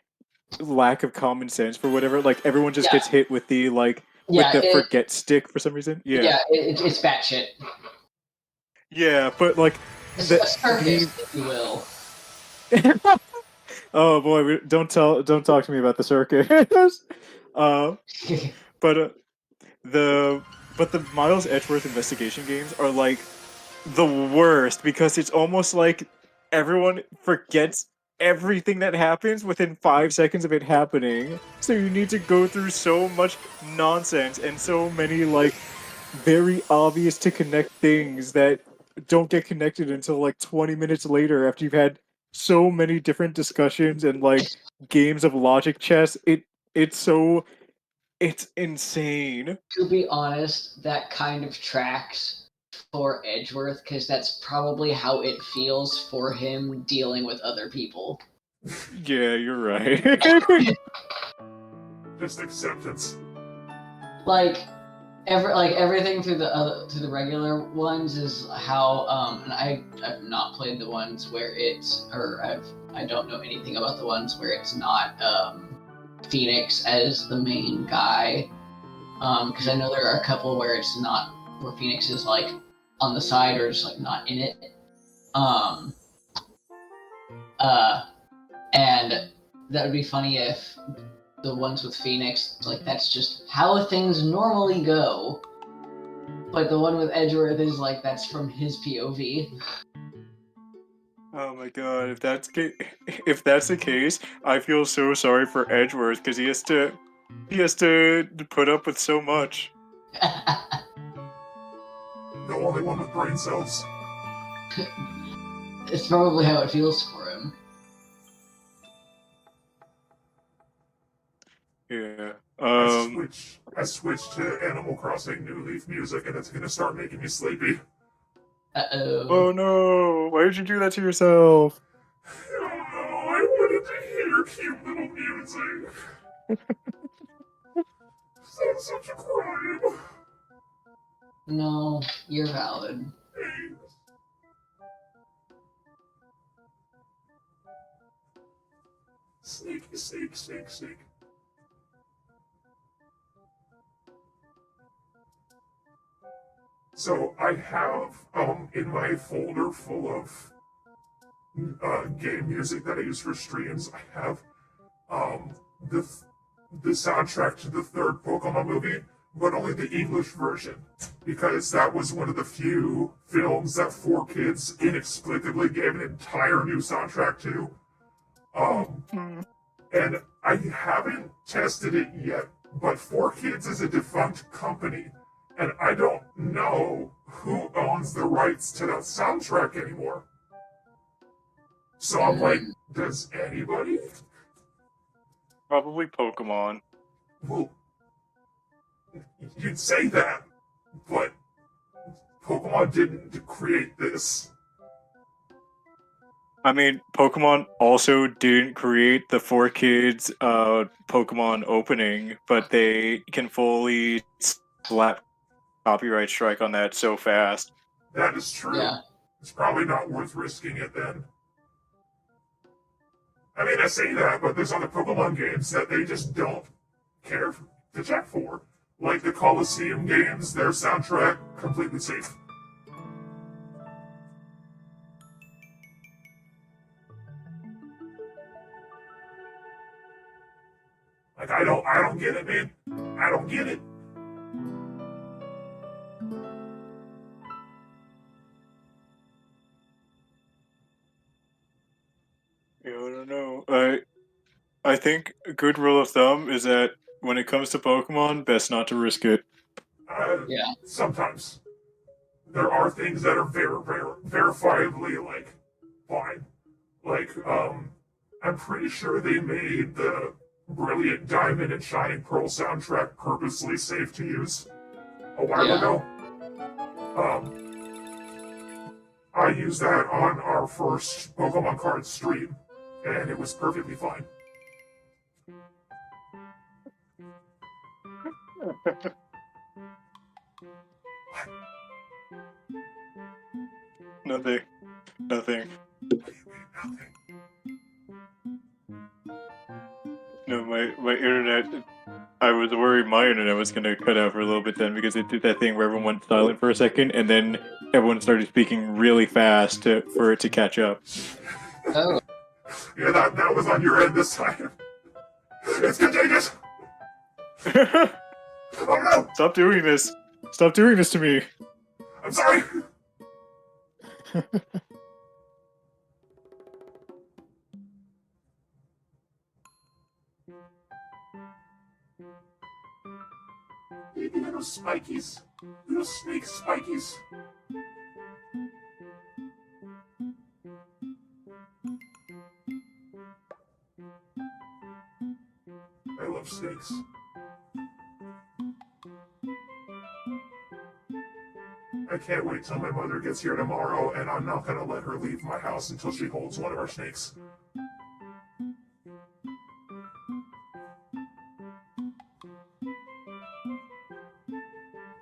lack of common sense for whatever. Like, everyone just gets hit with the, like, with the forget stick for some reason. Yeah,
it's batshit.
Yeah, but, like...
It's a circus, if you will.
Oh boy, don't talk to me about the circus. But the Miles Edgeworth investigation games are like the worst because it's almost like everyone forgets everything that happens within 5 seconds of it happening. So you need to go through so much nonsense and so many like very obvious to connect things that don't get connected until like 20 minutes later after you've had so many different discussions and like games of logic chess. It's insane.
To be honest, that kind of tracks for Edgeworth because that's probably how it feels for him dealing with other people.
Yeah, you're right.
Just acceptance.
Everything through the regular ones is how and I've not played the ones where I don't know anything about the ones where it's not Phoenix as the main guy, because I know there are a couple where it's not, where Phoenix is like on the side or just like not in it, and that would be funny if the ones with Phoenix, like that's just how things normally go, but the one with Edgeworth is like that's from his POV.
Oh my god, if that's the case, I feel so sorry for Edgeworth because he has to put up with so much.
The only one with brain cells.
It's probably how it feels for him.
Yeah.
I switched to Animal Crossing New Leaf music, and it's gonna start making me sleepy.
Uh-oh.
Oh no! Why did you do that to yourself?
I don't know. I wanted to hear cute little music. Sounds such a crime.
No, you're valid.
Thanks. Sneaky, sneak, sneak, sneak. So I have in my folder full of game music that I use for streams, I have the soundtrack to the third Pokemon movie, but only the English version, because that was one of the few films that 4Kids inexplicably gave an entire new soundtrack to. And I haven't tested it yet, but 4Kids is a defunct company, and I don't know who owns the rights to that soundtrack anymore. So I'm like, does anybody?
Probably Pokemon.
Well, you'd say that, but Pokemon didn't create this.
I mean, Pokemon also didn't create the 4Kids Pokemon opening, but they can fully slap copyright strike on that so fast.
That is true.
Yeah.
It's probably not worth risking it then. I mean, I say that, but there's other Pokemon games that they just don't care to check for. Like the Coliseum games, their soundtrack, completely safe. Like, I don't get it, man. I don't get it.
I don't know. I think a good rule of thumb is that when it comes to Pokemon, best not to risk it.
Yeah.
Sometimes there are things that are verifiably like fine. Like, I'm pretty sure they made the Brilliant Diamond and Shining Pearl soundtrack purposely safe to use a while ago. I used that on our first Pokemon card stream, and it was perfectly fine.
Nothing.
Nothing.
No, my internet. I was worried my internet was gonna cut out for a little bit then because it did that thing where everyone went silent for a second and then everyone started speaking really fast for it to catch up.
Oh.
Yeah, that was on your end this time. It's contagious! Oh no!
Stop doing this! Stop doing this to me!
I'm sorry! Maybe little spikies. Little snake spikies. I love snakes. I can't wait till my mother gets here tomorrow, and I'm not gonna let her leave my house until she holds one of our snakes.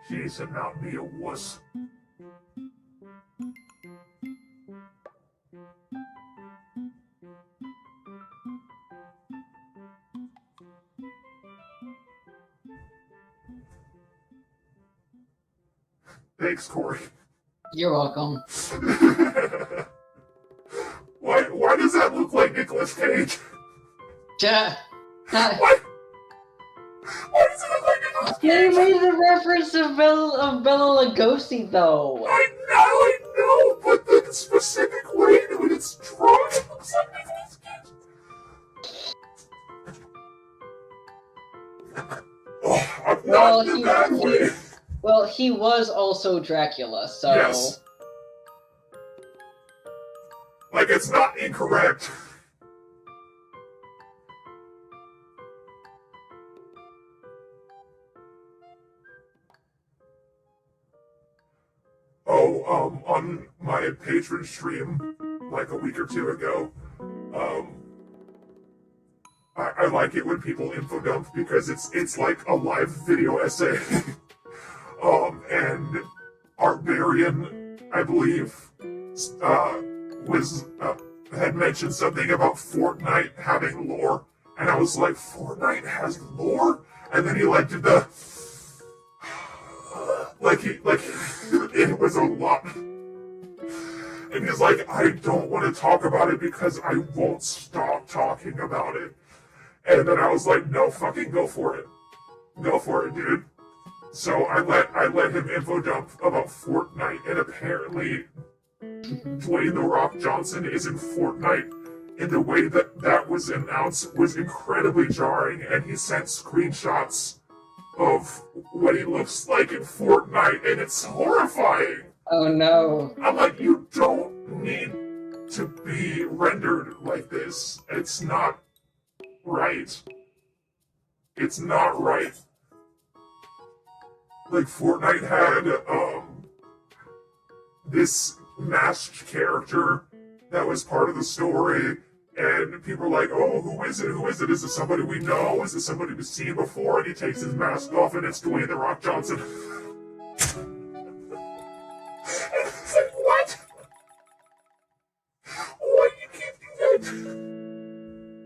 She should not be a wuss. Thanks, Corey.
You're welcome.
Why does that look like Nicolas Cage?
Yeah.
What? Why does it look like Nicolas
They
Cage?
made the reference of Bella Lugosi, though.
I know, but the specific way that it's drawn, it looks like Nicolas Cage. Oh, I'm not in that way.
Well, he was also Dracula, so...
Yes. Like, it's not incorrect. Oh, on my Patreon stream, like a week or two ago, I like it when people info dump because it's like a live video essay. And Arbarian, I believe, had mentioned something about Fortnite having lore, and I was like, Fortnite has lore? And then he like did the it was a lot. And he's like, I don't want to talk about it because I won't stop talking about it. And then I was like, no, fucking go for it. Go for it, dude. So I let him info dump about Fortnite, and apparently Dwayne "The Rock" Johnson is in Fortnite, and the way that was announced was incredibly jarring, and he sent screenshots of what he looks like in Fortnite, and it's horrifying.
Oh no.
I'm like, you don't need to be rendered like this. It's not right. It's not right. Like, Fortnite had, this masked character that was part of the story, and people were like, oh, who is it? Who is it? Is it somebody we know? Is it somebody we've seen before? And he takes his mask off, and it's Dwayne "The Rock" Johnson. It's like, what? Why you can't do that?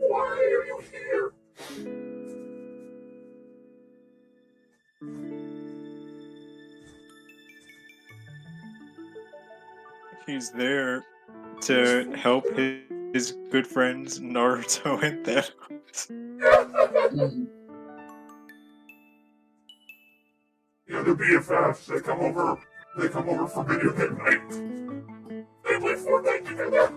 Why are you here?
He's there to help his good friends Naruto and Thanos.
they're BFFs. They come over for video game night. They play Fortnite together.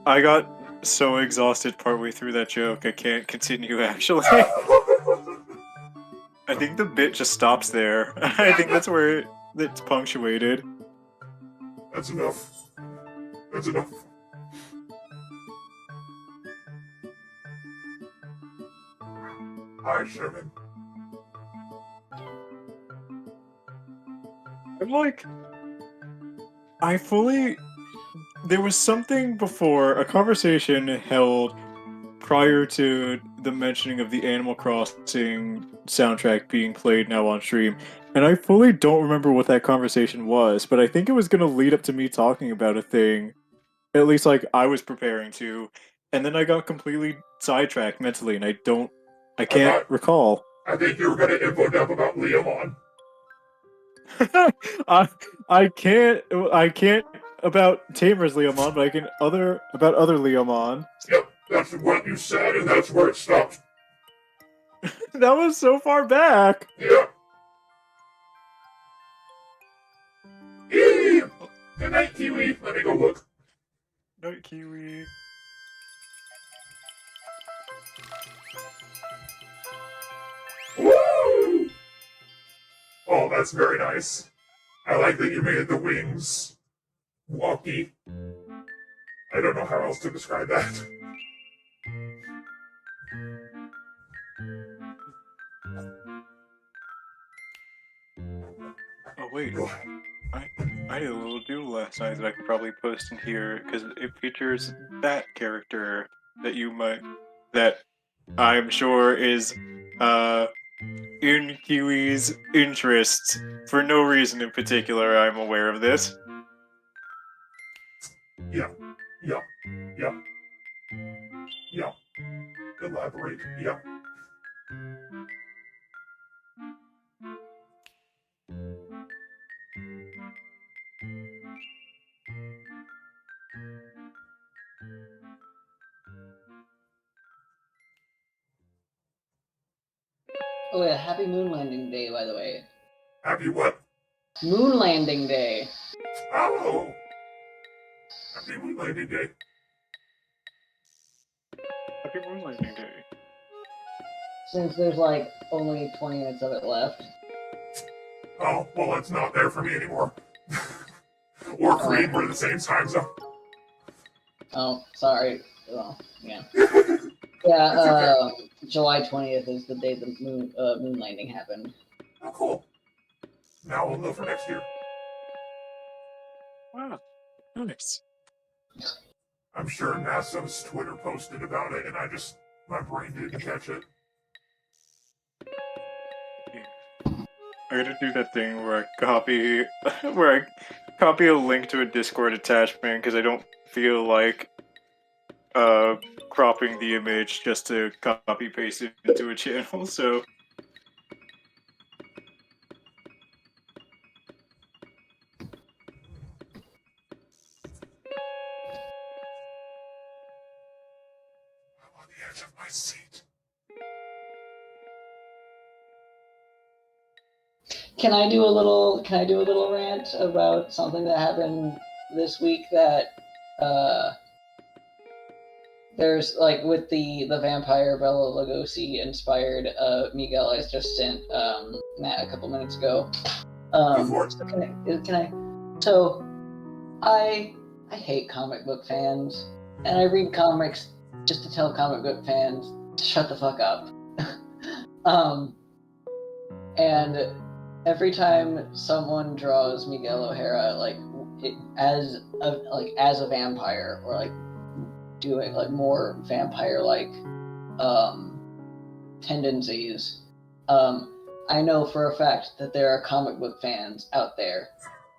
I got so exhausted partway through that joke, I can't continue, actually. I think the bit just stops there. I think that's where it's punctuated.
That's enough. That's enough. Hi, Sherman.
I'm like... There was something before, a conversation held prior to the mentioning of the Animal Crossing soundtrack being played now on stream, and I fully don't remember what that conversation was, but I think it was going to lead up to me talking about a thing, at least like I was preparing to, and then I got completely sidetracked mentally, and I can't recall.
I think you were going to info dump about Leomon.
I can't about Tamer's Leomon, but I can about other Leomon.
Yep, that's what you said, and that's where it stopped.
That was so far back.
Yeah. Eee! Good night, Kiwi. Let me go look.
Night, Kiwi.
Woo! Oh, that's very nice. I like that you made the wings wonky. I don't know how else to describe that.
Oh wait, I did a little doodle last night that I could probably post in here because it features that character that I'm sure is in Kiwi's interests for no reason in particular. I'm aware of this.
Yeah. Elaborate. Yeah.
Oh yeah, happy moon landing day, by the way.
Happy what?
Moon landing day.
Oh! Happy moon landing day.
Happy Moon Landing Day.
Since there's like only 20 minutes of it left.
Oh, well, it's not there for me anymore. Or Creed, we're the same time zone.
Oh, sorry. Well, yeah. Yeah,
Okay.
July 20th is the day the moon landing happened.
Oh, cool. Now we'll know for next year.
Wow, nice.
I'm sure NASA's Twitter posted about it, and my brain didn't catch it.
I gotta do that thing where I copy a link to a Discord attachment because I don't feel like cropping the image just to copy paste it into a channel, so
I'm on the edge of my seat.
Can I do a little rant about something that happened this week that there's like with the vampire Bela Lugosi inspired Miguel I just sent Matt a couple minutes ago. So So I hate comic book fans, and I read comics just to tell comic book fans to shut the fuck up. And every time someone draws Miguel O'Hara as a vampire or like doing like more vampire like tendencies, I know for a fact that there are comic book fans out there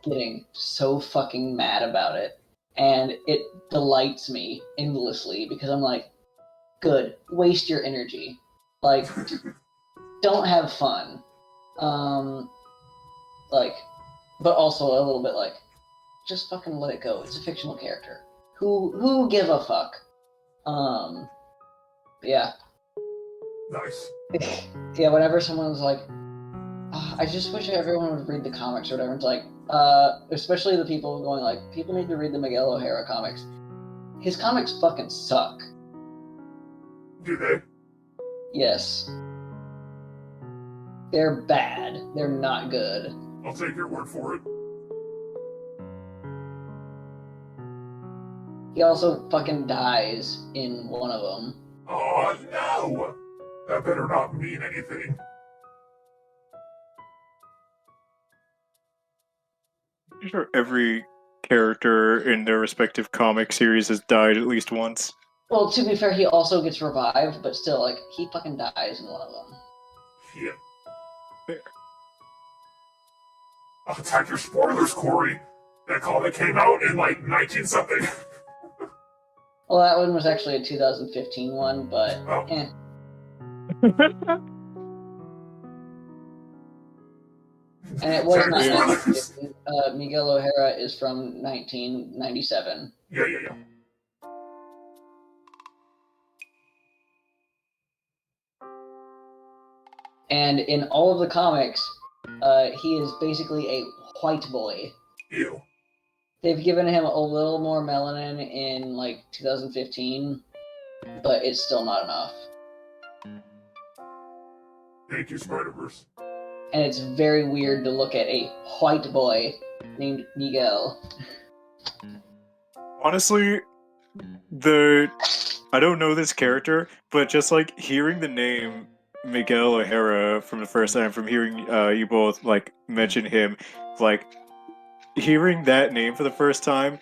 getting so fucking mad about it, and it delights me endlessly because I'm like, good, waste your energy, like don't have fun. But also a little bit like, just fucking let it go. It's a fictional character. Who give a fuck? Yeah.
Nice.
Yeah, whenever someone's like, I just wish everyone would read the comics or whatever, it's like, especially the people going like, people need to read the Miguel O'Hara comics. His comics fucking suck.
Do they?
Yes. They're bad. They're not good.
I'll take your word for it.
He also fucking dies in one of them.
Oh no! That better not mean anything.
I'm sure every character in their respective comic series has died at least once.
Well, to be fair, he also gets revived, but still, like, he fucking dies in one of them.
Yeah.
Fair.
I'll attack your spoilers, Corey. That comic came out in like 19-something.
Well, that one was actually a 2015 one, but
Oh.
eh. And it was not
Sorry.
1950. Miguel O'Hara is from 1997.
Yeah.
And in all of the comics, he is basically a white boy.
Ew.
They've given him a little more melanin in like 2015, but it's still not enough.
Thank you, Spider-Verse.
And it's very weird to look at a white boy named Miguel.
Honestly, I don't know this character, but just like hearing the name Miguel O'Hara from the first time, from hearing you both like mention him, like hearing that name for the first time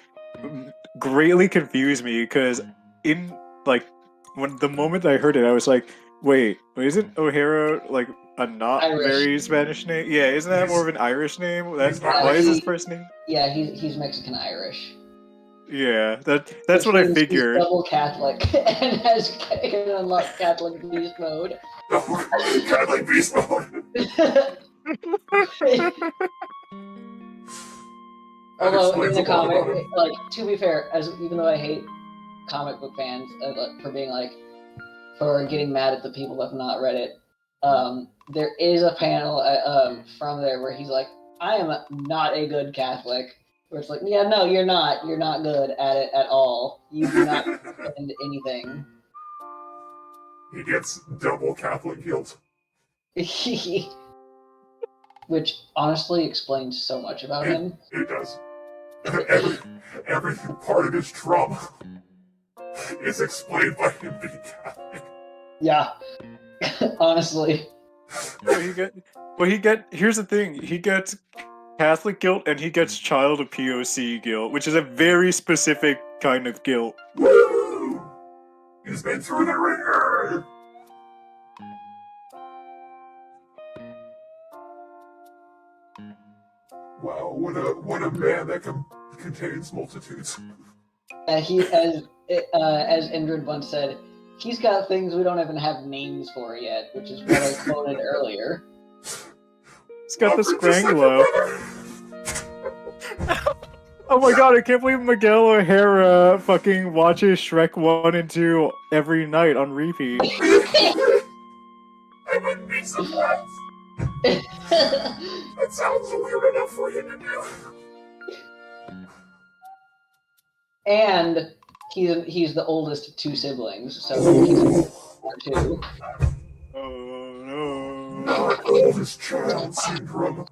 greatly confused me because in like when the moment I heard it, I was like, wait, isn't O'Hara like a not
Irish.
very Spanish name? Yeah, isn't that more of an Irish name?
He's
Why is
Irish.
his first name?
Yeah, he's Mexican Irish.
Yeah, that's
Which
what I
means
figured.
He's double Catholic and can unlock Catholic beast mode.
Catholic beast mode.
Although in
explains
the
a lot
comic,
about him.
like to be fair, even though I hate comic book fans for being like for getting mad at the people that have not read it, there is a panel from there where he's like, "I am not a good Catholic." Where it's like, "Yeah, no, you're not. You're not good at it at all. You do not defend anything."
He gets double Catholic guilt.
Which honestly explains so much about him.
It does. Every part of his trauma is explained by him being Catholic.
Yeah, honestly.
Here's the thing, he gets Catholic guilt and he gets child of POC guilt, which is a very specific kind of guilt.
Woo! He's been through the ringer! Wow, what a man that contains multitudes.
He, as Indrid once said, he's got things we don't even have names for yet, which is what I quoted earlier.
He's got the Scranglo. Oh my god, I can't believe Miguel O'Hara fucking watches Shrek 1 and 2 every night on repeat.
I wouldn't be surprised. That sounds weird enough for you to do.
And he's the oldest of two siblings, so he's two.
Oh no.
Not oldest child syndrome.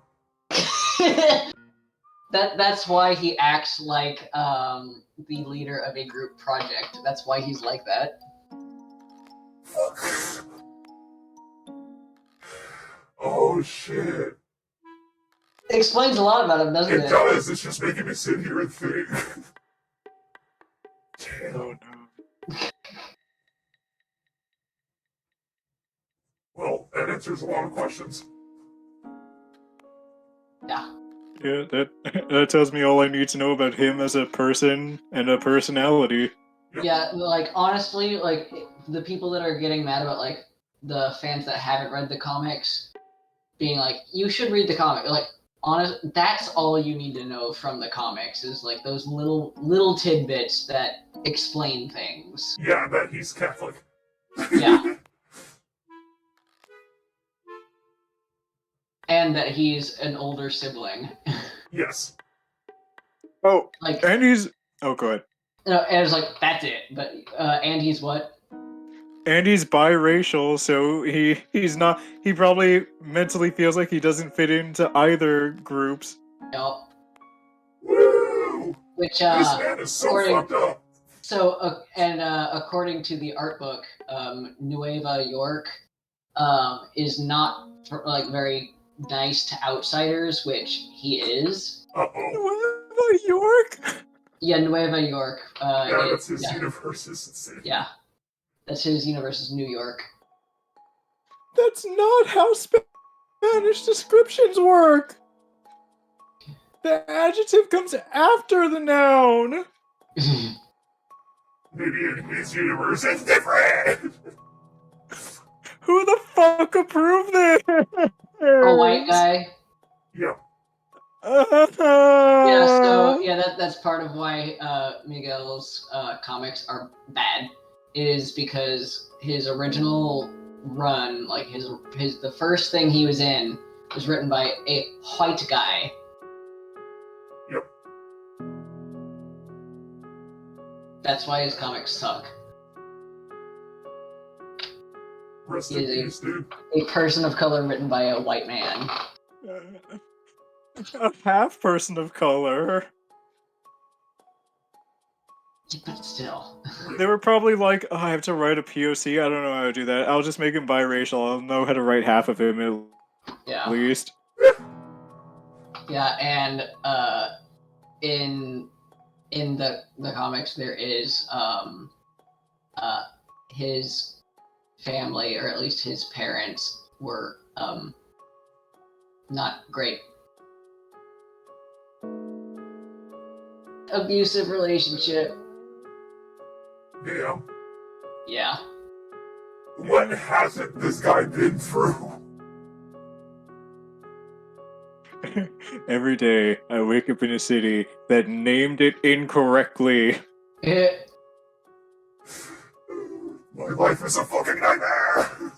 That's why he acts like the leader of a group project. That's why he's like that.
Oh shit.
It explains a lot about him, doesn't it?
It does, it's just making me sit here and think. Damn.
Oh no.
Well, that answers a lot of questions.
Yeah.
Yeah, that tells me all I need to know about him as a person and a personality.
Yeah, like, honestly, like, the people that are getting mad about, like, the fans that haven't read the comics being like, you should read the comic. Like, that's all you need to know from the comics is, like, those little tidbits that explain things.
Yeah, that he's Catholic.
Yeah. and that he's an older sibling.
Yes.
Oh,
Like,
and he's. Oh, go ahead.
no, and it's like that's it. But and he's what?
And he's biracial, so he's not. He probably mentally feels like he doesn't fit into either groups.
Yep.
Woo!
Which
This man is so fucked up.
So according to the art book, Nueva York is not like very nice to outsiders, which he is.
Uh-oh.
Nueva York?
Yeah, Nueva York.
Yeah, that's his
yeah,
universe, isn't it?
yeah, that's his universe is New York.
That's not how Spanish descriptions work. The adjective comes after the noun.
Maybe in his universe it's different!
Who the fuck approved this?
A white guy.
Yeah.
Yeah, so yeah, that's part of why Miguel's comics are bad, is because his original run, like the first thing he was in, was written by a white guy.
Yep.
That's why his comics suck.
Rest
He
in
is
peace, dude.
a person of color written by a white man.
A half person of color.
But still.
They were probably like, oh, I have to write a POC. I don't know how to do that. I'll just make him biracial. I'll know how to write half of him at
Yeah.
least.
Yeah, and in the comics there is his family, or at least his parents, were not great. Abusive relationship.
Damn.
Yeah.
What hasn't this guy been through?
Every day, I wake up in a city that named it incorrectly.
My life is a fucking nightmare!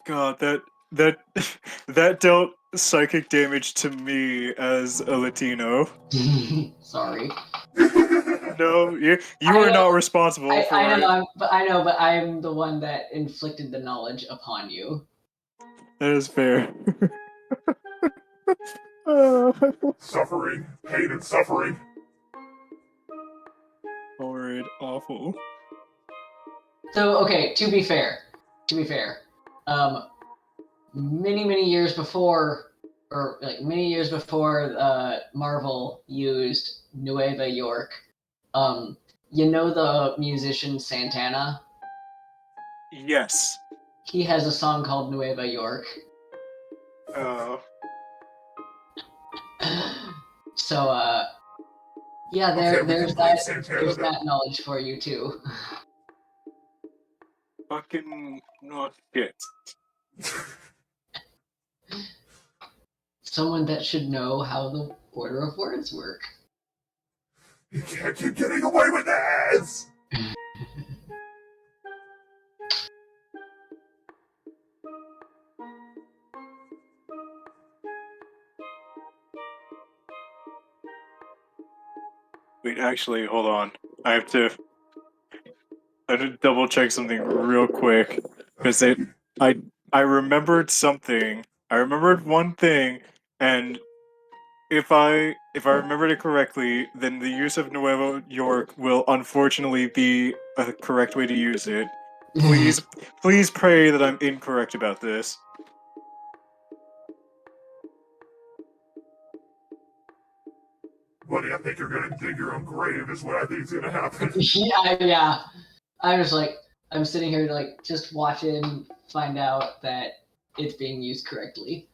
God, that dealt psychic damage to me as a Latino.
Sorry.
No, you
I
are
know-
not responsible for
I
it.
know, but I'm the one that inflicted the knowledge upon you.
That is fair.
Suffering. Pain and suffering.
Horrid, awful.
So okay, to be fair, many years before, or like many years before, Marvel used Nueva York. You know the musician Santana?
Yes.
He has a song called Nueva York. So yeah,
Okay, we
there's
can blame
that.
Santana
There's
then.
that knowledge for you too.
Fucking not shit.
Someone that should know how the order of words work.
You can't keep getting away with this!
Wait, actually, hold on. I have to double check something real quick because I remembered something. I remembered one thing, and if I remembered it correctly, then the use of Nueva York will unfortunately be a correct way to use it. Please pray that I'm incorrect about this.
Buddy, I think you're gonna dig your own grave is what I think is gonna happen.
Yeah. I'm sitting here like just watching, find out that it's being used correctly.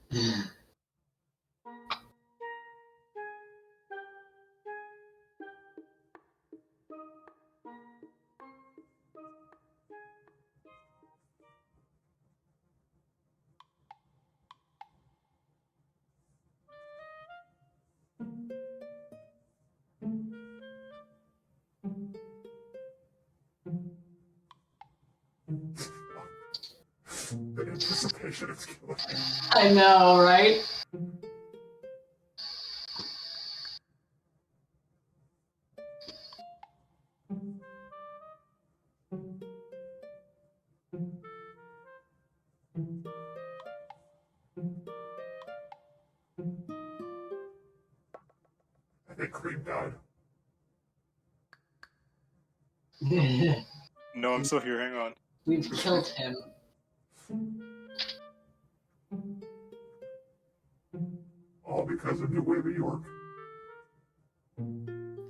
The anticipation is killing me.
I know, right?
I think Cream died.
No, I'm still here. Hang on.
We've killed him.
All because of New Wave of York.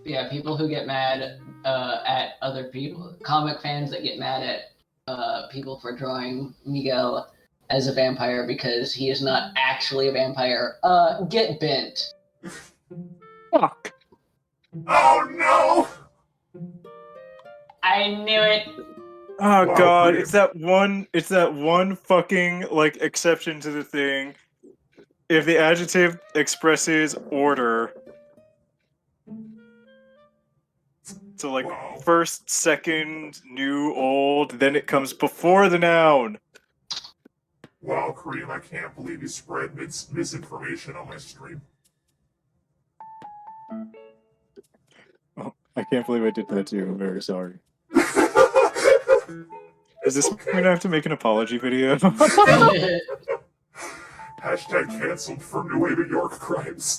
Yeah, people who get mad at other people, comic fans that get mad at people for drawing Miguel as a vampire because he is not actually a vampire. Get bent.
Fuck.
Oh no!
I knew it.
Oh
Wow,
god,
Cream.
it's that one fucking like exception to the thing. If the adjective expresses order, so like
Wow.
first, second, new, old, then it comes before the noun.
Wow, Cream, I can't believe you spread misinformation on my stream.
Oh, I can't believe I did that to you. I'm very sorry. Does this mean I have to make an apology video?
Hashtag canceled for New Wave of York crimes.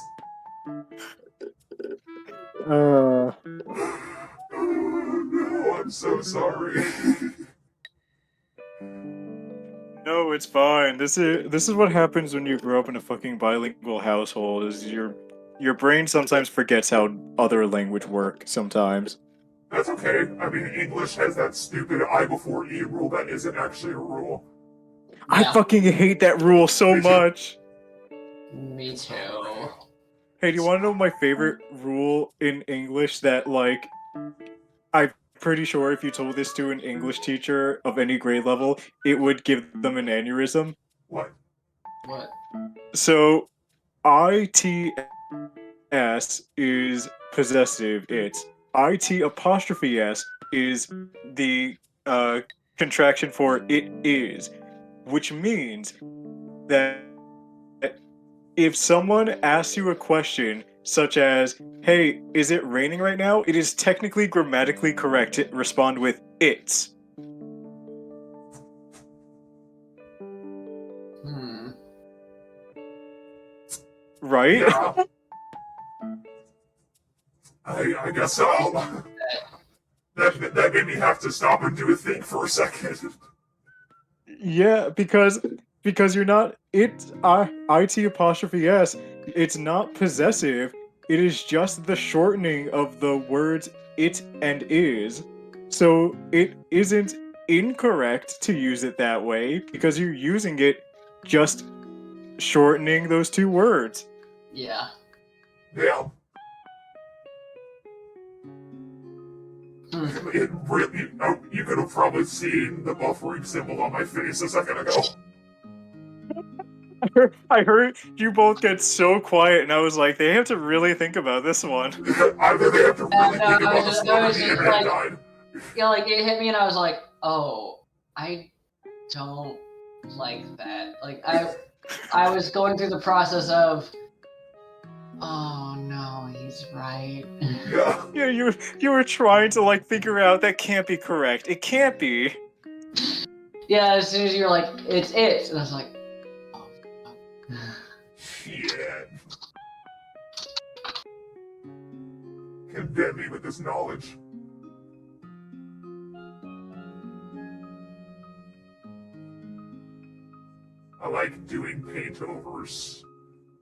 uh,
Oh no, I'm so sorry.
no, it's fine. This is what happens when you grow up in a fucking bilingual household. Is your brain sometimes forgets how other language work sometimes.
That's okay. I mean, English has that stupid I before E rule that isn't actually a rule.
I
Yeah.
fucking hate that rule so
Me too.
much.
Me too.
Hey, do you want to know my favorite rule in English that, like, I'm pretty sure if you told this to an English teacher of any grade level, it would give them an aneurysm?
What?
What?
So, ITS is possessive. It's IT apostrophe S is the contraction for it is, which means that if someone asks you a question such as, hey, is it raining right now? It is technically grammatically correct to respond with it's. Right?
Yeah. I guess so. That made me have to stop and do a thing for a second.
Yeah, because you're not IT apostrophe S, it's not possessive. It is just the shortening of the words it and is. So it isn't incorrect to use it that way because you're using it just shortening those two words.
Yeah.
Yeah.
Hmm.
It really. Oh, you could have probably seen the buffering symbol on my face a second ago.
I heard you both get so quiet, and I was like, they have to really think about this one.
Either they have to really think about the
I
slaughter
was
the
just
internet
like-
died.
Yeah, like it hit me, and I was like, "Oh, I don't like that." Like I was going through the process of, "Oh no, he's right."
Yeah.
Yeah, you were trying to like figure out that can't be correct. It can't be.
Yeah, as soon as you're like, "It's it," and I was like, "Oh." Fuck.
Shit. Condemn me with this knowledge. I like doing paint-overs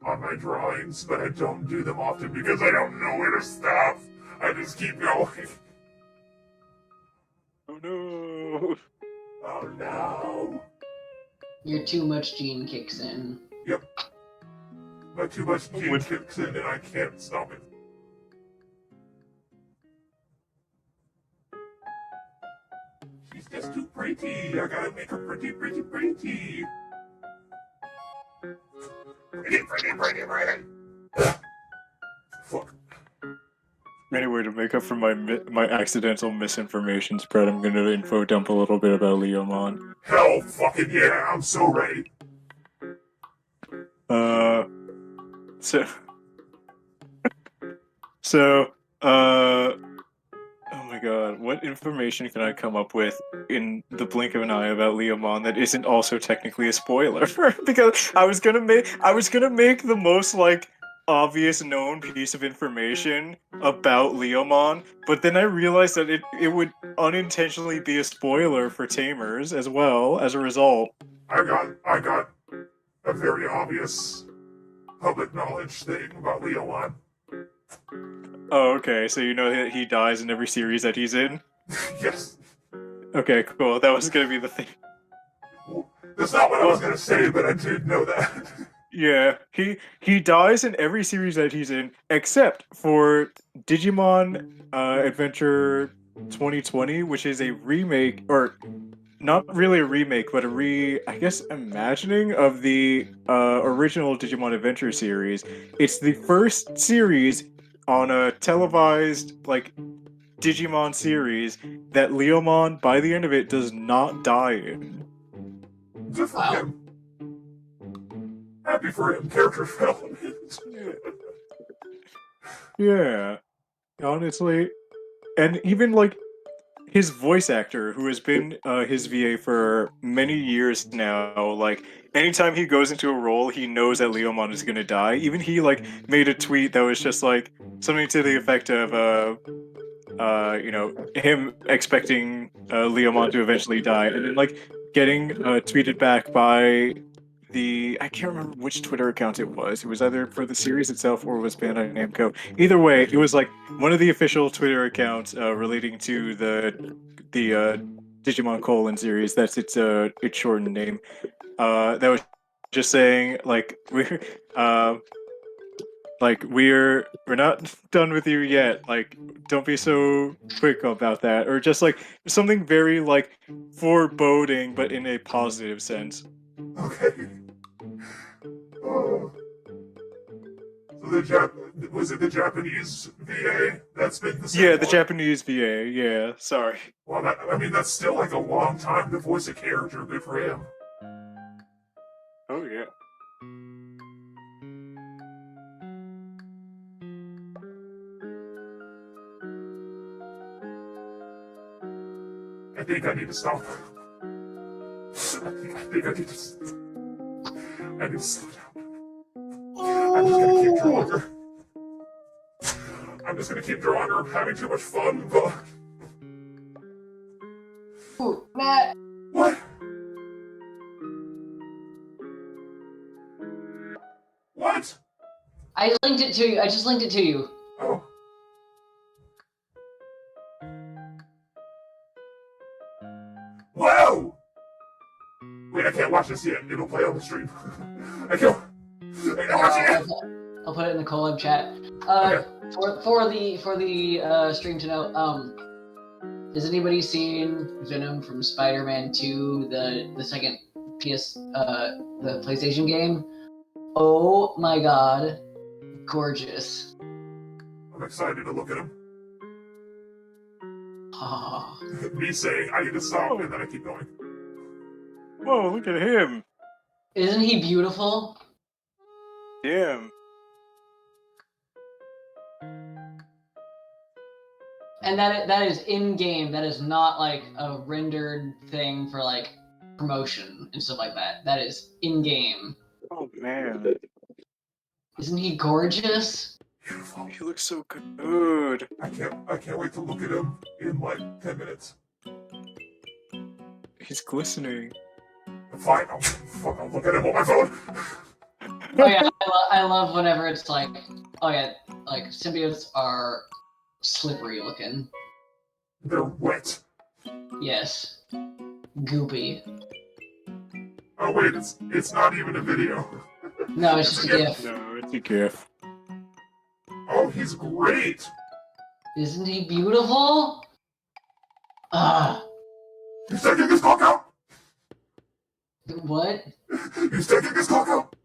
on my drawings, but I don't do them often because I don't know where to stop. I just keep going.
Oh no.
Oh no.
Your too much gene kicks in.
But too much gene
Which-
kicks in and I can't stop it. She's just too pretty. I gotta make her pretty, pretty, pretty. Pretty, pretty, pretty, pretty. Fuck.
Anyway, to make up for my accidental misinformation spread, I'm gonna info dump a little bit about Leomon.
Hell fucking yeah, I'm so ready.
So, so, oh my god, what information can I come up with in the blink of an eye about Leomon that isn't also technically a spoiler? Because I was gonna make the most like obvious known piece of information about Leomon, but then I realized that it would unintentionally be a spoiler for Tamers as well as a result.
I got a very obvious public knowledge thing about Leomon.
Oh, okay, so you know that he dies in every series that he's in?
Yes.
Okay, cool. That was gonna be the thing.
That's not what I was gonna say, but I did know that.
Yeah, he dies in every series that he's in, except for Digimon Adventure 2020, which is a remake, or not really a remake, but I guess, imagining of the original Digimon Adventure series. It's the first series on a televised, like, Digimon series that Leomon, by the end of it, does not die in.
Good for him. Happy for him. Character development.
Yeah, honestly. And even, like, his voice actor, who has been his VA for many years now, like, anytime he goes into a role, he knows that Leomon is gonna die. Even he, like, made a tweet that was just, like, something to the effect of, him expecting Leomon to eventually die, and then, like, getting tweeted back by I can't remember which Twitter account it was. It was either for the series itself or it was Bandai Namco. Either way, it was like one of the official Twitter accounts relating to the Digimon Colon series. That's its shortened name. That was just saying we're not done with you yet. Like, don't be so quick about that, or just like something very like foreboding, but in a positive sense.
Okay. Oh. So was it the Japanese VA that's been the same?
Yeah, the
one?
Japanese VA. Yeah, sorry.
Well, that's still like a long time to voice a character. Good for him.
Oh yeah.
I think I need to stop. I need to slow down. I'm just gonna keep drawing her. I'm just gonna keep drawing her. I'm having too much fun, but...
Ooh, Matt!
What? What?
I just linked it to you.
Oh. Whoa! Wait, I can't watch this yet. It'll play on the stream. I can't watch it yet.
I'll put it in the collab chat.
Okay.
For the stream to know, has anybody seen Venom from Spider-Man 2, the second the PlayStation game? Oh my god, gorgeous.
I'm excited to look at him.
Oh.
Me saying I need to stop and then I keep going.
Whoa, look at him.
Isn't he beautiful?
Damn.
And that is in game. That is not like a rendered thing for like promotion and stuff like that. That is in game.
Oh man.
Isn't he gorgeous?
Beautiful.
He looks so good.
I can't wait to look at him in like 10 minutes.
He's glistening.
Fine, I'll look at him on my phone.
Oh yeah, I love whenever it's like, oh yeah, like symbiotes are slippery looking.
They're wet.
Yes. Goopy.
Oh wait, it's not even a video.
No, it's just a GIF.
No, it's a GIF.
Oh, he's great.
Isn't he beautiful? Ah.
He's taking his cock out.
What?
He's taking his cock out.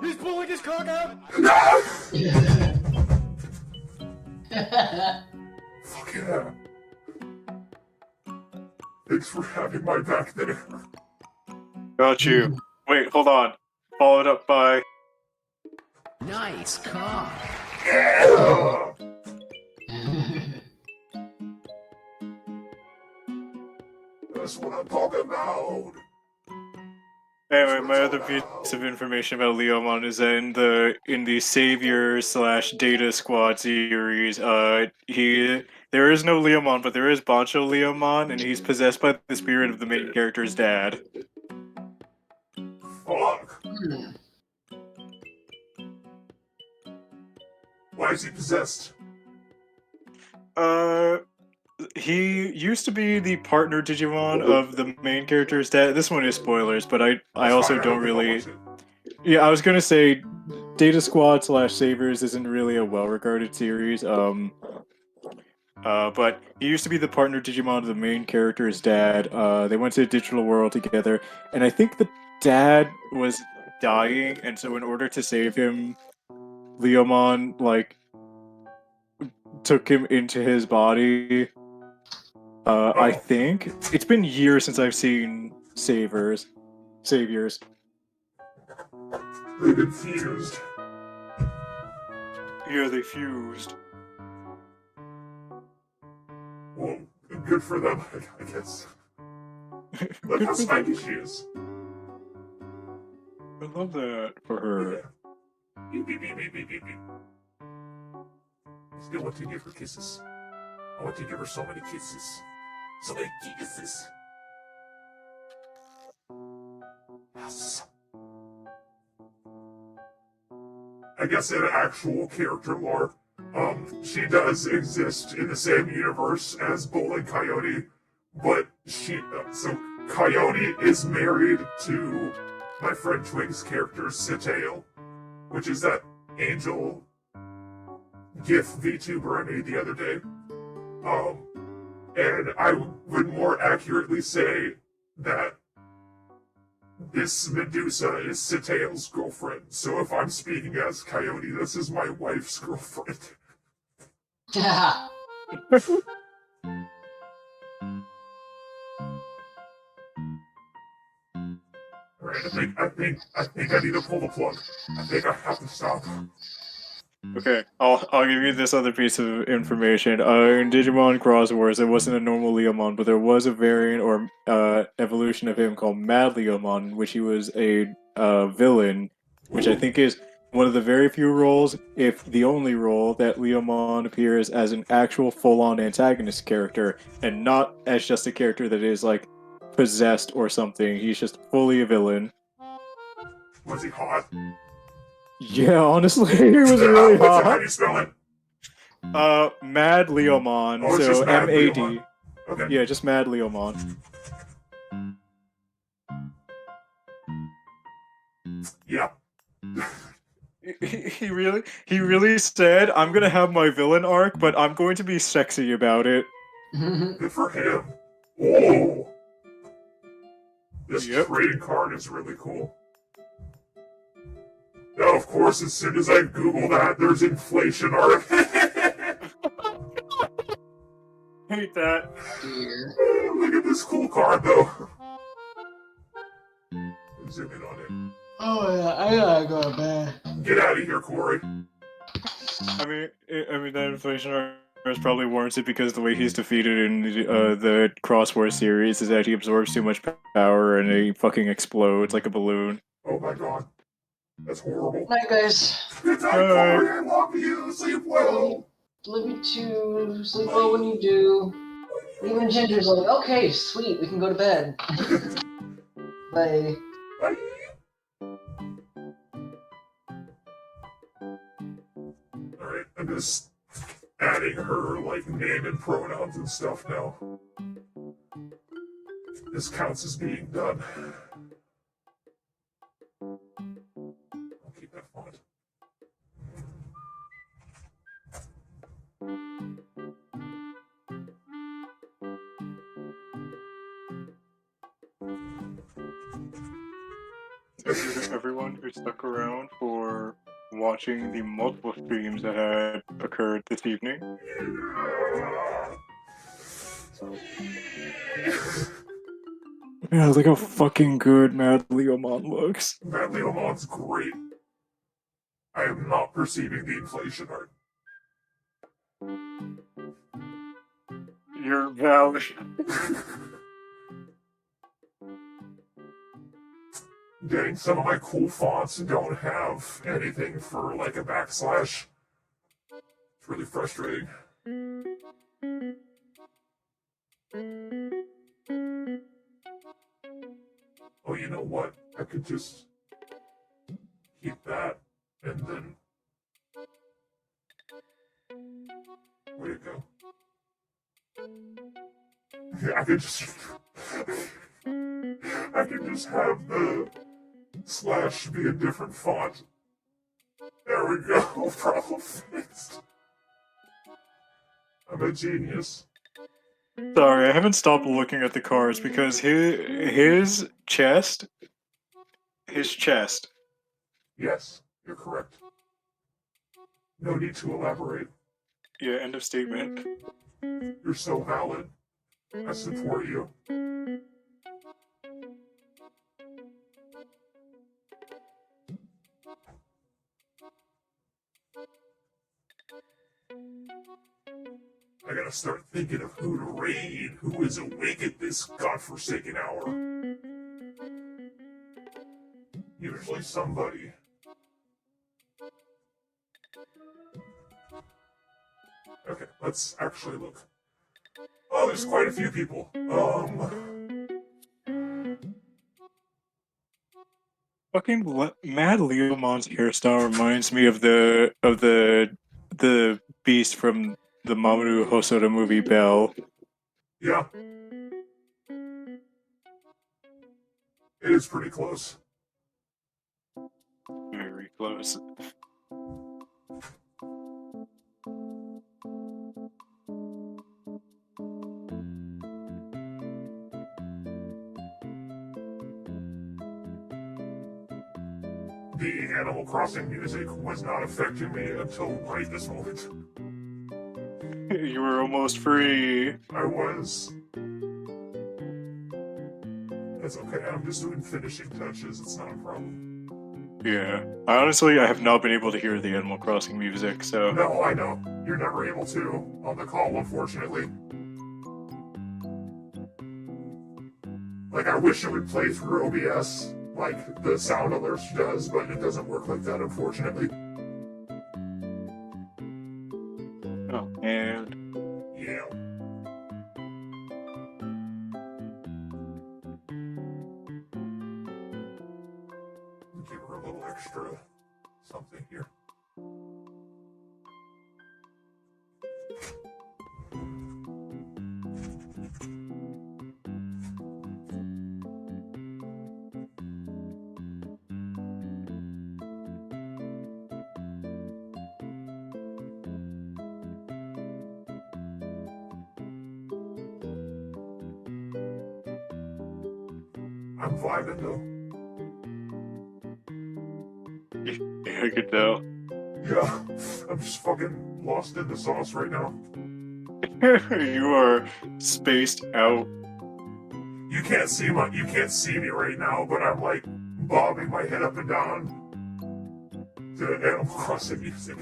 He's pulling his cock out!
Fuck yeah. Thanks for having my back there.
Got you. Wait, hold on. Followed up by.
Nice cock.
Yeah! That's what I'm talking about.
Anyway, my other piece of information about Leomon is that in the Savior / Data Squad series, there is no Leomon, but there is Bancho Leomon, and he's possessed by the spirit of the main character's dad.
Fuck. Why is he possessed?
He used to be the partner Digimon of the main character's dad. This one is spoilers, but I also don't really. Yeah, I was gonna say, Data Squad / Savers isn't really a well-regarded series. But he used to be the partner Digimon of the main character's dad. They went to the digital world together, and I think the dad was dying, and so in order to save him, Leomon took him into his body. I think it's been years since I've seen Saviors.
They've been fused.
Yeah, they fused.
Well, good for them, I guess. Look how spiky she is.
I love that for her.
Yeah. Beep, beep, beep, beep, beep, beep, beep. I still want to give her kisses. I want to give her so many kisses. So many kisses. Yes. I guess in actual character lore, she does exist in the same universe as Bull and Coyote, but so Coyote is married to my friend Twig's character, Sitail, which is that angel GIF VTuber I made the other day. And I would more accurately say that this Medusa is Sitail's girlfriend. So if I'm speaking as Coyote, this is my wife's girlfriend. Alright, I think I need to pull the plug. I think I have to stop.
Okay, I'll give you this other piece of information. In Digimon Cross Wars, there wasn't a normal Leomon, but there was a variant or evolution of him called Mad Leomon, in which he was a villain, which I think is one of the very few roles, if the only role, that Leomon appears as an actual full-on antagonist character, and not as just a character that is possessed or something. He's just fully a villain.
Was he hot?
Yeah, honestly, he was really hot.
How do you spell it?
Mad Leomon.
Oh, it's
So
just Mad
MAD.
Leomon. Okay.
Yeah, just Mad Leomon.
Yeah.
He really said, "I'm gonna have my villain arc, but I'm going to be sexy about it."
Good for him. Oh! This
Yep.
trading card is really cool. Now, of course, as soon as I Google that, there's inflation art.
Hate that.
Dear.
Look at this cool card, though. Zoom in on it.
Oh yeah, I gotta go to bed.
Get out of here, Corey.
I mean, that inflation arc is probably warranted because the way he's defeated in the Cross War series is that he absorbs too much power and he fucking explodes like a balloon.
Oh my god. That's horrible.
Night, guys.
Good night, Corey. I love you. Sleep well.
Love you too. Sleep well when you do. Even Ginger's like, okay, sweet, we can go to bed. Bye.
Bye. Alright, I'm just adding her, name and pronouns and stuff now. This counts as being done. I'll keep that font.
Everyone who who stuck around for watching the multiple streams that had occurred this evening. Yeah, look how fucking good Mad Leomon looks.
Mad Leomon's great. I am not perceiving the inflation art.
You're valid.
Dang, some of my cool fonts don't have anything for like a backslash. It's really frustrating. Oh, you know what? I could just keep that and then... Where'd it go? Yeah, I could just... I could just have the slash be a different font. There we go. Problem fixed. I'm a genius.
Sorry, I haven't stopped looking at the cards because his chest.
Yes, you're correct. No need to elaborate.
Yeah, end of statement.
You're so valid. I support you. I gotta start thinking of who to raid, who is awake at this godforsaken hour. Usually somebody. Okay, let's actually look. Oh, there's quite a few people.
Fucking Mad Leomon's hairstyle reminds me of the beast from the Mamoru Hosoda movie Belle.
Yeah. It is pretty close.
Very close.
The Animal Crossing music was not affecting me until right this moment.
You were almost free.
I was. That's okay, I'm just doing finishing touches, it's not a problem.
Yeah. Honestly, I have not been able to hear the Animal Crossing music, so...
No, I know. You're never able to on the call, unfortunately. Like, I wish it would play through OBS, like the sound alerts does, but it doesn't work like that, unfortunately.
Oh, and...
Yeah. Give her a little extra something here. I'm vibing though.
Yeah, I could tell.
Yeah, I'm just fucking lost in the sauce right now.
You are spaced out.
You can't see me right now, but I'm like bobbing my head up and down to Animal Crossing music.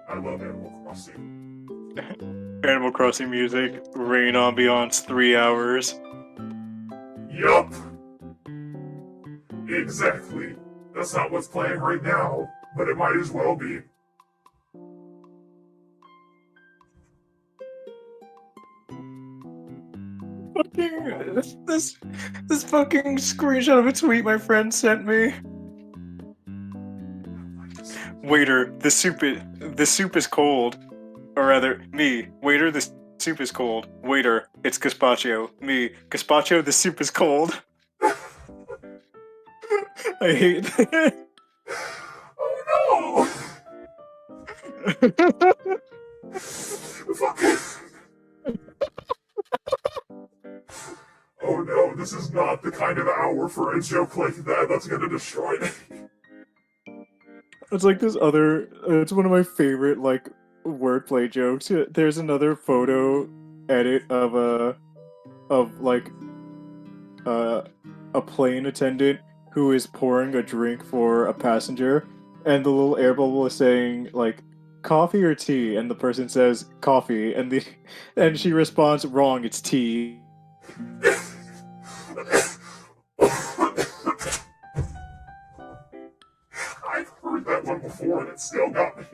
I love Animal Crossing.
Animal Crossing music, rain ambiance, 3 hours.
Yup! Exactly. That's not what's playing right now, but it might as well be.
Fucking this fucking screenshot of a tweet my friend sent me. Waiter, the soup is cold. Or rather, me. Waiter, the soup is cold. Waiter, it's gazpacho. Me. Gazpacho, the soup is cold. I hate that.
Oh no! Fuck. this is not the kind of hour for a joke like that. That's gonna destroy me.
It's like this other. It's one of my favorite like wordplay jokes. There's another photo edit of a plane attendant who is pouring a drink for a passenger, and the little air bubble is saying like coffee or tea, and the person says coffee, and she responds wrong, it's tea.
I've heard that one before and it still got me.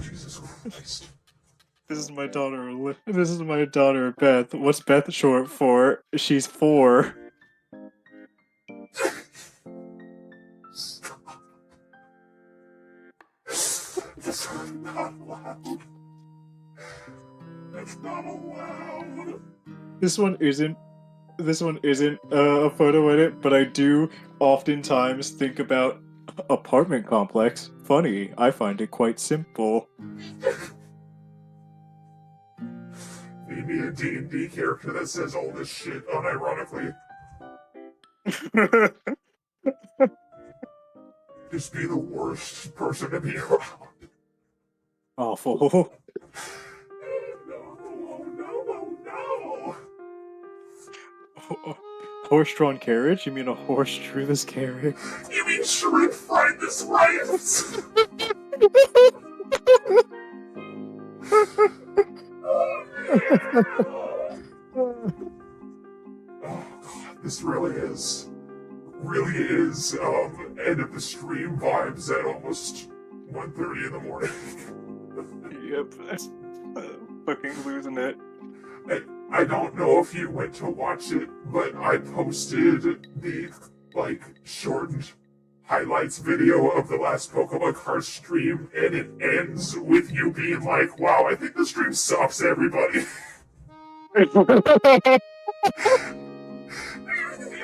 Jesus Christ.
This is my daughter. This is my daughter, Beth. What's Beth short for? She's 4.
That's not allowed. That's not allowed.
This one isn't a photo edit, but I do oftentimes think about apartment complex. Funny, I find it quite simple.
Maybe a D&D character that says all this shit unironically. Just be the worst person to be around.
Awful.
Oh no, oh no, oh no.
Horse-drawn carriage? You mean a horse drew this carriage?
You mean shrimp fried this rice? Oh god, this really is end of the stream vibes at almost 1:30 in the morning.
Yep, fucking losing it.
I don't know if you went to watch it, but I posted the shortened highlights video of the last Pokemon card stream, and it ends with you being like, wow, I think the stream sucks, everybody. You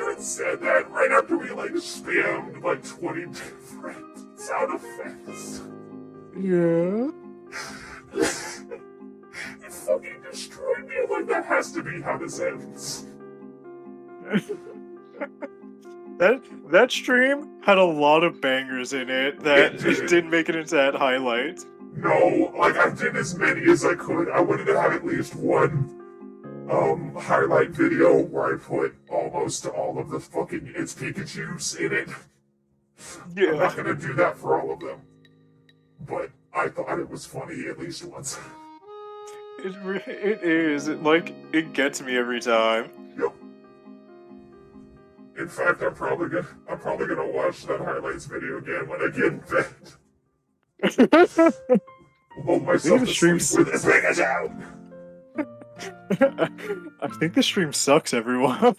had said that right after we spammed 20 different sound effects.
Yeah.
You fucking destroyed me. That has to be how this ends.
That stream had a lot of bangers in it that didn't make it into that highlight.
No, I did as many as I could. I wanted to have at least one highlight video where I put almost all of the fucking It's Pikachus in it.
Yeah.
I'm not gonna do that for all of them. But I thought it was funny at least once.
It is. It gets me every time.
Yep. In fact, I'm probably gonna watch that highlights video again when I get in bed. Hold myself to sleep with this thing is out.
I think the stream sucks, everyone.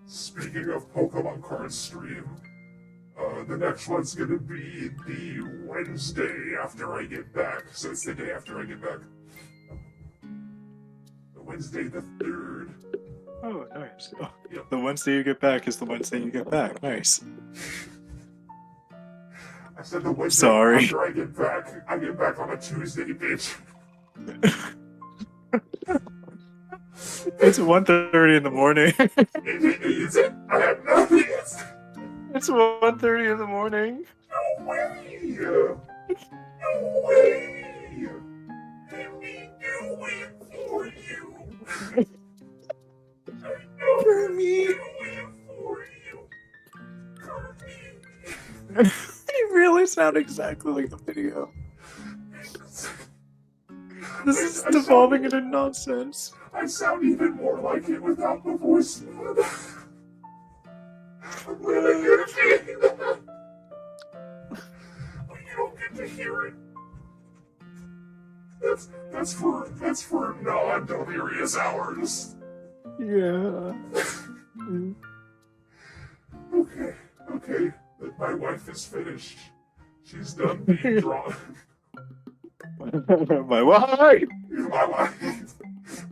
Speaking of Pokemon card stream, the next one's gonna be the Wednesday after I get back. So it's the day after I get back. The Wednesday the 3rd.
Oh, nice. Oh,
Yep.
The Wednesday you get back is the Wednesday you get back. Nice.
I said the Wednesday after I get back. I get back on a Tuesday, bitch.
It's 1:30 in the morning.
Is it? I have no idea.
It's 1:30 in the morning.
No way! No way! Let me do it for you. For me. Do it for you. For me.
You really sound exactly like the video. This is devolving into nonsense.
I sound even more like it without the voice mod. I'm really good at doing that. But you don't get to hear it. That's for non-delirious hours.
Yeah.
Okay. My wife is finished. She's done being drawn.
My wife!
My wife.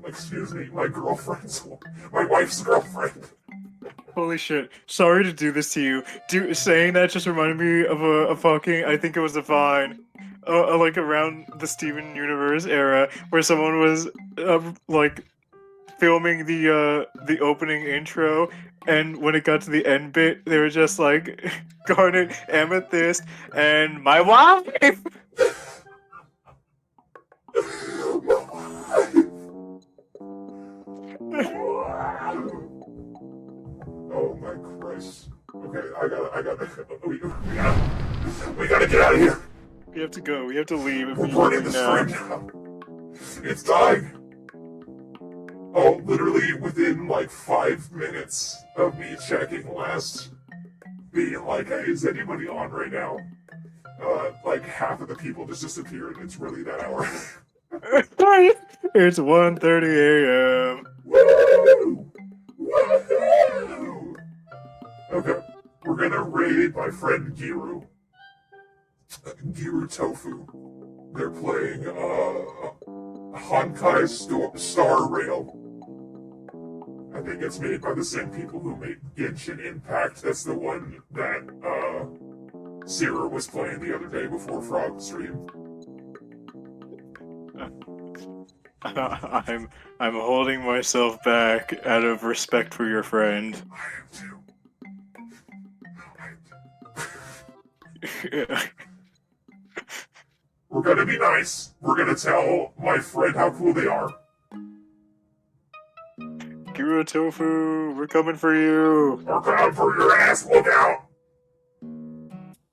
Excuse me, my wife's girlfriend.
Holy shit. Sorry to do this to you. Saying that just reminded me of a fucking, I think it was a Vine, like around the Steven Universe era, where someone was, like, filming the opening intro, and when it got to the end bit, they were just like, Garnet, Amethyst, and my wife!
Oh my Christ. Okay, we gotta get out of here.
We have to go. We have to leave.
We're burning the stream now. It's dying. Oh, literally within like 5 minutes of me checking last, being like, hey, is anybody on right now? Like half of the people just disappeared. It's really that hour.
It's 1:30 a.m.
Woo! Woohoo! Okay, we're gonna raid my friend Giru. Giru Tofu. They're playing Honkai Star Rail. I think it's made by the same people who made Genshin Impact. That's the one that Sarah was playing the other day before Frog stream.
I'm holding myself back out of respect for your friend.
I am too. We're gonna be nice. We're gonna tell my friend how cool they are.
Giro Tofu, we're coming for you.
We're coming for your ass. Look out.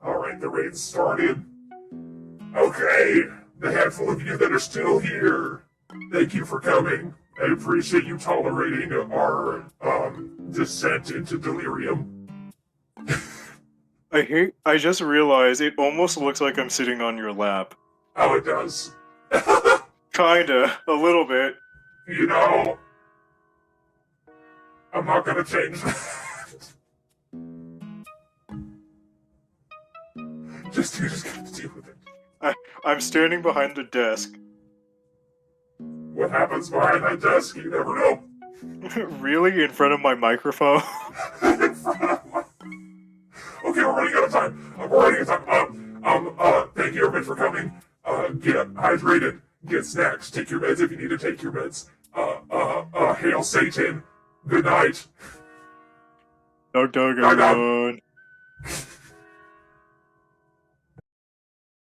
Alright, the raid started. Okay, the handful of you that are still here, thank you for coming. I appreciate you tolerating our descent into delirium.
I just realized it almost looks like I'm sitting on your lap.
Oh, it does.
Kinda, a little bit.
You know, I'm not gonna change that. You just gotta deal with it.
I'm standing behind the desk.
What happens behind that desk, you never know.
Really? In front of my microphone?
In front of my... Okay, we're running out of time. Thank you everybody for coming. Get hydrated. Get snacks. Take your meds if you need to take your meds. Hail Satan. Good night.
Dog, everyone.